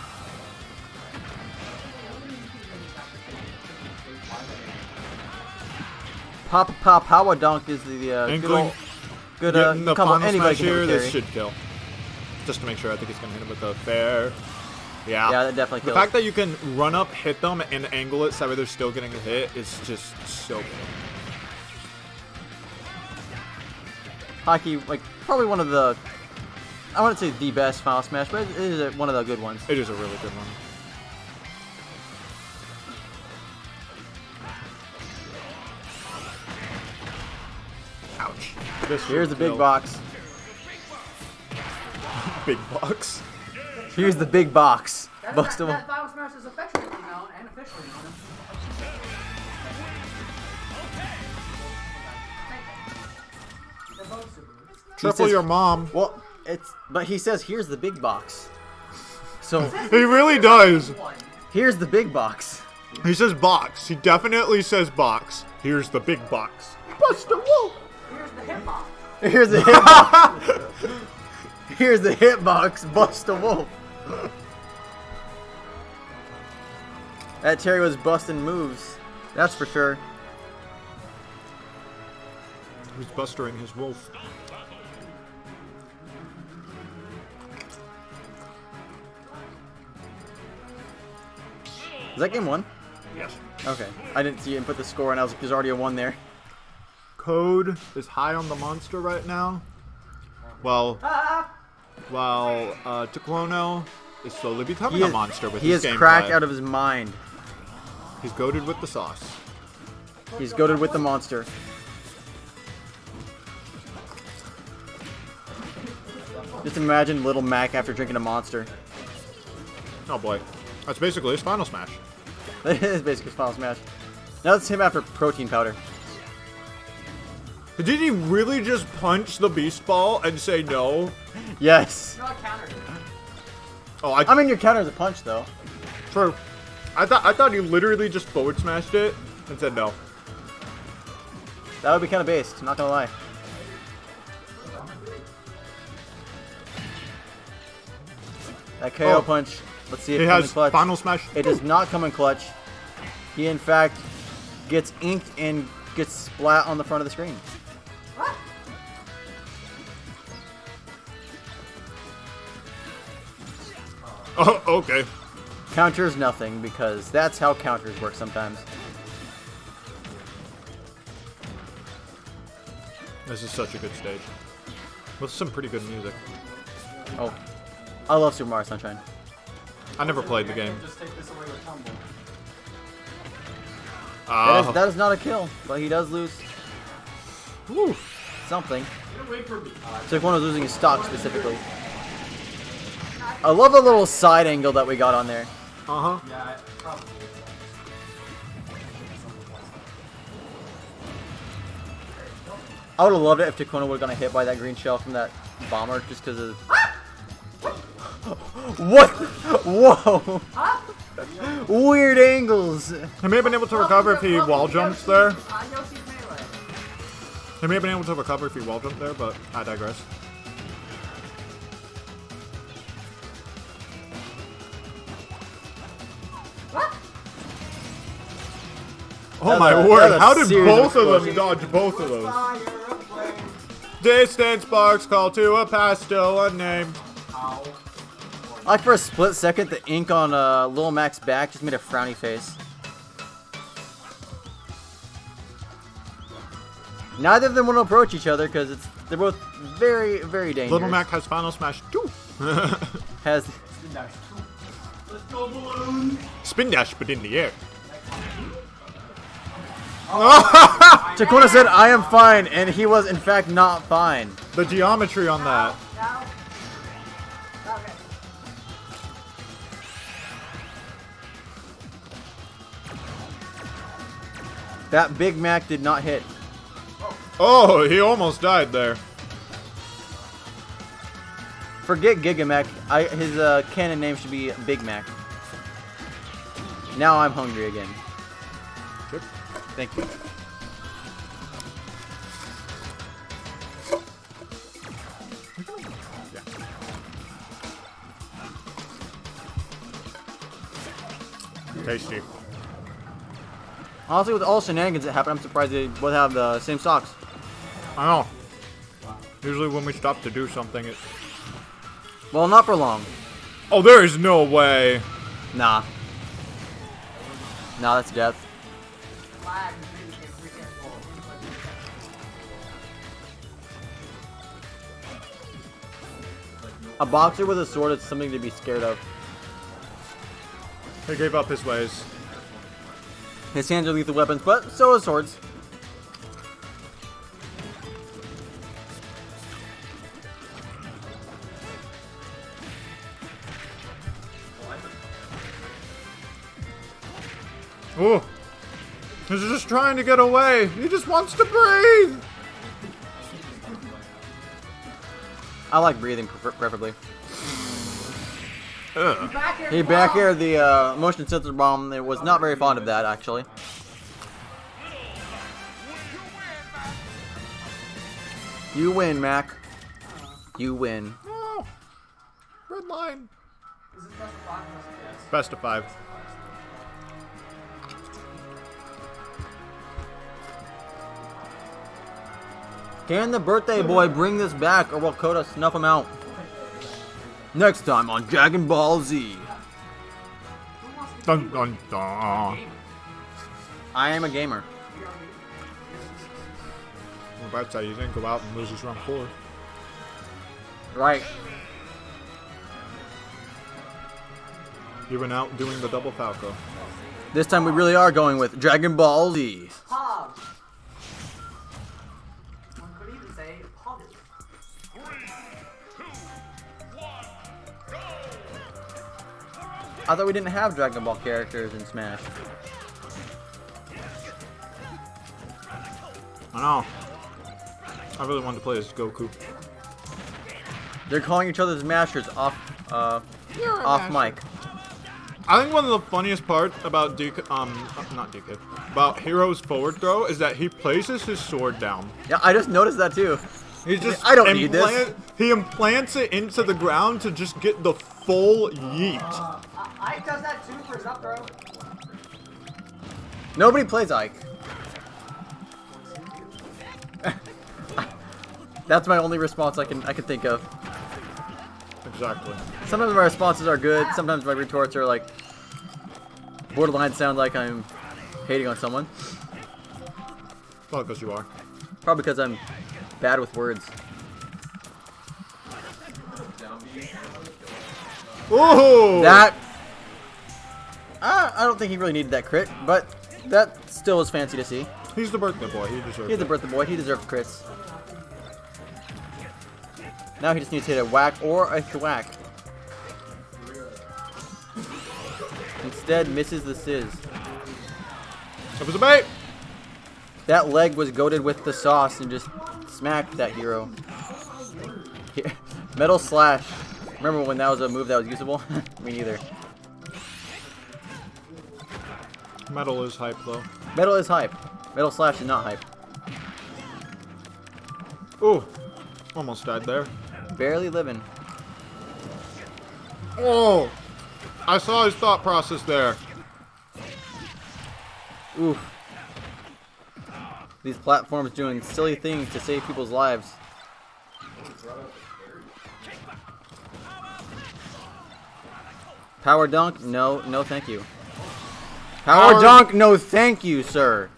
Power dunk is the good Inkling old, good getting the come on, final anybody smash can here. carry. This should kill. Just to make sure, I think he's gonna hit him with a fair. Yeah. Yeah, that definitely The kills. fact that you can run up, hit them, and angle it so they're still getting a hit is just so good. Hockey, like probably one of the, I wouldn't say the best Final Smash, but it is one of the good ones. It is a really good one. Ouch. This Here's the should big kill. box. Big box. Here's the big box. Bust them. That Final Smash is affectionately known and officially known. They're both super. Triple says- your mom. Well, but he says here's the big box. So He really does. here's the big box. He says box. He definitely says box. Here's the big box. Bust a whoop. Here's the hip hop. Here's the hitbox. Here's the hitbox. Bust a wolf. That Terry was busting moves. That's for sure. He's bustering his wolf. Is that game 1? Yes. Okay. I didn't see it and put the score, and I was like, there's already a 1 there. Code is high on the monster right now. While Tuclono is slowly becoming a monster with he his is gameplay. cracked out of his mind. He's goated with the sauce. He's goated with the monster. Just imagine Little Mac after drinking a monster. Oh boy. That's basically his final smash. That is basically Final Smash. Now it's him after protein powder. Did he really just punch the beast ball and say no? Yes. No, I countered it. Oh, I mean, your counter is a punch, though. True. I thought he literally just forward smashed it and said no. That would be kind of based, not gonna lie. That KO Oh. punch. Let's see if He it comes in has clutch. final smash. It does not come in clutch. He, in fact, gets inked and gets splat on the front of the screen. What? Oh, okay. Counters nothing, because that's how counters work sometimes. This is such a good stage. With some pretty good music. Oh. I love Super Mario Sunshine. I never played the game. Just take this away with tumble. That is not a kill, but he does lose Woo. something. So one was losing his stock specifically. I love the little side angle that we got on there. Uh-huh. Yeah, probably. I would have loved it if Takona would have gotten hit by that green shell from that bomber just because of... What? Whoa! Weird angles. He may have been able to recover if he wall jumps there. Yoshi's Melee. He may have been able to recover if he wall jumped there, but I digress. What? Oh That's my a- word, that's a how did series both of of them dodge both of those? Distant sparks call to a past still unnamed. Like for a split second, the ink on Lil Mac's back just made a frowny face. Neither of them want to approach each other because they're both very, very dangerous. Little Mac has final smash too. has Let's go, balloon. Spin dash, but in the air. Takona said, "I am fine," and he was in fact not fine. The geometry on that. Now. Okay. That Big Mac did not hit. Oh, he almost died there. Forget Giga Mac. His canon name should be Big Mac. Now I'm hungry again. Good. Thank you. Tasty. Honestly, with all shenanigans that happen, I'm surprised they both have the same socks. I know. Usually when we stop to do something, it... Well, not for long. Oh, there is no way. Nah. Nah, that's death. A boxer with a sword is something to be scared of. He gave up his ways. His hands are lethal weapons, but so are swords. Oh, he's just trying to get away. He just wants to breathe. I like breathing preferably. Ugh. He back aired the motion sensor bomb. It was not very fond of that, actually. You win, Mac. You win. Oh, red line. Best of 5. Can the birthday boy bring this back, or will Koda snuff him out? Next time on Dragon Ball Z. Dun dun dun. I am a gamer. I'm about to say, you didn't go out and lose this round 4. Right. You went out doing the double Falco. This time we really are going with Dragon Ball Z. Pog. One could even say Pog. I thought we didn't have Dragon Ball characters in Smash. I know. I really wanted to play as Goku. They're calling each other Smashers off mic. I think one of the funniest parts about about Hero's forward throw is that he places his sword down. Yeah, I just noticed that too. He just I don't need this. He implants it into the ground to just get the full yeet. Ike does that too for his up throw. Nobody plays Ike. That's my only response I can think of. Exactly. Sometimes my responses are good. Sometimes my retorts are like borderline sound like I'm hating on someone. Well, because you are. Probably because I'm bad with words. Ooh! That I don't think he really needed that crit, but that still was fancy to see. He's the birthday boy. He deserves He's the it. birthday boy. He deserves crits. Now he just needs to hit a whack or a thwack. Instead, misses the sizz. That was a bait! That leg was goated with the sauce and just smacked that hero. Metal Slash. Remember when that was a move that was usable? Me neither. Metal is hype, though. Metal is hype. Metal Slash is not hype. Ooh. Almost died there. Barely living. Oh! I saw his thought process there. Oof. These platforms doing silly things to save people's lives. Power dunk? No, no thank you. Power dunk? No thank you, sir.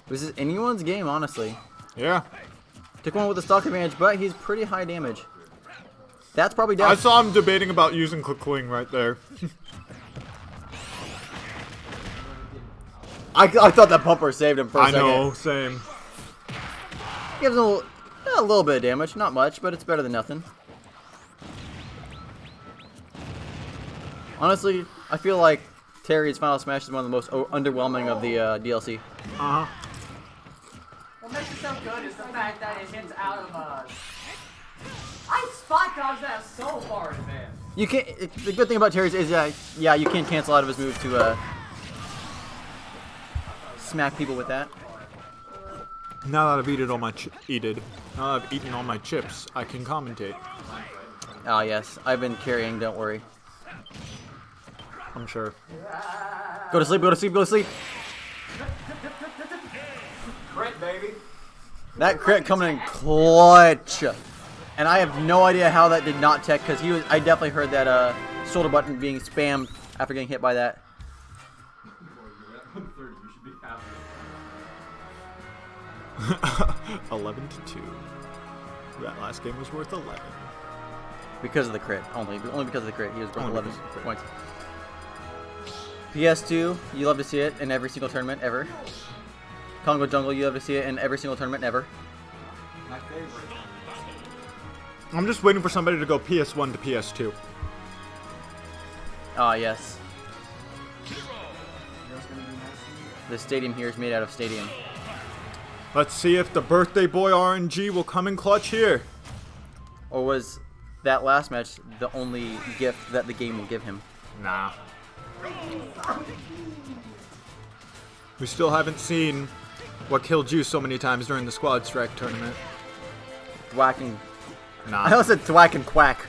This is anyone's game, honestly. Yeah. Took one with the stock advantage, but he's pretty high damage. That's probably I death. saw him debating about using Kukling right there. I thought that pumper saved him for a I second. know, same. Gives him a little bit of damage, not much, but it's better than nothing. Honestly, I feel like Terry's Final Smash is one of the most underwhelming of the DLC. Uh-huh. What makes it so good is the fact that it hits out of I spot dodge that so far in advance. You can't. The good thing about Terry's is yeah, you can't cancel out of his move to smack people with that. Now that I've eaten all my now that I've eaten all my chips, I can commentate. Oh yes, I've been carrying. Don't worry. I'm sure. Go to sleep. Go to sleep. Go to sleep. Crit, baby. That crit coming in clutch. And I have no idea how that did not tech, because I definitely heard that shoulder button being spammed after getting hit by that. You're at 130. You should be happy. 11-2. That last game was worth 11. Because of the crit, only because of the crit. He was worth 11 points. PS2, you love to see it in every single tournament ever. Congo Jungle, you love to see it in every single tournament ever. My favorite. I'm just waiting for somebody to go PS1 to PS2. Ah, yes. The stadium here is made out of stadium. Let's see if the birthday boy RNG will come in clutch here. Or was that last match the only gift that the game will give him? Nah. We still haven't seen what killed you so many times during the Squad Strike tournament. Thwacking. Nah. I almost said thwack and quack.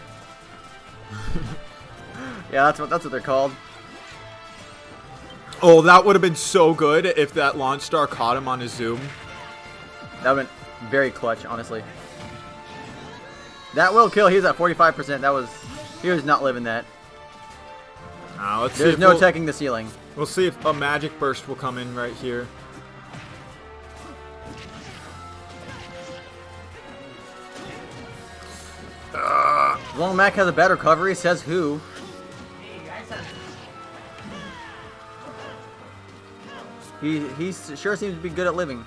Yeah, that's what they're called. Oh, that would have been so good if that launch star caught him on his zoom. That would have been very clutch, honestly. That will kill. He's at 45%. He was not living that. Let's see There's if no we'll, teching the ceiling. We'll see if a magic burst will come in right here. Long Mac has a bad recovery, says who? He sure seems to be good at living.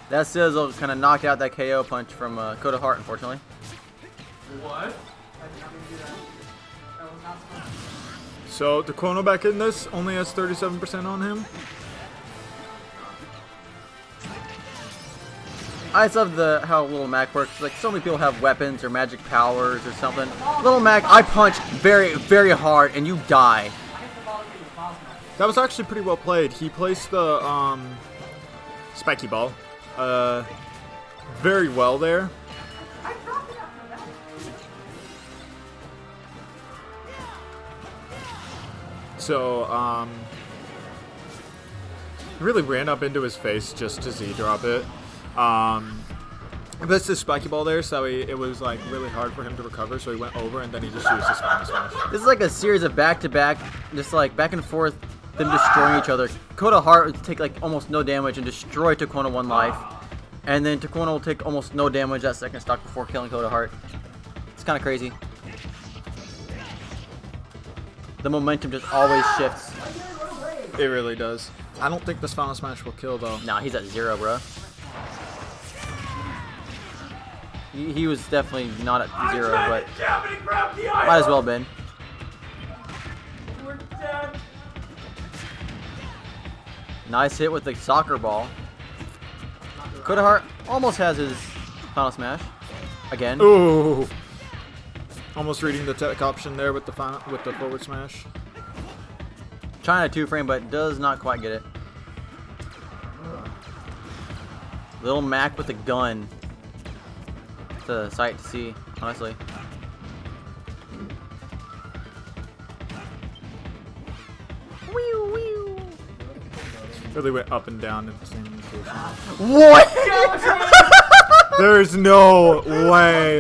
That sizzle kind of knocked out that KO punch from Coda Heart, unfortunately. What? So, the Chrono back in this only has 37% on him. I just love how Little Mac works. Like, so many people have weapons or magic powers or something. Little Mac, I punch very, very hard and you die. That was actually pretty well played. He placed the spiky ball very well there. So, he really ran up into his face just to Z-drop it. That's his spiky ball there, so it was like really hard for him to recover, so he went over and then he just used his final smash. This is like a series of back-to-back, just like back and forth, them destroying each other. Coda Heart would take like almost no damage and destroy Takona 1 life. And then Takona will take almost no damage that second stock before killing Coda Heart. It's kind of crazy. The momentum just always shifts. It really does. I don't think this final smash will kill though. Nah, he's at 0, bro. He was definitely not at 0, but might as well have been. Nice hit with the soccer ball. Coda Heart almost has his final smash again. Ooh! Almost reading the tech option there with the forward smash. Trying a 2-frame, but does not quite get it. Little Mac with a gun. It's a sight to see, honestly. Really went up and down at the same location. What? There's no way.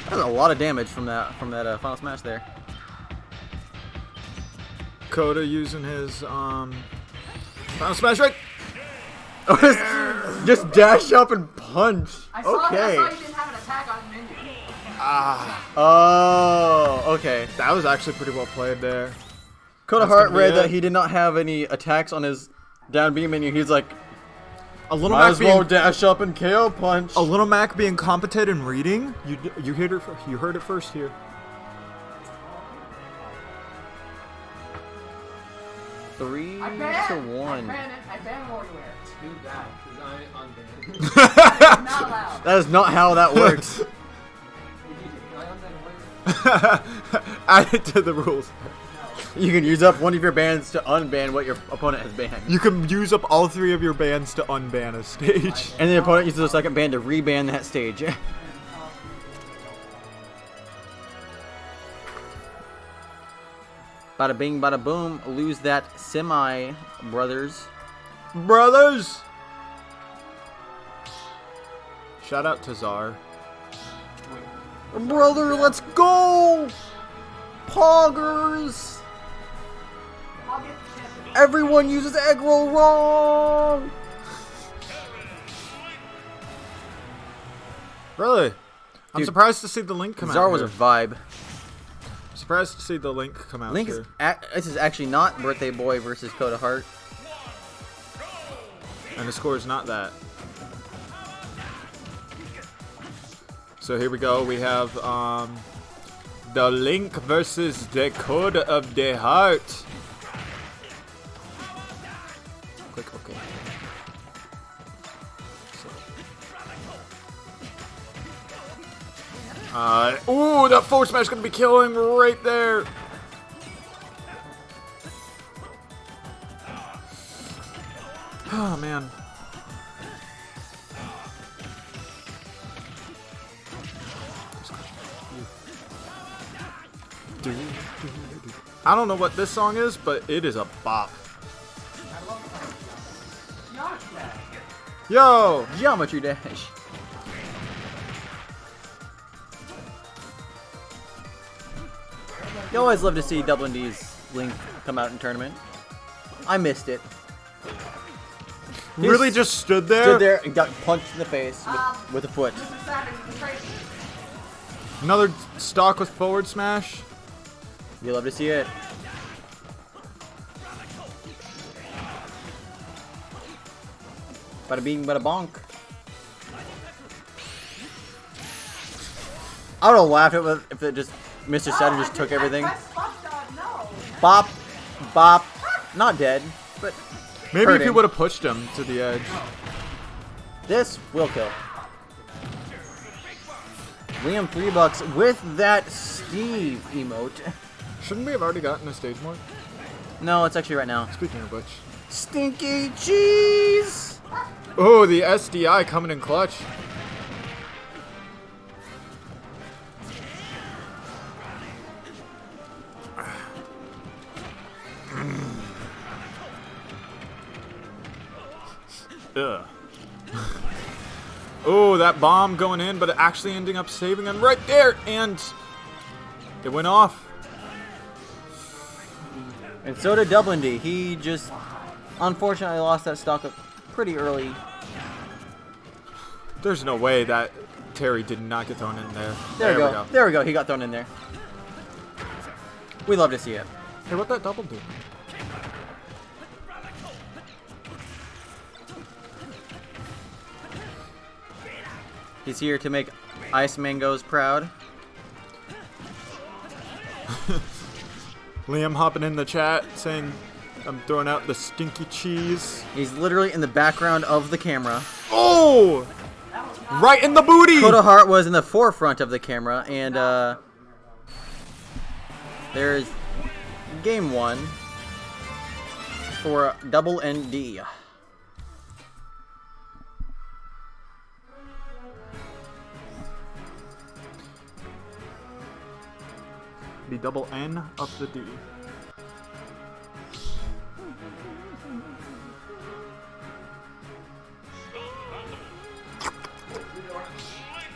That's a lot of damage from that final smash there. Coda using his final smash right. Just dash up and punch. I saw Okay. you didn't have an attack on menu. Oh, okay. That was actually pretty well played there. Coda That's Heart gonna be read that it. he did not have any attacks on his down B menu. He's like, A little might Mac as well being dash up and KO punch. a little Mac being competent in reading. You heard it first here. 3 I to ban 1. it. I ban WarioWare. Do that, because I unbanned. Not allowed. That is not how that works. Add it to the rules. You can use up one of your bans to unban what your opponent has banned. You can use up all 3 of your bans to unban a stage. And the opponent uses a second ban to reban that stage. Bada bing, bada boom. Lose that semi, brothers. Brothers! Shout out to Czar. Brother, let's go! Poggers! I'll get the champion. Everyone uses egg roll wrong! Really? I'm Dude, surprised to see the link come Czar out was a here. vibe. Surprised to see the link come out Link here. is this is actually not Birthday Boy versus Coda Heart. And the score is not that. So here we go. We have the Link versus the Code of the Heart. Click OK. Ooh, that forward smash is gonna be killing right there. Oh man. I don't know what this song is, but it is a bop. Yo! Geometry Dash. You always love to see Double D's Link come out in tournament. I missed it. He Really just stood there? stood there and got punched in the face with a foot. Mr. Saturn, you betrayed me. Another stock with forward smash. You love to see it. Bada bing, bada bonk. I would have laughed if it just Mr. Saturn just took everything. No. Bop, bop. Not dead, but Maybe if hurting. you would have pushed him to the edge. This will kill. Liam $3 with that Steve emote. Shouldn't we have already gotten a stage more? No, it's actually right now. Speaking of which. Stinky cheese! Oh, the SDI coming in clutch. Ugh. Oh, that bomb going in, but it actually ending up saving him right there, and it went off. And so did Dublin D. He just unfortunately lost that stock up pretty early. There's no way that Terry did not get thrown in there. There we go. There we go. He got thrown in there. We love to see it. Hey, what that double do? He's here to make Ice Mangoes proud. Liam hopping in the chat saying, I'm throwing out the stinky cheese. He's literally in the background of the camera. Oh! Right in the booty! Coda Heart was in the forefront of the camera, and there's game 1 for Double ND. The double N up the D.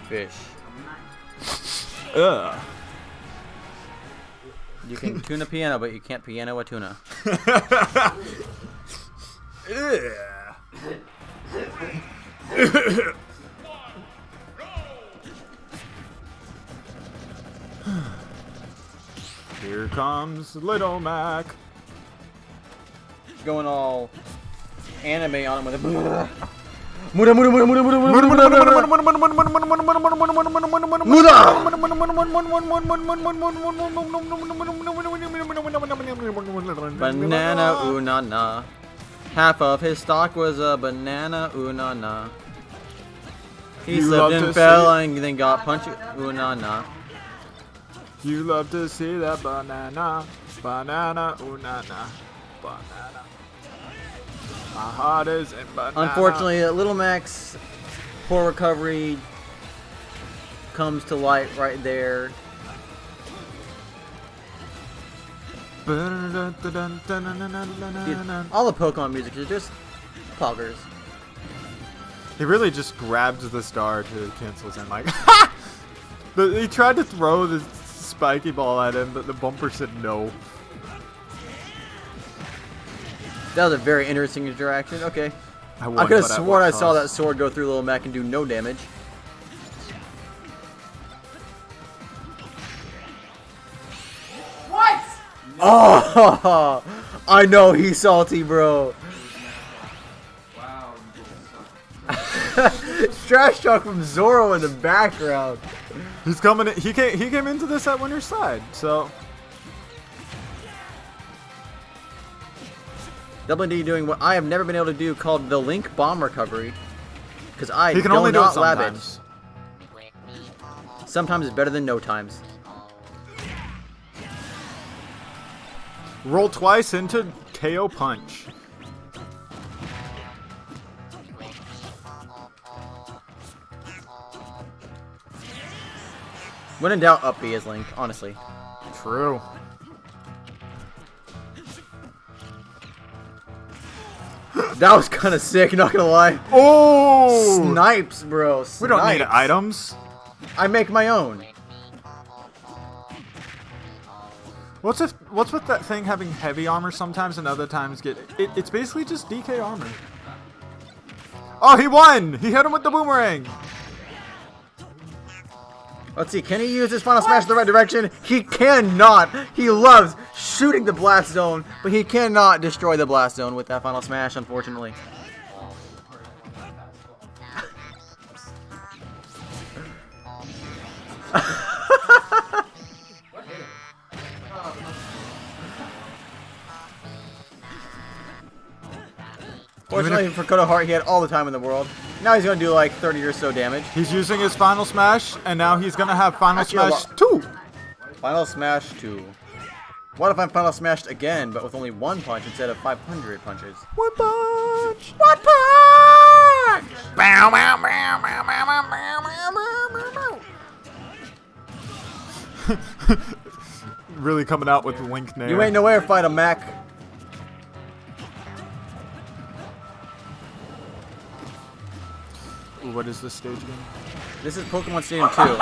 Fish. Ugh. You can tune a piano, but you can't piano a tuna. Here comes Little Mac. Going all anime on him with a Muda, Muda, Muda, Muda, Muda, Muda, Muda. Banana Unana. Half of his stock was a banana Unana. He You slipped love and to fell see- and then got punched Unana. You love to see that banana, banana, ooh na na, banana. My heart is in banana. Unfortunately, Little Mac's poor recovery comes to light right there. Dude, all the Pokemon music is just poggers. He really just grabbed the star to cancel his end. Like, but he tried to throw the spiky ball at him, but the bumper said no. That was a very interesting interaction. Okay. I I could have sworn I saw that sword go through Little Mac and do no damage. What? Oh, I know he's salty, bro. Wow. Trash talk from Zoro in the background. He's coming. He came into this at winner's side, so. Double D doing what I have never been able to do, called the Link Bomb Recovery, because I He can do only do it not lab it. sometimes. Sometimes it's better than no times. Roll twice into KO punch. When in doubt, up B is Link, honestly. True. That was kind of sick, not gonna lie. Oh! Snipes, bro. We don't need snipes. items. I make my own. What's with that thing having heavy armor sometimes and other times it's basically just DK armor. Oh, he won! He hit him with the boomerang. Let's see, can he use his final smash in the right direction? He cannot. He loves shooting the blast zone, but he cannot destroy the blast zone with that final smash, unfortunately. Fortunately for Koda Heart, he had all the time in the world. Now he's gonna do like 30 or so damage. He's using his final smash, and now he's gonna have final Actually, smash 2. Final smash 2. What if I'm final smashed again, but with only one punch instead of 500 punches? One punch. One punch! Bow, bow, bow, bow, bow, bow, bow, bow, bow. Really coming out with Link Nair. You ain't nowhere fight a Mac. Ooh, what is this stage again? This is Pokemon Stadium 2.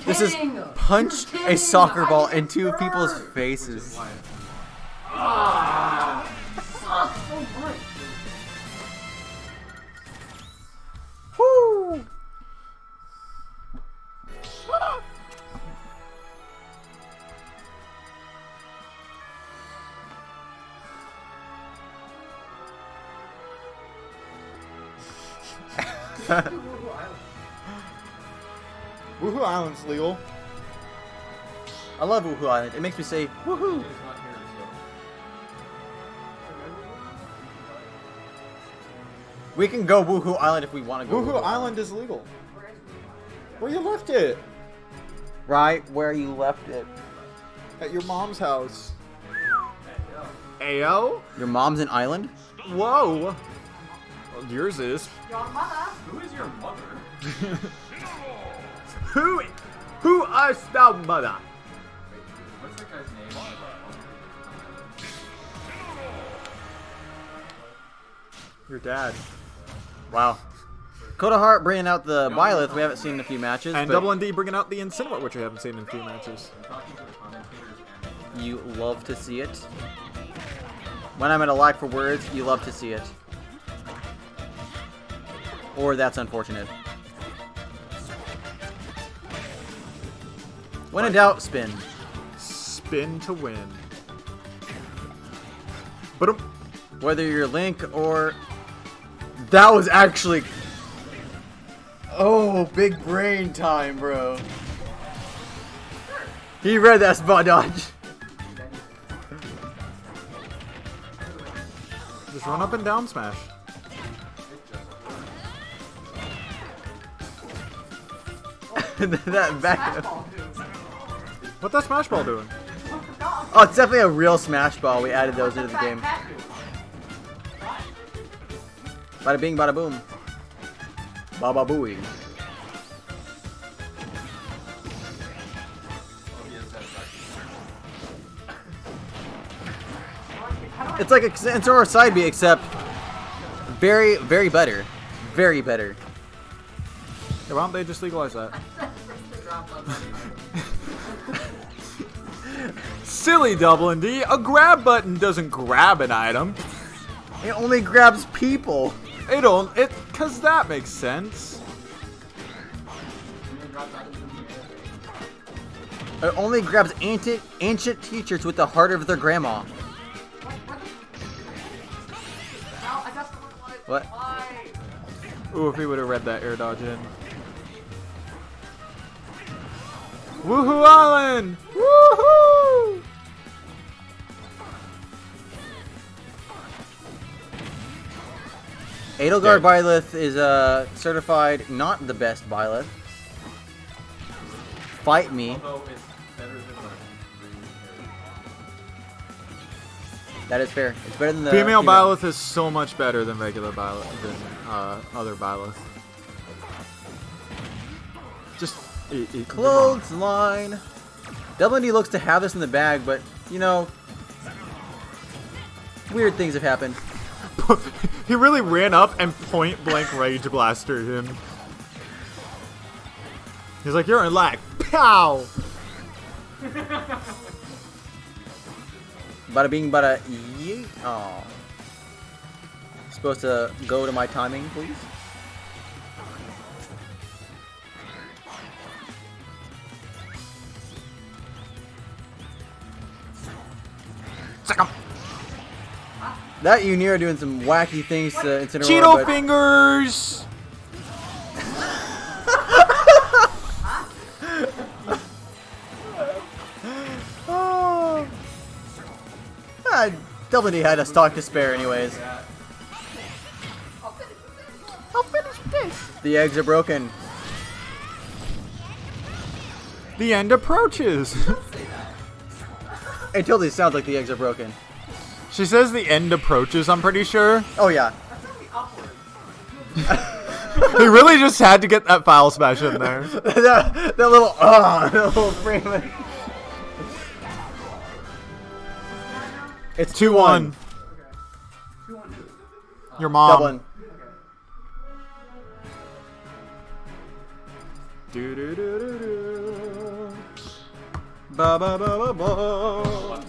This is punch a soccer ball into people's faces. Woo! Woohoo Island's legal. I love Woohoo Island. It makes me say woohoo. We can go Woohoo Island if we want to go. Woohoo Island is legal. Where you left it? Right where you left it. At your mom's house. Ayo? Your mom's an island? Whoa. Well, yours is. Your mother. Who is your mother? Who is the mother? What's that guy's name? Your dad. Wow. Koda Heart bringing out the Byleth we haven't seen in a few matches. And but Double ND bringing out the Incineroar, which we haven't seen in a few matches. you love to see it. When I'm at a lack for words, you love to see it. Or that's unfortunate. When in doubt, spin. Spin to win. But Whether you're Link or That was actually... Oh, big brain time, bro. He read that spot dodge. Just run up and down smash. That back... What's that smash ball doing? Oh, it's definitely a real smash ball. We added those into the game. Bada bing, bada boom. Baba booey. It's like a Centaur side B, except very, very better. Very better. Yeah, why don't they just legalize that? Silly Double and D. A grab button doesn't grab an item. It only grabs people. Cause that makes sense. It only grabs ancient teachers with the heart of their grandma. What? Ooh, if he would have read that air dodge in. Woohoo Island! Woohoo! Edelgard Byleth is certified not the best Byleth. Fight me. Although it's better than the That is fair. It's better than the Female Byleth is so much better than regular Byleth, than other Byleth. Just Clothesline. WD looks to have this in the bag, but you know, weird things have happened. He really ran up and point blank rage blastered him. He's like, "You're in lag." Pow! Bada bing, bada yeet. Oh. Supposed to go to my timing, please. That Unir doing some wacky things to Incineroar, Cheeto but fingers! oh. Double D had a stock to spare anyways. I'll finish this. The eggs are broken. The end approaches. It totally sounds like the eggs are broken. She says the end approaches, I'm pretty sure. Oh yeah. He really just had to get that foul smash in there. that little frame. It's 2-1. Your mom. Dublin. Do do do do do. Ba ba ba ba ba.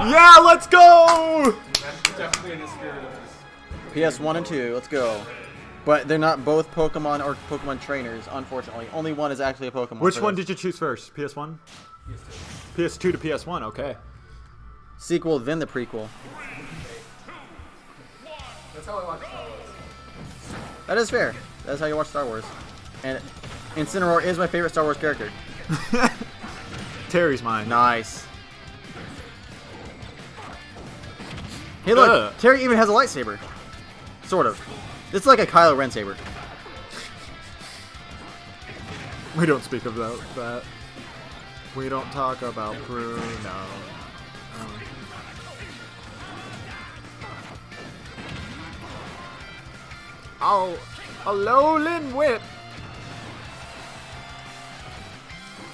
Yeah, let's go! That's definitely in the spirit of this. PS1 and 2, let's go. But they're not both Pokemon or Pokemon trainers, unfortunately. Only one is actually a Pokemon. Which one did you choose first? PS1? PS2 to PS1, okay. Sequel, then the prequel. That's how I watch Star Wars. That is fair. That's how you watch Star Wars. And Incineroar is my favorite Star Wars character. Terry's mine. Nice. Hey look, Terry even has a lightsaber. Sort of. It's like a Kylo Ren saber. We don't speak about that. We don't talk about Bruno. Oh, a Lowland Whip.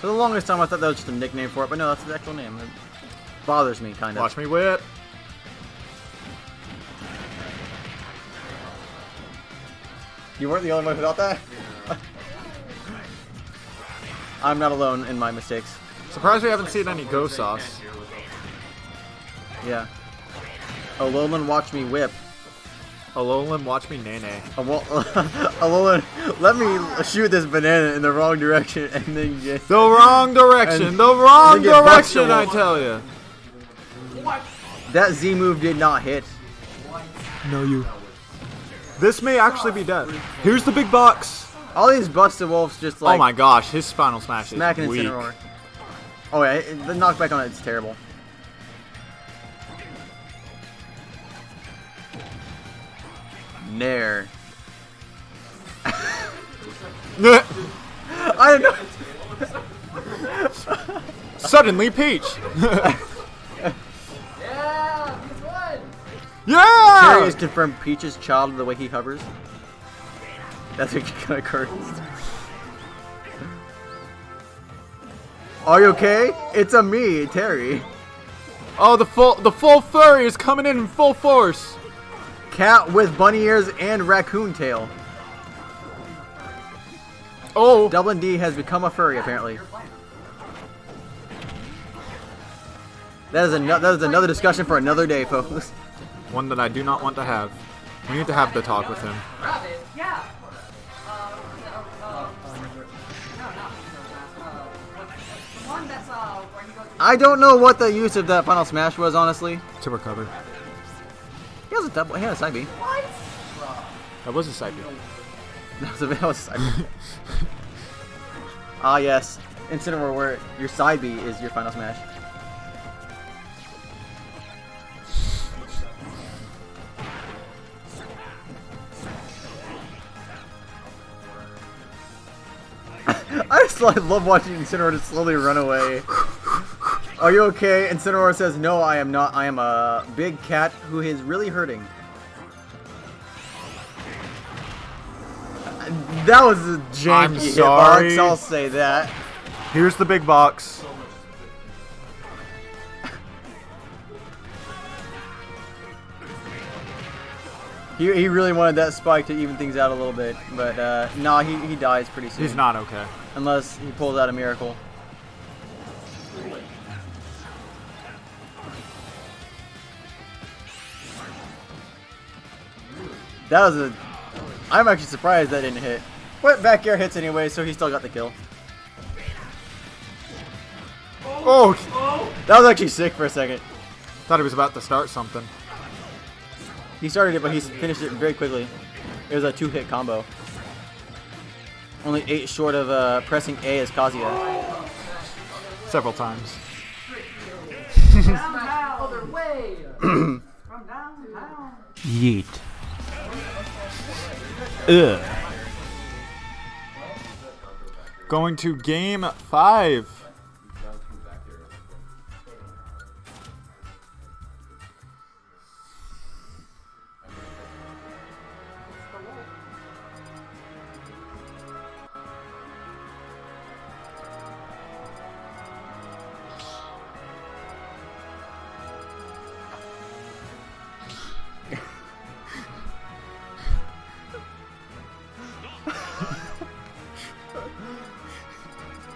For the longest time I thought that was just a nickname for it, but no, that's the actual name. It bothers me, kind of. Watch me whip. You weren't the only one who thought that? I'm not alone in my mistakes. Surprised we haven't seen any ghost sauce. Yeah. Alolan, watch me whip. Alolan, watch me nene. Alolan, let me shoot this banana in the wrong direction and then get... The wrong direction! And- The wrong and get direction, Buster I Wolf. tell you! What? That Z move did not hit. No, you. This may actually be dead. Here's the big box. All these Busted Wolves just like Oh my gosh, his Final Smash smacking is weak. Incineroar. Oh yeah, the knockback on it's terrible. Nair. I don't know. Suddenly Peach. Yeah, he's won. Yeah! Terry has confirmed Peach's child the way he hovers. That's what kind of occurs. Are you okay? It's a me, Terry. Oh, the full furry is coming in full force. Cat with bunny ears and raccoon tail. Oh, Dublin D has become a furry apparently. That is another discussion for another day, folks. one that I do not want to have. We need to have the talk with him. Rabbit, yeah. The one that's where you go to I don't know what the use of that Final Smash was, honestly. To recover. He has a double. He had a side B. That was a side B. That was a side B. Ah yes, Incineroar, where your side B is your Final Smash. I just love watching Incineroar just slowly run away. Are you okay? Incineroar says, no, I am not. I am a big cat who is really hurting. That was a janky I'm hitbox, sorry. I'll say that. Here's the big box. He really wanted that spike to even things out a little bit, but nah, he dies pretty soon. He's not okay. Unless he pulls out a miracle. That was a... I'm actually surprised that didn't hit. But back air hits anyway, so he still got the kill. Oh, That was actually sick for a second. thought he was about to start something. He started it, but he finished it very quickly. It was a 2-hit combo. Only 8 short of pressing A as Kazuya. Several times. downtown. Other way. From downtown. Yeet. Going to game 5.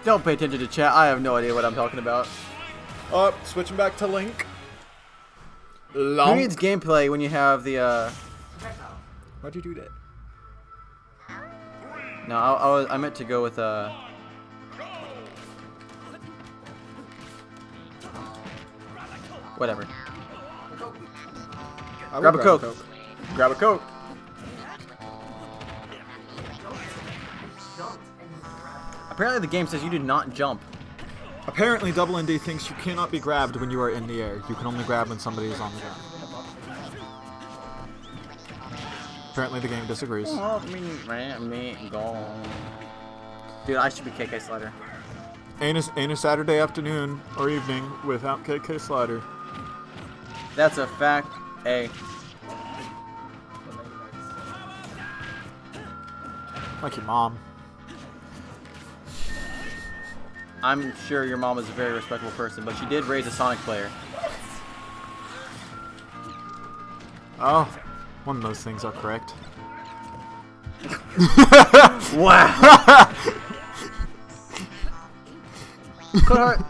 Don't pay attention to chat. I have no idea what I'm talking about. Switching back to Link. Who needs gameplay when you have the Why'd you do that? No, I meant to go with whatever. Grab a Coke. Grab a Coke. Apparently the game says you do not jump. Apparently, Double ND thinks you cannot be grabbed when you are in the air. You can only grab when somebody is on the ground. Apparently, the game disagrees. Me, go. Dude, I should be KK Slider. Ain't a Saturday afternoon or evening without KK Slider. That's a fact. A. Like your mom. I'm sure your mom is a very respectable person, but she did raise a Sonic player. Oh, one of those things are correct. Wow. Coulthard.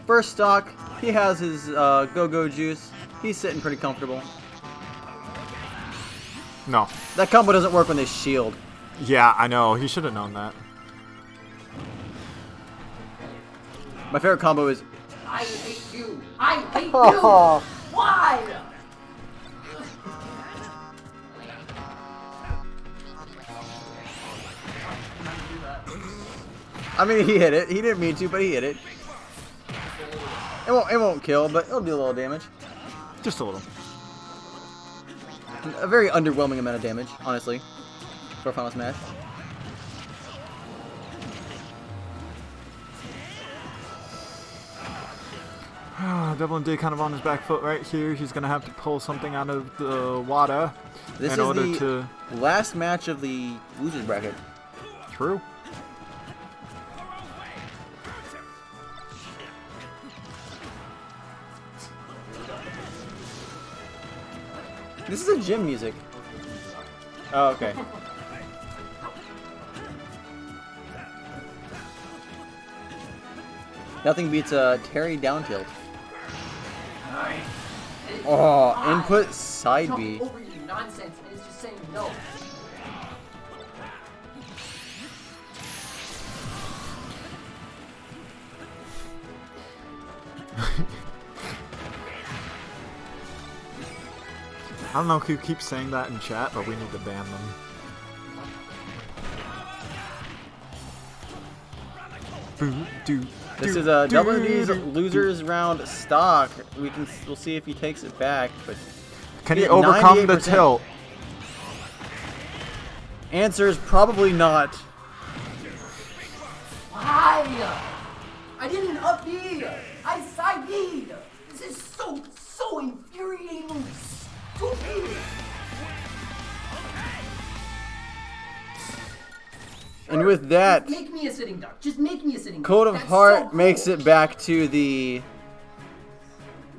First stock, he has his go-go juice. He's sitting pretty comfortable. No. That combo doesn't work when they shield. Yeah, I know. He should have known that. My favorite combo is I hate you. I hate you! Oh. Why? I mean, he hit it. He didn't mean to, but he hit it. It won't kill, but it'll do a little damage. Just a little. A very underwhelming amount of damage, honestly, for Final Smash. Devlin D kind of on his back foot right here. He's gonna have to pull something out of the water This in is order the to. last match of the losers bracket. True. This is a gym music. Oh, okay. Nothing beats a Terry down tilt. Oh, input side B. Over you nonsense, and it's just saying no. I don't know who keeps saying that in chat, but we need to ban them. This is a WD's losers round stock. We'll see if he takes it back, but Can he he hit overcome the 98%. tilt? Answer is probably not. Why? I didn't up B. I side B. This is so infuriating. Stupid. And with that, Make me a sitting duck. Just make me a sitting duck. Code of That's Heart so cool. makes it back to the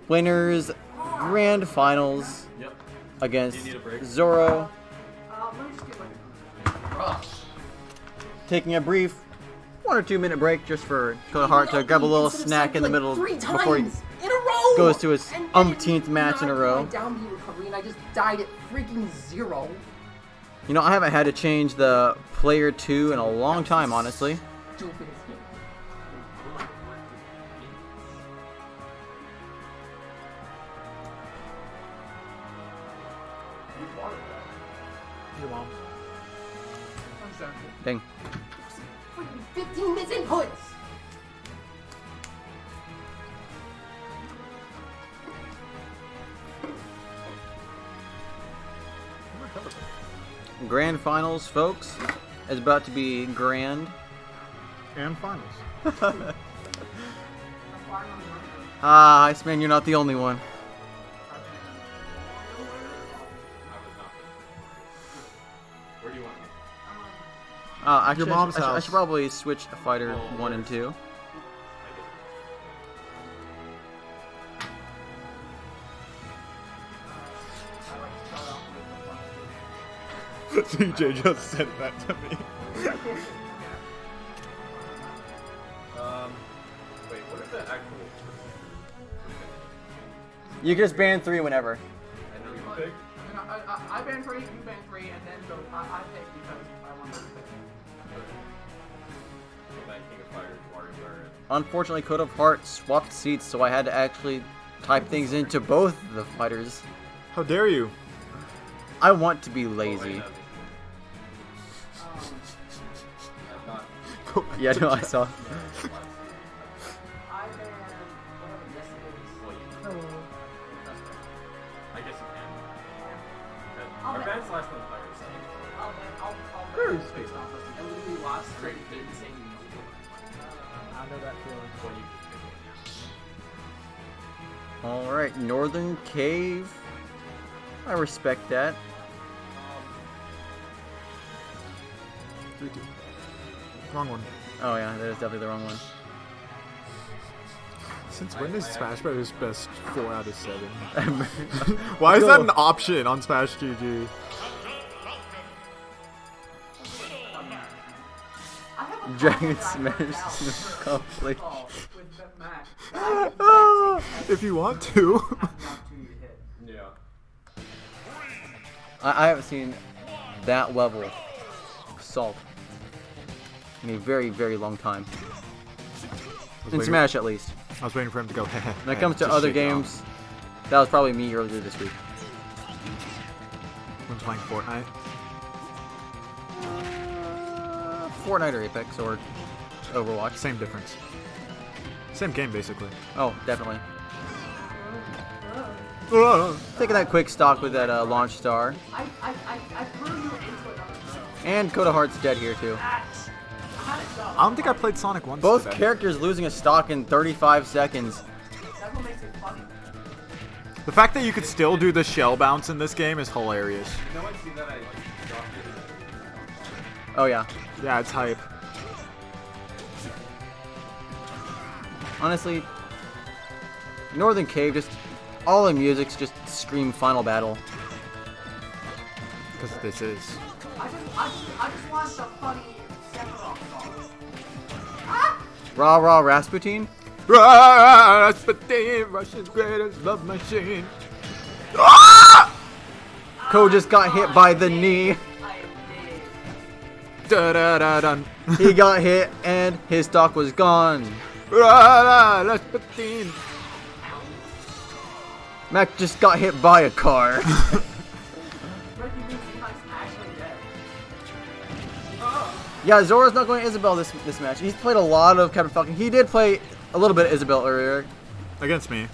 winners grand finals against Zoro. Let me just get like Taking a brief 1 or 2 minute break just for Code of Heart to grab a little snack in the middle before he in a row. goes to his And then umpteenth match in a not row. my down B recovery, and I just died at freaking 0. You know, I haven't had to change the player 2 in a long time, honestly. Stupid. Your mom. I'm sorry. Dang. Freaking 15 minutes inputs. Grand finals, folks, is about to be grand. And finals. Ah, Iceman, you're not the only one. Where do you want me? Actually, Your mom's I house. should probably switch to fighter 1 and 2. CJ just said that to me. Wait, what is that actual? You can just ban 3 whenever. And then you pick? I ban 3, you ban 3, and then so I pick because I want to pick. So then King of Fighters, WarioWare, and Unfortunately, Code of Heart swapped seats, so I had to actually type things into both the fighters. How dare you? I want to be lazy. Yeah, no, I saw. I ban whatever this is. well, I guess you can. I'll Our bet- band's last one players. I'll very spaced off this. And we lost straight to the same. I know that feeling. Well, you Alright, Northern Cave. I respect that. 3-2. Wrong one. Oh yeah, that is definitely the wrong one. Since when is Smash Bros. Best 4 out of 7? Why is that an option on Smash GG? Dragon Smash conflict. With that match. If you want to. Yeah. I haven't seen that level of salt in a very, very long time. In Smash, at least. I was waiting for him to go. When it comes to other games, that was probably me earlier this week. When playing Fortnite. Fortnite or Apex or Overwatch. Same difference. Same game, basically. Oh, definitely. Taking that quick stock with that launch star. I threw you into another zone. And Coda Heart's dead here too. I don't think I played Sonic once. Both today. characters losing a stock in 35 seconds. That's what makes it funny. The fact that you could still do the shell bounce in this game is hilarious. No one see that I dropped it. Oh yeah. Yeah, it's hype. Honestly, Northern Cave, just all the music's just scream Final Battle. Because this is. I just want the funny Sephiroth song. Rah rah Rasputin. Rasputin, Russia's greatest love machine. Ko just got hit by the knee. Da da da dun. He got hit and his stock was gone. Rasputin. Mac just got hit by a car. Ricky means he's actually dead. Yeah, Zora's not going to Isabelle this match. He's played a lot of Captain Falcon. He did play a little bit of Isabelle earlier, Against me.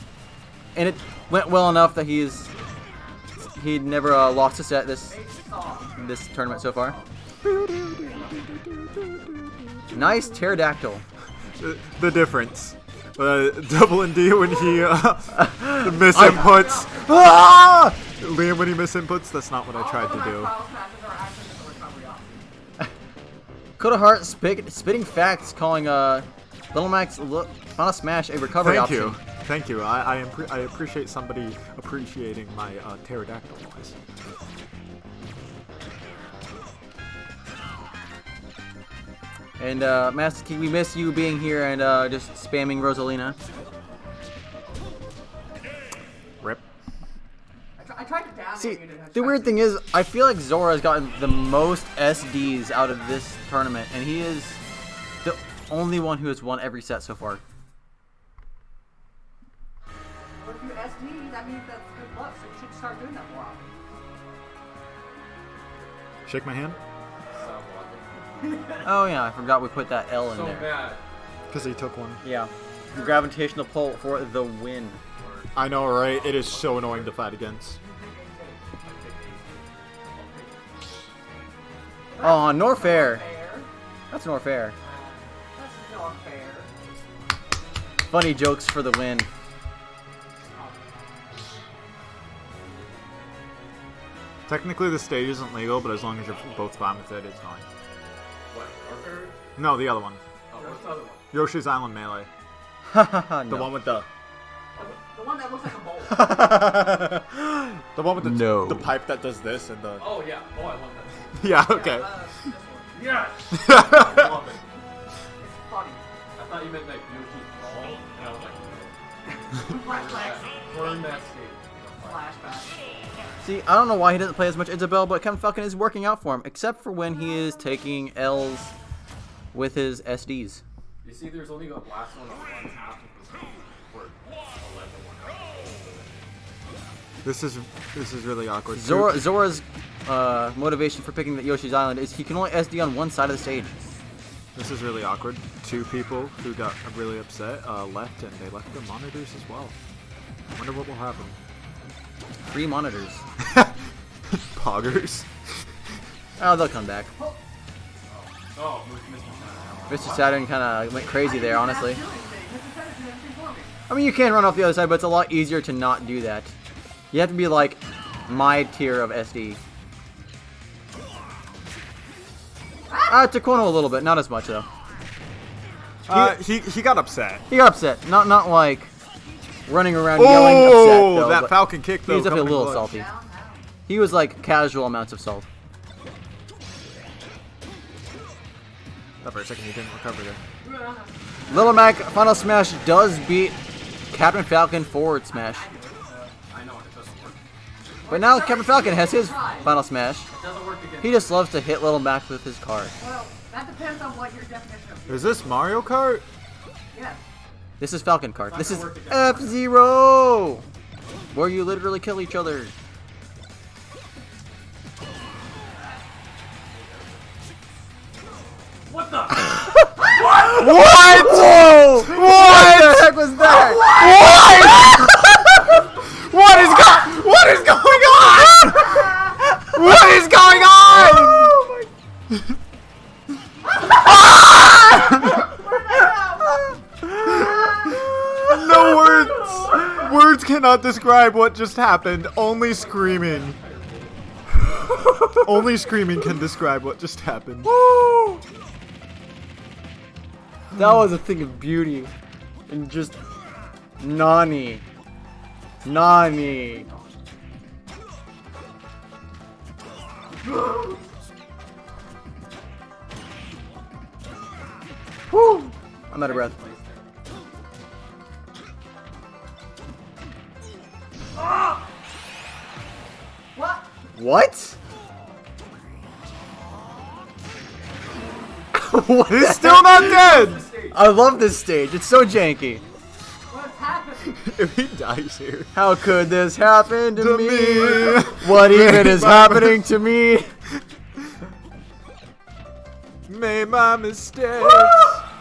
and it went well enough that he'd never lost a set this tournament so far. Nice pterodactyl. The difference. Double and D when he misinputs. Ah! Liam when he misinputs, that's not what I tried to do. Trial smashes are actually just a recovery option. Coda Heart spitting facts, calling Little Mac's Final Smash a recovery Thank option. you. Thank you. I appreciate somebody appreciating my pterodactyl noise. And Master Key, we miss you being here and just spamming Rosalina. Rip. I tried to down See, you to the weird thing is, I feel like Zora has gotten the most SDs out of this tournament, and he is the only one who has won every set so far. But if you SD, that means that's good luck, so you should start doing that more often. Shake my hand? Oh yeah, I forgot we put that L in So there. bad. Because he took one. Yeah, the gravitational pull for the win. I know, right? It is so annoying to fight against. Oh, Norfair. Fair. That's Norfair. That's not fair. Funny jokes for the win. Technically, the stage isn't legal, but as long as you're both fine with it, it's fine. What? Arthur? No, the other one. Oh, what's the other one? Yoshi's Island Melee. The The one with the... The one that looks like a bowl. The one with the, No. the pipe that does this and the... Oh, yeah. Oh, I love that. Yeah, okay. This one. Yes! I love it. It's funny. I thought you meant like Yoshi's ball, and I was like, Flashbacks. burn that stage. Flashbacks. See, I don't know why he doesn't play as much Isabelle, but Captain Falcon is working out for him, except for when he is taking L's with his SDs. You see, there's only the last one on one half of the stage where 11 went out. This is really awkward. Zora's motivation for picking the Yoshi's Island is he can only SD on one side of the stage. This is really awkward. Two people who got really upset left, and they left their monitors as well. Wonder what will happen. 3 monitors. Poggers. Oh, they'll come back. Oh, Mr. Mr. Saturn kind of went crazy there, honestly. Doing anything. Mr. Saturn did anything for me. I mean, you can run off the other side, but it's a lot easier to not do that. You have to be like my tier of SD. Taquano a little bit, not as much though. He got upset. He got upset, not like running around yelling upset Oh, though. that but Falcon kick he though. was definitely a coming in little clutch. salty. He was like casual amounts of salt. Thought for a second he didn't recover there. Little Mac Final Smash does beat Captain Falcon forward smash. I know, it doesn't work. But now Captain Falcon has his Final Smash. It doesn't work against He just loves to hit Little Mac with his car. Well, that depends on what your definition of Is this Mario Kart? yes. This is Falcon Card. This is F-Zero! Where you literally kill each other. What the? What? Whoa! What the heck was that? What? What is going on? What is going on? No words. Words cannot describe what just happened. Only screaming. Only screaming can describe what just happened. That was a thing of beauty. And just... Nani. Nani. Whew. I'm out of breath. What? What? He's still not dead. I love this stage. It's so janky. What's happening? If he dies here. How could this happen to, To me? me. What even is happening to me? Made my mistakes.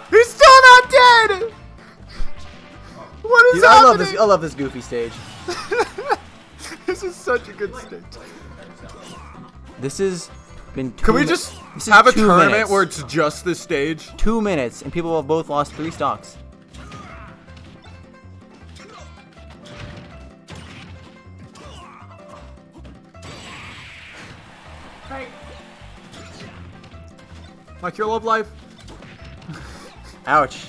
He's still not dead. What is Dude, I love happening? this. I love this goofy stage. This is such a good stage. This has been. Can we just this is have a 2 tournament minutes. where it's just this stage? 2 minutes and people have both lost 3 stocks. Hey, Like your love life? Ouch.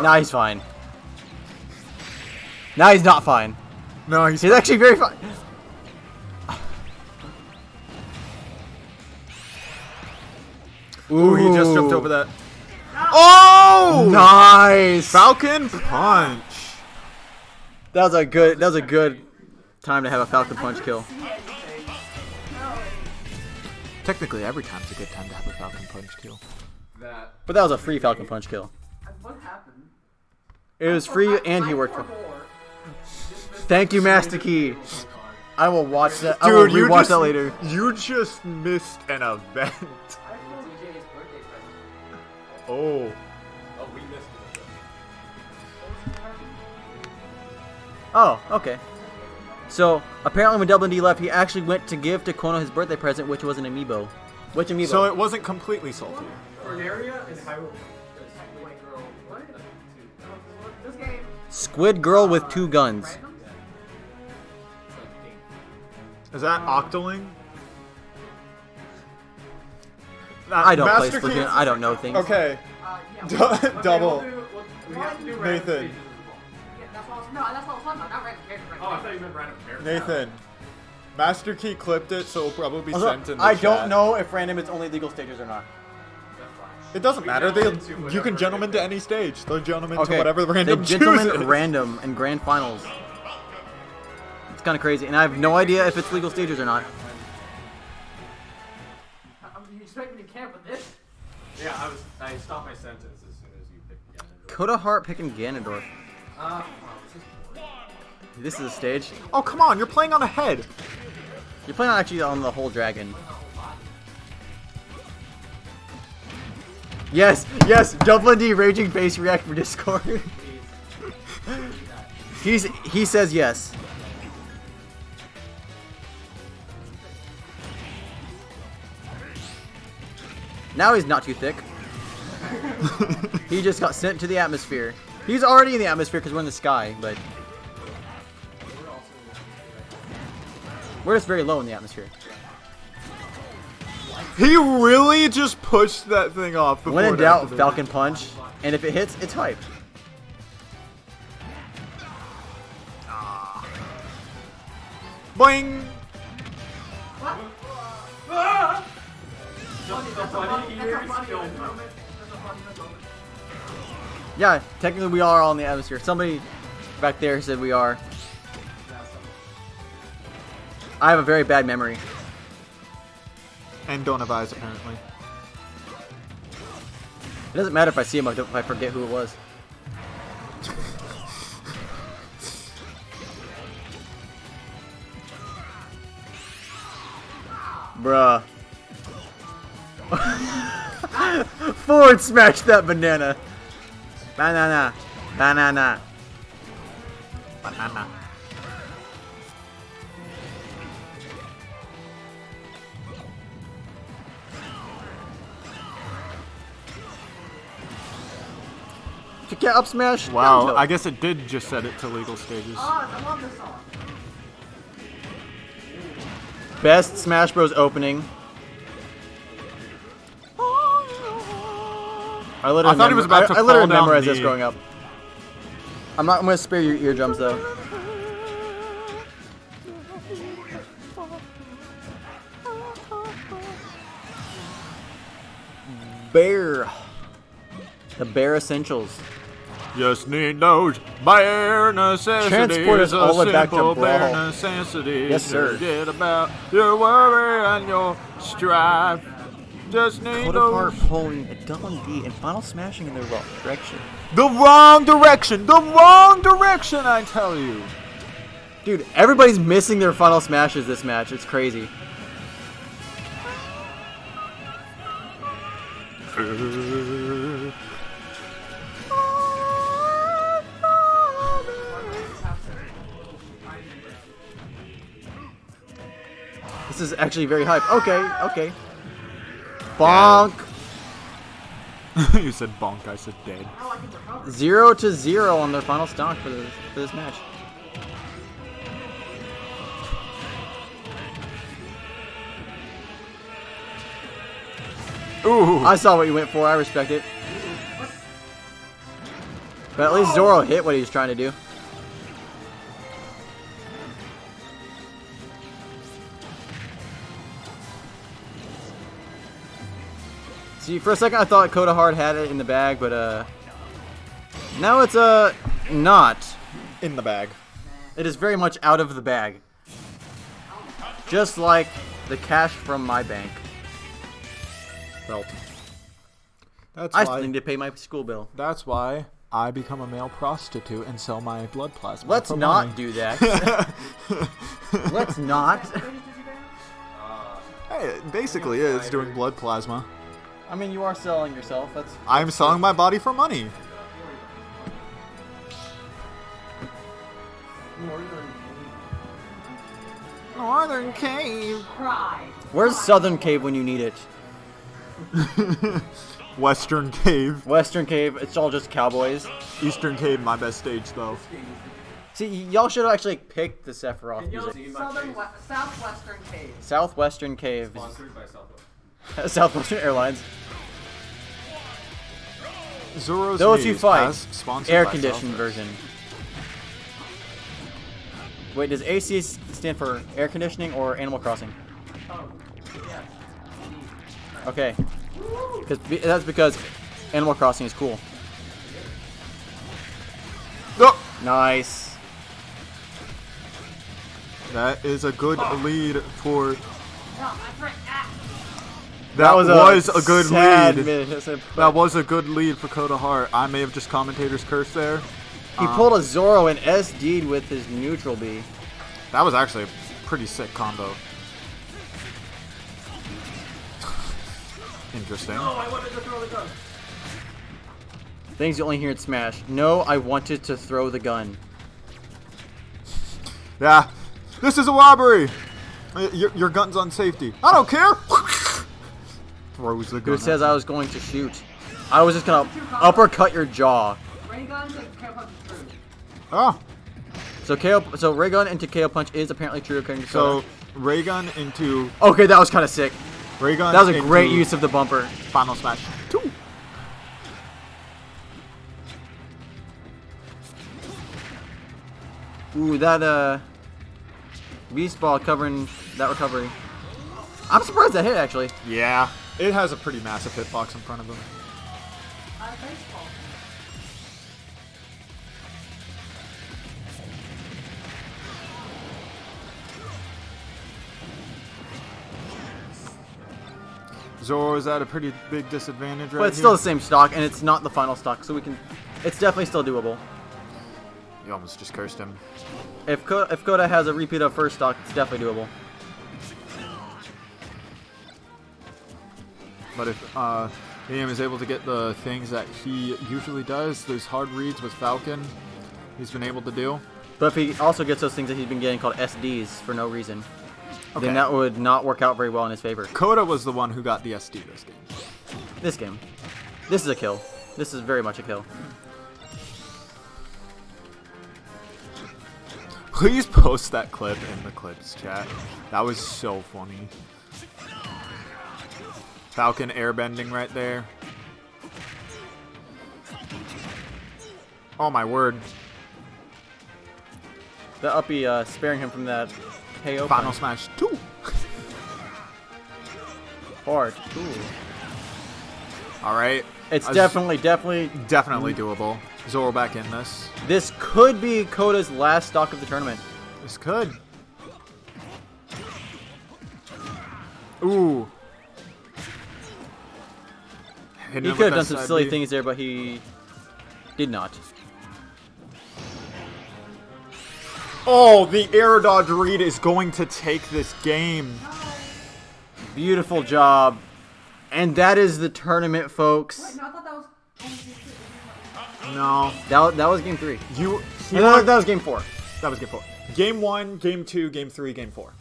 Now he's fine. Now he's not fine. No, He's actually very fine. Ooh, he just jumped over that. Oh! Nice. Falcon Punch. That was a good time to have a Falcon Punch kill. Technically, every time's a good time to have a Falcon Punch kill. That But that was a free Falcon Punch kill. what happened? It was free and he worked for. Thank you, Master Key. I will watch that. I will Dude, you rewatch just, that later. You just missed an event. Oh. oh, we missed it. Oh, okay. So apparently, when Double D left, he actually went to give to Kono his birthday present, which was an amiibo. Which amiibo? So it wasn't completely salty. Fernaria and Hyrule. This game. Squid Girl with 2 guns. Is that Octoling? I don't play Master Splatoon. Key- I don't know things. Okay. Double. Nathan. Yeah, that's what I was, no, that's what I was talking about. Not random character. Oh, I thought you meant random character. Nathan. Master Key clipped it, so it'll probably be Also, sent in the I chat. don't know if random is only legal stages or not. It doesn't matter. You can gentlemen to any stage. They're gentlemen Okay. to whatever the random They gentlemen chooses. random and grand finals. It's kind of crazy, and I have no idea if it's legal stages or not. You expect me to care about this? Yeah, I stopped my sentence as soon as you picked Ganondorf. Coda Heart picking Ganondorf. This is a stage. Oh, come on. You're playing on a head. You're playing actually on the whole dragon. Yes, yes, Dublin D raging face react for Discord. He says yes. Now he's not too thick. He just got sent to the atmosphere. He's already in the atmosphere because we're in the sky, but we're just very low in the atmosphere. He really just pushed that thing off. When in before it doubt, activated. Falcon Punch, and if it hits, it's hype. Boing! Yeah, technically we are all in the atmosphere. Somebody back there said we are. I have a very bad memory. And don't have eyes, apparently. It doesn't matter if I see him if I forget who it was. Bruh. Forward smash that banana. Banana. Banana. Banana. You can't up smash. Wow, down I tilt. guess it did just set it to legal stages. I love this song. Best Smash Bros. Opening. I literally I thought he was about to I literally fall down memorized this the- growing up. I'm gonna spare your eardrums though. Bear. The Bear Essentials. Just need those bare necessities. Transport us all the way back to simple bare Brawl. necessities. Yes, sir. Forget about your worry and your strife. Just need Code of Heart those. pulling a double D and final smashing in the wrong direction. The wrong direction. The wrong direction, I tell you. Dude, everybody's missing their final smashes this match. It's crazy. This is actually very hype. Okay, okay. Bonk. You said bonk, I said dead. 0-0 on their final stock for this match. Ooh. I saw what you went for. I respect it. But at least Zoro hit what he was trying to do. See, for a second I thought Coda Hard had it in the bag, but now it's not in the bag. It is very much out of the bag. Just like the cash from my bank. Well, that's I why. still need to pay my school bill. That's why I become a male prostitute and sell my blood plasma. Let's for not money. do that. Let's not. Hey, it basically is doing blood plasma. I mean, you are selling yourself. That's. I'm selling my body for money. Northern Cave. Cry. Where's Southern Cave when you need it? Western Cave. Western Cave. It's all just cowboys. Eastern Cave, my best stage though. See, y'all should have actually picked the Sephiroth music. Southwestern Cave. Southwestern Cave. Sponsored by Southwest. Southwestern Airlines. Zoro's Those who Knees, fight. as sponsored Air by conditioned Southwest. version. Wait, does AC stand for air conditioning or Animal Crossing? Okay. That's because Animal Crossing is cool. Oh, Nice. that is a good lead for. That That was a good sad lead. minute. That was a good lead for Coda Heart. I may have just commentator's curse there. He pulled a Zoro and SD'd with his neutral B. That was actually a pretty sick combo. Interesting. Things you only hear in Smash. No, I wanted to throw the gun. Yeah, this is a robbery. Your gun's on safety. I don't care. Throws the gun. Who says I was going to shoot? I was just gonna uppercut your jaw. Ray guns and KO punch is true. Oh, So Ray Gun into KO Punch is apparently true according to so Coda. ray gun into Okay, that was kind of sick. ray gun. That was a great into use of the bumper. Final Smash 2. Ooh, that Beast Ball covering that recovery. I'm surprised that hit actually. Yeah, it has a pretty massive hitbox in front of him. Baseball. Zoro's at a pretty big disadvantage right But it's here. still the same stock, and it's not the final stock, so we can. It's definitely still doable. You almost just cursed him. If Coda has a repeat of first stock, it's definitely doable. But if Liam is able to get the things that he usually does, those hard reads with Falcon, he's been able to do. But if he also gets those things that he's been getting called SDs for no reason, Okay. then that would not work out very well in his favor. Coda was the one who got the SD this game. This game. This is a kill. This is very much a kill. Please post that clip in the clips chat. That was so funny. Falcon airbending right there. Oh my word. The uppy sparing him from that KO. Final punch. Smash 2. Hard. Ooh. Alright. It's I was- definitely Definitely doable. Zoro back in this. This could be Coda's last stock of the tournament. This could. Ooh. Hitting He him could with have that done some side silly B. things there, but he did not. Oh, the air dodge read is going to take this game. Beautiful job. And that is the tournament, folks. Wait, no, I thought that was. No. That was game 3. You. No, that was game 4. That was game 4. Game 1, game 2, game 3, game 4.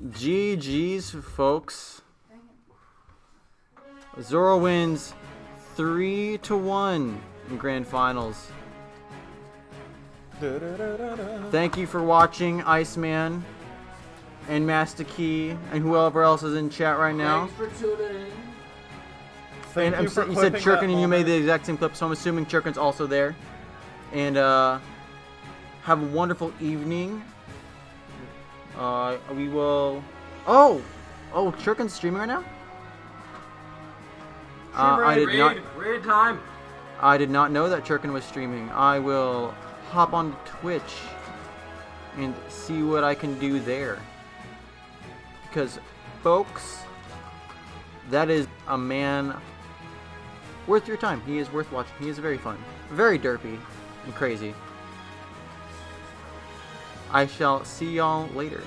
GG's, folks. Zoro wins 3-1 in grand finals. Thank you for watching, Iceman and Master Key and whoever else is in chat right now. Thanks for tuning in. Thank And you for you said clipping Churkin that and you made moment. the exact same clip, so I'm assuming Churkin's also there. And have a wonderful evening. We will. Oh, Churkin's streaming right now. I did not. Raid time. I did not know that Churkin was streaming. I will hop on Twitch and see what I can do there. Because, folks, that is a man worth your time. He is worth watching. He is very fun. Very derpy and crazy. I shall see y'all later.